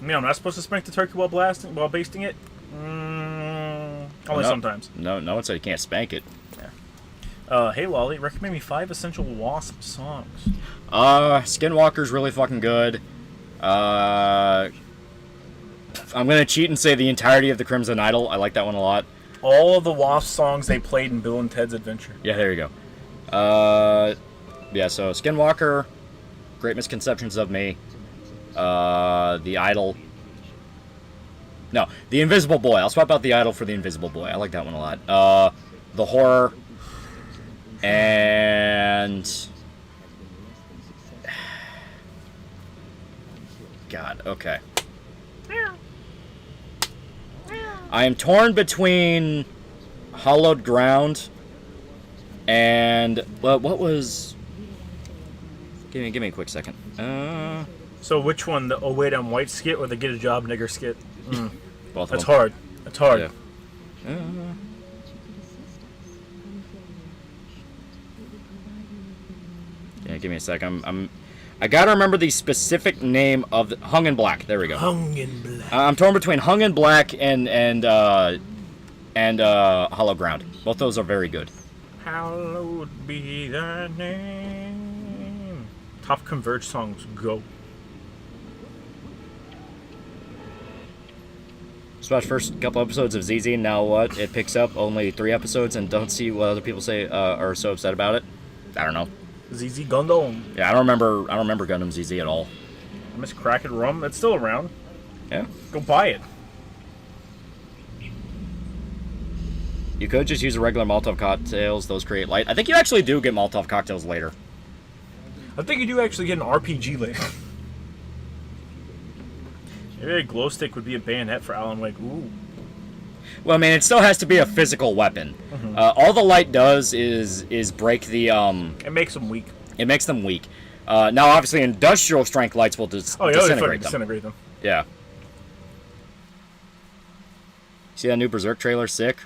I mean, I'm not supposed to spank the turkey while basting it? Only No. sometimes. No one said you can't spank it. Hey Lolly, recommend me 5 essential Wasp songs. Skinwalker's really fucking good. I'm gonna cheat and say the entirety of the Crimson Idol. I like that one a lot. All of the Wasp songs they played in Bill and Ted's Adventure. Yeah, there you go. Yeah, so Skinwalker, Great Misconceptions of Me, The Idol. No, The Invisible Boy. I'll swap out The Idol for The Invisible Boy. I like that one a lot. The Horror, and God, okay. I am torn between Hollowed Ground and what was? Give me a quick second. So which one, the Oh Wait I'm White skit or the Get a Job Nigger skit? Both of That's them. hard. That's hard. Yeah. Yeah, give me a sec. I gotta remember the specific name of the Hung in Black. There we go. Hung in Black. I'm torn between Hung in Black and Hollow Ground. Both those are very good. Hallowed be thy name. Top Converge songs, go. Just watched first couple episodes of ZZ, and now what? It picks up only 3 episodes, and don't see what other people say are so upset about it. I don't know. ZZ Gundam. Yeah, I don't remember Gundam ZZ at all. Miss Cracked Rum. It's still around. Yeah. Go buy it. You could just use a regular Molotov cocktails. Those create light. I think you actually do get Molotov cocktails later. I think you do actually get an RPG later. Maybe a glow stick would be a bayonet for Alan Wake. Ooh. Well, I mean, it still has to be a physical weapon. All the light does is break the It makes them weak. It makes them weak. Now, obviously, industrial strength lights will Oh, yeah, disintegrate them. disintegrate them. Yeah. See that new Berserk trailer? Sick.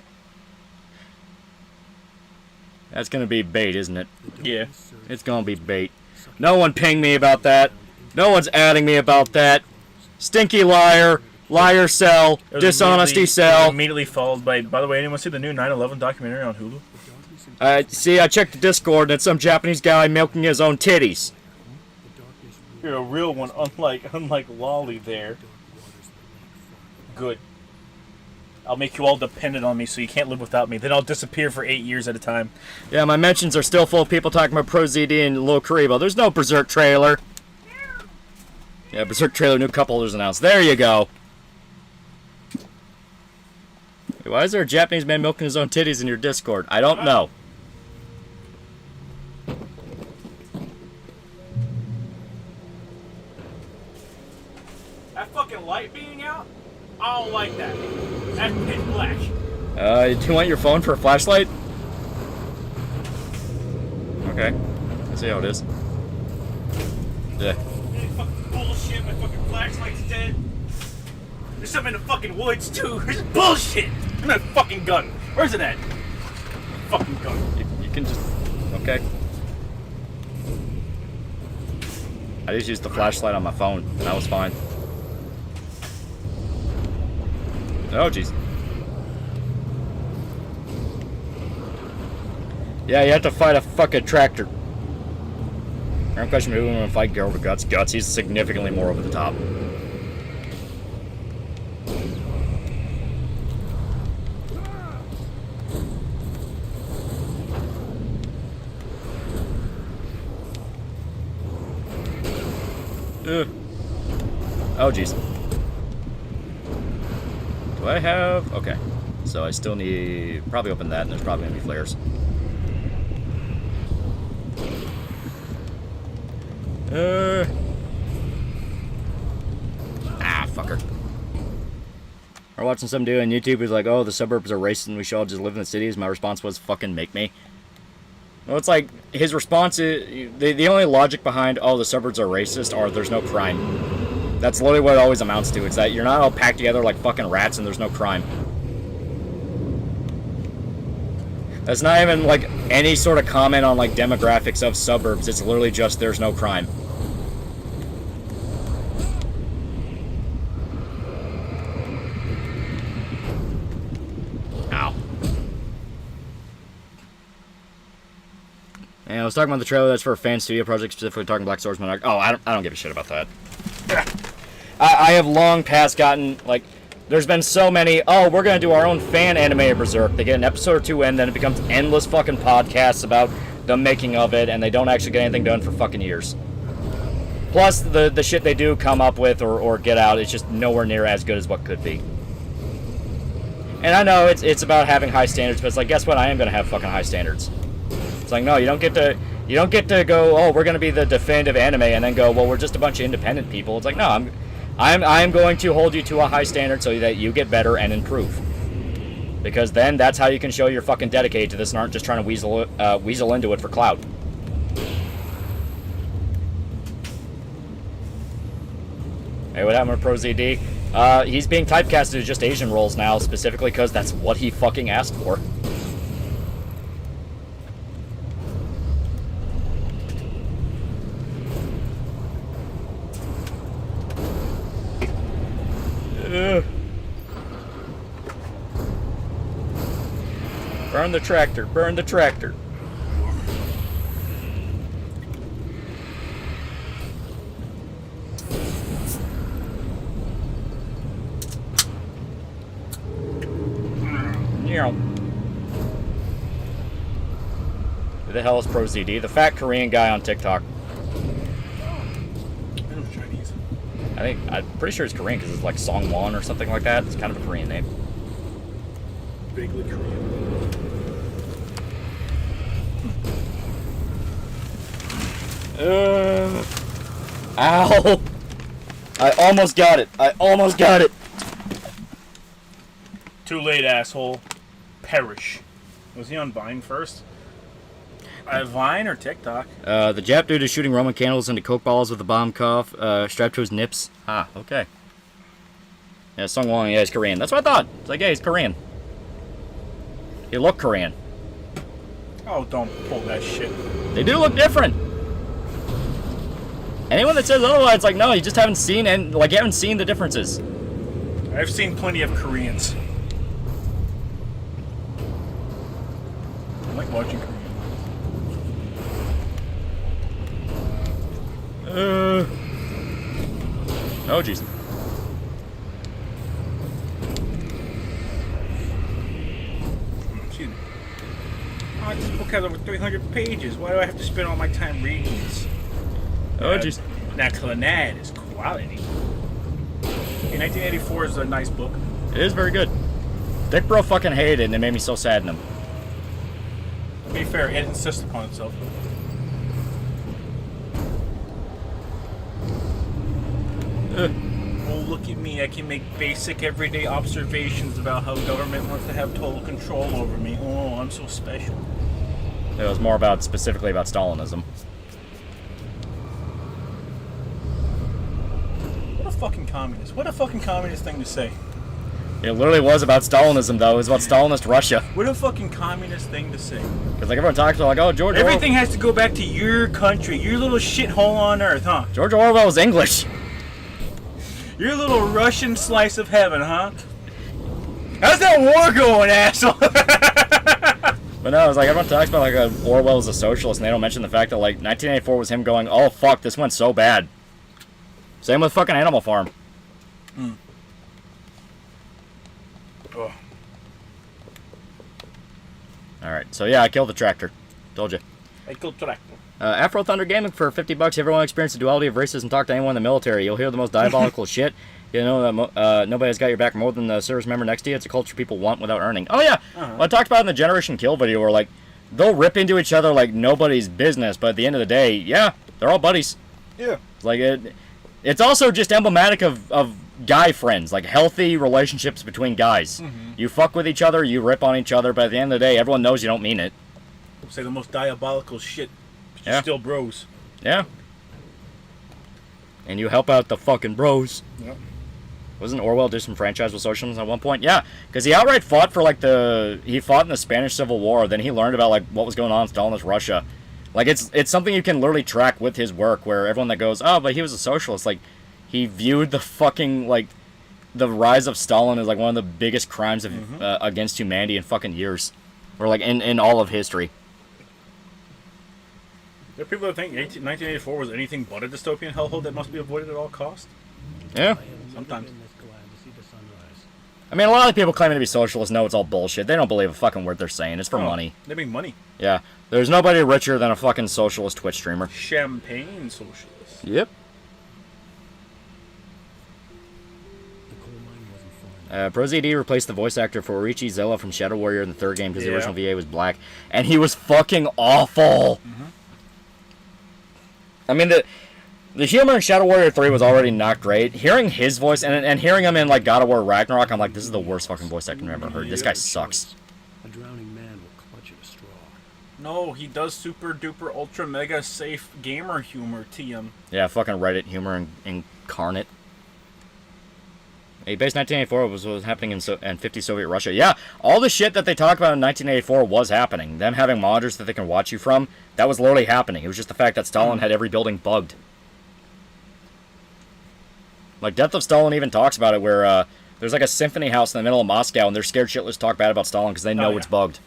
That's gonna be bait, isn't it? Yeah. It's gonna be bait. No one pinged me about that. No one's adding me about that. Stinky liar. Liar cell. It was Dishonesty it was cell. immediately followed by the way, anyone see the new 9/11 documentary on Hulu? See, I checked the Discord and it's some Japanese guy milking his own titties. You're a real one, unlike Lolly there. Good. I'll make you all dependent on me so you can't live without me. Then I'll disappear for 8 years at a time. Yeah, my mentions are still full of people talking about Pro ZD and Lil Karibo. There's no Berserk trailer. Yeah, Berserk trailer, new cup holders announced. There you go. Wait, why is there a Japanese man milking his own titties in your Discord? I don't know. That fucking light being out? I don't like that. That's pitch black. Do you want your phone for a flashlight? Okay. Let's see how it is. Yeah. Fucking bullshit, my fucking flashlight's dead. There's something in the fucking woods too. There's bullshit. And that fucking gun. Where's it at? Fucking gun. You can just... Okay. I just used the flashlight on my phone, and that was fine. Oh, jeez. Yeah, you have to fight a fucking tractor. I'm questioning who want to fight Girl over Guts. Guts, he's significantly more over the top. Oh, jeez. Do I have... Okay. So I still need... Probably open that, and there's probably going to be flares. Fucker. I was watching some dude on YouTube who's like, oh, the suburbs are racist and we should all just live in the cities. My response was, fucking make me. Well, it's like, his response is... The only logic behind, oh, the suburbs are racist, or there's no crime. That's literally what it always amounts to. It's that you're not all packed together like fucking rats and there's no crime. That's not even, like, any sort of comment on, like, demographics of suburbs. It's literally just there's no crime. Ow. And I was talking about the trailer that's for a fan studio project, specifically talking Black Swordsman. Oh, I don't give a shit about that. I have long past gotten, like, there's been so many, oh, we're going to do our own fan animated Berserk. They get an episode or two in, then it becomes endless fucking podcasts about the making of it, and they don't actually get anything done for fucking years. Plus, the shit they do come up with or get out is just nowhere near as good as what could be. And I know it's about having high standards, but it's like, guess what? I am going to have fucking high standards. It's like, no, you don't get to go, oh, we're going to be the definitive anime, and then go, well, we're just a bunch of independent people. It's like, no, I'm going to hold you to a high standard so that you get better and improve. Because then that's how you can show you're fucking dedicated to this and aren't just trying to weasel into it for clout. Hey, what happened with Pro ZD? He's being typecasted as just Asian roles now, specifically because that's what he fucking asked for. Burn the tractor, burn the tractor. Who the hell is Pro ZD? The fat Korean guy on TikTok. I know Chinese. I'm pretty sure it's Korean because it's like Songwon or something like that. It's kind of a Korean name. Vaguely Korean. Ow! I almost got it. I almost got it. Too late, asshole. Perish. Was he on Vine first? Vine or TikTok? The Jap dude is shooting Roman candles into Coke balls with a bomb cuff strapped to his nips. Ah, okay. Yeah, Sung Wong, yeah, he's Korean. That's what I thought. It's like, yeah, he's Korean. He looked Korean. Oh, don't pull that shit. They do look different. Anyone that says otherwise, it's like, no, you just haven't seen, and like, you haven't seen the differences. I've seen plenty of Koreans. I like watching Korean. Oh, jeez. Excuse me. Oh, this book has over 300 pages. Why do I have to spend all my time reading this? Oh, jeez. That clannad is quality. Okay, 1984 is a nice book. It is very good. Dick Bro fucking hated it, and it made me so sad in him. To be fair, it insists upon itself. Oh, look at me. I can make basic everyday observations about how government wants to have total control over me. Oh, I'm so special. It was more about, specifically about Stalinism. What a fucking communist. What a fucking communist thing to say. It literally was about Stalinism, though. It was about Stalinist Russia. What a fucking communist thing to say. Because like everyone talks about, like, oh, George Everything has to go back to your country, your little shithole on earth, huh? George Orwell was English. Your little Russian slice of heaven, huh? How's that war going, asshole? But no, it's like everyone talks about like Orwell is a socialist, and they don't mention the fact that like 1984 was him going, oh fuck, this went so bad. Same with fucking Animal Farm. Mm. Oh. Alright, so yeah, I killed the tractor. Told you. I killed tractor. Afro Thunder Gaming for $50. Everyone experience the duality of racism. Talk to anyone in the military. You'll hear the most diabolical shit. You know that nobody's got your back more than the service member next to you. It's a culture people want without earning. Oh yeah, well, I talked about in the Generation Kill video where like they'll rip into each other like nobody's business, but at the end of the day, yeah, they're all buddies. Yeah. Like it's also just emblematic of guy friends, like healthy relationships between guys. Mm-hmm. You fuck with each other, you rip on each other, but at the end of the day, everyone knows you don't mean it. Say the most diabolical shit, but Yeah. you're still bros. Yeah. And you help out the fucking bros. Yep. Wasn't Orwell disenfranchised with socialism at one point? Yeah, because he outright fought for like he fought in the Spanish Civil War. Then he learned about like what was going on in Stalinist Russia. Like it's something you can literally track with his work. Where everyone that goes, oh, but he was a socialist, like he viewed the fucking like the rise of Stalin as like one of the biggest crimes of against humanity in fucking years, or like in all of history. There are people that think 1984 was anything but a dystopian hellhole that must be avoided at all costs. Yeah. Sometimes. I mean, a lot of people claiming to be socialists know it's all bullshit. They don't believe a fucking word they're saying. It's for money. They make money. Yeah. There's nobody richer than a fucking socialist Twitch streamer. Champagne socialists. Yep. ProZD replaced the voice actor for Orichi Zella from Shadow Warrior in the third game because the original VA was black. And he was fucking awful. Mm-hmm. I mean, the humor in Shadow Warrior 3 was already not great. Hearing his voice and hearing him in like God of War Ragnarok, I'm like, this is the worst fucking voice actor I've ever heard. This guy sucks. A drowning man will clutch at a straw. No, he does super duper ultra mega safe gamer humor, TM. Yeah, fucking Reddit humor incarnate. Hey, base 1984 was happening in 50 Soviet Russia. Yeah, all the shit that they talk about in 1984 was happening. Them having monitors that they can watch you from, that was literally happening. It was just the fact that Stalin had every building bugged. Like, Death of Stalin even talks about it, where there's like a symphony house in the middle of Moscow, and they're scared shitless to talk bad about Stalin because they know it's bugged.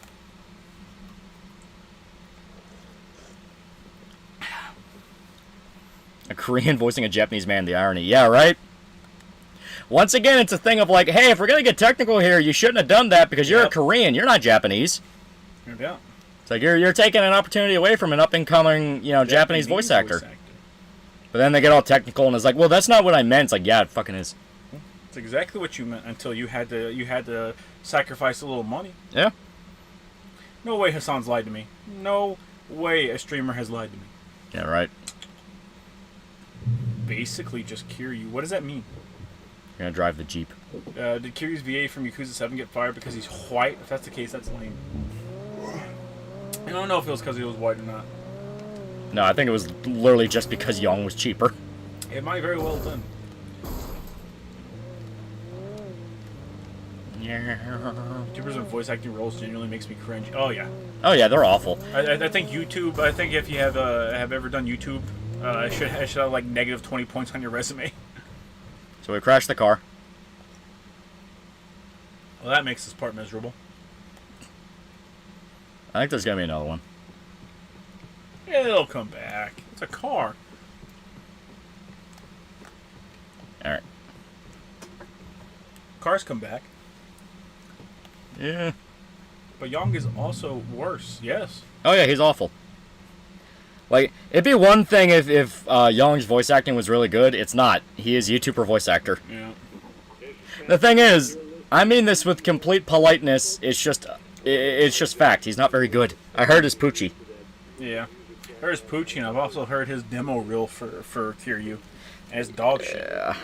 A Korean voicing a Japanese man, the irony. Yeah, right? Once again, it's a thing of like, hey, if we're going to get technical here, you shouldn't have done that because you're a Korean. You're not Japanese. Yeah. It's like you're taking an opportunity away from an up-and-coming, Japanese voice actor. But then they get all technical and it's like, well, that's not what I meant. It's like, yeah, it fucking is. It's exactly what you meant until you had to sacrifice a little money. Yeah. No way Hassan's lied to me. No way a streamer has lied to me. Yeah, right. Basically just Kiryu. What does that mean? You're gonna drive the Jeep. Did Kiryu's VA from Yakuza 7 get fired because he's white? If that's the case, that's lame. I don't know if it was because he was white or not. No, I think it was literally just because Young was cheaper. It might very well have been. YouTubers and voice acting roles genuinely makes me cringe. Oh yeah. Oh yeah, they're awful. I think YouTube. I think if you have ever done YouTube, I should have like negative 20 points on your resume. So we crashed the car. Well, that makes this part miserable. I think there's gonna be another one. It'll come back. It's a car. All right. Cars come back. Yeah. But Young is also worse. Yes. Oh yeah, he's awful. Like, it'd be one thing if Young's voice acting was really good. It's not. He is a YouTuber voice actor. Yeah. The thing is, I mean this with complete politeness. It's just fact. He's not very good. I heard his Poochie. Yeah. I heard his Poochie, and I've also heard his demo reel for Kiryu. And his dog shit. Yeah.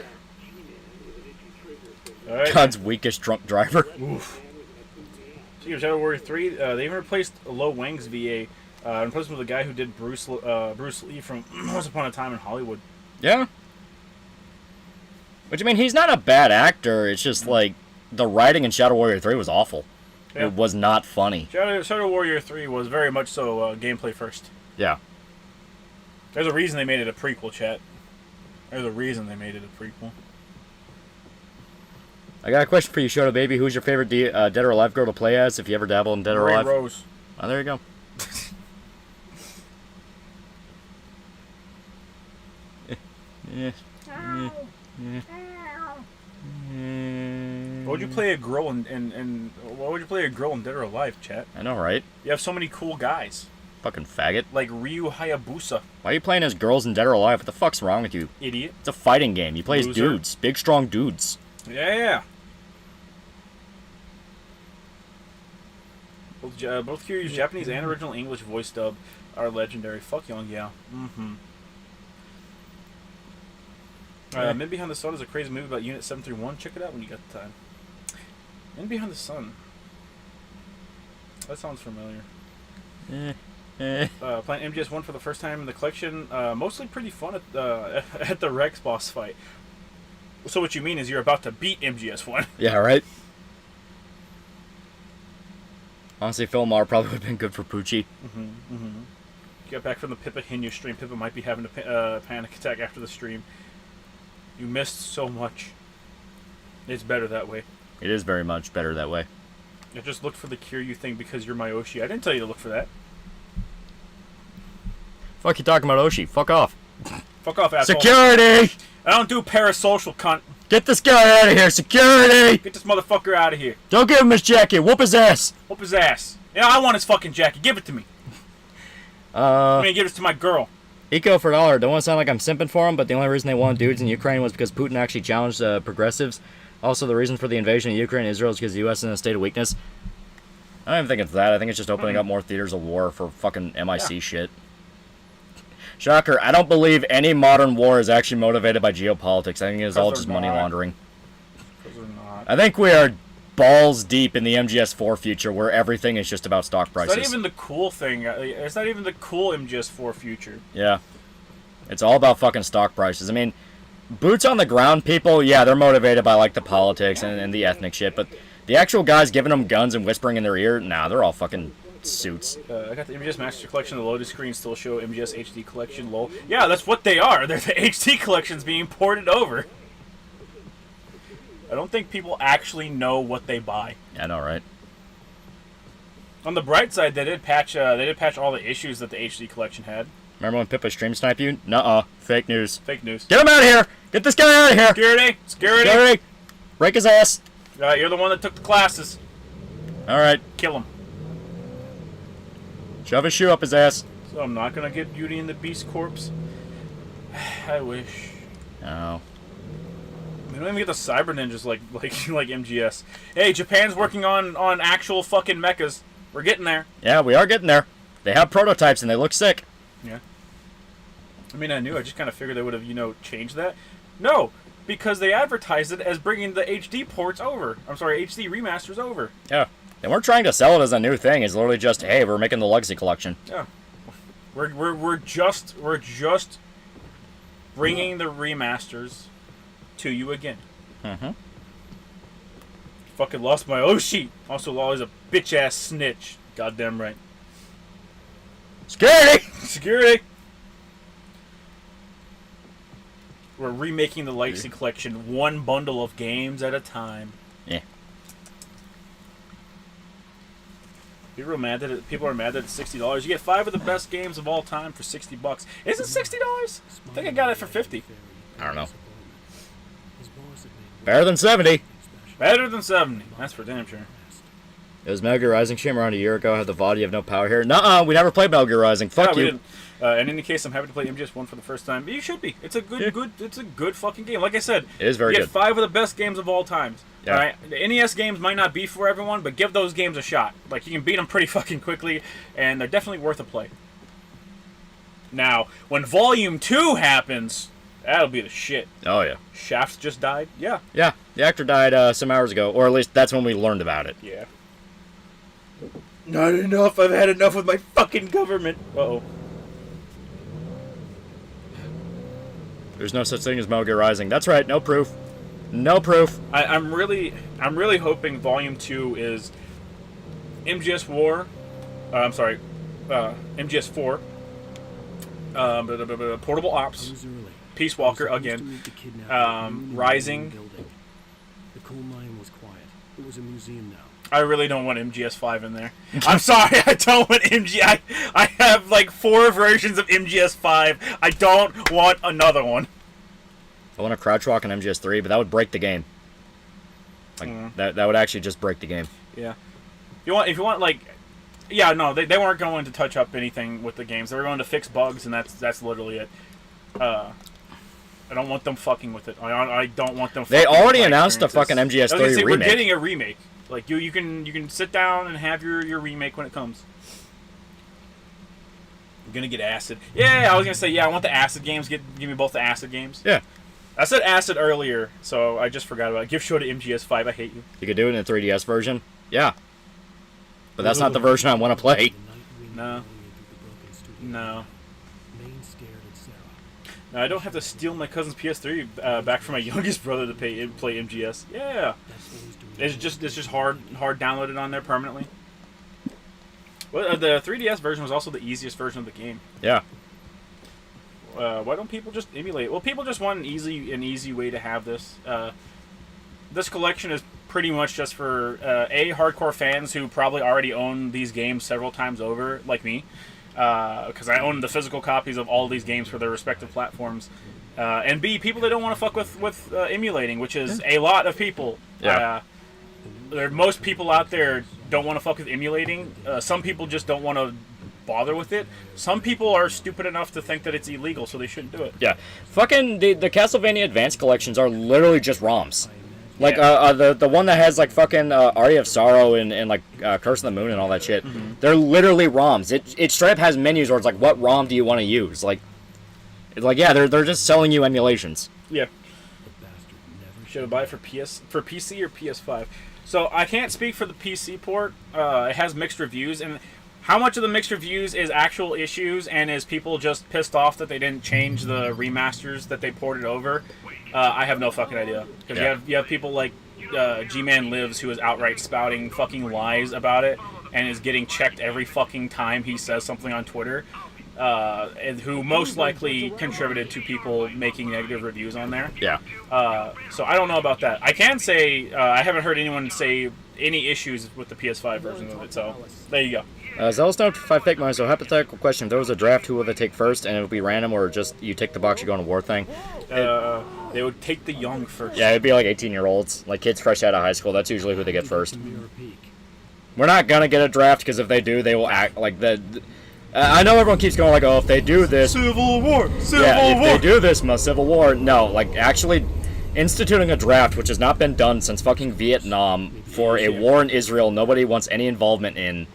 All right. God's weakest drunk driver. Oof. Speaking of Shadow Warrior 3, they even replaced Lo Wang's VA. And replaced him with the guy who did Bruce Lee from Once Upon a Time in Hollywood. Yeah. Which, I mean, he's not a bad actor. It's just, like, the writing in Shadow Warrior 3 was awful. Yeah. It was not funny. Shadow Warrior 3 was very much so gameplay first. Yeah. There's a reason they made it a prequel, chat. There's a reason they made it a prequel. I got a question for you, Shoto Baby. Who's your favorite Dead or Alive girl to play as if you ever dabble in Dead or Ray Alive? Rose. Oh, there you go. Yeah. Why would you play a girl in why would you play a girl in Dead or Alive, chat? I know, right? You have so many cool guys. Fucking faggot. Like Ryu Hayabusa. Why are you playing as girls in Dead or Alive? What the fuck's wrong with you? Idiot. It's a fighting game. You play as Loser. dudes. Big, strong dudes. Yeah. Both Kiryu's Japanese and original English voice dub are legendary. Fuck Young, yeah. Mm-hmm. Men Behind the Sun is a crazy movie about Unit 731. Check it out when you got the time. Men Behind the Sun. That sounds familiar. Playing MGS1 for the first time in the collection. Mostly pretty fun at the Rex boss fight. So what you mean is you're about to beat MGS1. Yeah, right? Honestly, Philmar probably would have been good for Poochie. Get back from the Pippa Hinu stream. Pippa might be having a panic attack after the stream. You missed so much. It's better that way. It is very much better that way. I just looked for the Kiryu thing because you're my Oshi. I didn't tell you to look for that. Fuck you talking about Oshi? Fuck off. Fuck off, asshole. Security! I don't do parasocial, cunt. Get this guy out of here! Security! Get this motherfucker out of here. Don't give him his jacket! Whoop his ass! Whoop his ass. Yeah, I want his fucking jacket. Give it to me. I'm gonna give it to my girl. Eco for $1. Don't want to sound like I'm simping for him, but the only reason they wanted dudes in Ukraine was because Putin actually challenged progressives. Also, the reason for the invasion of Ukraine and Israel is because the U.S. is in a state of weakness. I don't even think it's that. I think it's just opening up more theaters of war for fucking MIC shit. Shocker, I don't believe any modern war is actually motivated by geopolitics. I think it's all just money laundering. I think we are balls deep in the MGS4 future where everything is just about stock prices. It's not even the cool thing. It's not even the cool MGS4 future. Yeah. It's all about fucking stock prices. I mean, boots on the ground people, yeah, they're motivated by, like, the politics and the ethnic shit, but the actual guys giving them guns and whispering in their ear, nah, they're all fucking suits. I got the MGS Master Collection. The loaded screen still show MGS HD Collection. Lol. Yeah, that's what they are. They're the HD collections being ported over. I don't think people actually know what they buy. I know, right? On the bright side, they did patch all the issues that the HD collection had. Remember when Pippa stream sniped you? Nuh-uh. Fake news. Fake news. Get him out of here! Get this guy out of here! Security! Security! Security! Break his ass! You're the one that took the classes. Alright. Kill him. Shove his shoe up his ass. So I'm not gonna get Beauty and the Beast corpse. I wish. No. We don't even get the Cyber Ninjas like MGS. Hey, Japan's working on actual fucking mechas. We're getting there. Yeah, we are getting there. They have prototypes and they look sick. Yeah. I mean, I knew. I just kind of figured they would have, changed that. No, because they advertised it as bringing the HD ports over. I'm sorry, HD remasters over. Yeah. They weren't trying to sell it as a new thing. It's literally just, hey, we're making the Legacy Collection. Yeah. We're just bringing the remasters to you again. Mm-hmm. Fucking lost my Oshi. Also, Lolly's a bitch ass snitch. Goddamn right. Security! Security! We're remaking the Legacy Collection one bundle of games at a time. Yeah. People are mad that it's $60. You get 5 of the best games of all time for $60. Is it $60? I think I got it for $50. I don't know. Better than 70. Better than 70. That's for damn sure. It was Metal Gear Rising came around a year ago. I had the VOD, you have no power here. Nuh-uh, we never played Metal Gear Rising. Fuck we you. didn't. In any case, I'm happy to play MGS1 for the first time. But you should be. It's a it's a good fucking game. Like I said, It is very you good. get 5 of the best games of all time. Yeah. All right? The NES games might not be for everyone, but give those games a shot. Like, you can beat them pretty fucking quickly, and they're definitely worth a play. Now, when Volume 2 happens, that'll be the shit. Oh, yeah. Shafts just died? Yeah. Yeah, the actor died some hours ago, or at least that's when we learned about it. Yeah. Not enough. I've had enough with my fucking government. Uh-oh. There's no such thing as Metal Gear Rising. That's right, no proof. No proof. I'm really hoping Volume 2 is MGS War. MGS 4. Portable Ops. Peace Walker again. Rising. The coal mine was quiet. It was a museum now. I really don't want MGS 5 in there. I'm sorry, I don't want I have like 4 versions of MGS 5. I don't want another one. I want to crouch walk on MGS3, but that would break the game. Like that would actually just break the game. Yeah. If you want like, yeah, no, they weren't going to touch up anything with the games. They were going to fix bugs, and that's literally it. I don't want them fucking with it. I don't want them. They fucking already with my announced a fucking experiences. MGS3 remake. We're getting a remake. Like you can sit down and have your remake when it comes. I'm gonna get Acid. Yeah, I was gonna say I want the Acid games. Give me both the Acid games. Yeah. I said Acid earlier, so I just forgot about it. Give show to MGS5. I hate you. You could do it in a 3DS version. Yeah. But that's not the version I want to play. No. No. No, I don't have to steal my cousin's PS3 back from my youngest brother to play MGS. Yeah. It's just hard downloaded on there permanently. Well, the 3DS version was also the easiest version of the game. Yeah. Why don't people just emulate it? Well, people just want an easy way to have this. This collection is pretty much just for hardcore fans who probably already own these games several times over, like me, because I own the physical copies of all these games for their respective platforms. And B, people that don't want to fuck with emulating, which is a lot of people. Yeah. Most people out there don't want to fuck with emulating. Some people just don't want to bother with it. Some people are stupid enough to think that it's illegal, so they shouldn't do it. Yeah. Fucking the Castlevania Advance collections are literally just ROMs. Like the one that has like fucking Aria of Sorrow and like Curse of the Moon and all that shit. Mm-hmm. They're literally ROMs. It straight up has menus where it's like, what ROM do you want to use? Like, it's like yeah, they're just selling you emulations. Yeah. Should I buy it for PC or PS5? So I can't speak for the PC port. It has mixed reviews, and how much of the mixed reviews is actual issues and is people just pissed off that they didn't change the remasters that they ported over? I have no fucking idea. Because you have people like G-Man Lives who is outright spouting fucking lies about it and is getting checked every fucking time he says something on Twitter. And who most likely contributed to people making negative reviews on there. Yeah. So I don't know about that. I can say I haven't heard anyone say any issues with the PS5 version of it. So there you go. Zelstone 5 Fake Mine, so hypothetical question. If there was a draft, who would they take first? And it would be random or just you take the box, you go on a war thing? They would take the young first. Yeah, it'd be like 18-year-olds. Like kids fresh out of high school. That's usually who they get first. We're not going to get a draft because if they do, they will act like the... I know everyone keeps going like, oh, if they do this... Civil War! Civil War! War! If they do this, Civil War. No, like, actually instituting a draft, which has not been done since fucking Vietnam, for a war in Israel nobody wants any involvement in.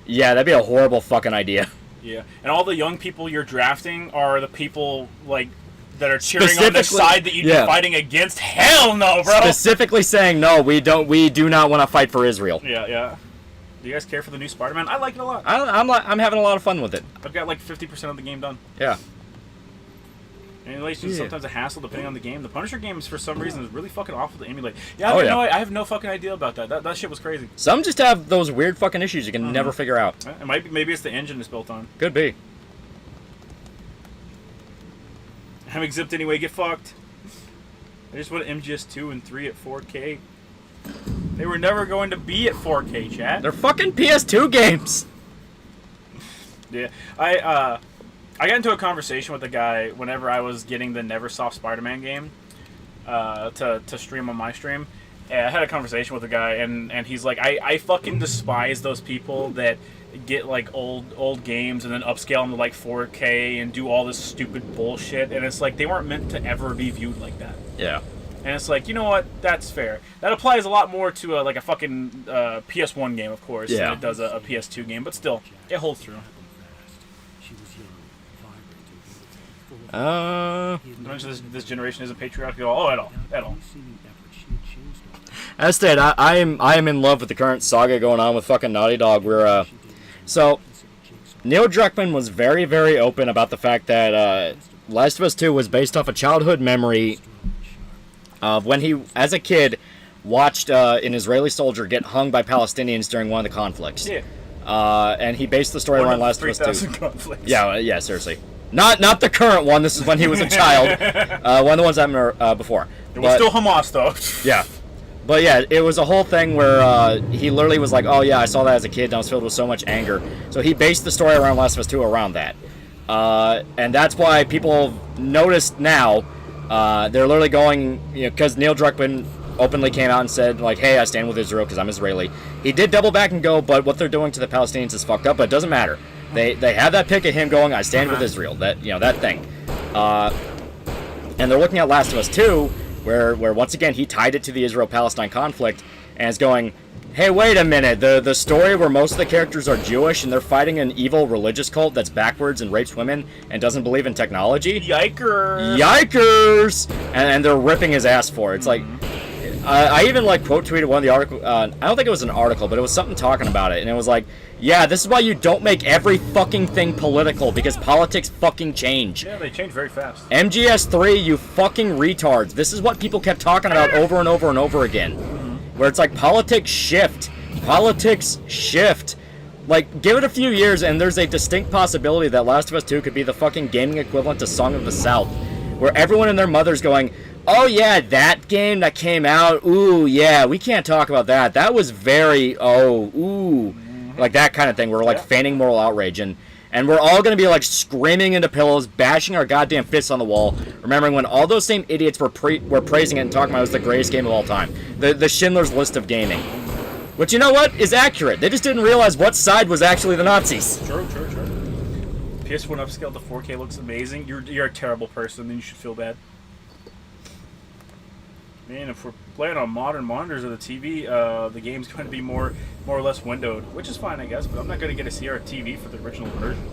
Yeah, that'd be a horrible fucking idea. Yeah, and all the young people you're drafting are the people, like, that are cheering on the side that you'd be fighting against? Hell no, bro! Specifically saying, no, we do not want to fight for Israel. Yeah, yeah. Do you guys care for the new Spider-Man? I like it a lot. I'm having a lot of fun with it. I've got like 50% of the game done. Yeah. And it's just sometimes a hassle depending on the game. The Punisher games, for some reason, is really fucking awful to emulate. Yeah, I have no fucking idea about that. That shit was crazy. Some just have those weird fucking issues you can never figure out. It might be, maybe it's the engine it's built on. Could be. Having zipped anyway, get fucked. I just want MGS 2 and 3 at 4K. They were never going to be at 4K, chat. They're fucking PS2 games. Yeah, I got into a conversation with a guy whenever I was getting the Neversoft Spider-Man game to stream on my stream. And I had a conversation with a guy, and he's like, I fucking despise those people that get like old games and then upscale them to like 4K and do all this stupid bullshit. And it's like they weren't meant to ever be viewed like that. Yeah. And it's like, you know what? That's fair. That applies a lot more to like a fucking PS1 game, of course, than it does a PS2 game. But still, it holds through. This generation isn't patriotic at all. At all. As stated, I am in love with the current saga going on with fucking Naughty Dog. So Neil Druckmann was very, very open about the fact that Last of Us 2 was based off a childhood memory of when he, as a kid, watched an Israeli soldier get hung by Palestinians during one of the conflicts. Yeah. And he based the story around Last of Us 2. 3,000 conflicts. Yeah, seriously. Not the current one. This is when he was a child. One of the ones I remember before. It was still Hamas, though. Yeah. But yeah, it was a whole thing where he literally was like, oh yeah, I saw that as a kid and I was filled with so much anger. So he based the story around Last of Us 2 around that. And that's why people noticed now, they're literally going, because Neil Druckmann openly came out and said, like, hey, I stand with Israel because I'm Israeli. He did double back and go, but what they're doing to the Palestinians is fucked up, but it doesn't matter. They have that pic of him going, I stand with Israel, that thing. And they're looking at Last of Us 2, where once again he tied it to the Israel-Palestine conflict, and is going, hey, wait a minute, the story where most of the characters are Jewish and they're fighting an evil religious cult that's backwards and rapes women and doesn't believe in technology? Yikers! And they're ripping his ass for it. It's like, I even like quote tweeted one of the articles, I don't think it was an article, but it was something talking about it, and it was like, yeah, this is why you don't make every fucking thing political, because politics fucking change. Yeah, they change very fast. MGS3, you fucking retards. This is what people kept talking about over and over and over again. Where it's like, politics shift. Politics shift. Like, give it a few years and there's a distinct possibility that Last of Us 2 could be the fucking gaming equivalent to Song of the South. Where everyone and their mother's going, oh yeah, that game that came out, ooh, yeah, we can't talk about that. That was very, like that kind of thing. We're like feigning moral outrage, and we're all going to be like screaming into pillows, bashing our goddamn fists on the wall, remembering when all those same idiots were praising it and talking about it was the greatest game of all time. The Schindler's List of gaming. Which, you know what, is accurate. They just didn't realize what side was actually the Nazis. Sure. PS1 upscaled to 4K looks amazing. You're a terrible person, then you should feel bad. Man, if we're playing on modern monitors or the TV, the game's going to be more or less windowed, which is fine, I guess, but I'm not going to get a CRTV for the original version.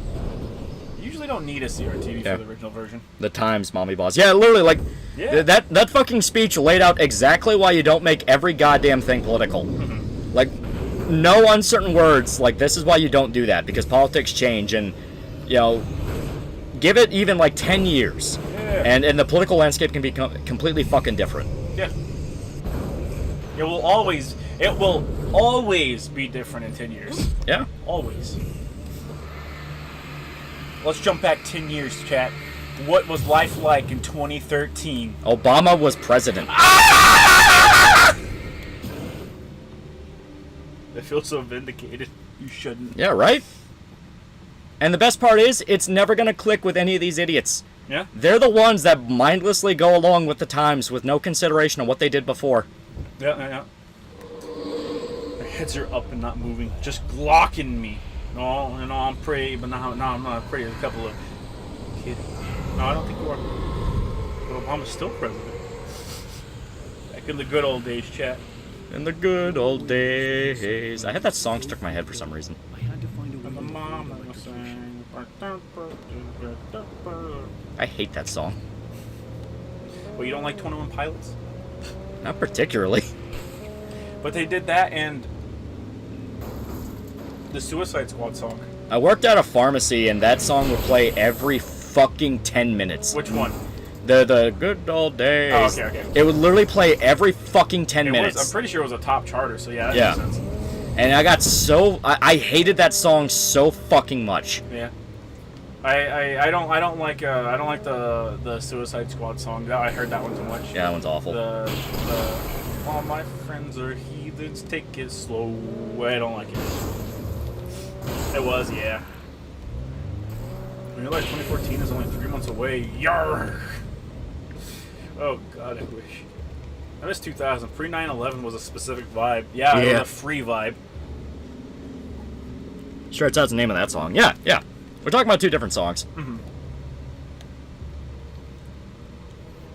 You usually don't need a CRTV for the original version. The Times, mommy boss. Yeah, literally, like, that fucking speech laid out exactly why you don't make every goddamn thing political. Like, no uncertain words, like, this is why you don't do that, because politics change, and, give it even, like, 10 years, and the political landscape can be completely fucking different. Yeah. It will always be different in 10 years. Yeah. Always. Let's jump back 10 years, chat. What was life like in 2013? Obama was president. I feel so vindicated. You shouldn't. Yeah, right? And the best part is, it's never going to click with any of these idiots. Yeah. They're the ones that mindlessly go along with the times with no consideration of what they did before. Yeah. Their heads are up and not moving, just glocking me. No, I'm pretty, but no, I'm not pretty. There's a couple of kids. No, I don't think you are. But Obama's still president. Back in the good old days, chat. In the good old days. I had that song stuck in my head for some reason. I had to find a way to I hate that song. Well, you don't like 21 Pilots? Not particularly. But they did that and the Suicide Squad song. I worked at a pharmacy and that song would play every fucking 10 minutes. Which one? The good old days. Oh, okay. It would literally play every fucking 10 minutes. I'm pretty sure it was a top charter, so yeah, that Yeah. makes sense. And I got so I hated that song so fucking much. Yeah. I don't like the Suicide Squad song. I heard that one too much. Yeah, that one's awful. The all my friends are heathens, take it slow. I don't like it. It was, yeah. When you're like 2014 is only 3 months away. Yarr! Oh god, I wish. I miss 2000. Pre 9/11 was a specific vibe. Yeah, it was a free vibe. Sure, that's the name of that song. Yeah. We're talking about two different songs. Mm-hmm.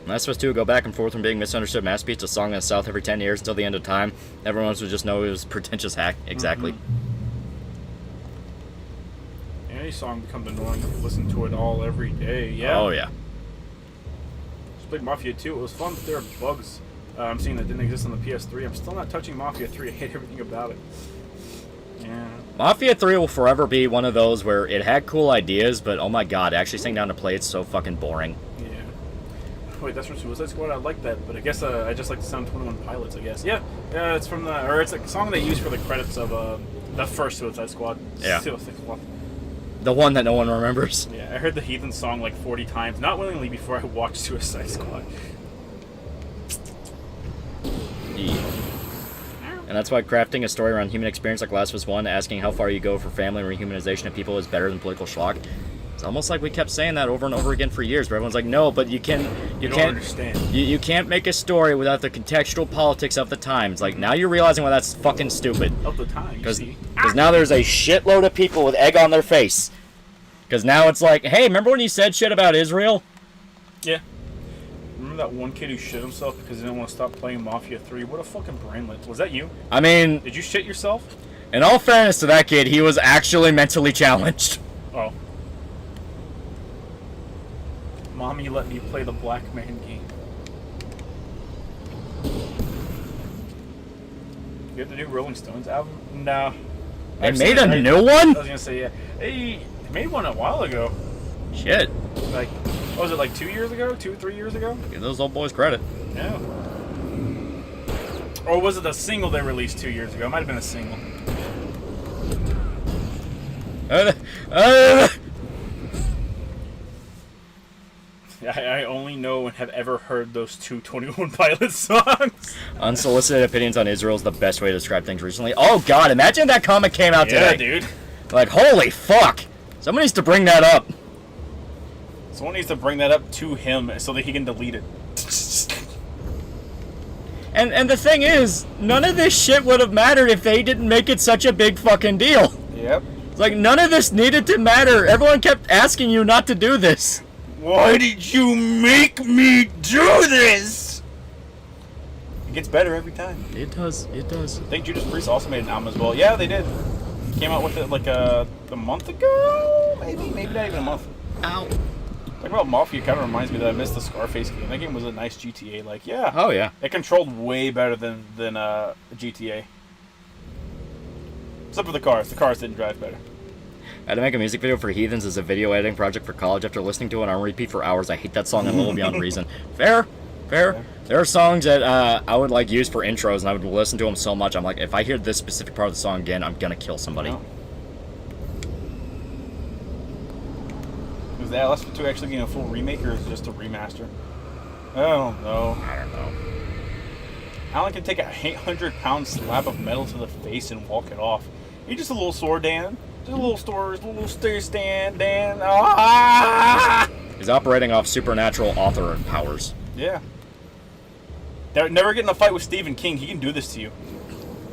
That's supposed to go back and forth from being misunderstood masterpiece to song in the South every 10 years until the end of time. Everyone else would just know it was pretentious hack. Exactly. Any song becomes annoying if you listen to it all every day. Yeah. Oh, yeah. Just played Mafia 2. It was fun, but there are bugs. I'm seeing that didn't exist on the PS3. I'm still not touching Mafia 3. I hate everything about it. Yeah. Mafia 3 will forever be one of those where it had cool ideas, but oh my god, actually sitting down to play it's so fucking boring. Yeah. Wait, that's from Suicide Squad? I like that, but I guess I just like the sound 21 Pilots, I guess. Yeah, it's from it's a song they used for the credits of the first Suicide Squad. Yeah. Suicide Squad. The one that no one remembers. Yeah, I heard the Heathen song like 40 times, not willingly, before I watched Suicide Squad. Yeah. And that's why crafting a story around human experience like Last of Us 1, asking how far you go for family and rehumanization of people is better than political schlock. It's almost like we kept saying that over and over again for years, but everyone's like, no, but you can't Understand. You can't make a story without the contextual politics of the time. It's like, now you're realizing why that's fucking stupid. Of the time, Because now there's a shitload of people with egg on their face. Because now it's like, hey, remember when you said shit about Israel? Yeah. Remember that one kid who shit himself because he didn't want to stop playing Mafia 3? What a fucking brainlet. Was that you? I mean, Did you shit yourself? in all fairness to that kid, he was actually mentally challenged. Oh. Mommy let me play the Black Man game. You have the new Rolling Stones album? No. They made a new one? I was gonna say, yeah. Hey, they made one a while ago. Shit. Like, what was it, like 2 years ago? 2 or 3 years ago? Give those old boys credit. Yeah. Or was it a single they released 2 years ago? It might have been a single. I only know and have ever heard those two 21 Pilots songs. Unsolicited opinions on Israel is the best way to describe things recently. Oh god, imagine if that comic came out Yeah, today. dude. Like, holy fuck. Someone needs to bring that up. Someone needs to bring that up to him so that he can delete it. And the thing is, none of this shit would have mattered if they didn't make it such a big fucking deal. Yep. It's like, none of this needed to matter. Everyone kept asking you not to do this. Why did you make me do this? It gets better every time. It does. I think Judas Priest also made an album as well. Yeah, they did. Came out with it like a month ago? Maybe not even a month. Ow. Talking about Mafia kind of reminds me that I missed the Scarface game. That game was a nice GTA. Like, yeah. Oh, yeah. It controlled way better than GTA. Except for the cars. The cars didn't drive better. I had to make a music video for Heathens as a video editing project for college. After listening to it on repeat for hours, I hate that song on Little Beyond Reason. Fair. There are songs that I would like use for intros, and I would listen to them so much. I'm like, if I hear this specific part of the song again, I'm gonna kill somebody. No. Is the Last of Us 2 actually getting a full remake, or is it just a remaster? I don't know. Alan can take a 800-pound slab of metal to the face and walk it off. You're just a little sword, Dan. Just a little stair stand, Dan. Ah! He's operating off supernatural author powers. Yeah. They're never get in a fight with Stephen King. He can do this to you.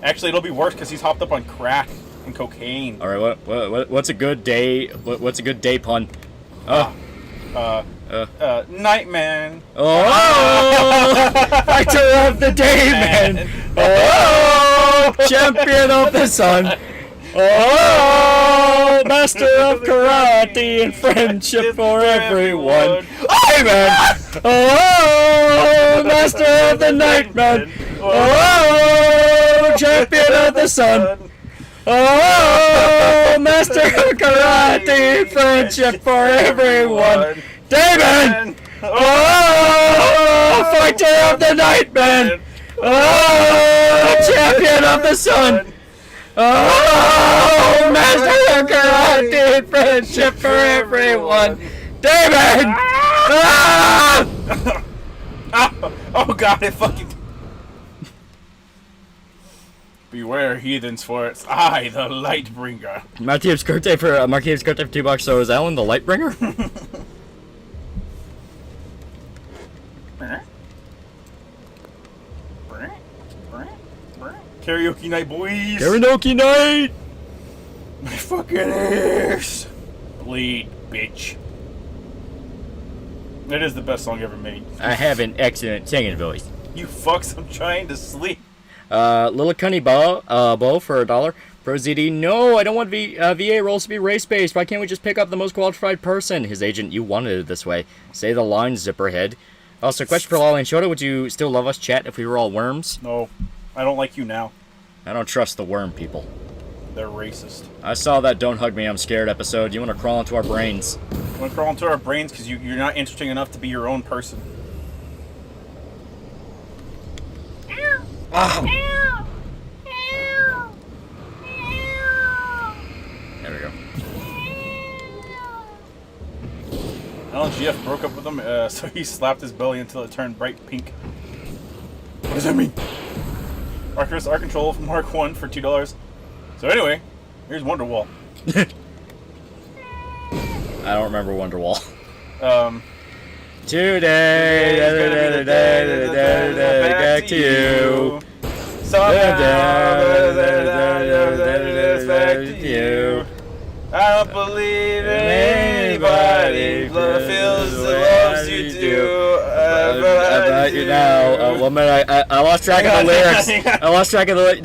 Actually, it'll be worse because he's hopped up on crack and cocaine. All right, what's a good day? What's a good day pun? Nightman. Oh, fighter of the day, man. Oh, champion of the sun. Oh, master of karate and friendship for everyone. Hey, man. Oh, master of the night, man. Oh, champion of the sun. Oh, master of karate and friendship for everyone. Damon! Oh, fighter of the night, man! Oh, champion of the sun! Oh, master of karate, friendship for everyone! David! Ah! Oh god, it fucking... Beware, heathens, for it's I, the Lightbringer. Marquis Curte for $2, so is Alan the Lightbringer? Karaoke night, boys! Karaoke night! My fucking ears! Bleed, bitch. It is the best song ever made. I have an excellent singing voice. You fucks, I'm trying to sleep. Little Cunny Bo for $1. Pro ZD, no, I don't want VA roles to be race-based. Why can't we just pick up the most qualified person? His agent, you wanted it this way. Say the line, Zipperhead. Also, question for Lolly and Shota, would you still love us, chat, if we were all worms? No, I don't like you now. I don't trust the worm people. They're racist. I saw that Don't Hug Me, I'm Scared episode. You want to crawl into our brains. You want to crawl into our brains because you're not interesting enough to be your own person. Oh. There we go. LGF broke up with him, so he slapped his belly until it turned bright pink. What does that mean? Arcturus Art Control from Mark 1 for $2. So anyway, here's Wonderwall. I don't remember Wonderwall. Today, back to you. Back to you. I don't believe anybody feels the loves you do. About you now. 1 minute, I lost track of the lyrics. I lost track of the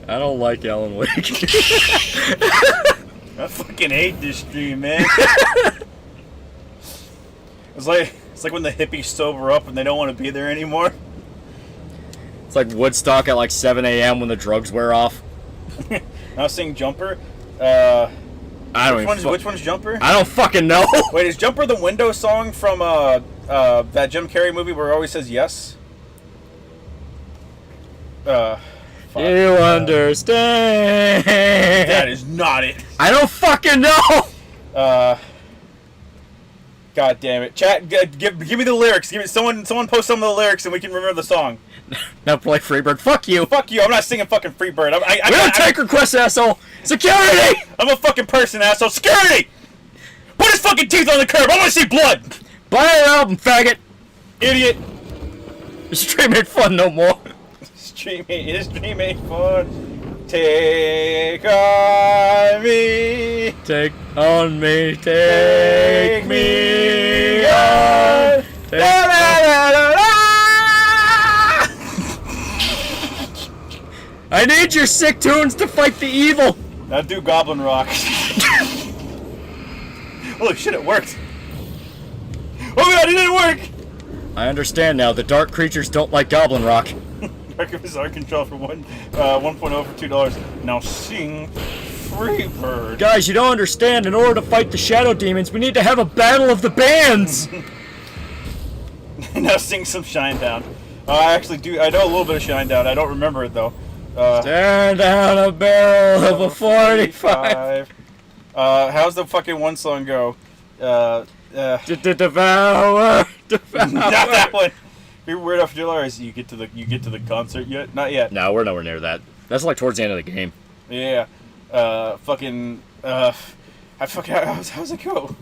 I don't like Alan Wake. I fucking hate this stream, man. It's like when the hippies sober up and they don't want to be there anymore. It's like Woodstock at like 7 a.m. when the drugs wear off. Now sing Jumper. I don't Which one's Jumper? I don't fucking know. Wait, is Jumper the window song from that Jim Carrey movie where it always says yes? You understand? That is not it. I don't fucking know. God damn it! Chat, give me the lyrics. Someone post some of the lyrics and we can remember the song. Now play Freebird. Fuck you. Fuck you! I'm not singing fucking Freebird. We don't take requests, asshole. Security. I'm a fucking person, asshole. Security! Put his fucking teeth on the curb. I want to see blood. Buy an album, faggot. Idiot. The stream ain't fun no more. Stream ain't fun. Take on me. Take on me. Take me on. I need your sick tunes to fight the evil. Now do Goblin Rock. Holy shit, it worked. Oh god, it didn't work. I understand now. The dark creatures don't like Goblin Rock. Archivist Art Control for 1.0 for $2. Now sing Freebird. Guys, you don't understand. In order to fight the shadow demons, we need to have a battle of the bands. Now sing some Shinedown. I actually do. I know a little bit of Shinedown. I don't remember it though. Stand down a barrel of a 45. How's the fucking one song go? Devour. Not that one. You're weird off July. You get to the concert yet? Not yet. No, we're nowhere near that. That's like towards the end of the game. Yeah. How's it go?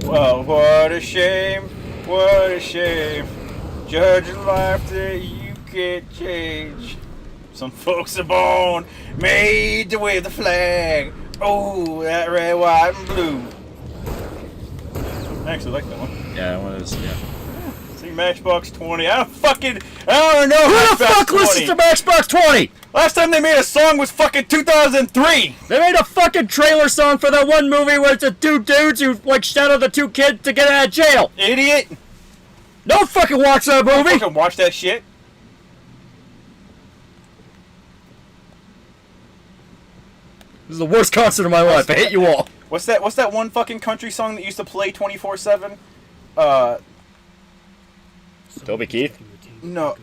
Well, what a shame. What a shame. Judge a life that you can't change. Some folks are born, made to wave the flag. Oh, that red, white, and blue. I actually like that one. Yeah, one of those. Yeah. See Matchbox 20. I don't know. Who the fuck listens to Matchbox 20? Last time they made a song was fucking 2003. They made a fucking trailer song for that one movie where it's the two dudes who like shadow the two kids to get out of jail. Idiot. Don't fucking watch that movie. Don't fucking watch that shit. This is the worst concert of my life. I hate you all. What's that one fucking country song that used to play 24/7? Toby Keith? No.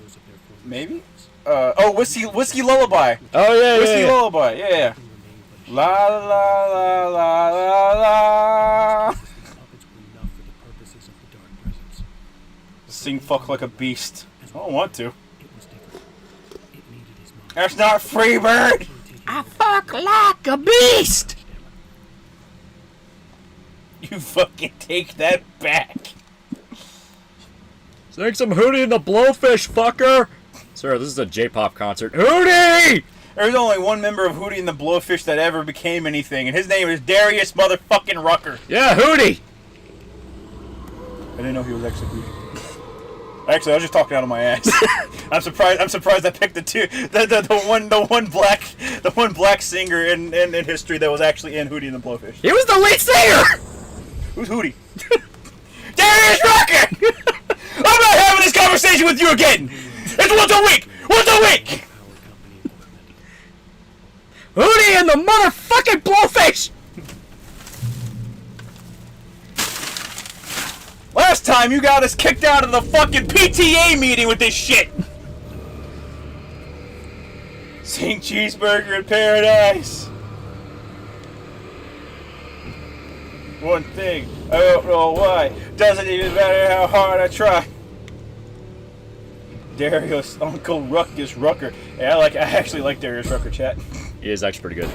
Maybe? Whiskey Lullaby. Oh, yeah, Whiskey Lullaby, yeah. La la la la la la. Puppets were enough for the purposes of the dark presence. Sing fuck like a beast. I don't want to. It was different. It needed his mind. That's not Freebird! I fuck like a beast! You fucking take that back. Sing some Hootie and the Blowfish, fucker! Sir, this is a J-pop concert. Hootie! There's only one member of Hootie and the Blowfish that ever became anything, and his name is Darius motherfucking Rucker. Yeah, Hootie! I didn't know he was executed. Actually, I was just talking out of my ass. I'm surprised I picked the one black singer in history that was actually in Hootie and the Blowfish. He was the lead singer! Who's Hootie? Darius Rucker! I'm not having this conversation with you again! It's once a week! Once a week! Hootie and the motherfucking Blowfish! Last time you got us kicked out of the fucking PTA meeting with this shit! Sing Cheeseburger in Paradise. One thing, I don't know why. Doesn't even matter how hard I try. Darius Uncle Ruckus Rucker. Yeah, I actually like Darius Rucker, chat. He is actually pretty good.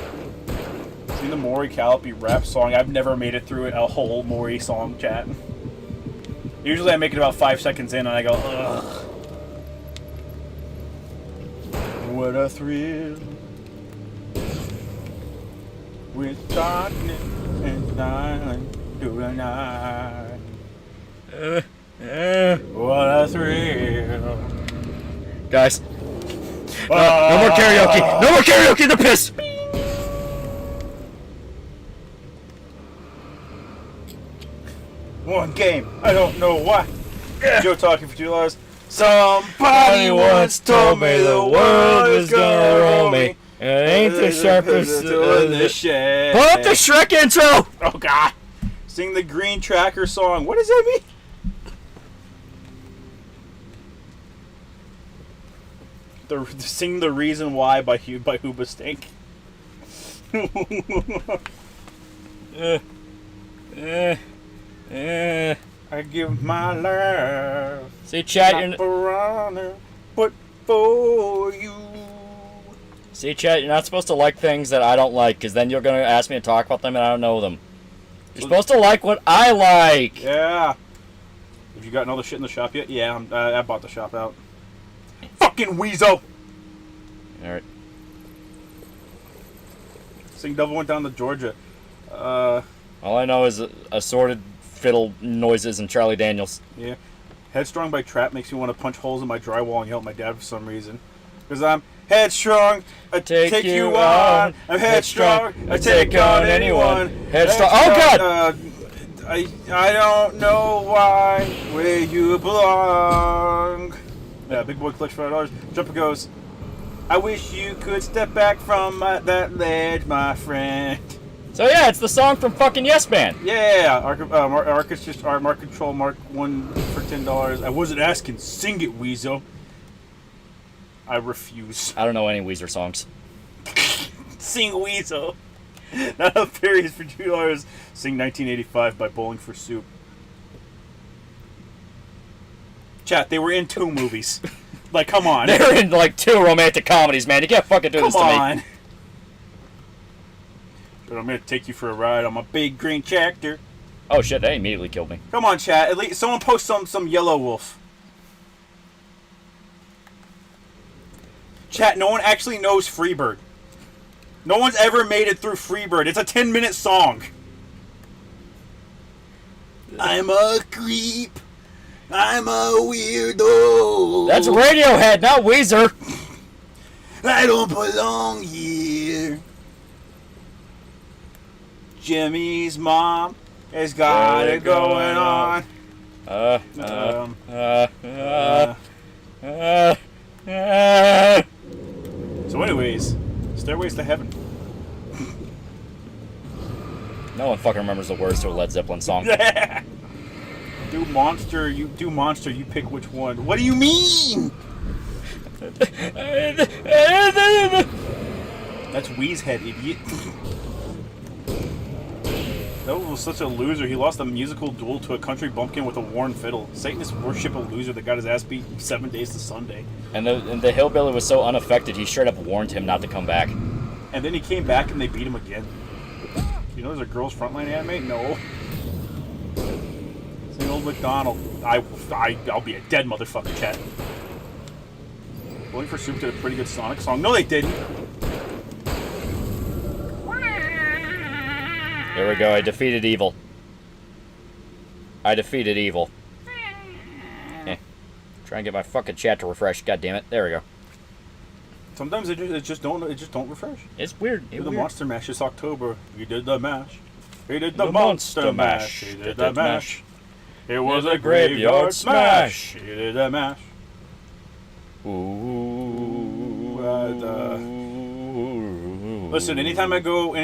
Sing the Maury Callipy rap song. I've never made it through a whole Maury song, chat. Usually I make it about 5 seconds in and I go, ugh. What a thrill. With darkness and night through the night. What a thrill. Guys. No more karaoke! No more karaoke, the piss! One game, I don't know why. Joe talking for $2. Somebody once told me the world was gonna roll me. It ain't the sharpest in the shed. Pull up the Shrek intro! Oh god. Sing the Green Tracker song. What does that mean? Sing the Reason Why by Hoobastank. I give my love. See, chat, not for honor, but for you. See, chat, you're not supposed to like things that I don't like, because then you're going to ask me to talk about them and I don't know them. You're supposed to like what I like! Yeah. Have you gotten all the shit in the shop yet? Yeah, I bought the shop out. Fucking Weasel! Alright. Sing Devil Went Down to Georgia. All I know is assorted fiddle noises and Charlie Daniels. Yeah. Headstrong by Trap makes me want to punch holes in my drywall and yell at my dad for some reason. Because I'm headstrong, I take you on. I'm headstrong, I take on anyone. Headstrong. Oh god! I don't know why, where you belong. Yeah, Big Boy collects $5. Jumper goes, I wish you could step back from that ledge, my friend. So yeah, it's the song from fucking Yes Man. Yeah, Arcus just Mark Control Mark 1 for $10. I wasn't asking, sing it, Weasel. I refuse. I don't know any Weezer songs. Sing Weasel. Not a Furious for $2. Sing 1985 by Bowling for Soup. Chat, they were in 2 movies. Like, come on. They're in like 2 romantic comedies, man. You can't fucking do this to me. Come on. But I'm gonna take you for a ride on my big green tractor. Oh shit, they immediately killed me. Come on, chat. At least someone post some Yellow Wolf. Chat, no one actually knows Freebird. No one's ever made it through Freebird. It's a 10-minute song. I'm a creep. I'm a weirdo. That's Radiohead, not Weezer. I don't belong here. Jimmy's mom has got it going on. So anyways, Stairways to Heaven. fucking remembers the words to a Led Zeppelin song. Do monster, you pick which one. What do you mean? That's Weezehead, idiot. That was such a loser. He lost a musical duel to a country bumpkin with a worn fiddle. Satanists worship a loser that got his ass beat 7 days to Sunday. And the hillbilly was so unaffected, he straight up warned him not to come back. And then he came back and they beat him again. You know there's a Girls Frontline anime? No. St. Old McDonald. I'll be a dead motherfucker, chat. Bowling for Soup did a pretty good Sonic song. No, they didn't. There we go, I defeated evil. I defeated evil. Try and get my fucking chat to refresh. God damn it. There we go. Sometimes it just don't refresh. It's weird. The Monster Mash this October. We did the mash. We did the Monster Mash. We did the mash. It was a graveyard smash. We did the mash. Ooh. Listen, anytime I go,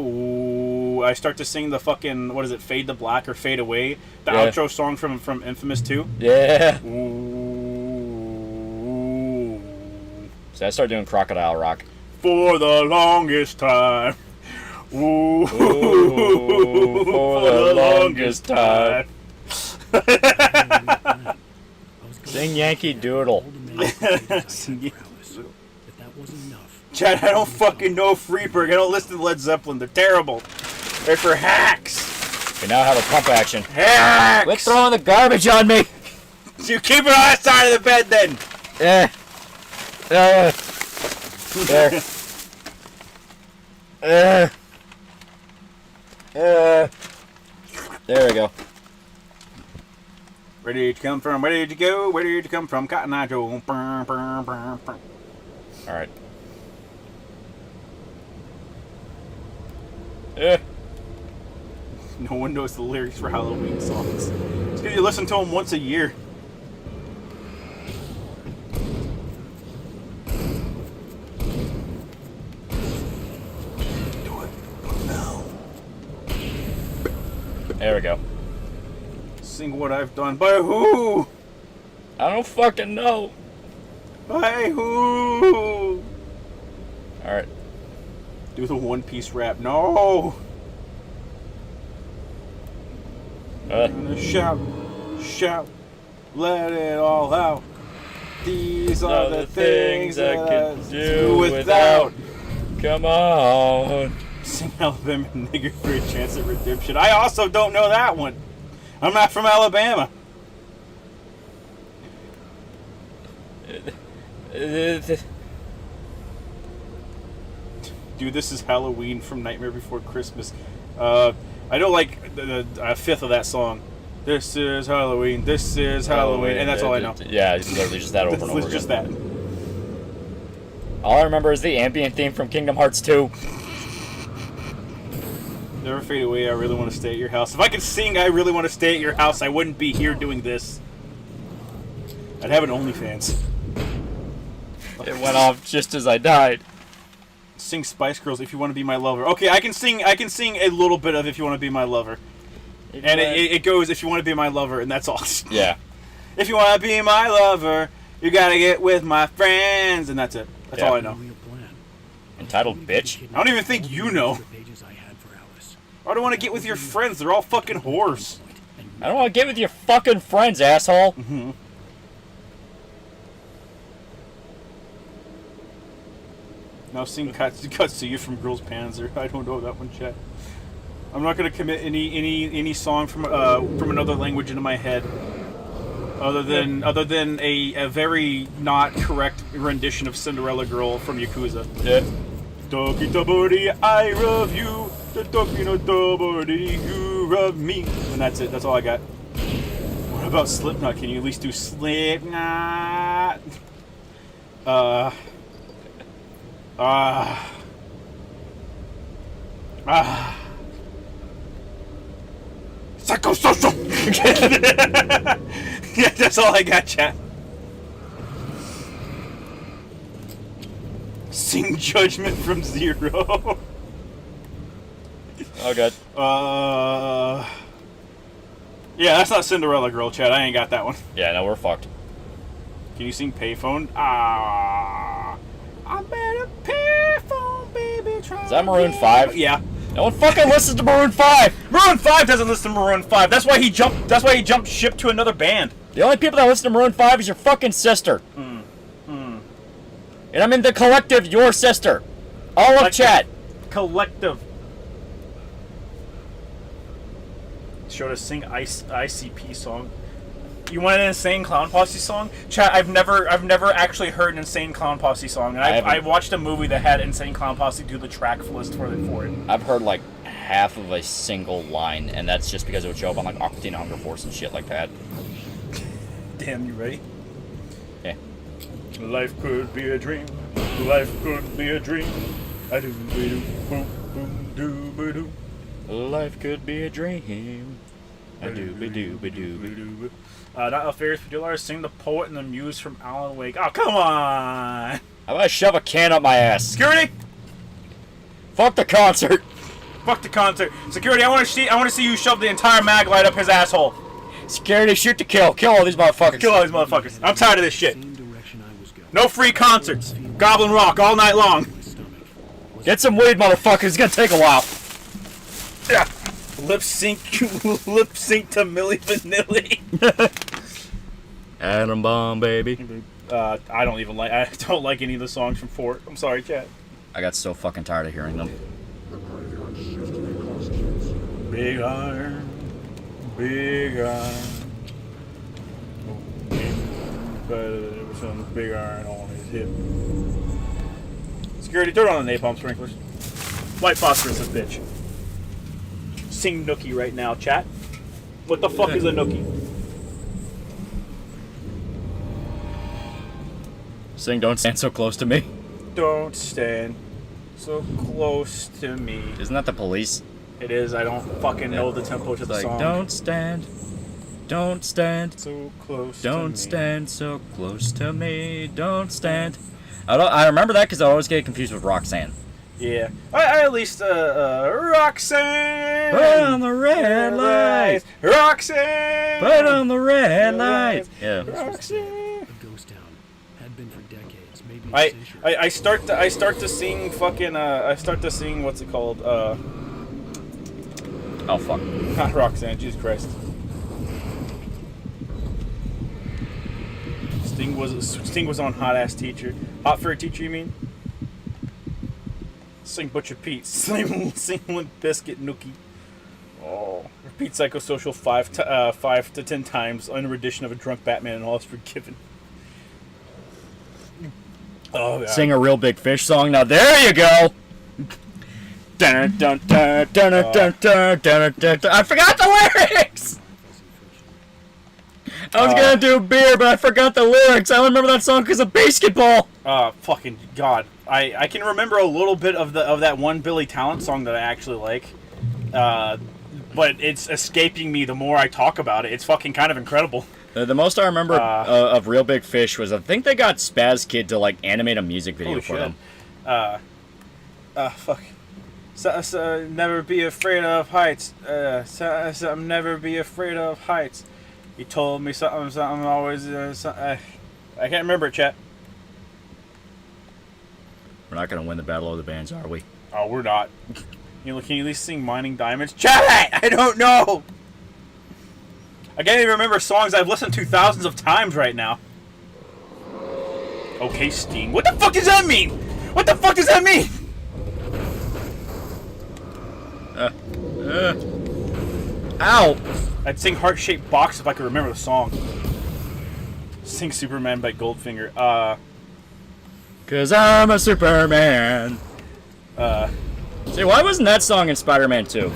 ooh, I start to sing the fucking, what is it, Fade to Black or Fade Away? The outro song from Infamous 2. Yeah. Ooh. So I start doing Crocodile Rock. For the longest time. Ooh. For the longest time. Sing Yankee Doodle. Chad, I don't fucking know Freeberg. I don't listen to Led Zeppelin. They're terrible. They're for hacks. We now have a pump action. Hacks! Quit throwing the garbage on me! You keep it on the side of the bed then. There. There we go. Where did you come from? Where did you go? Where did you come from? Cotton Eye Joe. Alright. No one knows the lyrics for Halloween songs. It's because you listen to them once a year. Do it now. There we go. Sing What I've Done. By who? I don't fucking know. By who? Alright. Do the One Piece rap. No. Shout, shout, let it all out. These are the things I could do without. Come on. Sing Alabama Nigger for a Chance at Redemption. I also don't know that one. I'm not from Alabama. Dude, this is Halloween from Nightmare Before Christmas. I know like a fifth of that song. This is Halloween, this is Halloween, and that's all I know. Yeah, it's literally just that over and over again. Just that. All I remember is the ambient theme from Kingdom Hearts 2. Never Fade Away, I Really Want to Stay at Your House. If I could sing I Really Want to Stay at Your House, I wouldn't be here doing this. I'd have an OnlyFans. It went off just as I died. Sing Spice Girls, If You Want to Be My Lover. Okay, I can sing a little bit of If You Want to Be My Lover. And it goes, If You Want to Be My Lover, and that's all. Yeah. If you want to be my lover, you gotta get with my friends, and that's it. That's all I know. Entitled Bitch? I don't even think you know. I don't want to get with your friends, they're all fucking whores. I don't want to get with your fucking friends, asshole. Mm-hmm. Now sing Katsuya from Girls Panzer. I don't know that one, chat. I'm not gonna commit any song from another language into my head, other than a very not correct rendition of Cinderella Girl from Yakuza. Yeah. Doki Tabori, I love you. The Doki no Tabori, you love me. And that's it. That's all I got. What about Slipknot? Can you at least do Slipknot? Psychosocial! Yeah, that's all I got, chat. Sing Judgment from Zero. Oh, good. Yeah, that's not Cinderella Girl, Chad. I ain't got that one. Yeah, no, we're fucked. Can you sing Payphone? Ah, I better payphone, baby. Try Is that Maroon 5? Yeah. No one fucking listens to Maroon 5. Maroon 5 doesn't listen to Maroon 5. That's why he jumped ship to another band. The only people that listen to Maroon 5 is your fucking sister. And I'm in the collective, your sister. All of chat. Collective. Showed us sing ICP song. You want an Insane Clown Posse song? Chat, I've never actually heard an Insane Clown Posse song, and I watched a movie that had Insane Clown Posse do the track list for it. I've heard like half of a single line, and that's just because it would show up on like Aqua Teen Hunger Force and shit like that. Damn, you ready? Yeah. Life could be a dream. Life could be a dream. I do do boom boom do do. Life could be a dream. I do be do. Not a fairies for dollars. Sing the poet and the muse from Alan Wake. Oh, come on! How about I shove a can up my ass? Security! Fuck the concert. Fuck the concert. Security, I want to see you shove the entire mag light up his asshole. Security, shoot to kill. Kill all these motherfuckers. Kill all these motherfuckers. I'm tired of this shit. Same direction I was going. No free concerts. Goblin Rock all night long. My stomach was Get some weed, motherfuckers. It's gonna take a while. Yeah. Lip sync to Milli Vanilli. Atom bomb, baby. I don't like any of the songs from Fort. I'm sorry, chat. I got so fucking tired of hearing them. Big iron, big iron. There was some big iron on his hip. Security, turn on the napalm sprinklers. White phosphorus, a bitch. Sing Nookie right now, chat. What the fuck is a Nookie? Sing Don't Stand So Close to Me. Don't stand so close to me. Isn't that the Police? It is. I don't fucking know the tempo to the Like, song. don't stand so close. don't to me. stand so close to me, don't stand. I remember that because I always get confused with Roxanne. Yeah. I at least Roxanne. Put on the red lights. Roxanne. Put on the red lights. Yeah. Roxanne. a ghost town. Had been for decades, maybe a I century. start to sing fucking I start to sing what's it called Oh fuck. not Roxanne, Jesus Christ. Sting was on Hot Ass Teacher. Hot for a Teacher, you mean? Sing Butcher Pete. Sing Limp Biscuit Nookie. Oh. Repeat Psychosocial 5 to 10 times. On a rendition of a drunk Batman and all is forgiven. Oh, yeah. Sing a Real Big Fish song. Now there you go. Dun, dun, dun, dun, dun, dun, dun, dun, dun, dun. I forgot the lyrics. I was gonna do beer, but I forgot the lyrics. I only remember that song because of basketball. Fucking God. I can remember a little bit of that one Billy Talent song that I actually like. But it's escaping me the more I talk about it. It's fucking kind of incredible. The most I remember of Real Big Fish was I think they got Spaz Kid to like animate a music video for them. Fuck. So, never be afraid of heights. Never be afraid of heights. He told me something always. I can't remember it, chat. We're not gonna win the battle of the bands, are we? Oh, we're not. Can you at least sing Mining Diamonds? Chat! I don't know! I can't even remember songs I've listened to thousands of times right now. Okay, Sting. What the fuck does that mean? What the fuck does that mean? Ow! I'd sing Heart-Shaped Box if I could remember the song. Sing Superman by Goldfinger. Cause I'm a Superman. See, why wasn't that song in Spider-Man 2?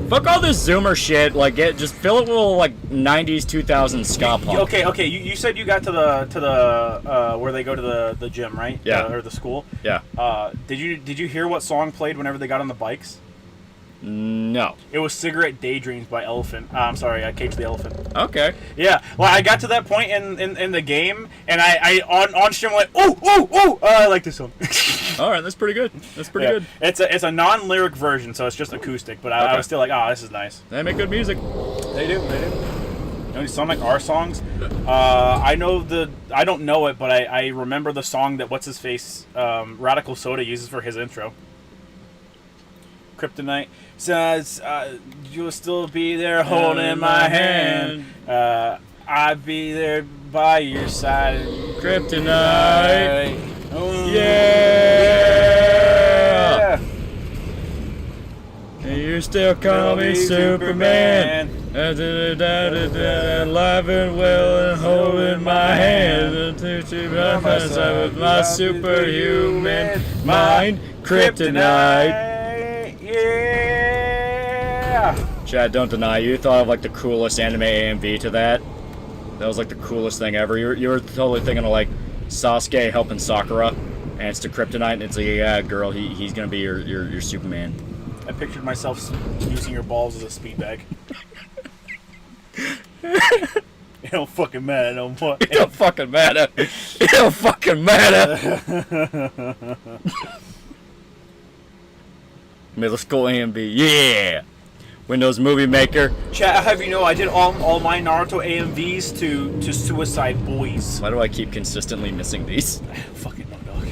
Fuck all this Zoomer shit. Like, just fill it with like 90s, 2000s ska punk. Okay. You said you got to the where they go to the gym, right? Yeah. Or the school. Yeah. Did you hear what song played whenever they got on the bikes? No. It was Cigarette Daydreams by Elephant. I'm sorry, Cage the Elephant. Okay. Yeah. Well, I got to that point in the game, and I on stream went, oh, I like this song. All right, that's pretty good. That's pretty good. It's a non-lyric version, so it's just acoustic. But I was still like, oh, this is nice. They make good music. They do. You know, some like our songs. I don't know it, but I remember the song that what's his face Radical Soda uses for his intro. Kryptonite says, "You'll still be there holding my hand. I'd be there by your side." Kryptonite. Oh, Yeah. And you still call me Superman. Alive and well and holding my hand. With my superhuman mind. Kryptonite. Yeah. Chad, don't deny, you thought of like the coolest anime AMV to that. That was like the coolest thing ever. You were totally thinking of like Sasuke helping Sakura, and it's to Kryptonite, and it's like, yeah, girl, he's gonna be your Superman. I pictured myself using your balls as a speed bag. It don't fucking matter no more. It don't fucking matter. It don't fucking matter. Middle school AMV, yeah. Windows Movie Maker. Chat, I'll have you know, I did all my Naruto AMVs to Suicide Boys. Why do I keep consistently missing these? Fucking no, dog.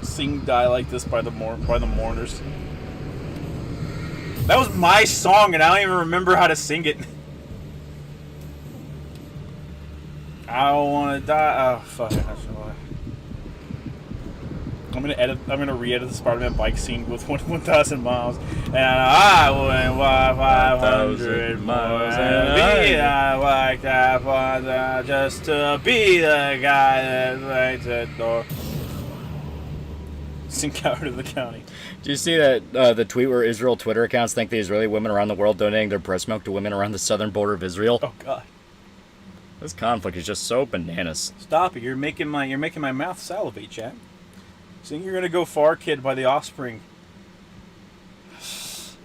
Sing Die Like This by the Mourners. That was my song, and I don't even remember how to sing it. I don't want to die. Oh, fuck. I'm gonna re-edit the Spider-Man bike scene with 1,000 miles, and I wouldn't walk 500 miles, and I like that one just to be the guy that makes it door. Sink out of the county. Do you see that the tweet where Israel Twitter accounts thank the Israeli women around the world donating their breast milk to women around the southern border of Israel? Oh God. This conflict is just so bananas. Stop it! You're making my mouth salivate, chat. Sing "You're Gonna Go Far, Kid" by The Offspring.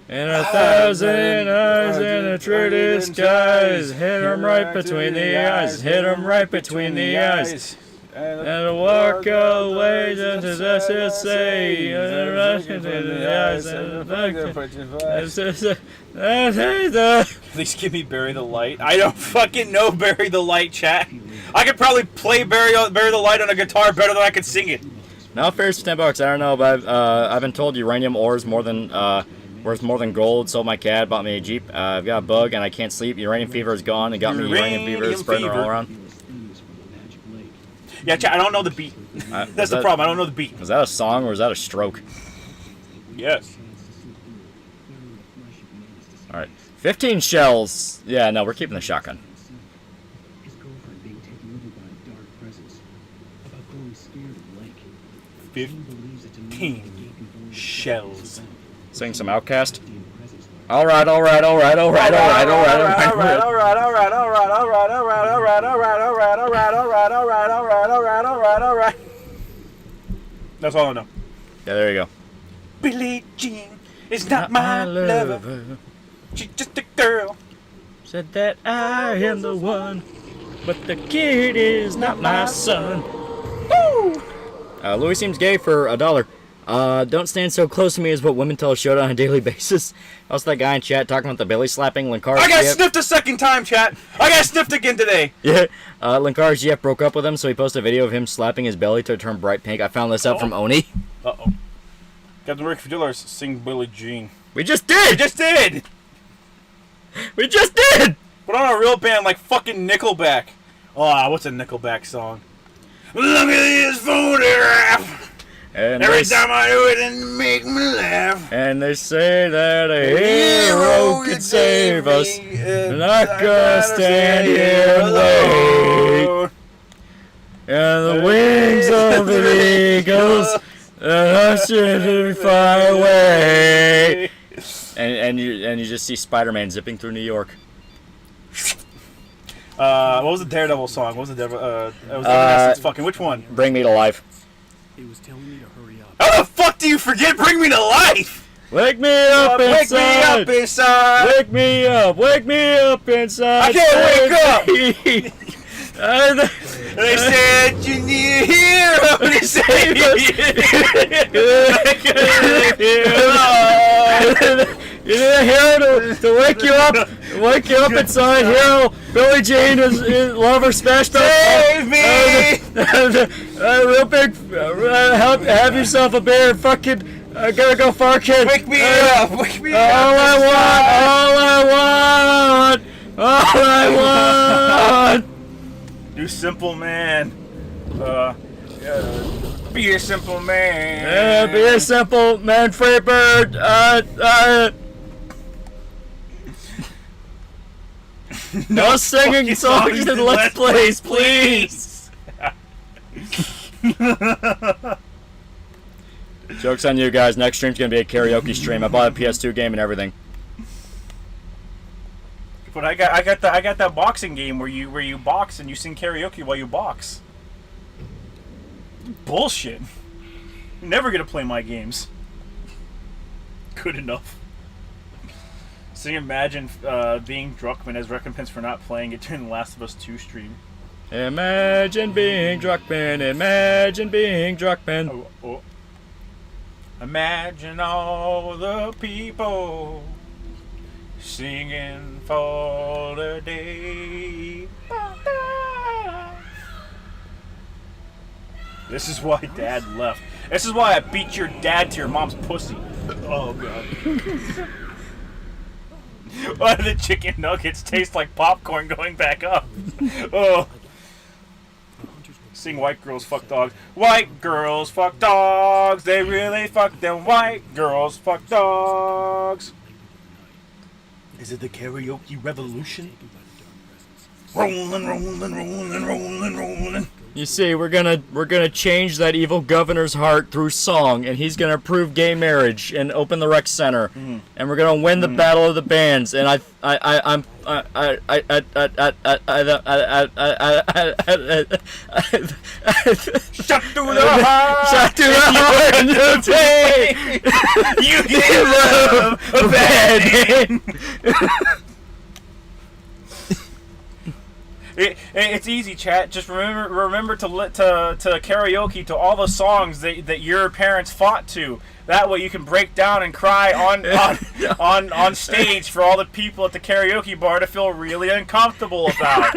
And 1,000 eyes in the true skies, hit 'em right between the eyes, hit 'em right between the eyes. And walk away just as I should say, and rush into the eyes. Please give me "Bury the Light." I don't fucking know "Bury the Light," chat. I could probably play Bury the Light on a guitar better than I could sing it. Now fair's $10. I don't know, but I've been told uranium ore is worth more than gold. Sold my cat, bought me a Jeep. I've got a bug and I can't sleep. Uranium fever is gone. It got me uranium fever spreading all around. Yeah, chat, I don't know the beat. That's the problem. I don't know the beat. Was that a song or was that a stroke? Yes. All right, 15 shells. Yeah, no, we're keeping the shotgun. His girlfriend being taken over by a dark presence. About growing scared of Blake. 15 shells. Sing some Outcast. All right. That's all I know. Yeah, there you go. Billie Jean is not my lover. She's just a girl. Said that I am the one, but the kid is not my son. Woo! Louis seems gay for $1. Don't stand so close to me is what women tell Shota on a daily basis. Also, that guy in chat talking about the belly slapping. Linkar's I got sniffed a second time, chat. I got sniffed again today. Yeah. Linkar's GF broke up with him, so he posted a video of him slapping his belly to turn bright pink. I found this out from Oni. Uh-oh. Captain Rick $50 sing Billie Jean. We just did! We just did! But on a real band like fucking Nickelback. Oh, what's a Nickelback song? Look at this photograph. And every time I do it, it make me laugh. And they say that a hero can save us. And I gonna stand here and wait. And the wings of the eagles, and I should fly away. And you just see Spider-Man zipping through New York. What was the Daredevil song? What was the Devil? It was Evanescence. Fucking which one? Bring Me to Life. He was telling me to hurry up. How the fuck do you forget Bring Me to Life? Wake me up inside. Wake me up inside. Wake me up inside. I can't wake up. They said you need a hero to save You need a hero to wake you up inside. Hero, Billie Jean is lover smash mouth. Save me! Real big. Have yourself a beer. Fucking. I gotta go fucking. Wake me up! Wake me up! All I want. You simple man. Be a simple man. Be a simple man, free bird. No singing songs in Let's Plays, please. Joke's on you guys. Next stream's gonna be a karaoke stream. I bought a PS2 game and everything. But I got that boxing game where you box and you sing karaoke while you box. Bullshit. You're never gonna play my games. Good enough. So you imagine being Druckmann as recompense for not playing it during the Last of Us 2 stream. Imagine being Druckmann. Imagine being Druckmann. Oh. Imagine all the people singing for the day. This is why Dad left. This is why I beat your dad to your mom's pussy. Oh god. Why do the chicken nuggets taste like popcorn going back up? Oh. Sing white girls fuck dogs. White girls fuck dogs. They really fuck them. White girls fuck dogs. Is it the karaoke revolution? Rolling. You see, we're gonna change that evil governor's heart through song, and he's gonna approve gay marriage and open the rec center, and we're gonna win the battle of the bands. And I'm Shut through the heart. Shut through the heart and the pain. You give love a bad name. It's easy, chat. Just remember to karaoke to all the songs that your parents fought to. That way you can break down and cry on stage for all the people at the karaoke bar to feel really uncomfortable about.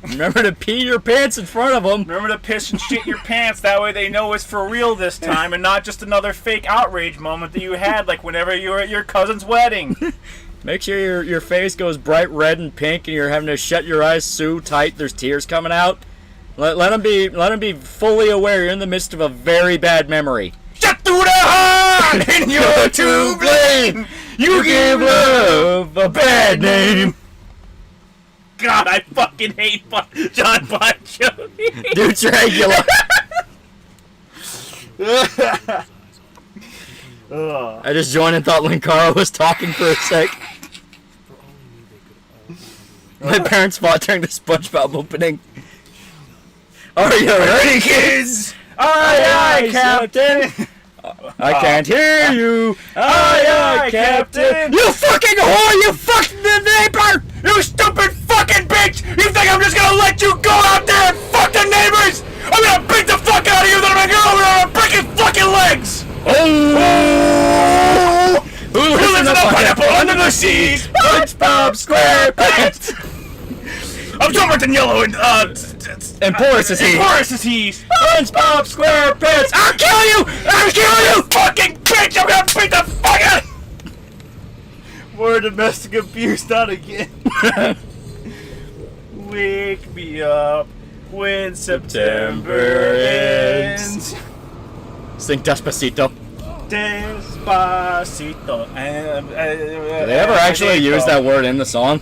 Remember to pee your pants in front of them. Remember to piss and shit your pants. That way they know it's for real this time and not just another fake outrage moment that you had like whenever you were at your cousin's wedding. Make sure your face goes bright red and pink, and you're having to shut your eyes so tight there's tears coming out. Let them be fully aware you're in the midst of a very bad memory. Shut through the heart, and you're to blame. You give love a bad name. God, I fucking hate John Bon Jovi. Dude, Dracula. I just joined and thought Linkara was talking for a sec. My parents fought during the SpongeBob opening. Are you ready, kids? Aye, Captain. I can't hear you. Aye, Captain. You fucking whore! You fucking neighbor! You stupid fucking bitch! You think I'm just gonna let you go out there and fuck the neighbors? I'm gonna beat the fuck out of you, then I'm gonna go over there and break your fucking legs! Oh! Who lives in a pineapple under the sea? SpongeBob SquarePants! I'm Gilbert and Yellow and porous as he. SpongeBob SquarePants! I'll kill you! I'll kill you! Fucking bitch! I'm gonna beat the fuck out! More domestic abuse, not again. Wake me up when September ends. Sing Despacito. Despacito. Did they ever actually use that word in the song?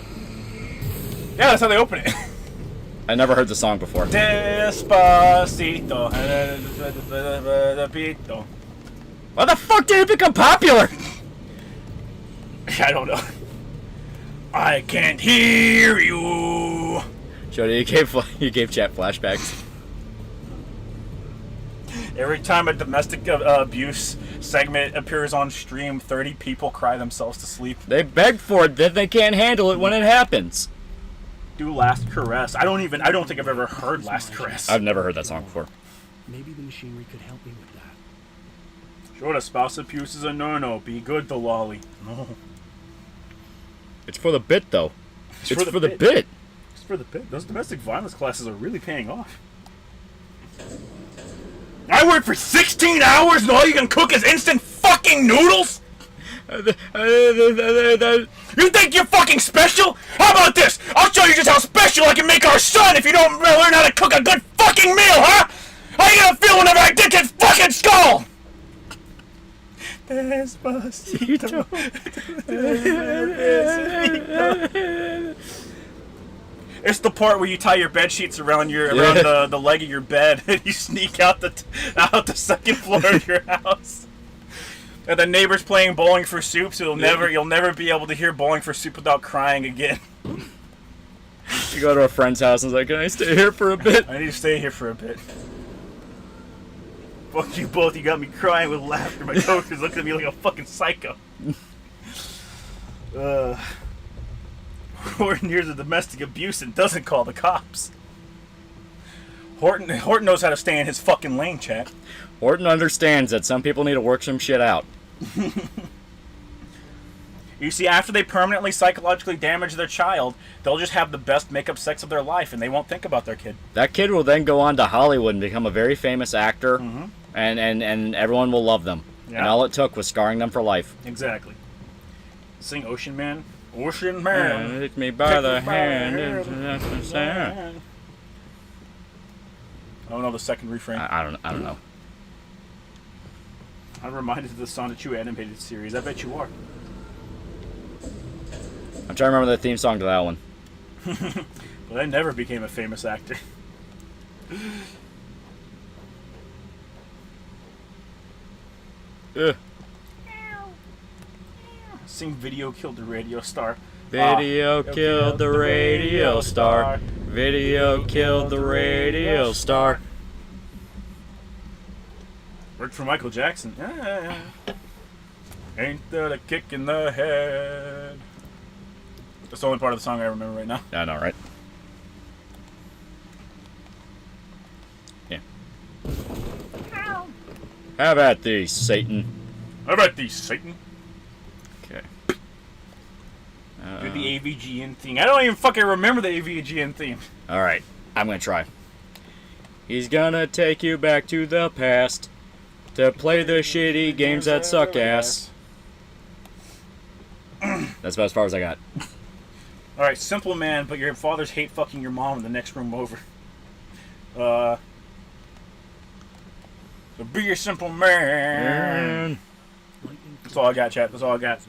Yeah, that's how they open it. I never heard the song before. Despacito. Why the fuck did it become popular? I don't know. I can't hear you. Jody, you gave chat flashbacks. Every time a domestic abuse segment appears on stream, 30 people cry themselves to sleep. They beg for it, then they can't handle it when it happens. Do Last Caress. I don't think I've ever heard Last Caress. I've never heard that song before. Maybe the machinery could help me with that. Sure, the spouse abuse is a no-no. Be good, the lolly. No. It's for the bit, though. It's for the bit. It's for the bit. Those domestic violence classes are really paying off. I work for 16 hours and all you can cook is instant fucking noodles? You think you're fucking special? How about this? I'll show you just how special I can make our son if you don't learn how to cook a good fucking meal, huh? How you gonna feel whenever I dig his fucking skull? Despacito. It's the part where you tie your bed sheets around the leg of your bed and you sneak out the second floor of your house. And the neighbor's playing Bowling for Soup, so you'll never be able to hear Bowling for Soup without crying again. You go to a friend's house and it's like, can I stay here for a bit? I need to stay here for a bit. Fuck you both, you got me crying with laughter. My coworkers looked at me like a fucking psycho. Horton hears of domestic abuse and doesn't call the cops. Horton knows how to stay in his fucking lane, chat. Horton understands that some people need to work some shit out. You see, after they permanently psychologically damage their child, they'll just have the best make-up sex of their life, and they won't think about their kid. That kid will then go on to Hollywood and become a very famous actor, and everyone will love them. Yeah. And all it took was scarring them for life. Exactly. Sing Ocean Man. Ocean Man. Take me by the hand. Into the sand. I don't know the second refrain. I don't know. I'm reminded of the Sonic 2 animated series. I bet you are. I'm trying to remember the theme song to that one. But I never became a famous actor. Ugh. Sing Video Killed the Radio Star. Video killed the radio star. Video killed the radio star. Worked for Michael Jackson. Ain't that a kick in the head? That's the only part of the song I remember right now. I know, right? Yeah. Have at thee, Satan. How about these, Satan? Okay. Do the AVGN theme. I don't even fucking remember the AVGN theme. Alright, I'm gonna try. He's gonna take you back to the past to play the shitty games that suck ass. That's about as far as I got. Alright, simple man, but your fathers hate fucking your mom in the next room over. So be a simple man. That's all I got, chat. That's all I got.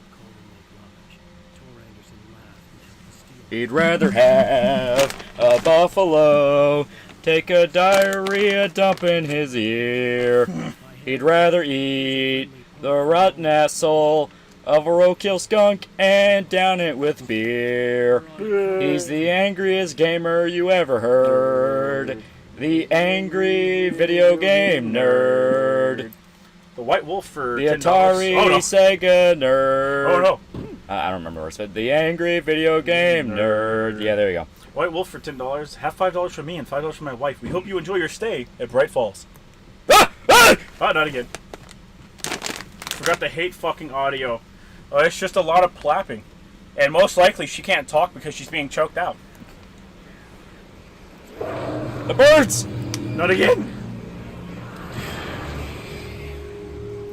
He'd rather have a buffalo take a diarrhea dump in his ear. He'd rather eat the rotten asshole of a roadkill skunk and down it with beer. He's the angriest gamer you ever heard. The angry video game nerd. The White Wolf for The $10. Atari Oh, no. Sega nerd. Oh, no. I don't remember what I said. The angry video game nerd. Yeah, there you go. White Wolf for $10. Have $5 for me and $5 for my wife. We hope you enjoy your stay at Bright Falls. Ah! Ah! Oh, not again. Forgot to hate fucking audio. Oh, it's just a lot of plapping. And most likely she can't talk because she's being choked out. The birds! Not again.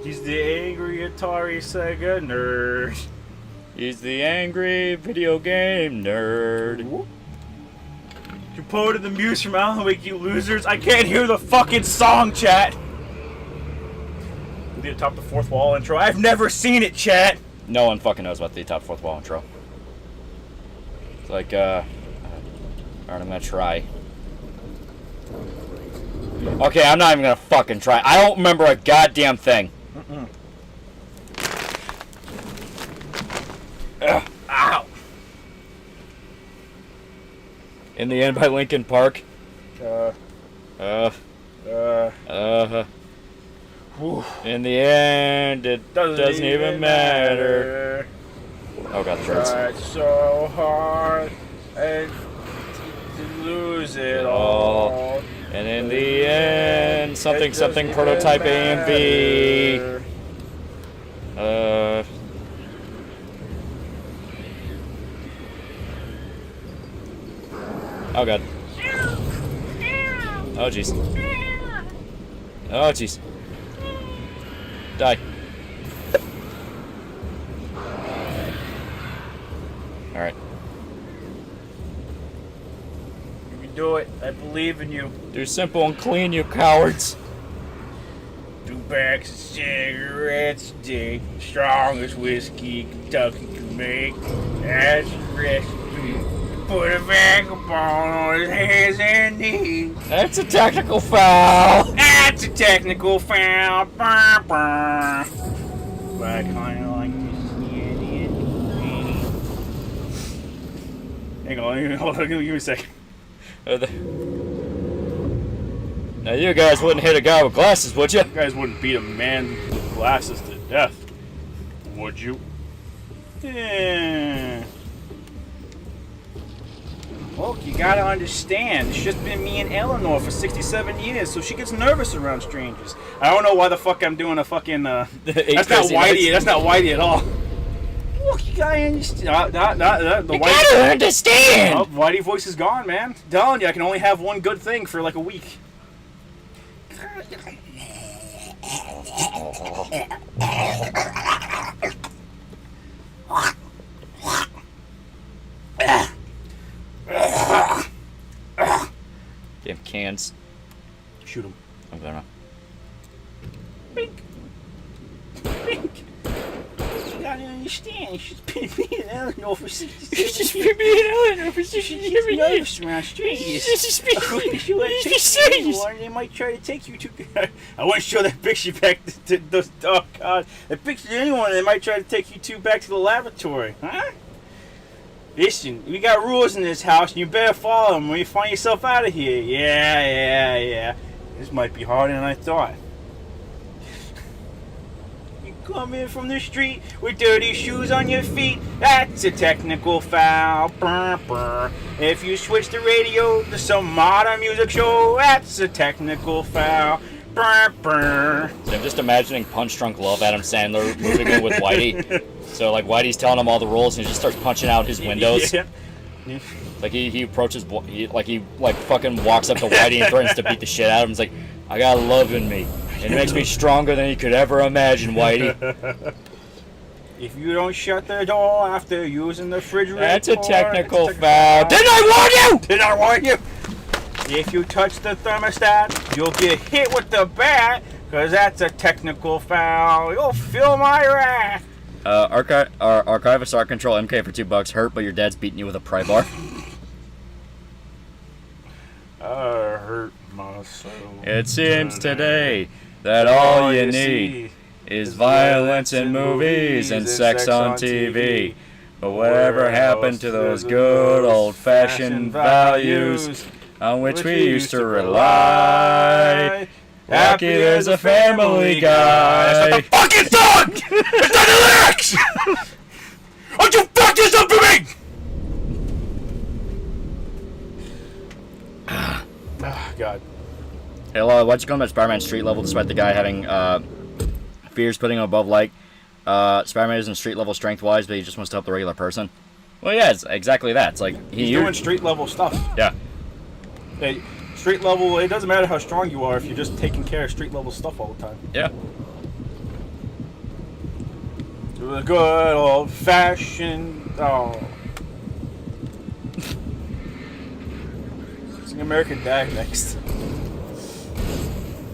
He's the angry Atari Sega nerd. He's the angry video game nerd. You quoted the muse from Alan Wake, you losers. I can't hear the fucking song, chat. We did top the fourth wall intro. I've never seen it, chat. No one fucking knows about the top fourth wall intro. It's like, alright, I'm gonna try. Okay, I'm not even gonna fucking try. I don't remember a goddamn thing. Ow. In the End by Linkin Park. Whew. In the end, it doesn't even matter. Oh god, the birds. Tried so hard and lose it all. And in the end, something prototype A and B. Oh god. Oh jeez. Oh jeez. Die. Alright. You can do it. I believe in you. Do simple and clean, you cowards. 2 packs of cigarettes a day. Strongest whiskey Kentucky can make. That's a recipe. Put a vagabond on his hands and knees. That's a technical foul. That's a technical foul. Burr, burr. But I kind of like this. Hang on, hold on, give me a second. Now you guys wouldn't hit a guy with glasses, would you? You guys wouldn't beat a man with glasses to death, would you? Yeah. Look, you gotta understand, it's just been me and Eleanor for 67 years, so she gets nervous around strangers. I don't know why the fuck I'm doing a fucking, that's not Whitey, that's not Whitey at all. Look, you gotta understand, You gotta understand! Oh, Whitey voice is gone, man. I'm telling you, I can only have one good thing for like a week. Damn cans. Shoot him. I'm gonna. Bink. Bink. You gotta understand, she's been being Eleanor for 67 years. She's been being Eleanor for 67 She's years. nervous around strangers. She wouldn't take you anymore, and they might try to take you to. I wouldn't show that picture back to those. Oh God, that picture to anyone, they might try to take you two back to the laboratory, huh? Listen, we got rules in this house, and you better follow them when you find yourself out of here. Yeah. This might be harder than I thought. You come in from the street with dirty shoes on your feet. That's a technical foul. Brr, brr. If you switch the radio to some modern music show, that's a technical foul. Brr, brr. So I'm just imagining Punch Drunk Love Adam Sandler moving in with Whitey. So like Whitey's telling him all the rules and he just starts punching out his windows. Yeah. Like he approaches, he fucking walks up to Whitey and threatens to beat the shit out of him. He's like, I got love in me. It makes me stronger than you could ever imagine, Whitey. If you don't shut the door after using the refrigerator, That's a technical foul. Didn't I warn you? Did I warn you? If you touch the thermostat, you'll get hit with the bat, because that's a technical foul. You'll feel my wrath. Archivist Art Control MK for $2 hurt, but your dad's beating you with a pry bar. I hurt my soul. It seems today that all you need is violence in movies and sex on TV. But whatever happened to those good old-fashioned values on which we used to rely? Happy there's a Family Guy. That's not the fucking song! It's not the lyrics! Why don't you fuck this up for me? God. Hey, Lola, why'd you come at Spider-Man street level despite the guy having fears putting him above light? Spider-Man isn't street level strength-wise, but he just wants to help the regular person. Well, yeah, it's exactly that. It's like He's doing street level stuff. Yeah. Hey, street level, it doesn't matter how strong you are if you're just taking care of street level stuff all the time. Yeah. The good old fashioned. Oh. Sing American Dad next.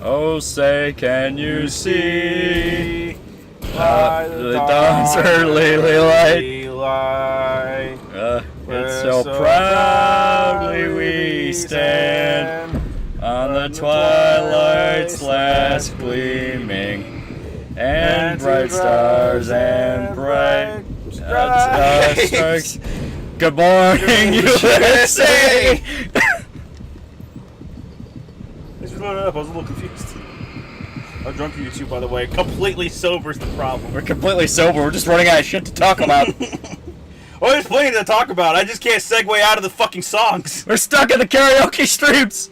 Oh, say, can you see the dawn's early light? Light. It's so proudly we stand on the twilight's last gleaming, and bright stars and bright strikes. Good morning, USA! Thanks for throwing it up. I was a little confused. How drunk are you two, by the way? Completely sober's the problem. We're completely sober. We're just running out of shit to talk about. Well, there's plenty to talk about. I just can't segue out of the fucking songs. We're stuck in the karaoke streams.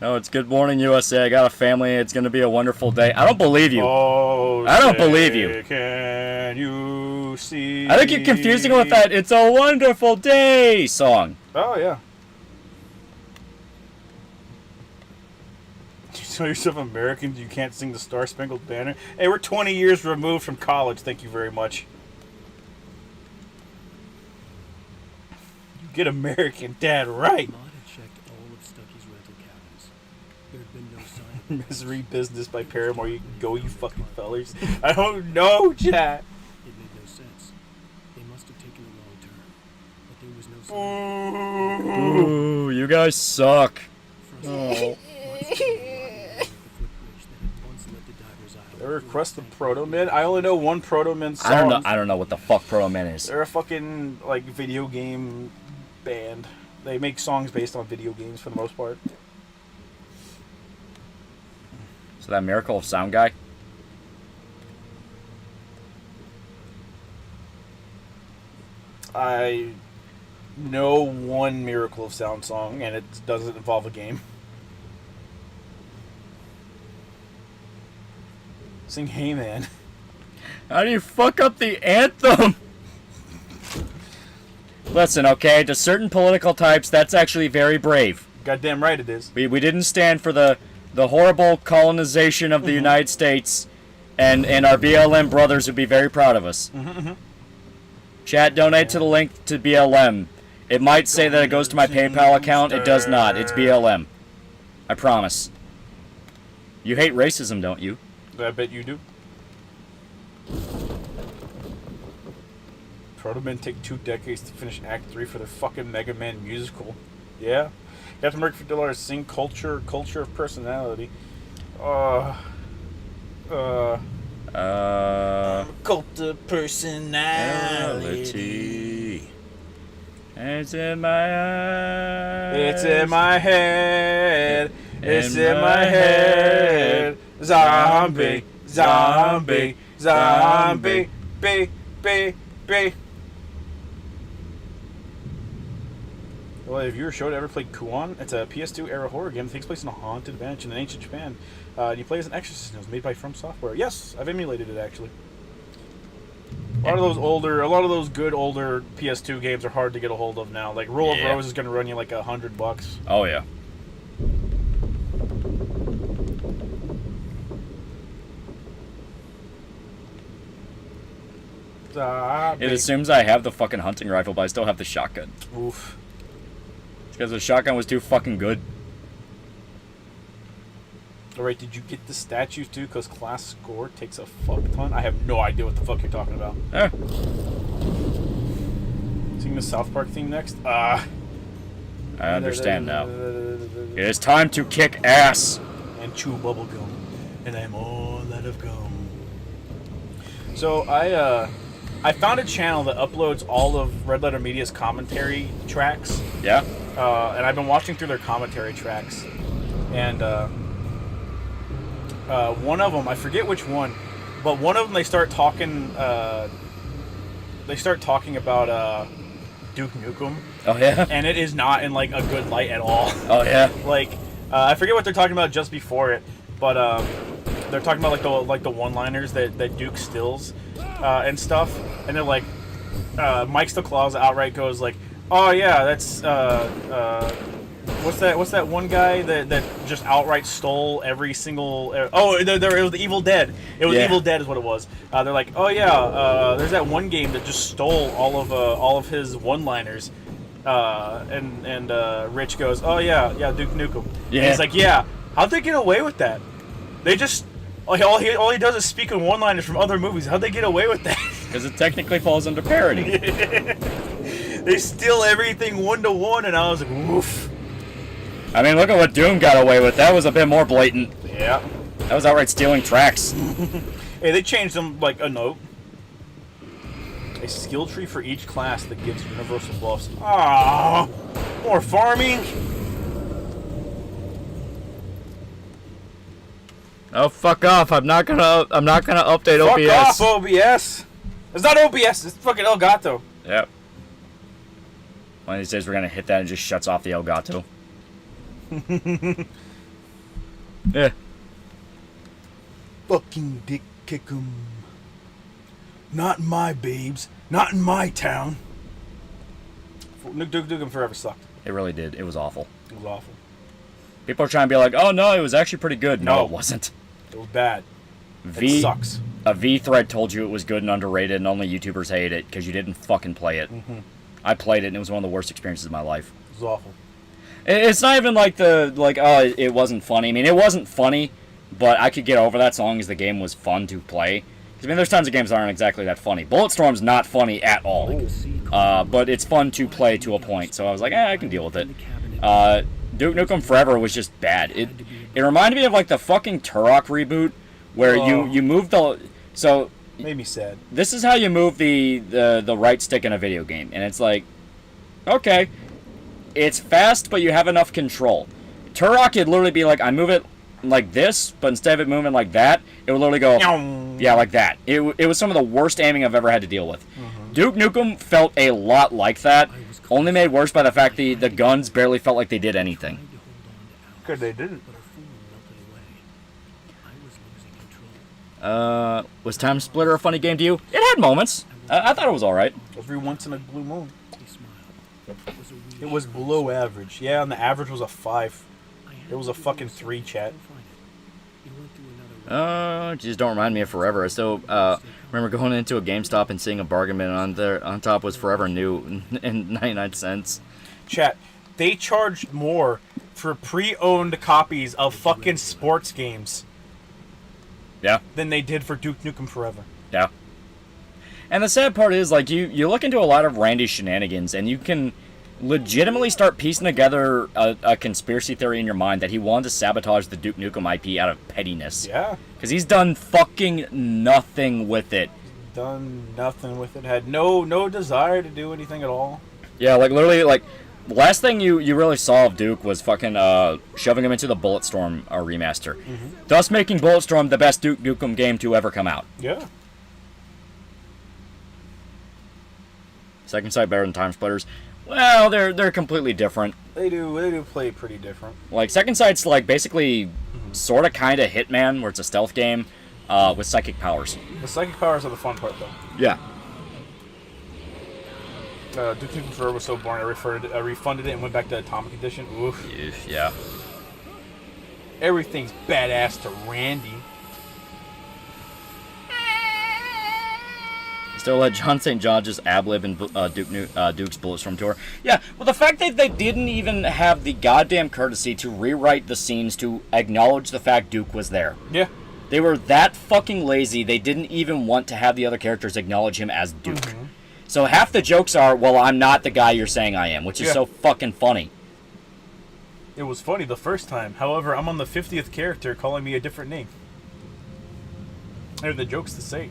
No, it's Good Morning USA. I got a family. It's gonna be a wonderful day. I don't believe you. Oh, I don't believe you. Can you see? I think you're confusing it with that "It's a Wonderful Day" song. Oh yeah. You tell yourself Americans you can't sing the Star Spangled Banner. Hey, we're 20 years removed from college. Thank you very much. You get American Dad right. Maud had checked all of Stucky's rental cabins. There had been no sign of Misery Business by Paramore. You can go, you fucking fellers. I don't know, chat. It made no sense. They must have taken a wrong turn. But there was no sign. Ooh, you guys suck. Oh. Ever request the Proto Men? I only know one Proto Men song. I don't know what the fuck Proto Man is. They're a fucking like video game band. They make songs based on video games for the most part. So that Miracle of Sound guy? I know one Miracle of Sound song, and it doesn't involve a game. Sing Hey Man. How do you fuck up the anthem? Listen, okay, to certain political types, that's actually very brave. Goddamn right it is. We didn't stand for the horrible colonization of the United States, and our BLM brothers would be very proud of us. Chat, donate to the link to BLM. It might say that it goes to my PayPal account. It does not. It's BLM. I promise. You hate racism, don't you? I bet you do. Proto Men take 2 decades to finish Act 3 for their fucking Mega Man musical. Yeah? Captain America $50 sing culture of personality. Cult of personality. It's in my eyes. It's in my head. It's in my head. Zombie, zombie, zombie, be. Well, have you or showed ever played Kuon? It's a PS2 era horror game that takes place in a haunted mansion in ancient Japan. And you play as an exorcist. It was made by From Software. Yes, I've emulated it actually. A lot of those good older PS2 games are hard to get a hold of now. Like Rule of Rose is going to run you like $100. Oh yeah. It assumes I have the fucking hunting rifle, but I still have the shotgun. Oof. It's because the shotgun was too fucking good. Alright, did you get the statues too? Because class score takes a fuck ton. I have no idea what the fuck you're talking about. Sing the South Park theme next? I understand now. It is time to kick ass. And chew bubblegum. And I'm all out of gum. So I found a channel that uploads all of Red Letter Media's commentary tracks. Yeah? And I've been watching through their commentary tracks. And one of them, I forget which one, but one of them they start talking about Duke Nukem. Oh yeah? And it is not in like a good light at all. Oh yeah? Like, I forget what they're talking about just before it, but they're talking about like the one-liners that Duke steals and stuff, and they're like, Mike Staclaus outright goes like, "Oh yeah, that's what's that one guy that just outright stole every single it was the Evil Dead. It was Evil Dead is what it was. They're like, oh yeah, there's that one game that just stole all of his one-liners." And Rich goes, "Oh yeah, Duke Nukem." Yeah. And he's like, "Yeah, how'd they get away with that? They just all he does is speak in one-liners from other movies. How'd they get away with that?" Because it technically falls under parody. They steal everything one-to-one, and I was like, "Woof." I mean, look at what Doom got away with. That was a bit more blatant. Yeah. That was outright stealing tracks. Hey, they changed them like a note. A skill tree for each class that gives universal buffs. Ah, more farming. Oh, fuck off! I'm not gonna update Fuck OBS. off, OBS. It's not OBS. It's fucking Elgato. Yep. One of these days we're gonna hit that and just shuts off the Elgato. Yeah. Fucking dick kick 'em. Not in my babes. Not in my town. Duke Nukem Forever sucked. It really did. It was awful. It was awful. People are trying to be like, oh no, it was actually pretty good. No, No. it wasn't. It was bad. V It sucks. A V thread told you it was good and underrated, and only YouTubers hate it because you didn't fucking play it. I played it, and it was one of the worst experiences of my life. It was awful. It's not even like oh, it wasn't funny. I mean, it wasn't funny, but I could get over that so long as the game was fun to play. 'Cause, I mean, there's tons of games that aren't exactly that funny. Bulletstorm's not funny at all, but it's fun to play to a point. So I was like, I can deal with it. Duke Nukem Forever was just bad. It reminded me of like the fucking Turok reboot, where you move the Made me sad. this is how you move the right stick in a video game, and it's like, okay, it's fast, but you have enough control. Turok could literally be like, I move it like this, but instead of it moving like that, it would literally go, yeah, like that. It was some of the worst aiming I've ever had to deal with. Duke Nukem felt a lot like that, only made worse by the fact the guns barely felt like they did anything. Good, they didn't. Was Time Splitter a funny game to you? It had moments. I thought it was alright. Every once in a blue moon. It was below average. Yeah, and the average was a 5. It was a fucking 3, chat. Just don't remind me of Forever. I still remember going into a GameStop and seeing a bargain bin on top was Forever New and 99 cents. Chat, they charged more for pre-owned copies of fucking sports games Yeah. than they did for Duke Nukem Forever. Yeah. And the sad part is, like, you look into a lot of Randy's shenanigans, and you can legitimately start piecing together a conspiracy theory in your mind that he wanted to sabotage the Duke Nukem IP out of pettiness. Yeah. Because he's done fucking nothing with it. Done nothing with it. Had no desire to do anything at all. Yeah, like, literally, like, the last thing you really saw of Duke was fucking shoving him into the Bulletstorm remaster. Thus making Bulletstorm the best Duke Nukem game to ever come out. Yeah. Second Sight better than Time Splitters. Well, they're completely different. They do play pretty different. Like, Second Sight's like basically sort of kind of Hitman, where it's a stealth game with psychic powers. The psychic powers are the fun part, though. Yeah. Duke Nukem Forever was so boring. I refunded it and went back to Atomic Edition. Oof. Yeah. Everything's badass to Randy. Still let John St. John just ad-lib in Duke's Bulletstorm tour. Yeah, well, the fact that they didn't even have the goddamn courtesy to rewrite the scenes to acknowledge the fact Duke was there. Yeah. They were that fucking lazy, they didn't even want to have the other characters acknowledge him as Duke. So half the jokes are, well, I'm not the guy you're saying I am, which is so fucking funny. It was funny the first time. However, I'm on the 50th character calling me a different name. They're the jokes to say.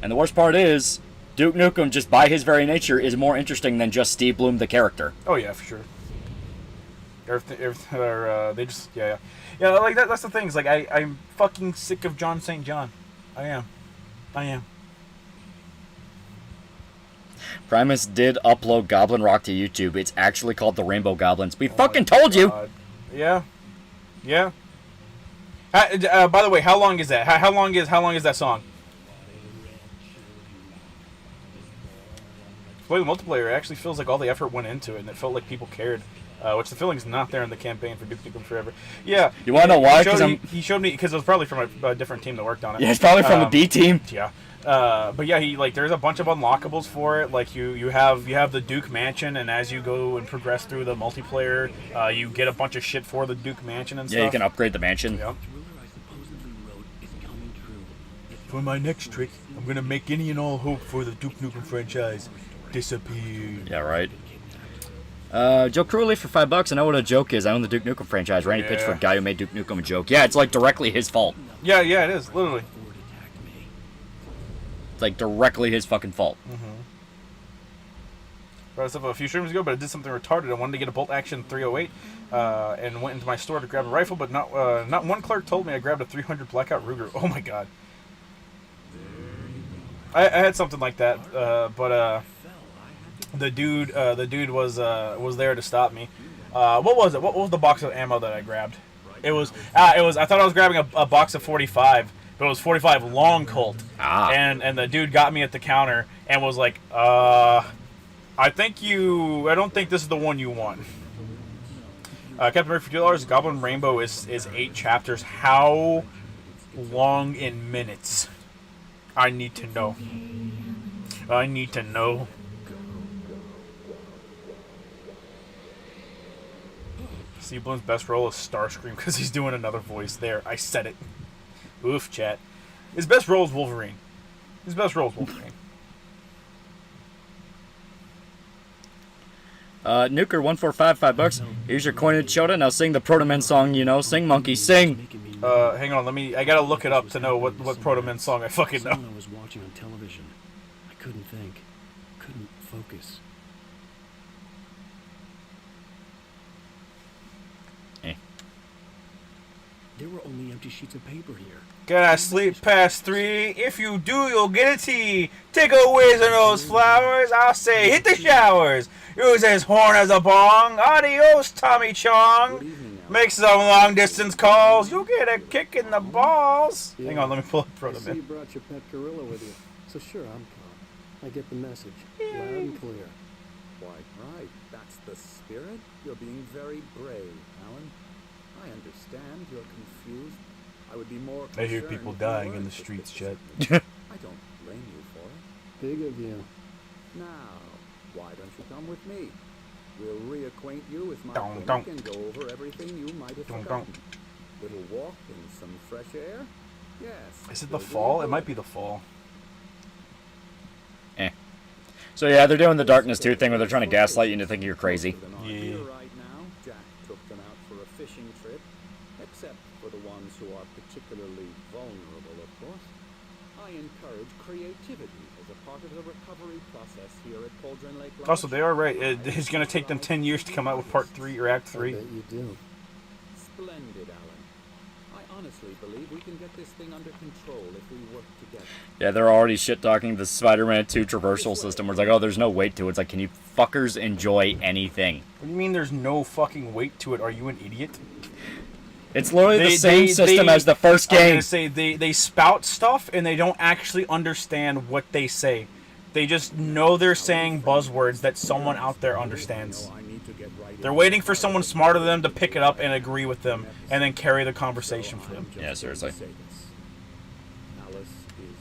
And the worst part is, Duke Nukem, just by his very nature, is more interesting than just Steve Bloom, the character. Oh yeah, for sure. They just yeah. Like that's the thing. Is like I'm fucking sick of John St. John. I am. Primus did upload Goblin Rock to YouTube. It's actually called the Rainbow Goblins. We fucking told you. Yeah. By the way, how long is that? How long is that song? Play the multiplayer, it actually feels like all the effort went into it, and it felt like people cared, which the feeling's not there in the campaign for Duke Nukem Forever. Yeah. You want to know why? He showed me because it was probably from a different team that worked on it. Yeah, it's probably from the B team. Yeah. But yeah, there's a bunch of unlockables for it. Like you have the Duke Mansion, and as you go and progress through the multiplayer, you get a bunch of shit for the Duke Mansion and stuff. Yeah, you can upgrade the mansion. Yep. For my next trick, I'm gonna make any and all hope for the Duke Nukem franchise disappear. Yeah, right. Joe Crowley for $5. I know what a joke is. I own the Duke Nukem franchise. Randy pitched for a guy who made Duke Nukem a joke. Yeah, it's like directly his fault. Yeah, it is literally. It's like directly his fucking fault. brought this up a few streams ago, but I did something retarded. I wanted to get a bolt action 308 and went into my store to grab a rifle, but not one clerk told me I grabbed a 300 Blackout Ruger. Oh my god. I had something like that, but the dude was there to stop me. What was it? What was the box of ammo that I grabbed? It was I thought I was grabbing a box of 45, but it was 45 long Colt. And the dude got me at the counter and was like, I don't think this is the one you want. Captain America for $2. Goblin Rainbow is 8 chapters. How long in minutes? I need to know. I need to know. Steve Bloom's best role is Starscream because he's doing another voice there. I said it. Oof, chat. His best role is Wolverine. Nuker 145, $5. Here's your coinage, Shota. Now sing the Proto Men song, you know. Sing, monkey, sing. Hang on, I gotta look it up to know what Proto Men song I fucking know. I was watching on television. I couldn't think. Couldn't focus. There were only empty sheets of paper here. Gonna sleep past 3. If you do, you'll get a T. Take a whiz on those flowers. I'll say, hit the showers. Use his horn as a bong. Adios, Tommy Chong. Make some long distance calls. You'll get a kick in the balls. Yeah. Hang on, let me pull up Proto I see you Man. brought your pet gorilla with you. So sure, I'm calm. I get the message. Loud and clear. Quite right. That's the spirit. You're being very brave, Alan. I understand you're confused. I would be more I hear concerned people if you dying in weren't the streets, Chet. I don't blame you for it. Big of you. Now, why don't you come with me? We'll reacquaint you with my Dong, clinic dong. and go over everything you might have Dong, forgotten. Little walk in some fresh air? Yes. Is it the will do fall? you It might good. be the fall. So yeah, they're doing the Darkness 2 thing where they're trying to gaslight you into thinking you're crazy. Most of them are Yeah. here right now. Jack took them out for a fishing trip, except for the ones who are particularly vulnerable, of course. I encourage creativity as a part of the recovery process here at Cauldron Lake Lodge. Also, they are right. It's going to take them 10 years to come out with Part 3 or Act 3. I bet you do. Splendid, Alan. I honestly believe we can get this thing under control if we work together. Yeah, they're already shit-talking the Spider-Man 2 traversal system where it's like, oh, there's no weight to it. It's like, can you fuckers enjoy anything? What do you mean there's no fucking weight to it? Are you an idiot? It's literally the same system as the first I was game. gonna say they spout stuff and they don't actually understand what they say. They just know they're saying buzzwords that someone out there understands. I need to get right They're waiting for someone smarter than them to pick it up and agree with them, and then carry the conversation for them. Yeah, seriously. Say this. Alice is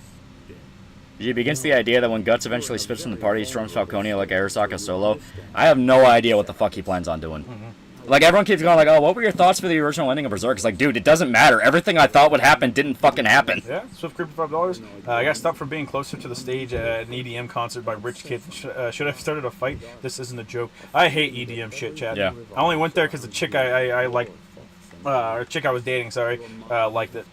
dead. He begins the idea that when Guts eventually splits from the party, he storms Falconia like Arasaka solo. I have no idea what the fuck he plans on doing. Like, everyone keeps going like, oh, what were your thoughts for the original ending of Berserk? It's like, dude, it doesn't matter. Everything I thought would happen didn't fucking happen. Yeah, Swift Creeper $5. I got stopped for being closer to the stage at an EDM concert by rich kids. Should I have started a fight? This isn't a joke. I hate EDM shit, Chad. Yeah. I only went there because the chick I liked, or chick I was dating, sorry, liked it.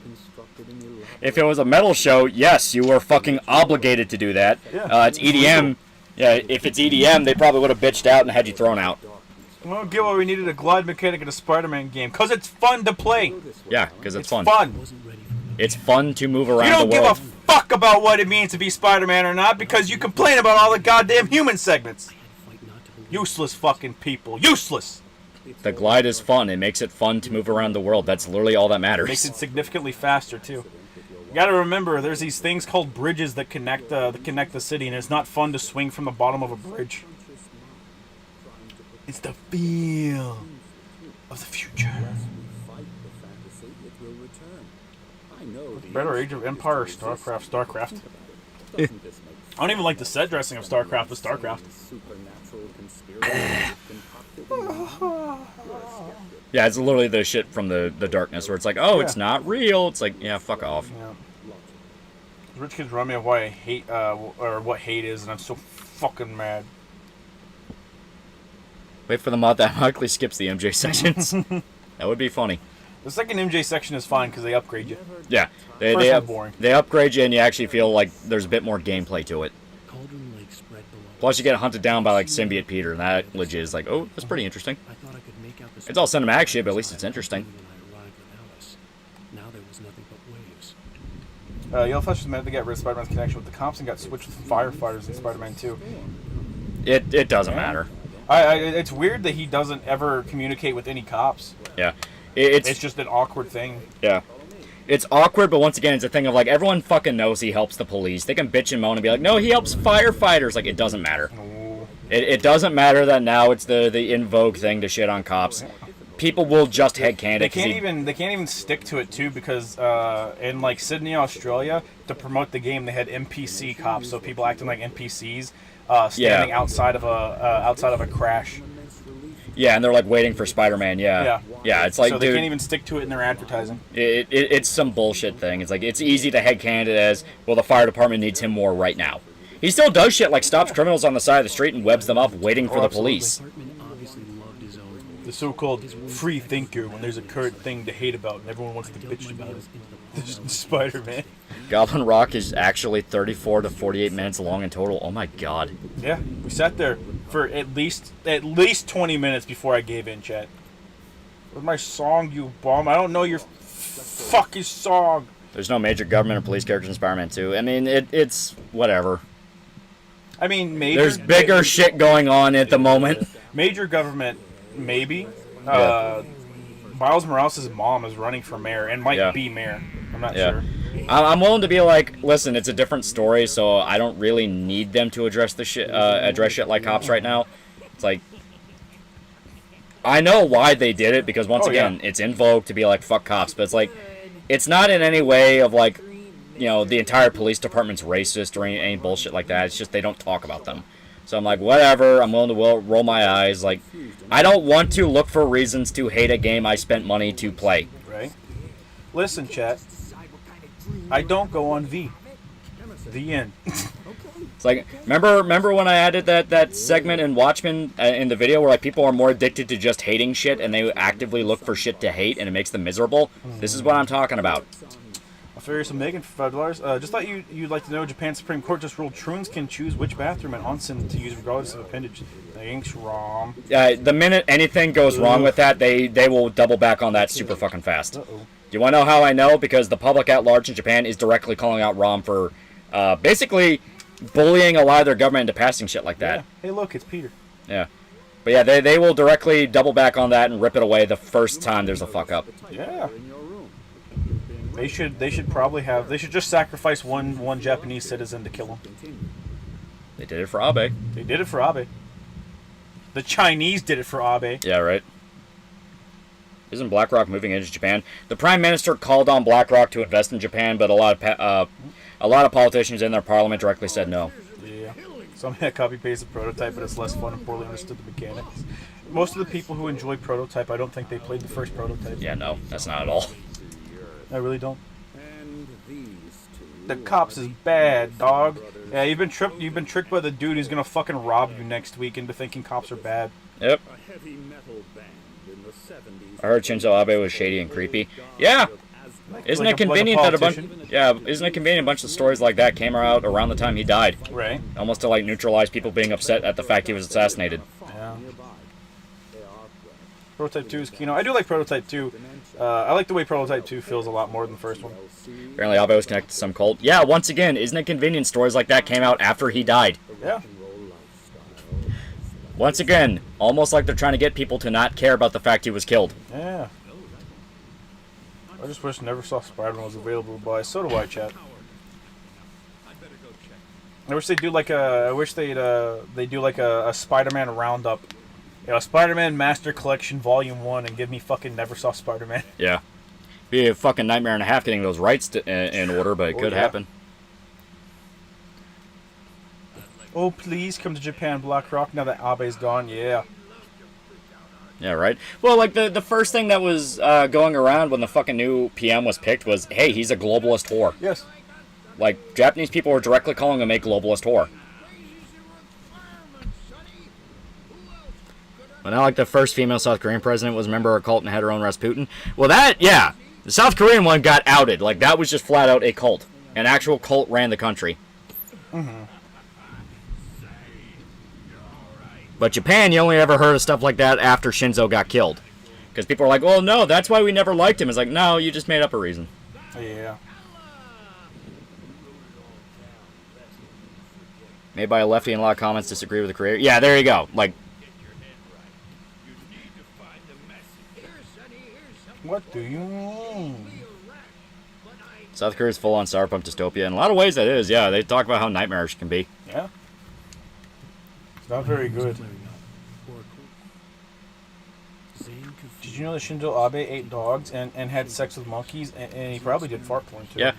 If it was a metal show, yes, you were fucking obligated to do that. Yeah. It's EDM. Yeah, if it's EDM, they probably would have bitched out and had you thrown out. Well, get what we needed, a glide mechanic in a Spider-Man game, because it's fun to play. Yeah, because it's fun. Wasn't ready for that. It's fun to move around You don't the give world. a fuck about what it means to be Spider-Man or not, because you complain about all the goddamn human segments. Fight not to believe. Useless fucking people. Useless! The glide is fun. It makes it fun to move around the world. That's literally all that matters. Makes it significantly faster, too. You gotta remember, there's these things called bridges that connect the city, and it's not fun to swing from the bottom of a bridge. It's the feel of the future. Better Age of Empire or StarCraft? StarCraft. I don't even like the set dressing of StarCraft, but StarCraft. Yeah, it's literally the shit from the Darkness where it's like, oh, it's not real. It's like, yeah, fuck off. Yeah. Rich kids remind me of why I hate, or what hate is, and I'm so fucking mad. Wait for the mod that automatically skips the MJ sections. That would be funny. The second MJ section is fine because they upgrade you. Yeah, First one's boring. they upgrade you and you actually feel like there's a bit more gameplay to it. Cauldron Lake spread below. Plus, you get hunted down by like Symbiote Peter, and that legit is like, oh, that's pretty interesting. I thought I could make out the It's all cinematic shit, but at least it's interesting. when I arrived with Alice. Now there was nothing but waves. Yellowflesh was meant to get rid of Spider-Man's connection with the cops and got switched with firefighters in Spider-Man 2. It doesn't matter. It's weird that he doesn't ever communicate with any cops. Yeah. It's just an awkward thing. Yeah. It's awkward, but once again, it's a thing of like, everyone fucking knows he helps the police. They can bitch and moan and be like, no, he helps firefighters. Like, it doesn't matter. It doesn't matter that now it's the in vogue thing to shit on cops. People will just headcanon it. They can't even stick to it too, because in like Sydney, Australia, to promote the game, they had NPC cops, so people acting like NPCs, standing outside of a crash. Yeah, and they're like waiting for Spider-Man. Yeah. It's like, so they dude, can't even stick to it in their advertising. It's some bullshit thing. It's like, it's easy to headcanon it as, well, the fire department needs him more right now. He still does shit like stops criminals on the side of the street and webs them up waiting for the police. Hartman obviously loved his own. The so-called free thinker, when there's a current thing to hate about and everyone wants to bitch about it. Spider-Man. Goblin Rock is actually 34 to 48 minutes long in total. Oh my god. Yeah, we sat there for at least 20 minutes before I gave in, chat. Where's my song, you bum? I don't know your fucking song. There's no major government or police characters in Spider-Man 2. I mean, it's whatever. I mean, there's bigger shit going on at the moment. Major government, maybe. Yeah. Miles Morales' mom is running for mayor and might be mayor. I'm not sure. I'm willing to be like, listen, it's a different story, so I don't really need them to address the shit, address shit like cops right now. It's like, I know why they did it, because once again, it's in vogue to be like, fuck cops, but it's like, it's not in any way of like, you know, the entire police department's racist or any bullshit like that. It's just they don't talk about them. So I'm like, whatever, I'm willing to roll my eyes. Like, I don't want to look for reasons to hate a game I spent money to play. Right. Listen, chat. I don't go on V. The end. It's like, remember when I added that segment in Watchmen in the video where like people are more addicted to just hating shit and they actively look for shit to hate and it makes them miserable? This is what I'm talking about. Furious and Megan for $5. Just thought you'd like to know Japan's Supreme Court just ruled Troons can choose which bathroom and onsen to use regardless of appendage. Thanks, Rom. The minute anything goes wrong with that, they will double back on that super fucking fast. Do you want to know how I know? Because the public at large in Japan is directly calling out Rom for basically bullying a lot of their government into passing shit like that. Yeah. Hey, look, it's Peter. Yeah. But yeah, they will directly double back on that and rip it away the first time there's a fuck up. Yeah. They should just sacrifice one Japanese citizen to kill him. They did it for Abe. They did it for Abe. The Chinese did it for Abe. Yeah, right. Isn't BlackRock moving into Japan? The Prime Minister called on BlackRock to invest in Japan, but a lot of politicians in their parliament directly said no. Yeah. Some copy-paste the prototype, but it's less fun and poorly understood the mechanics. Most of the people who enjoy Prototype, I don't think they played the first Prototype. Yeah, no, that's not at all. I really don't. The cops is bad, dog. Yeah, you've been tricked by the dude who's gonna fucking rob you next week into thinking cops are bad. Yep. I heard Shinzo Abe was shady and creepy. Yeah. Isn't it convenient that a bunch of stories like that came out around the time he died? Right. Almost to like neutralize people being upset at the fact he was assassinated. Yeah. Prototype 2 is Kino. I do like Prototype 2. I like the way Prototype 2 feels a lot more than the first one. Apparently Abe was connected to some cult. Yeah, once again, isn't it convenient stories like that came out after he died? Yeah. Once again, almost like they're trying to get people to not care about the fact he was killed. Yeah. I just wish Never Saw Spider-Man was available to buy. So do I, chat. I wish they do like they do like a Spider-Man roundup. You know, Spider-Man Master Collection Volume 1 and give me fucking Never Saw Spider-Man. Yeah. Be a fucking nightmare and a half getting those rights in order, but it could happen. Oh, please come to Japan, BlackRock, now that Abe's gone. Yeah. Yeah, right? Well, like, the first thing that was going around when the fucking new PM was picked was, hey, he's a globalist whore. Yes. Like, Japanese people were directly calling him a globalist whore. But not like the first female South Korean president was a member of a cult and had her own Rasputin. Well, that, yeah. The South Korean one got outed. Like, that was just flat out a cult. An actual cult ran the country. Mm-hmm. But Japan, you only ever heard of stuff like that after Shinzo got killed. Because people are like, well, no, that's why we never liked him. It's like, no, you just made up a reason. Yeah. Made by a lefty and a lot of comments disagree with the creator. Yeah, there you go. Like, What do you mean? South Korea's full-on cyberpunk dystopia. In a lot of ways, that is. Yeah, they talk about how nightmarish it can be. Yeah. It's not very good. Did you know that Shinzo Abe ate dogs and had sex with monkeys? And he probably did fart porn, too. Yeah.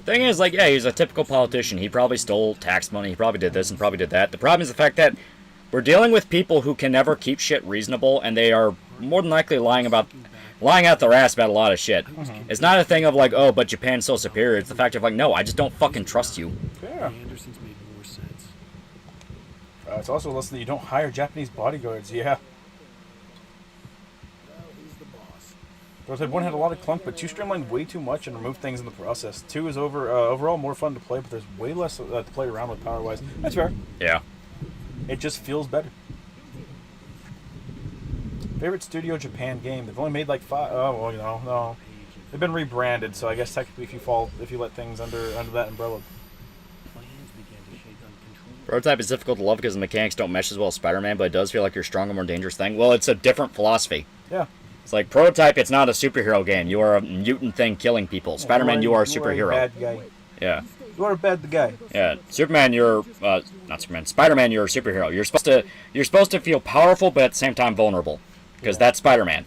Thing is, like, yeah, he's a typical politician. He probably stole tax money. He probably did this and probably did that. The problem is the fact that we're dealing with people who can never keep shit reasonable, and they are more than likely lying out their ass about a lot of shit. Mm-hmm. It's not a thing of like, oh, but Japan's so superior. It's the fact of like, no, I just don't fucking trust you. Yeah. It's also a lesson that you don't hire Japanese bodyguards. Yeah. Prototype 1 had a lot of clunk, but 2 streamlined way too much and removed things in the process. 2 is overall more fun to play, but there's way less to play around with power-wise. That's fair. Yeah. It just feels better. Favorite Studio Japan game? They've only made like 5. Oh, well, no. They've been rebranded, so I guess technically if you let things under that umbrella. Prototype is difficult to love because the mechanics don't mesh as well as Spider-Man, but it does feel like you're a stronger, more dangerous thing. Well, it's a different philosophy. Yeah. It's like Prototype, it's not a superhero game. You are a mutant thing killing people. Spider-Man, you are a superhero. You are a bad guy. Yeah. You are a bad guy. Yeah. Superman, you're not Superman. Spider-Man, you're a superhero. You're supposed to feel powerful, but at the same time vulnerable, because that's Spider-Man.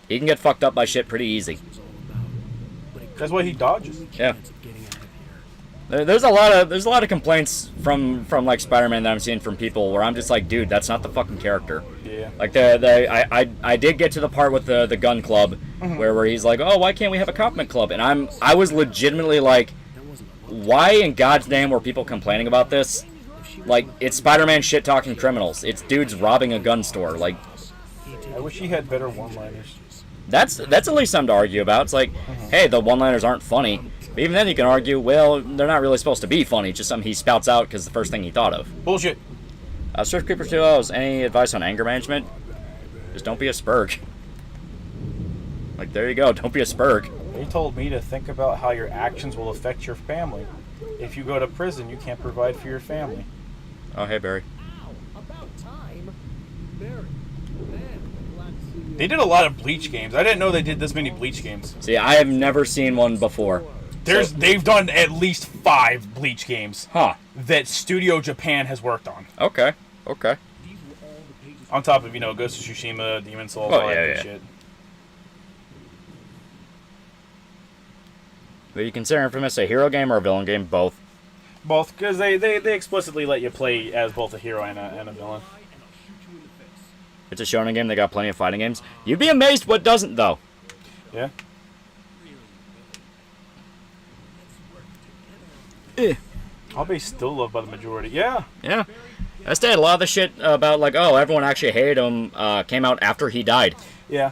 He can get fucked up by shit pretty easy. That's why he dodges. Yeah. There's a lot of complaints from like Spider-Man that I'm seeing from people where I'm just like, dude, that's not the fucking character. Yeah. Like I did get to the part with the gun club where he's like, oh, why can't we have a compliment club? And I was legitimately like, why in God's name were people complaining about this? Like, it's Spider-Man shit talking criminals. It's dudes robbing a gun store. Like, I wish he had better one-liners. That's at least something to argue about. It's like, hey, the one-liners aren't funny. But even then you can argue, well, they're not really supposed to be funny. It's just something he spouts out because the first thing he thought of. Bullshit. Swift Creeper 2.0's any advice on anger management? Just don't be a spurg. Like, there you go. Don't be a spurg. They told me to think about how your actions will affect your family. If you go to prison, you can't provide for your family. Oh, hey, Barry. They did a lot of Bleach games. I didn't know they did this many Bleach games. See, I have never seen one before. They've done at least 5 Bleach games. Huh. That Studio Japan has worked on. Okay. On top of, Ghost of Tsushima, Demon Souls, Oh, all that yeah, good yeah. shit. But you consider Infamous a hero game or a villain game? Both. Both, because they explicitly let you play as both a hero and a villain. It's a shonen game. They got plenty of fighting games. You'd be amazed what doesn't, though. Yeah. I'll be still loved by the majority. Yeah. Yeah. Instead, a lot of the shit about, like, oh, everyone actually hated him came out after he died. Yeah.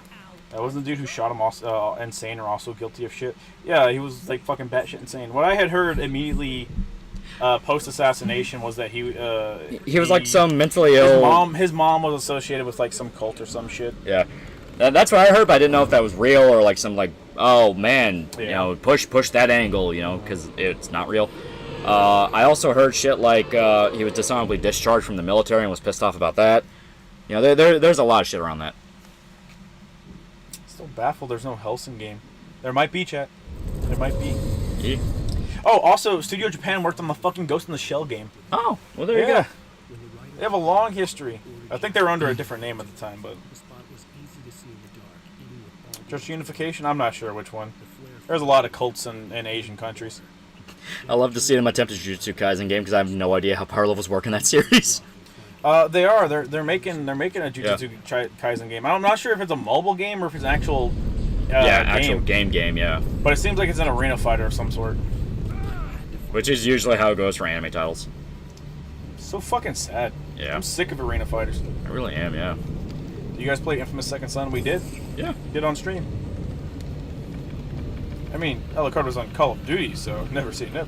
That wasn't the dude who shot him also insane or also guilty of shit. Yeah, he was, like, fucking batshit insane. What I had heard immediately post-assassination was that he was, like, some mentally ill... His mom was associated with, like, some cult or some shit. Yeah. That's what I heard, but I didn't know if that was real or, like, some, like, oh, man, push that angle, because it's not real. I also heard shit like he was dishonorably discharged from the military and was pissed off about that. There's a lot of shit around that. Still baffled there's no Hellsing game. There might be, chat. There might be. Yeah. Oh, also, Studio Japan worked on the fucking Ghost in the Shell game. Oh, well, there you go. They have a long history. I think they were under a different name at the time, but... Just Unification? I'm not sure which one. There's a lot of cults in Asian countries. I love to see them attempt a Jujutsu Kaisen game because I have no idea how power levels work in that series. They are. They're making a Jujutsu Kaisen game. I'm not sure if it's a mobile game or if it's an actual actual game, yeah. But it seems like it's an arena fighter of some sort. Which is usually how it goes for anime titles. So fucking sad. Yeah. I'm sick of arena fighters. I really am, yeah. You guys play Infamous Second Son? We did. Yeah. Did on stream. I mean, Alucard was on Call of Duty, so never seen it.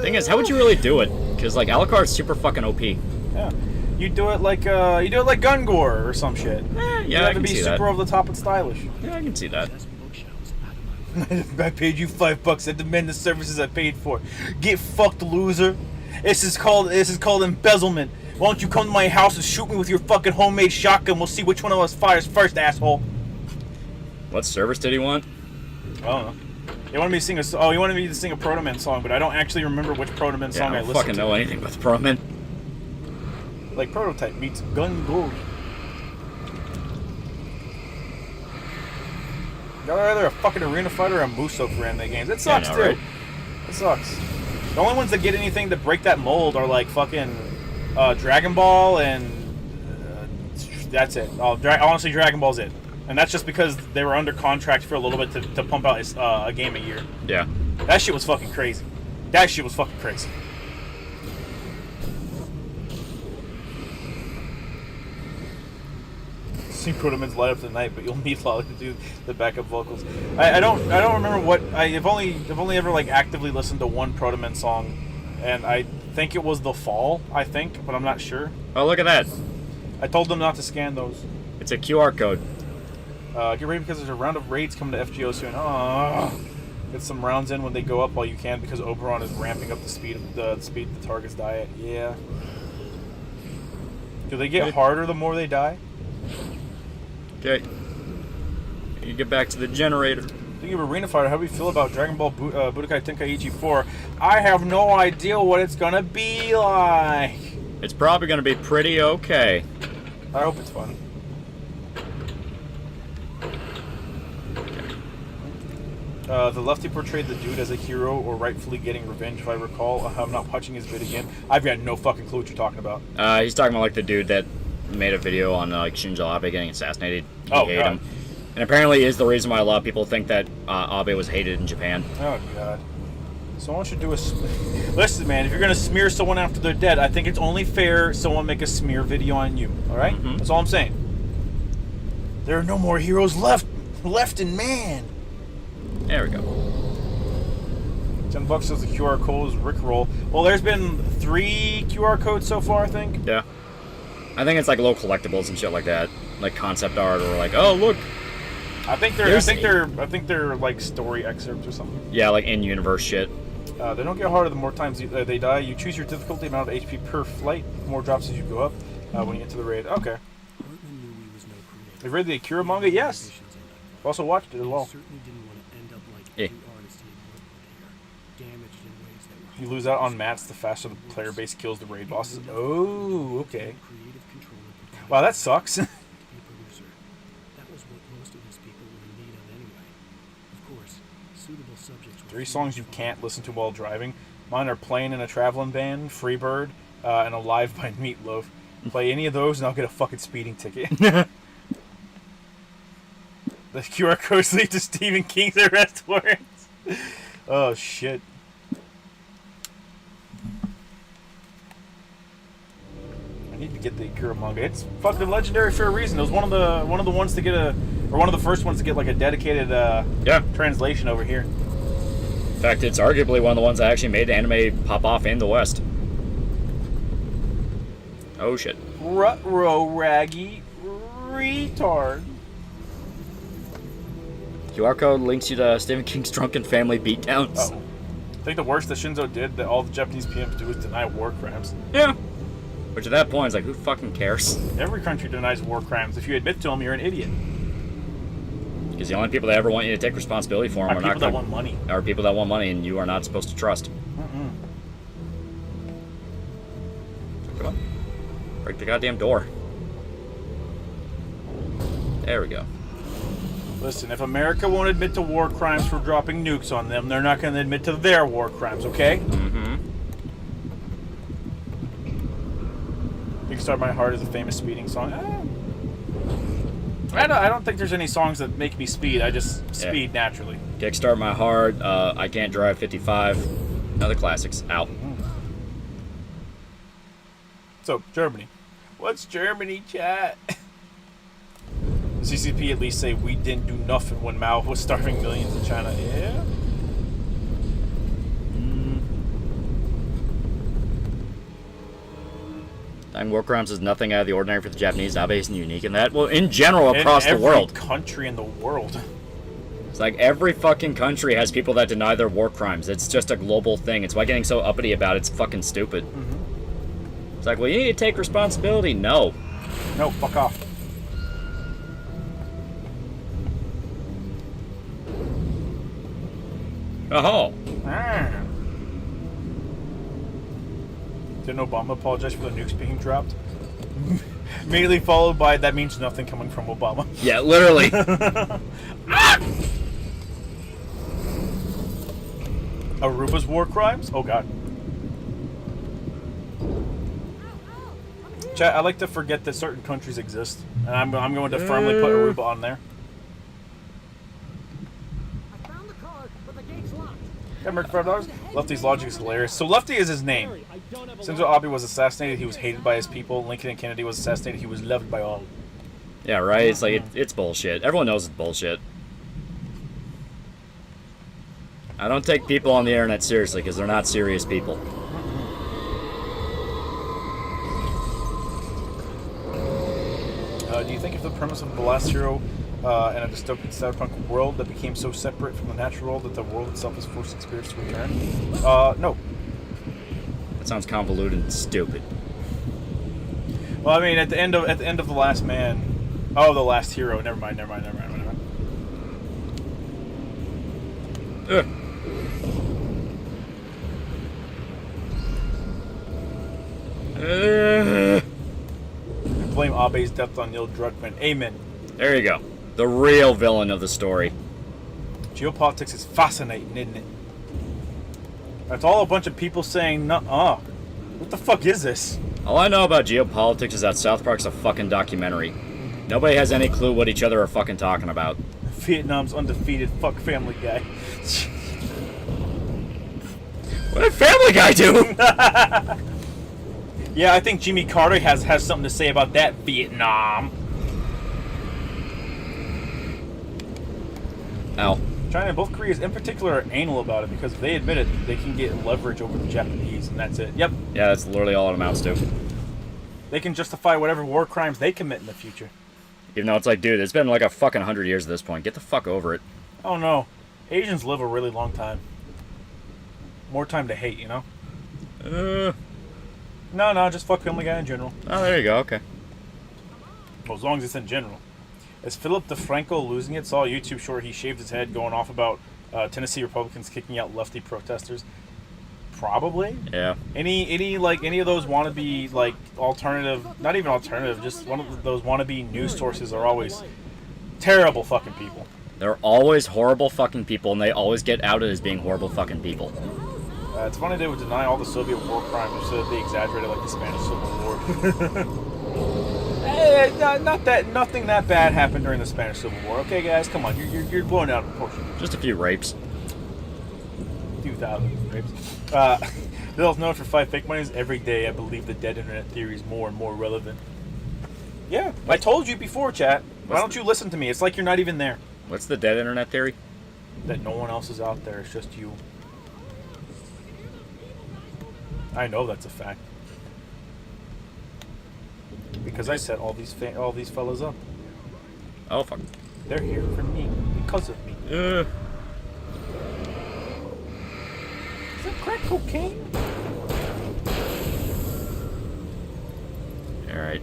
Thing is, how would you really do it? Because like Alucard's super fucking OP. Yeah. You do it like Gungor or some shit. Yeah, You I have to can be see super that. over the top and stylish. Yeah, I can see that. I paid you $5. I demand the services I paid for. Get fucked, loser. This is called embezzlement. Why don't you come to my house and shoot me with your fucking homemade shotgun? We'll see which one of us fires first, asshole. What service did he want? I don't know. He wanted me to sing he wanted me to sing a Proto Man song, but I don't actually remember which Proto Man song I I don't listened fucking to. know anything about the Proman. Like Prototype meets Gungor. Y'all are either a fucking arena fighter or a Muso for anime games. It sucks, know, too. right? It sucks. The only ones that get anything to break that mold are like fucking Dragon Ball and that's it. Honestly, Dragon Ball's it. And that's just because they were under contract for a little bit to pump out a game a year. Yeah. That shit was fucking crazy. That shit was fucking crazy. See Protoman's light up tonight, but you'll need Lolly to do the backup vocals. I don't remember what I've only ever like actively listened to one Protoman song, and I think it was The Fall. I think, but I'm not sure. Oh, look at that. I told them not to scan those. It's a QR code. Get ready because there's a round of raids coming to FGO soon. Get some rounds in when they go up while you can because Oberon is ramping up the speed of the targets die at. Yeah. Do they get harder the more they die? Okay. You get back to the generator. Speaking of Arena Fighter, how do we feel about Dragon Ball Budokai Tenkaichi 4? I have no idea what it's gonna be like. It's probably gonna be pretty okay. I hope it's fun. The lefty portrayed the dude as a hero or rightfully getting revenge, if I recall. I'm not watching his vid again. I've got no fucking clue what you're talking about. He's talking about like the dude that made a video on like Shinzo Abe getting assassinated. He hated him. And apparently is the reason why a lot of people think that Abe was hated in Japan. Oh, God. Someone should do a... Listen, man, if you're going to smear someone after they're dead, I think it's only fair someone make a smear video on you, all right? Mm-hmm. That's all I'm saying. There are no more heroes left in man. There we go. $10 says the QR code is Rickroll. Well, there's been 3 QR codes so far, I think. Yeah. I think it's like little collectibles and shit like that. Like concept art or like, oh, look. I think they're like story excerpts or something. Yeah, like in-universe shit. They don't get harder the more times they die. You choose your difficulty amount of HP per flight. More drops as you go up when you get to the raid. Okay. Portman knew he was no creator. You've read the Akira manga? Yes. I've also watched it as well. He certainly didn't want to end up like Yeah. every artist he had worked with here, damaged in ways that were You lose out on mats the faster the player base kills the raid bosses. Oh, okay. creative control and provided Wow, that sucks. to be a producer. That was what most of his people were in need of anyway. Of course, suitable subjects were 3 songs you can't listen to while driving. Mine are Playing in a Traveling Band, Freebird, and Alive by Meatloaf. Play any of those and I'll get a fucking speeding ticket. The QR codes lead to Stephen King's arrest warrants. Oh shit. I need to get the Akira manga. It's fucking legendary for a reason. It was one of the ones to get one of the first ones to get like a dedicated translation over here. In fact, it's arguably one of the ones that actually made anime pop off in the West. Oh shit. Rut-row raggy retard. QR code links you to Stephen King's Drunken Family Beatdowns. Oh. I think the worst that Shinzo did that all the Japanese PMs do is deny war crimes. Yeah. Which at that point is like, who fucking cares? Every country denies war crimes. If you admit to them, you're an idiot. Because the only people that ever want you to take responsibility for them Are people that want money. Are people that want money, and you are not supposed to trust. Mm-mm. Come on. Break the goddamn door. There we go. Listen, if America won't admit to war crimes for dropping nukes on them, they're not going to admit to their war crimes, okay? Mm-hmm. Big Star My Heart is a famous speeding song. I don't think there's any songs that make me speed. I just speed naturally. Kickstart My Heart, I Can't Drive 55. Another classics. Out. So, Germany. What's Germany, chat? CCP at least say we didn't do nothing when Mao was starving millions in China. Yeah? And war crimes is nothing out of the ordinary for the Japanese. Abe isn't unique in that. Well, in general, across the world. Every country in the world. It's like every fucking country has people that deny their war crimes. It's just a global thing. It's why getting so uppity about it's fucking stupid. It's like, well, you need to take responsibility. No. No, fuck off. Oh. Didn't Obama apologize for the nukes being dropped? Immediately followed by, that means nothing coming from Obama. Yeah, literally. Aruba's war crimes? Oh god. Chat, I like to forget that certain countries exist. And I'm going to firmly put Aruba on there. I found the card, but the gate's locked. Yeah, Merc $5. Lefty's logic is hilarious. So Lefty is his name. Shinzo Abe was assassinated, he was hated by his people. Lincoln and Kennedy was assassinated, he was loved by all. Yeah, right? It's like, it's bullshit. Everyone knows it's bullshit. I don't take people on the internet seriously, because they're not serious people. Do you think if the premise of The Last Hero in a dystopian cyberpunk world that became so separate from the natural world that the world itself is forcing spirits to return? No. That sounds convoluted and stupid. Well, I mean, at the end of The Last Man, oh, The Last Hero. Never mind. Ugh. Blame Abe's death on Neil Druckmann. Amen. There you go. The real villain of the story. Geopolitics is fascinating, isn't it? That's all a bunch of people saying, nuh-uh. What the fuck is this? All I know about geopolitics is that South Park's a fucking documentary. Nobody has any clue what each other are fucking talking about. Vietnam's undefeated. Fuck Family Guy. What did Family Guy do? Yeah, I think Jimmy Carter has something to say about that, Vietnam. Ow. China and both Koreas in particular are anal about it because if they admit it, they can get leverage over the Japanese, and that's it. Yep. Yeah, that's literally all it amounts to. They can justify whatever war crimes they commit in the future. Even though it's like, dude, it's been like a fucking 100 years at this point. Get the fuck over it. Oh no. Asians live a really long time. More time to hate, you know? No, just fuck Family Guy in general. Oh, there you go, okay. Well, as long as it's in general. Is Philip DeFranco losing it? Saw a YouTube short, he shaved his head going off about Tennessee Republicans kicking out lefty protesters. Probably. Yeah. Any of those wannabe, like, alternative, not even alternative, just one of those wannabe news sources are always terrible fucking people. They're always horrible fucking people, and they always get outed as being horrible fucking people. It's funny they would deny all the Soviet war crimes or so they exaggerated like the Spanish Civil War. Nothing that bad happened during the Spanish Civil War. Okay, guys, come on, you're blowing out of proportion. Just a few rapes. 2,000 rapes. Bill's known for 5 fake monies. Every day I believe the dead internet theory is more and more relevant. Yeah, I told you before, chat. Why don't you listen to me? It's like you're not even there. What's the dead internet theory? That no one else is out there. It's just you. I know that's a fact. Because I set all these fellas up. Oh, fuck. They're here for me. Because of me. Is that crack cocaine? Alright.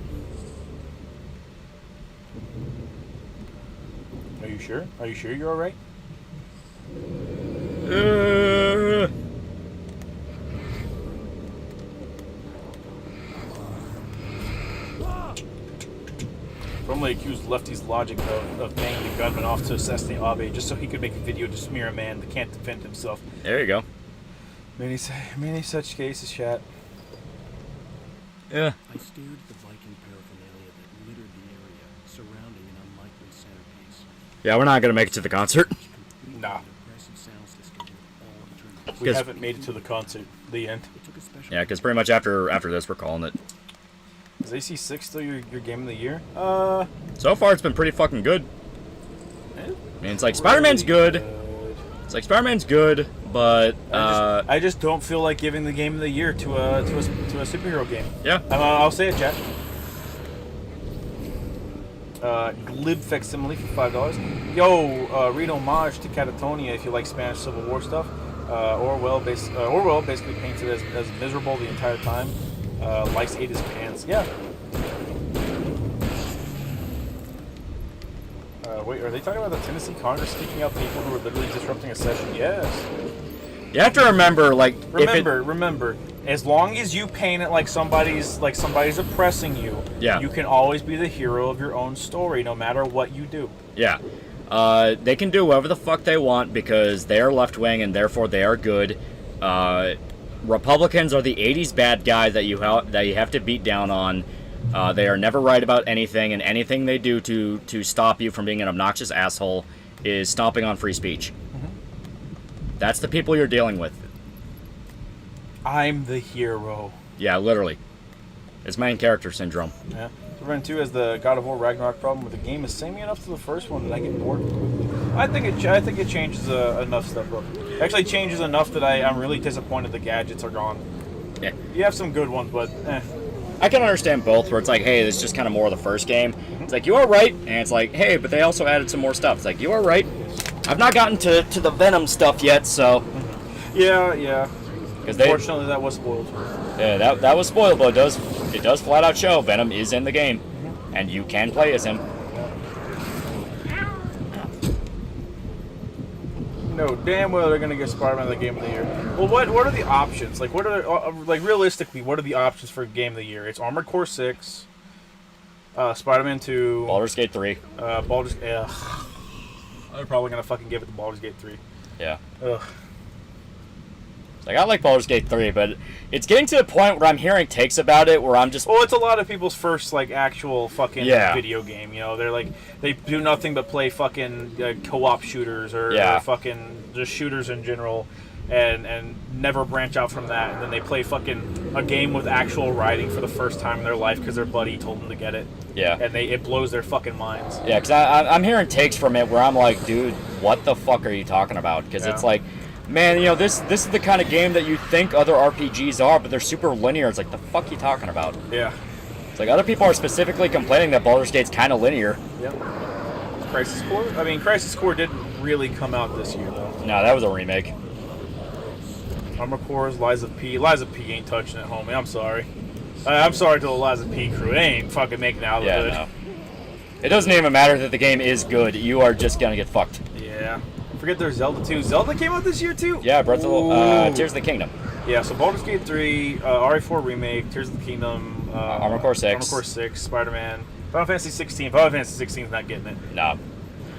Are you sure? Are you sure you're alright? Firmly accused Lefty's logic of paying the gunman off to assassinate Abe just so he could make a video to smear a man that can't defend himself. There you go. Many such cases, chat. Yeah. I stared at the Viking paraphernalia that littered the area surrounding an unlikely centerpiece. Yeah, we're not gonna make it to the concert. Nah. Impressive sound system with all eternal. We haven't made it to the concert. The end. It took a special Yeah, because pretty much after this, we're calling it. Is AC6 still your game of the year? So far, it's been pretty fucking good. I mean, it's like Spider-Man's good. It's like Spider-Man's good, but I just don't feel like giving the game of the year to a superhero game. yeah. I'll say it, chat. Glib facsimile for $5. Yo, read homage to Catatonia if you like Spanish Civil War stuff. Orwell basically paints it as miserable the entire time. Likes ate his pants. Yeah. Wait, are they talking about the Tennessee Congress kicking out people who were literally disrupting a session? Yes. You have to remember, like, Remember, as long as you paint it like somebody's oppressing you, Yeah. you can always be the hero of your own story, no matter what you do. Yeah. They can do whatever the fuck they want because they are left-wing and therefore they are good. Republicans are the 80s bad guys that you have to beat down on. They are never right about anything, and anything they do to stop you from being an obnoxious asshole is stomping on free speech. That's the people you're dealing with. I'm the hero. Yeah, literally. It's main character syndrome. Yeah. So Ren 2 has the God of War Ragnarok problem with the game is samey enough to the first one that I get bored quickly. I think it changes enough stuff up. It actually changes enough that I'm really disappointed the gadgets are gone. Yeah. You have some good ones, but I can understand both, where it's like, hey, this is just kind of more of the first game. It's like, you are right, and it's like, hey, but they also added some more stuff. It's like, you are right. I've not gotten to the Venom stuff yet, so... Yeah. Unfortunately, that was spoiled. Yeah, that was spoiled, but it does flat out show Venom is in the game, and you can play as him. No, damn well they're gonna get Spider-Man the Game of the Year. Well, what are the options? Like, what are realistically, what are the options for Game of the Year? It's Armored Core 6, Spider-Man 2, Baldur's Gate 3. They're probably gonna fucking give it to Baldur's Gate 3. Yeah. Ugh. Like, I like Baldur's Gate 3, but it's getting to the point where I'm hearing takes about it where I'm just... Well, it's a lot of people's first, like, actual fucking video game, you know? They're like, they do nothing but play fucking co-op shooters or fucking just shooters in general and never branch out from that. And then they play fucking a game with actual writing for the first time in their life because their buddy told them to get it. Yeah. And it blows their fucking minds. Yeah, because I'm hearing takes from it where I'm like, dude, what the fuck are you talking about? Because it's like... Man, you know, this is the kind of game that you think other RPGs are, but they're super linear. It's like, the fuck you talking about? Yeah. It's like, other people are specifically complaining that Baldur's Gate's kind of linear. Yep. Crisis Core? I mean, Crisis Core didn't really come out this year, though. No, that was a remake. Armored Core's Liza P. Liza P ain't touching it, homie. I'm sorry. I'm sorry to the Liza P crew. They ain't fucking making out good. No. It doesn't even matter that the game is good. You are just gonna get fucked. Yeah. Forget there's Zelda 2. Zelda came out this year, too? Yeah, Breath of Tears of the Kingdom. Yeah, so Baldur's Gate 3, RE4 Remake, Tears of the Kingdom, Armored Core 6. Armored Core 6, Spider-Man, Final Fantasy 16. Final Fantasy 16 is not getting it. No.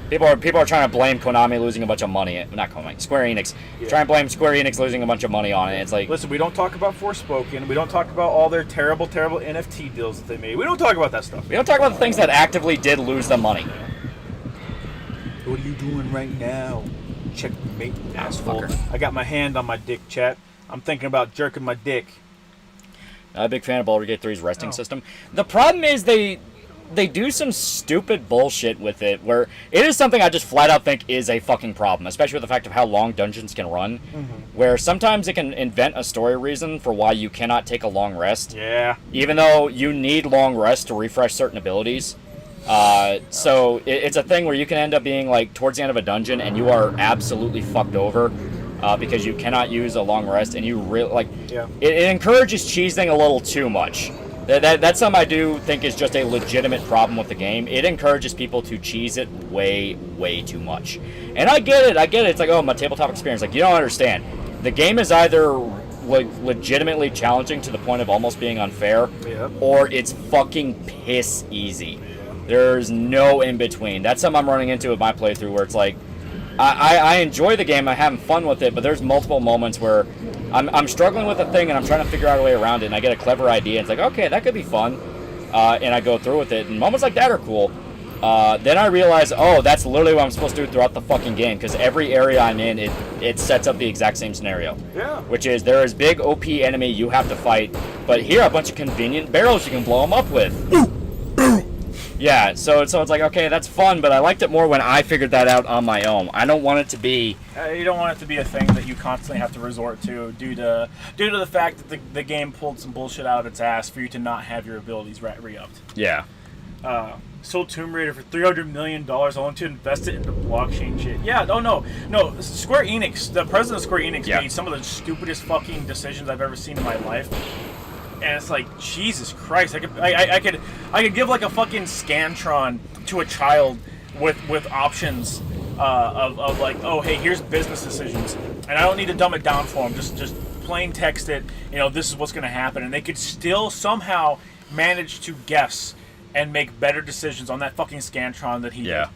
People are trying to blame Konami losing a bunch of money. Not Konami, Square Enix. Yeah. Trying to blame Square Enix losing a bunch of money on it. It's like... Listen, we don't talk about Forspoken. We don't talk about all their terrible, terrible NFT deals that they made. We don't talk about that stuff. We don't talk about the things that actively did lose them money. What are you doing right now? Checkmate, asshole. Fucker. I got my hand on my dick, chat. I'm thinking about jerking my dick. Not a big fan of Baldur's Gate 3's resting system. The problem is they do some stupid bullshit with it, where it is something I just flat out think is a fucking problem, especially with the fact of how long dungeons can run, where sometimes it can invent a story reason for why you cannot take a long rest. Yeah. Even though you need long rest to refresh certain abilities. So it's a thing where you can end up being like towards the end of a dungeon and you are absolutely fucked over because you cannot use a long rest, and you really like it encourages cheesing a little too much. That's something I do think is just a legitimate problem with the game. It encourages people to cheese it way too much, and I get it. It's like, oh, my tabletop experience. Like, you don't understand. The game is either like legitimately challenging to the point of almost being unfair, or it's fucking piss easy. There's no in between. That's something I'm running into with my playthrough, where it's like, I enjoy the game, I'm having fun with it, but there's multiple moments where I'm struggling with a thing and I'm trying to figure out a way around it, and I get a clever idea, and it's like, okay, that could be fun, and I go through with it, and moments like that are cool. Then I realize, oh, that's literally what I'm supposed to do throughout the fucking game, because every area I'm in, it sets up the exact same scenario. Yeah. Which is, there is big OP enemy you have to fight, but here are a bunch of convenient barrels you can blow them up with. Yeah, so it's like, okay, that's fun, but I liked it more when I figured that out on my own. I don't want it to be... You don't want it to be a thing that you constantly have to resort to due to the fact that the game pulled some bullshit out of its ass for you to not have your abilities re-upped. Yeah. Sold Tomb Raider for $300 million. I want to invest it into blockchain shit. Yeah, no. Square Enix, the president of Square Enix made some of the stupidest fucking decisions I've ever seen in my life. And it's like, Jesus Christ, I could give like a fucking Scantron to a child with options of like, oh hey, here's business decisions, and I don't need to dumb it down for them. Just plain text it. This is what's going to happen, and they could still somehow manage to guess and make better decisions on that fucking Scantron that he did.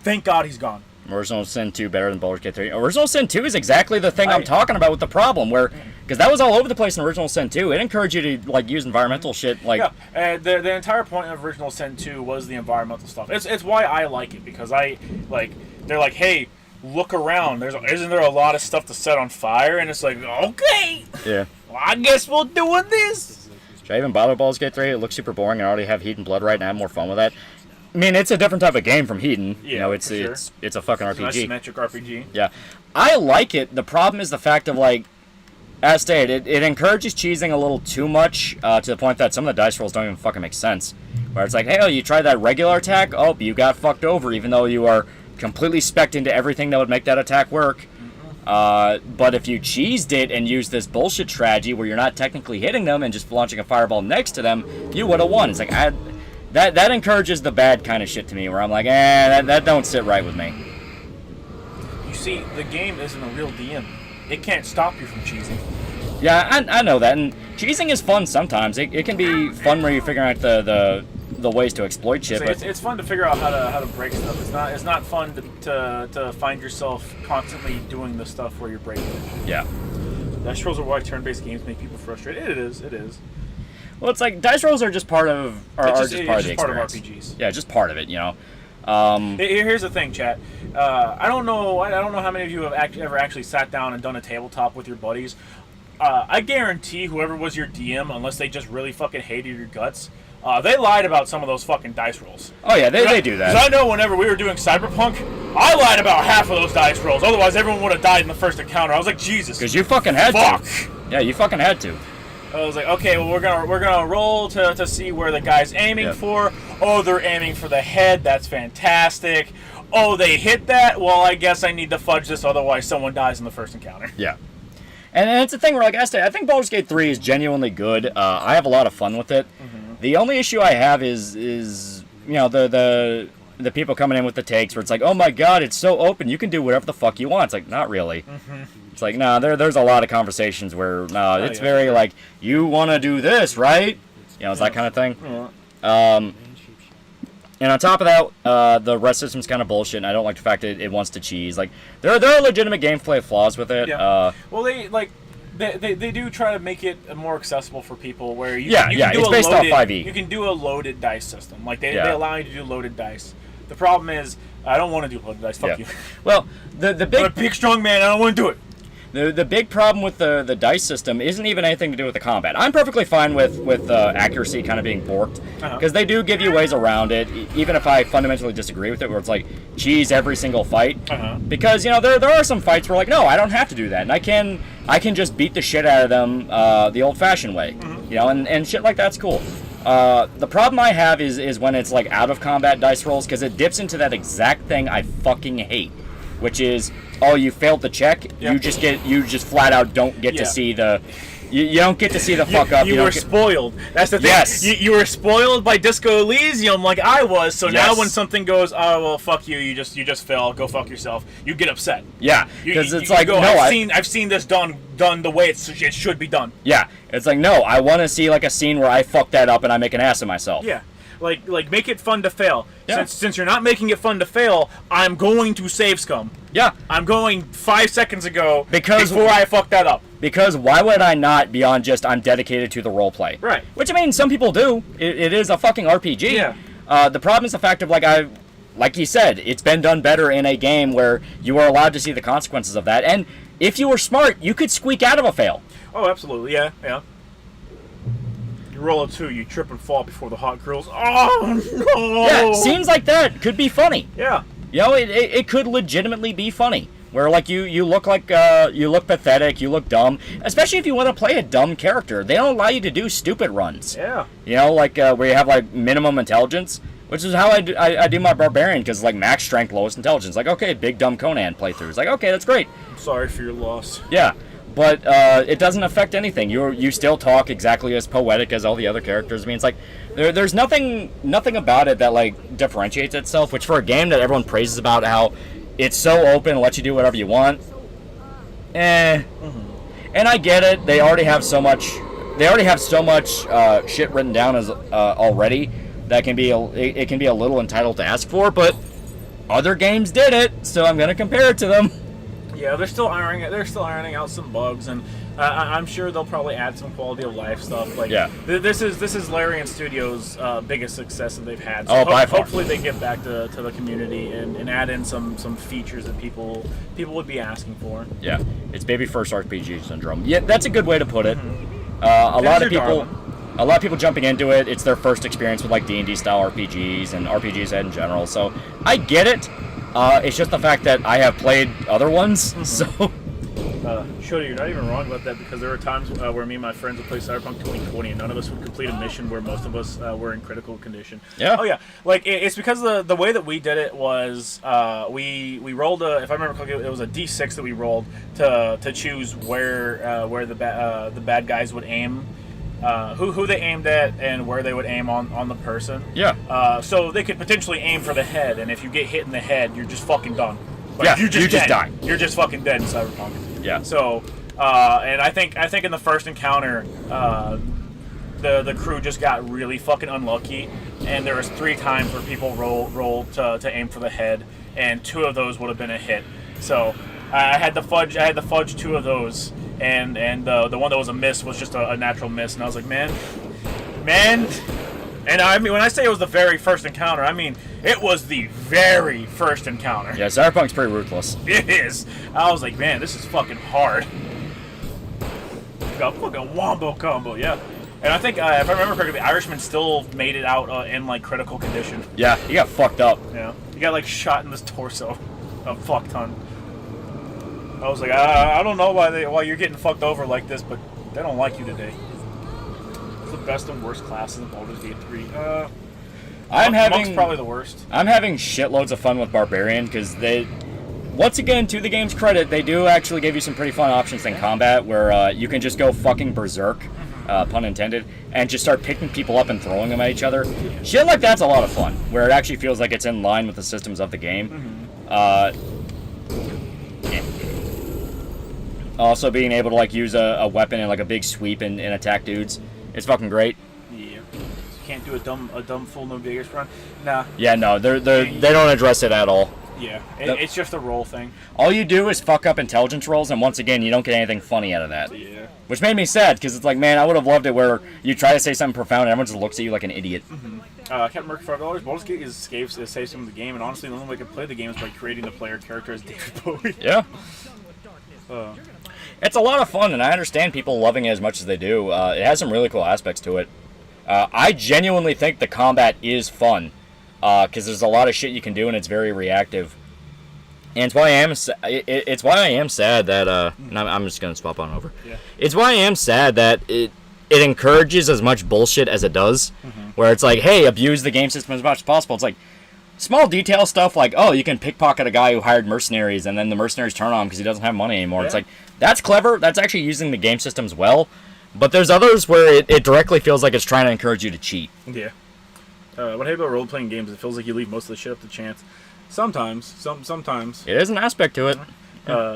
Thank God he's gone. Original Sin 2 better than Baldur's Gate 3. Original Sin 2 is exactly the thing I'm talking about with the problem, where because that was all over the place in Original Sin 2. It encouraged you to like use environmental shit. Like the entire point of Original Sin 2 was the environmental stuff. It's why I like it, because they're like, hey, look around. Isn't there a lot of stuff to set on fire? And it's like, okay, well, I guess we're doing this. Should I even bother Baldur's Gate 3? It looks super boring. I already have Heat and Blood right now. I have more fun with that. I mean, it's a different type of game from Heaton. It's a fucking RPG. It's an isometric RPG. Yeah. I like it. The problem is the fact of, like, as stated, it encourages cheesing a little too much to the point that some of the dice rolls don't even fucking make sense. Where it's like, hey, you tried that regular attack? Oh, you got fucked over, even though you are completely spec'd into everything that would make that attack work. But if you cheesed it and used this bullshit strategy where you're not technically hitting them and just launching a fireball next to them, you would have won. It's like, That encourages the bad kind of shit to me, where I'm like, that don't sit right with me. You see, the game isn't a real DM. It can't stop you from cheesing. Yeah, I know that, and cheesing is fun sometimes. It can be fun where you're figuring out the ways to exploit shit. So but it's fun to figure out how to break stuff. It's not fun to find yourself constantly doing the stuff where you're breaking it. Yeah. Dice rolls are why turn-based games make people frustrated. It is. Well, it's like dice rolls are just part of part of the experience. Part of RPGs. Yeah, just part of it, Here's the thing, chat. I don't know how many of you have ever actually sat down and done a tabletop with your buddies. I guarantee whoever was your DM, unless they just really fucking hated your guts, they lied about some of those fucking dice rolls. Oh yeah, they do that. Because I know whenever we were doing Cyberpunk, I lied about half of those dice rolls. Otherwise, everyone would have died in the first encounter. I was like, Jesus. Because you fucking had to. Yeah, you fucking had to. I was like, okay, well, we're gonna roll to see where the guy's aiming for. Oh, they're aiming for the head. That's fantastic. Oh, they hit that. Well, I guess I need to fudge this, otherwise someone dies in the first encounter. Yeah, and it's a thing where, like I said, I think Baldur's Gate 3 is genuinely good. I have a lot of fun with it. Mm-hmm. The only issue I have is the people coming in with the takes where it's like, oh my god, it's so open, you can do whatever the fuck you want. It's like, not really. Mm-hmm. It's like, there's a lot of conversations where, it's very like, you want to do this, right? It's that kind of thing. Yeah. And on top of that, the rest system's kind of bullshit, and I don't like the fact that it wants to cheese. Like, there are legitimate gameplay flaws with it. Yeah. Well, they do try to make it more accessible for people, where you can do it's based off 5e. You can do a loaded dice system. Like, they allow you to do loaded dice. The problem is, I don't want to do loaded dice. Fuck you. Well, the big... I'm a big, strong man, I don't want to do it. The big problem with the dice system isn't even anything to do with the combat. I'm perfectly fine with accuracy kind of being borked, because they do give you ways around it, even if I fundamentally disagree with it, where it's like, cheese every single fight. Because, there are some fights where, like, no, I don't have to do that, and I can just beat the shit out of them the old-fashioned way, and shit like that's cool. The problem I have is when it's, like, out-of-combat dice rolls, because it dips into that exact thing I fucking hate, which is, oh, you failed the check. Yep. You just flat out don't get to see the. You don't get to see the fuck up. You were spoiled. That's the thing. Yes. You were spoiled by Disco Elysium like I was. So now when something goes, oh well, fuck you. You just fell. Go fuck yourself. You get upset. Yeah. Because it's like, go, no, I've seen this done the way it should be done. Yeah. It's like, no, I want to see like a scene where I fuck that up and I make an ass of myself. Yeah. Like make it fun to fail. Yeah. Since you're not making it fun to fail, I'm going to save scum. Yeah. I'm going 5 seconds ago before I fucked that up. Because why would I not beyond just I'm dedicated to the roleplay? Right. Which, I mean, some people do. It is a fucking RPG. Yeah. The problem is the fact of, like you said, it's been done better in a game where you are allowed to see the consequences of that. And if you were smart, you could squeak out of a fail. Oh, absolutely. Yeah. You roll a 2, you trip and fall before the hot girls. Oh no! Yeah, scenes like that could be funny. Yeah. You know, it could legitimately be funny. Where like you look like you look pathetic, you look dumb. Especially if you want to play a dumb character, they don't allow you to do stupid runs. Yeah. You know, like where you have like minimum intelligence, which is how I do my barbarian, because like max strength, lowest intelligence. Like okay, big dumb Conan playthroughs. Like okay, that's great. I'm sorry for your loss. Yeah, but it doesn't affect anything. You still talk exactly as poetic as all the other characters. I mean, it's like there's nothing about it that like differentiates itself. Which for a game that everyone praises about how it's so open and lets you do whatever you want. And I get it. They already have so much. They already have so much shit written down as already that can be it can be a little entitled to ask for. But other games did it, so I'm gonna compare it to them. Yeah, they're still ironing it. They're still ironing out some bugs, and I'm sure they'll probably add some quality of life stuff. Like, yeah, this is Larian Studios' biggest success that they've had. So by far. Hopefully, they give back to the community and add in some features that people would be asking for. Yeah, it's baby first RPG syndrome. Yeah, that's a good way to put it. A lot of people jumping into it. It's their first experience with like D&D style RPGs and RPGs in general. So I get it. It's just the fact that I have played other ones, so... Shody, you're not even wrong about that, because there were times where me and my friends would play Cyberpunk 2020 and none of us would complete a mission where most of us were in critical condition. Yeah. Oh, yeah. Like, it's because the way that we did it was we rolled if I remember correctly, it was a D6 that we rolled to choose where the bad guys would aim. Who they aimed at and where they would aim on the person. Yeah. So they could potentially aim for the head, and if you get hit in the head, you're just fucking done. Like, yeah, you just die. You're just fucking dead in Cyberpunk. Yeah. So, and I think in the first encounter, the crew just got really fucking unlucky, and there was 3 times where people rolled to aim for the head, and 2 of those would have been a hit. So I had to fudge 2 of those. And the one that was a miss was just a natural miss, and I was like, man, and I mean, when I say it was the very first encounter, I mean it was the very first encounter. Yeah, Cyberpunk's pretty ruthless. It is. I was like, man, this is fucking hard. Got fucking wombo combo, yeah. And I think if I remember correctly, the Irishman still made it out in like critical condition. Yeah, he got fucked up. Yeah, he got like shot in his torso, a fuck ton. I was like, I don't know why you're getting fucked over like this, but they don't like you today. It's the best and worst classes in Baldur's Gate 3. Monk's probably the worst. I'm having shitloads of fun with Barbarian because they, once again, to the game's credit, they do actually give you some pretty fun options in combat where you can just go fucking berserk, pun intended, and just start picking people up and throwing them at each other. Shit like that's a lot of fun, where it actually feels like it's in line with the systems of the game. Also being able to like use a weapon and like a big sweep and attack dudes, it's fucking great. Yeah, you can't do a dumb full no Vegas run. Nah. Yeah, no, they don't address it at all. Yeah, it's just a roll thing. All you do is fuck up intelligence rolls, and once again, you don't get anything funny out of that. Yeah. Which made me sad, because it's like, man, I would have loved it where you try to say something profound and everyone just looks at you like an idiot. Captain Merc $5. Baldur's Gate saves some of the game, and honestly, the only way I can play the game is by creating the player character as David Bowie. Yeah. It's a lot of fun, and I understand people loving it as much as they do. It has some really cool aspects to it. I genuinely think the combat is fun, because there's a lot of shit you can do, and it's very reactive. And it's why I am sad that and I'm just gonna swap on over. Yeah. It's why I am sad that it encourages as much bullshit as it does, where it's like, hey, abuse the game system as much as possible. It's like small detail stuff like, oh, you can pickpocket a guy who hired mercenaries, and then the mercenaries turn on him because he doesn't have money anymore. Yeah. It's like, that's clever. That's actually using the game systems well. But there's others where it directly feels like it's trying to encourage you to cheat. Yeah. What I hate about role-playing games, it feels like you leave most of the shit up to chance. Sometimes. It is an aspect to it.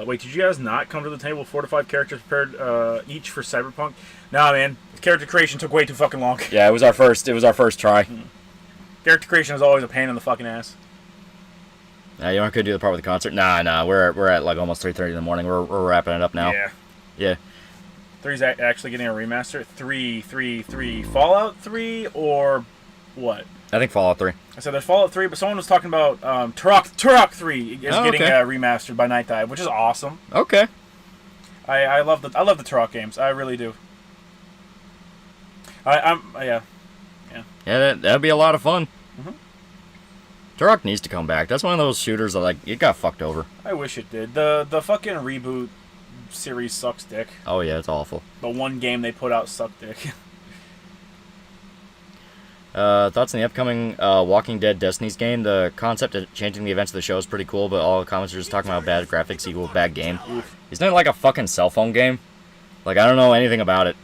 Wait, did you guys not come to the table with 4 to 5 characters prepared each for Cyberpunk? Nah, man. Character creation took way too fucking long. Yeah, it was our first try. Character creation is always a pain in the fucking ass. You aren't gonna do the part with the concert? Nah. We're at like almost 3:30 in the morning. We're wrapping it up now. Yeah. 3's actually getting a remaster. 3 Fallout 3 or what? I think Fallout 3. I said there's Fallout 3, but someone was talking about Turok 3 is getting remastered by Night Dive, which is awesome. Okay. I love the Turok games. I really do. Yeah. Yeah, that'd be a lot of fun. Mm-hmm. Turok needs to come back. That's one of those shooters that, like, it got fucked over. I wish it did. The fucking reboot series sucks dick. Oh, yeah, it's awful. The one game they put out sucked dick. Thoughts on the upcoming Walking Dead Destiny's game? The concept of changing the events of the show is pretty cool, but all the comments are just talking about bad graphics equal bad game. Isn't it like a fucking cell phone game? Like, I don't know anything about it.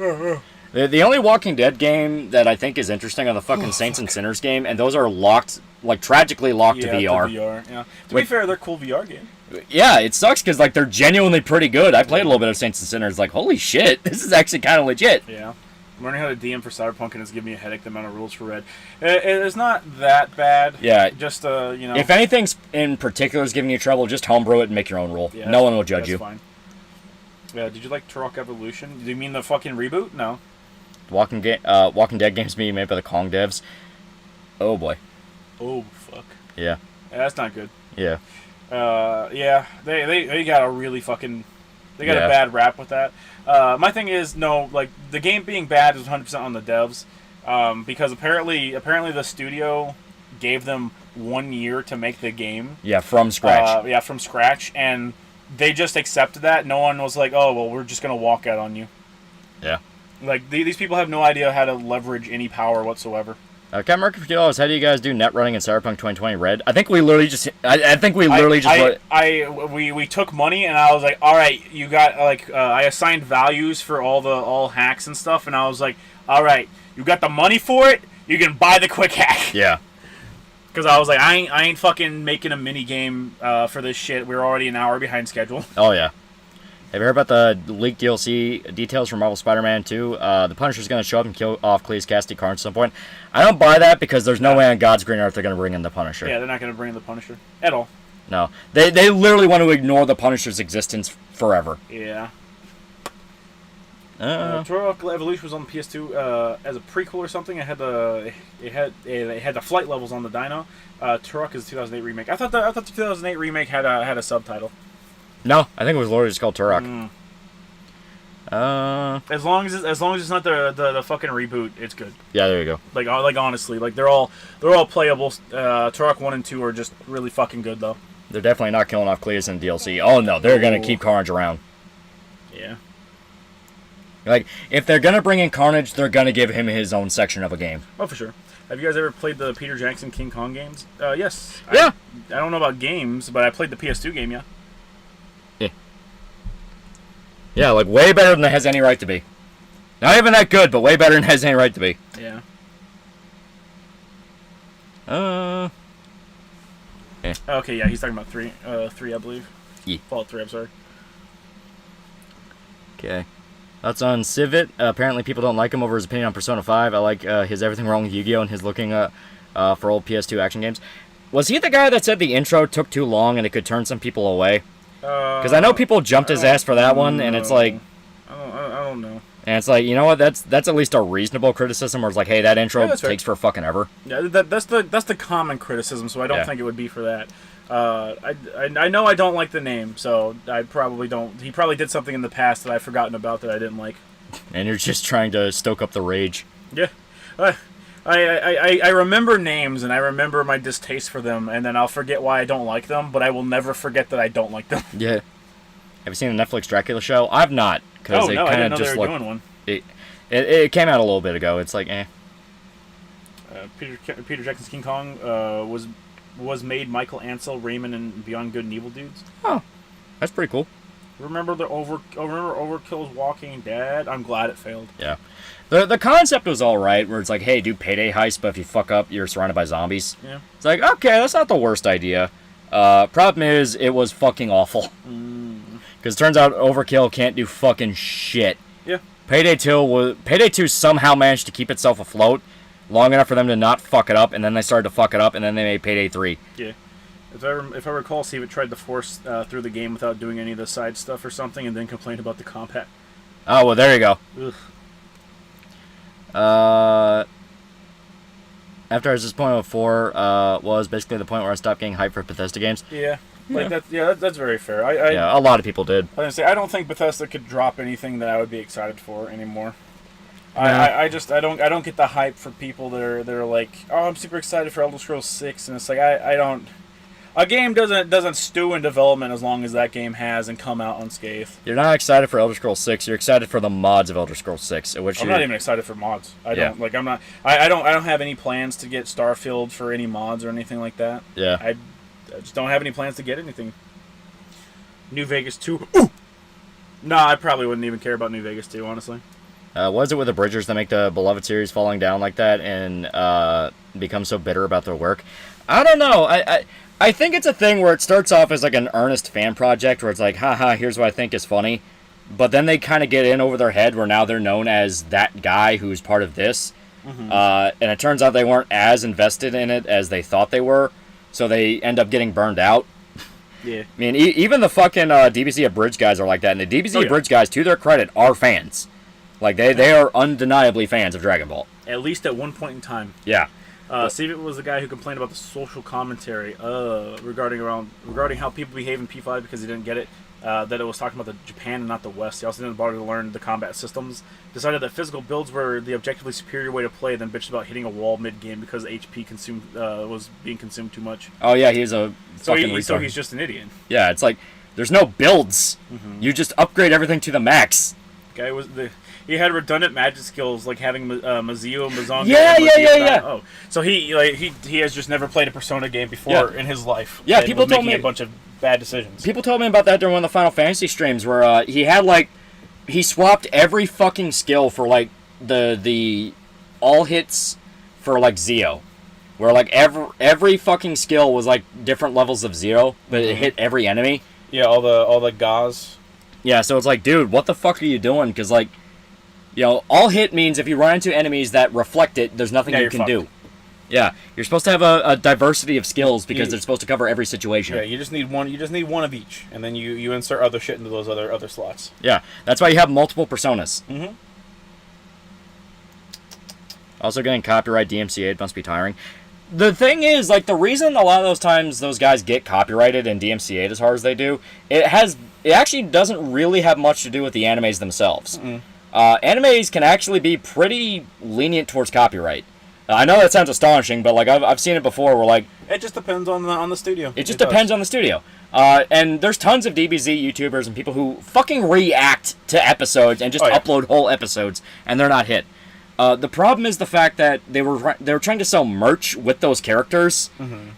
The only Walking Dead game that I think is interesting are the fucking Saints and Sinners game, and those are locked, like, tragically locked to VR. Yeah. To be fair, they're cool VR games. Yeah, it sucks because, like, they're genuinely pretty good. I played a little bit of Saints and Sinners, like, holy shit, this is actually kind of legit. Yeah. I'm learning how to DM for Cyberpunk, and it's giving me a headache, the amount of rules for Red. It's not that bad. Yeah. Just, you know. If anything in particular is giving you trouble, just homebrew it and make your own rule. Yeah, no one will judge you. That's fine. Yeah, did you like Turok Evolution? Do you mean the fucking reboot? No. Walking Dead games being made by the Kong devs. Oh, boy. Oh, fuck. Yeah. That's not good. Yeah. Yeah, they got a really fucking... They got a bad rap with that. My thing is, no, like, the game being bad is 100% on the devs, because apparently the studio gave them 1 year to make the game. Yeah, from scratch. From scratch, and they just accepted that. No one was like, oh, well, we're just going to walk out on you. Yeah. Like, these people have no idea how to leverage any power whatsoever. Cat Market for $2, how do you guys do net running in Cyberpunk 2020 Red? I think we literally just... We took money, and I was like, all right, you got, like, I assigned values for all hacks and stuff, and I was like, all right, you got the money for it, you can buy the quick hack. Yeah. Because I was like, I ain't fucking making a mini game for this shit. We're already an hour behind schedule. Oh, yeah. Have you heard about the leaked DLC details for Marvel Spider-Man 2? The Punisher's going to show up and kill off Cleese Cassidy Carnage at some point. I don't buy that because there's no way on God's green earth they're going to bring in the Punisher. Yeah, they're not going to bring in the Punisher at all. No. They literally want to ignore the Punisher's existence forever. Yeah. Turok Evolution was on the PS2 as a prequel or something. It had the flight levels on the dyno. Turok is a 2008 remake. I thought the 2008 remake had a subtitle. No, I think it was literally just called Turok. As long as it's not the fucking reboot, it's good. Yeah, there you go. Like honestly, like they're all playable. Turok 1 and 2 are just really fucking good though. They're definitely not killing off Cletus in DLC. Oh no, they're gonna keep Carnage around. Yeah. Like, if they're gonna bring in Carnage, they're gonna give him his own section of a game. Oh, for sure. Have you guys ever played the Peter Jackson King Kong games? Yes. Yeah. I don't know about games, but I played the PS2 game, yeah. Yeah, like, way better than it has any right to be. Not even that good, but way better than it has any right to be. Yeah. Okay, yeah, he's talking about 3, I believe. Yeah. Fallout 3, I'm sorry. Okay. That's on Civet. Apparently people don't like him over his opinion on Persona 5. I like his Everything Wrong with Yu-Gi-Oh! And his looking for old PS2 action games. Was he the guy that said the intro took too long and it could turn some people away? Because I know people jumped his ass for that one, and it's like... I don't know. And it's like, you know what, that's at least a reasonable criticism, where it's like, hey, that intro takes for fucking ever. Yeah, that's the common criticism, so I don't think it would be for that. I know I don't like the name, so I probably don't... He probably did something in the past that I've forgotten about that I didn't like. And you're just trying to stoke up the rage. Yeah. I remember names, and I remember my distaste for them, and then I'll forget why I don't like them, but I will never forget that I don't like them. Yeah. Have you seen the Netflix Dracula show? I've not. Oh, no, I didn't know they were doing one. It came out a little bit ago. It's like, eh. Peter Jackson's King Kong was made Michael Ansel, Raymond, and Beyond Good and Evil dudes. Oh, that's pretty cool. Remember Overkill's Walking Dead? I'm glad it failed. Yeah. The concept was alright, where it's like, hey, do payday heist, but if you fuck up, you're surrounded by zombies. Yeah. It's like, okay, that's not the worst idea. Problem is, it was fucking awful. Because it turns out Overkill can't do fucking shit. Yeah. Payday 2 somehow managed to keep itself afloat long enough for them to not fuck it up, and then they started to fuck it up, and then they made Payday 3. Yeah. If I recall, Steve it tried to force through the game without doing any of the side stuff or something, and then complained about the combat. Oh, well, there you go. Ugh. After I was disappointed with 4, was basically the point where I stopped getting hyped for Bethesda games. Yeah. Like that's very fair. Yeah, a lot of people did. I was gonna say, I don't think Bethesda could drop anything that I would be excited for anymore. I don't get the hype for people that are like, oh, I'm super excited for Elder Scrolls 6, and it's like I don't. A game doesn't stew in development as long as that game has and come out unscathed. You're not excited for Elder Scrolls 6. You're excited for the mods of Elder Scrolls 6. Which I'm not even excited for mods. I don't have any plans to get Starfield for any mods or anything like that. Yeah. I just don't have any plans to get anything. New Vegas 2. Ooh! Nah, I probably wouldn't even care about New Vegas 2, honestly. What is it with the Bridgers that make the beloved series falling down like that and become so bitter about their work? I don't know. I think it's a thing where it starts off as like an earnest fan project where it's like, haha, here's what I think is funny. But then they kind of get in over their head where now they're known as that guy who's part of this. Mm-hmm. And it turns out they weren't as invested in it as they thought they were. So they end up getting burned out. Yeah. I mean, even the fucking DBZ Abridged guys are like that. And the DBZ Abridged guys, to their credit, are fans. Like, they are undeniably fans of Dragon Ball. At least at one point in time. Yeah. Steve was the guy who complained about the social commentary regarding how people behave in P5 because he didn't get it. That it was talking about the Japan and not the West. He also didn't bother to learn the combat systems. Decided that physical builds were the objectively superior way to play, then bitched about hitting a wall mid-game because HP was being consumed too much. Oh, yeah, he's a fucking retard. So he's just an idiot. Yeah, it's like, there's no builds. Mm-hmm. You just upgrade everything to the max. Guy he had redundant magic skills like having Mazio, Mazonga. Yeah. Oh, so he has just never played a Persona game before in his life. Yeah, people told me a bunch of bad decisions. People told me about that during one of the Final Fantasy streams where he swapped every fucking skill for like the all hits for like Zio, where like every fucking skill was like different levels of Zio, but it hit every enemy. Yeah, all the gauze. Yeah, so it's like, dude, what the fuck are you doing? Because like, you know, all hit means if you run into enemies that reflect it, there's nothing you can do. Yeah, you're supposed to have a diversity of skills because they're supposed to cover every situation. Yeah, you just need one. You just need one of each, and then you insert other shit into those other slots. Yeah, that's why you have multiple personas. Mm-hmm. Also, getting copyright DMCA'd must be tiring. The thing is, like, the reason a lot of those times those guys get copyrighted and DMCA'd as hard as they do, it actually doesn't really have much to do with the animes themselves. Mm-mm. Animes can actually be pretty lenient towards copyright. I know that sounds astonishing, but like I've seen it before. Where like it just depends on the studio. It just depends on the studio. And there's tons of DBZ YouTubers and people who fucking react to episodes and just upload whole episodes, and they're not hit. The problem is the fact that they were trying to sell merch with those characters,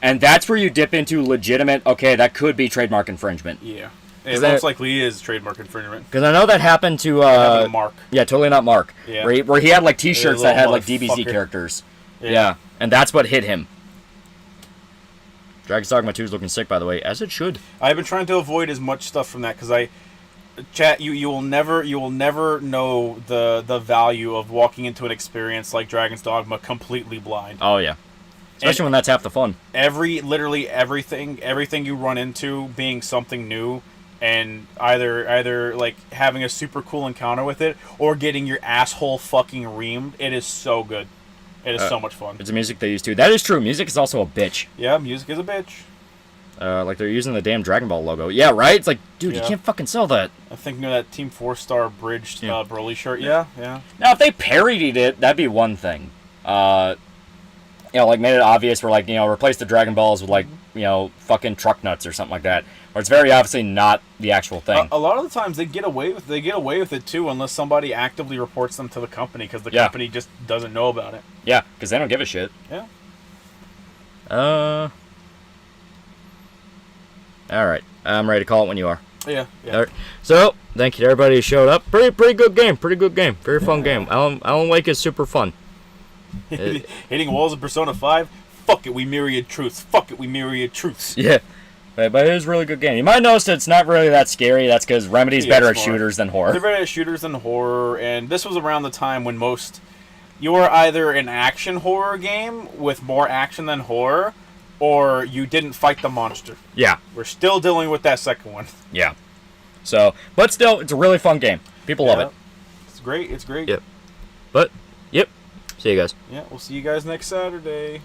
and that's where you dip into legitimate. Okay, that could be trademark infringement. Yeah. It most likely is trademark infringement. Because I know that happened to Mark. Yeah, totally not Mark. Yeah. Where he had like T-shirts that had like DBZ characters. Yeah, and that's what hit him. Dragon's Dogma 2 is looking sick, by the way, as it should. I've been trying to avoid as much stuff from that because you will never know the value of walking into an experience like Dragon's Dogma completely blind. Oh yeah. Especially when that's half the fun. Literally everything you run into being something new. And either like having a super cool encounter with it or getting your asshole fucking reamed. It is so good. It is so much fun. It's the music they use too. That is true. Music is also a bitch. Yeah, music is a bitch. Like they're using the damn Dragon Ball logo. Yeah, right? It's like, dude, you can't fucking sell that. I'm thinking of that Team 4-Star bridged Broly shirt. Yeah. Now, if they parodied it, that'd be one thing. Like made it obvious for like, replace the Dragon Balls with like, fucking truck nuts or something like that. Or it's very obviously not the actual thing. A lot of the times they get away with it too, unless somebody actively reports them to the company because the company just doesn't know about it. Yeah, because they don't give a shit. Yeah. All right, I'm ready to call it when you are. Yeah. All right. So, thank you to everybody who showed up. Pretty good game. Very fun game. Alan Wake is super fun. Hitting walls in Persona 5. Fuck it, we myriad truths. Yeah. But it is a really good game. You might notice that it's not really that scary. That's because Remedy's better at shooters than horror. They're better at shooters than horror, and this was around the time when you were either an action horror game with more action than horror, or you didn't fight the monster. Yeah. We're still dealing with that second one. Yeah. So, but still, it's a really fun game. People love it. It's great. Yep. But, yep. See you guys. Yeah, we'll see you guys next Saturday.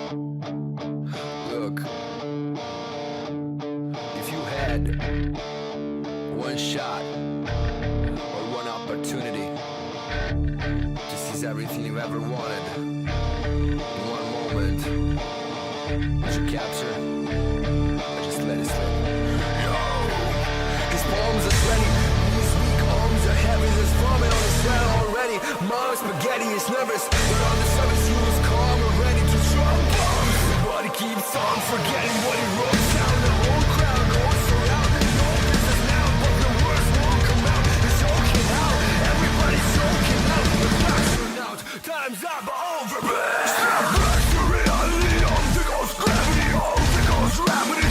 Look, if you had one shot or one opportunity to seize everything you ever wanted in one moment, would you capture or just let it slip? Yo, his palms are sweaty, his weak arms are heavy, there's vomit on his sweat already. Mom spaghetti is nervous, but on the surface he was calm and ready to drop bombs. But he keeps on forgetting what he wrote down. The whole crowd goes around. No business now, but the words won't come out. He's choking out, everybody's choking out. The clock's run out, time's up, over. Step back to reality, there goes gravity, there goes gravity.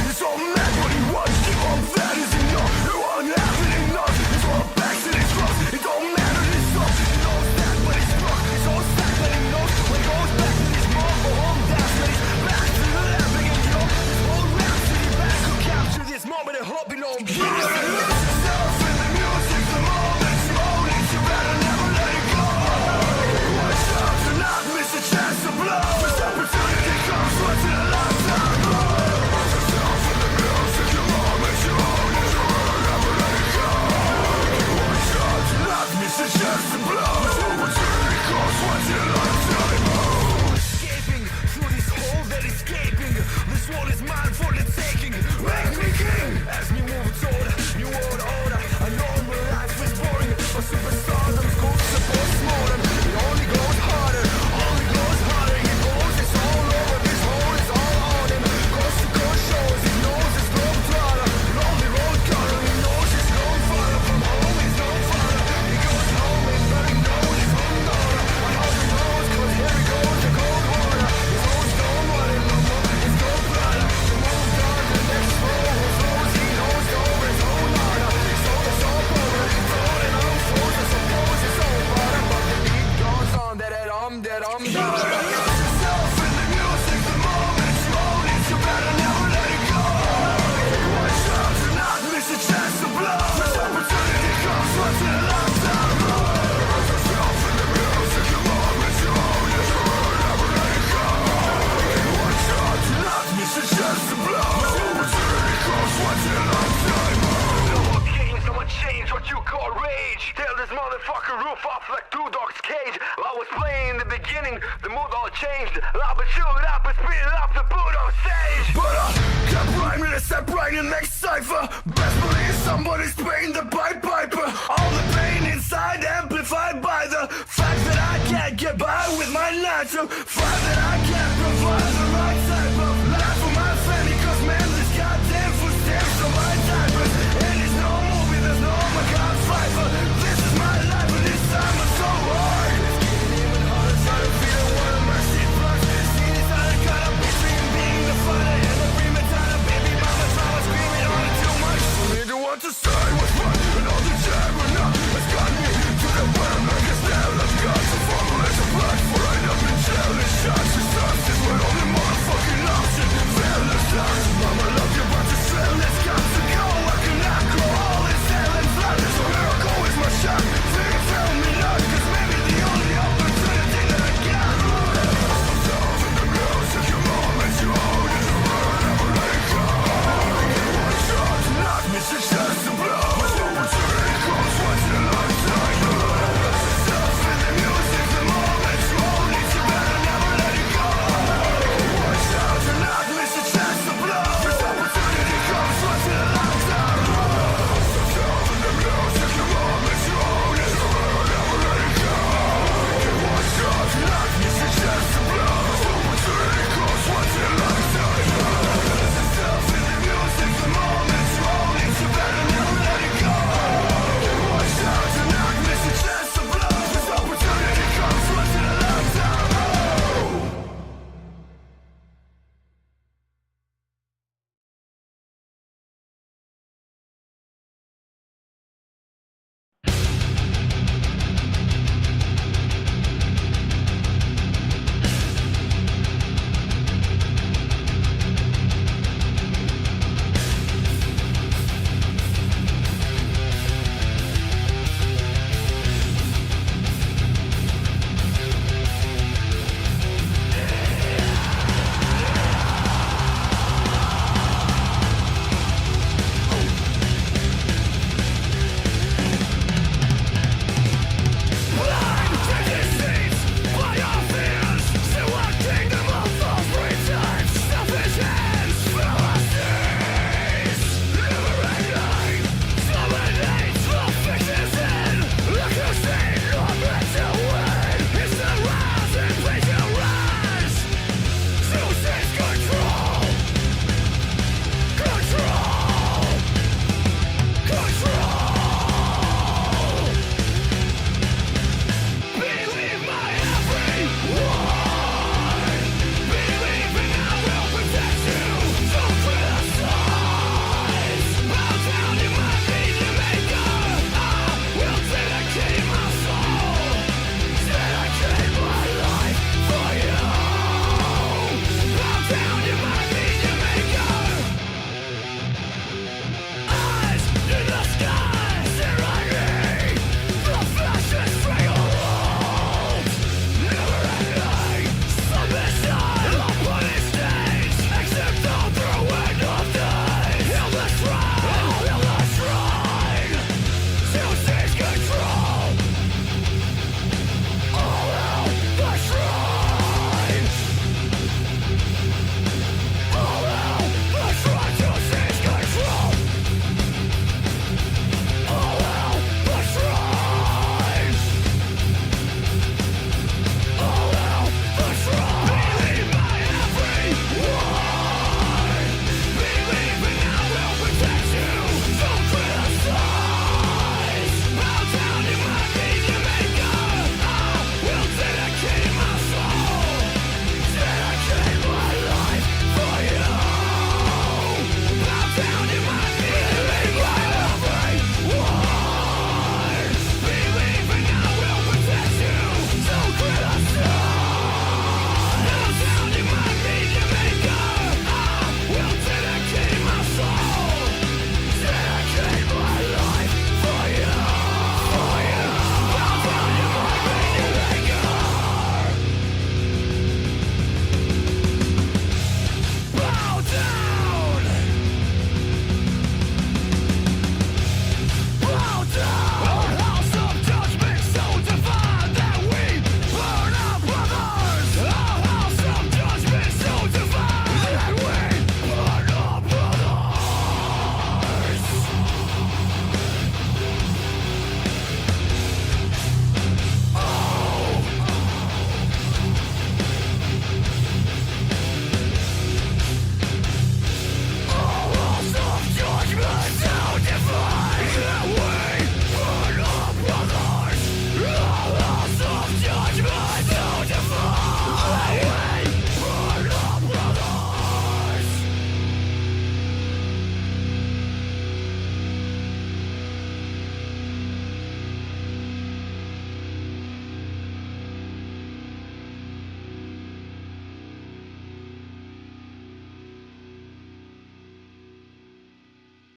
It's all mad what he wants, give up, that is enough. It won't happen enough, it's all back to his cross. It don't matter, it's up, he knows that, but he's struck. It's all sad, but he knows when he goes back to his mom or home, that's when he's back to the lab again, yo. This whole rhapsody back to capture this moment and hope you know him. You lose yourself in the music, the moment you own it, you better never let it go. Watch out to not miss a chance to blow. This opportunity comes once in a lifetime. Lose yourself in the music, the moment you own it, you better never let it go. Watch out to not miss a chance to blow. This opportunity comes once in a lifetime. Escaping through this hole that escaping. This world is mine for the taking. Make me king as me move toward new world order. I know my life is boring, but superstardom's goes to postmortem. It only goes harder, only goes harder. He goes, it's all over. This hole is all on him. Coast to coast shows, he knows it's no throttle. Lonely road cutter, he knows it's no father. From home, he's no father. He goes home and but he knows his own daughter. I hope he knows, cause here he goes, the cold water. His own don't want it no more, his gold bladder. To move down to the next floor, who flows, he knows over his own honor. So it's all over, he's floating on floors, I suppose it's all bottom. But the beat goes on, that I'm done. Lose yourself in the music, the moment you own it, you better never let it go. Watch out to not miss a chance to blow. This opportunity comes once in a lifetime. Lose yourself in the music, the moment you own it, you better never let it go. Watch out to not miss a chance to blow. This opportunity comes once in a lifetime. No more games, no more change, what you call rage. Tear this motherfucker roof off like two dogs' cage. I was playing in the beginning, the mood all changed. I would shoot it up and speed it up the boot on stage. But I kept rhyming and step right in next cipher. Best believe somebody's paying the Pied Piper. All the pain inside amplified by the fact that I can't get by with my natural. Fact that I can't provide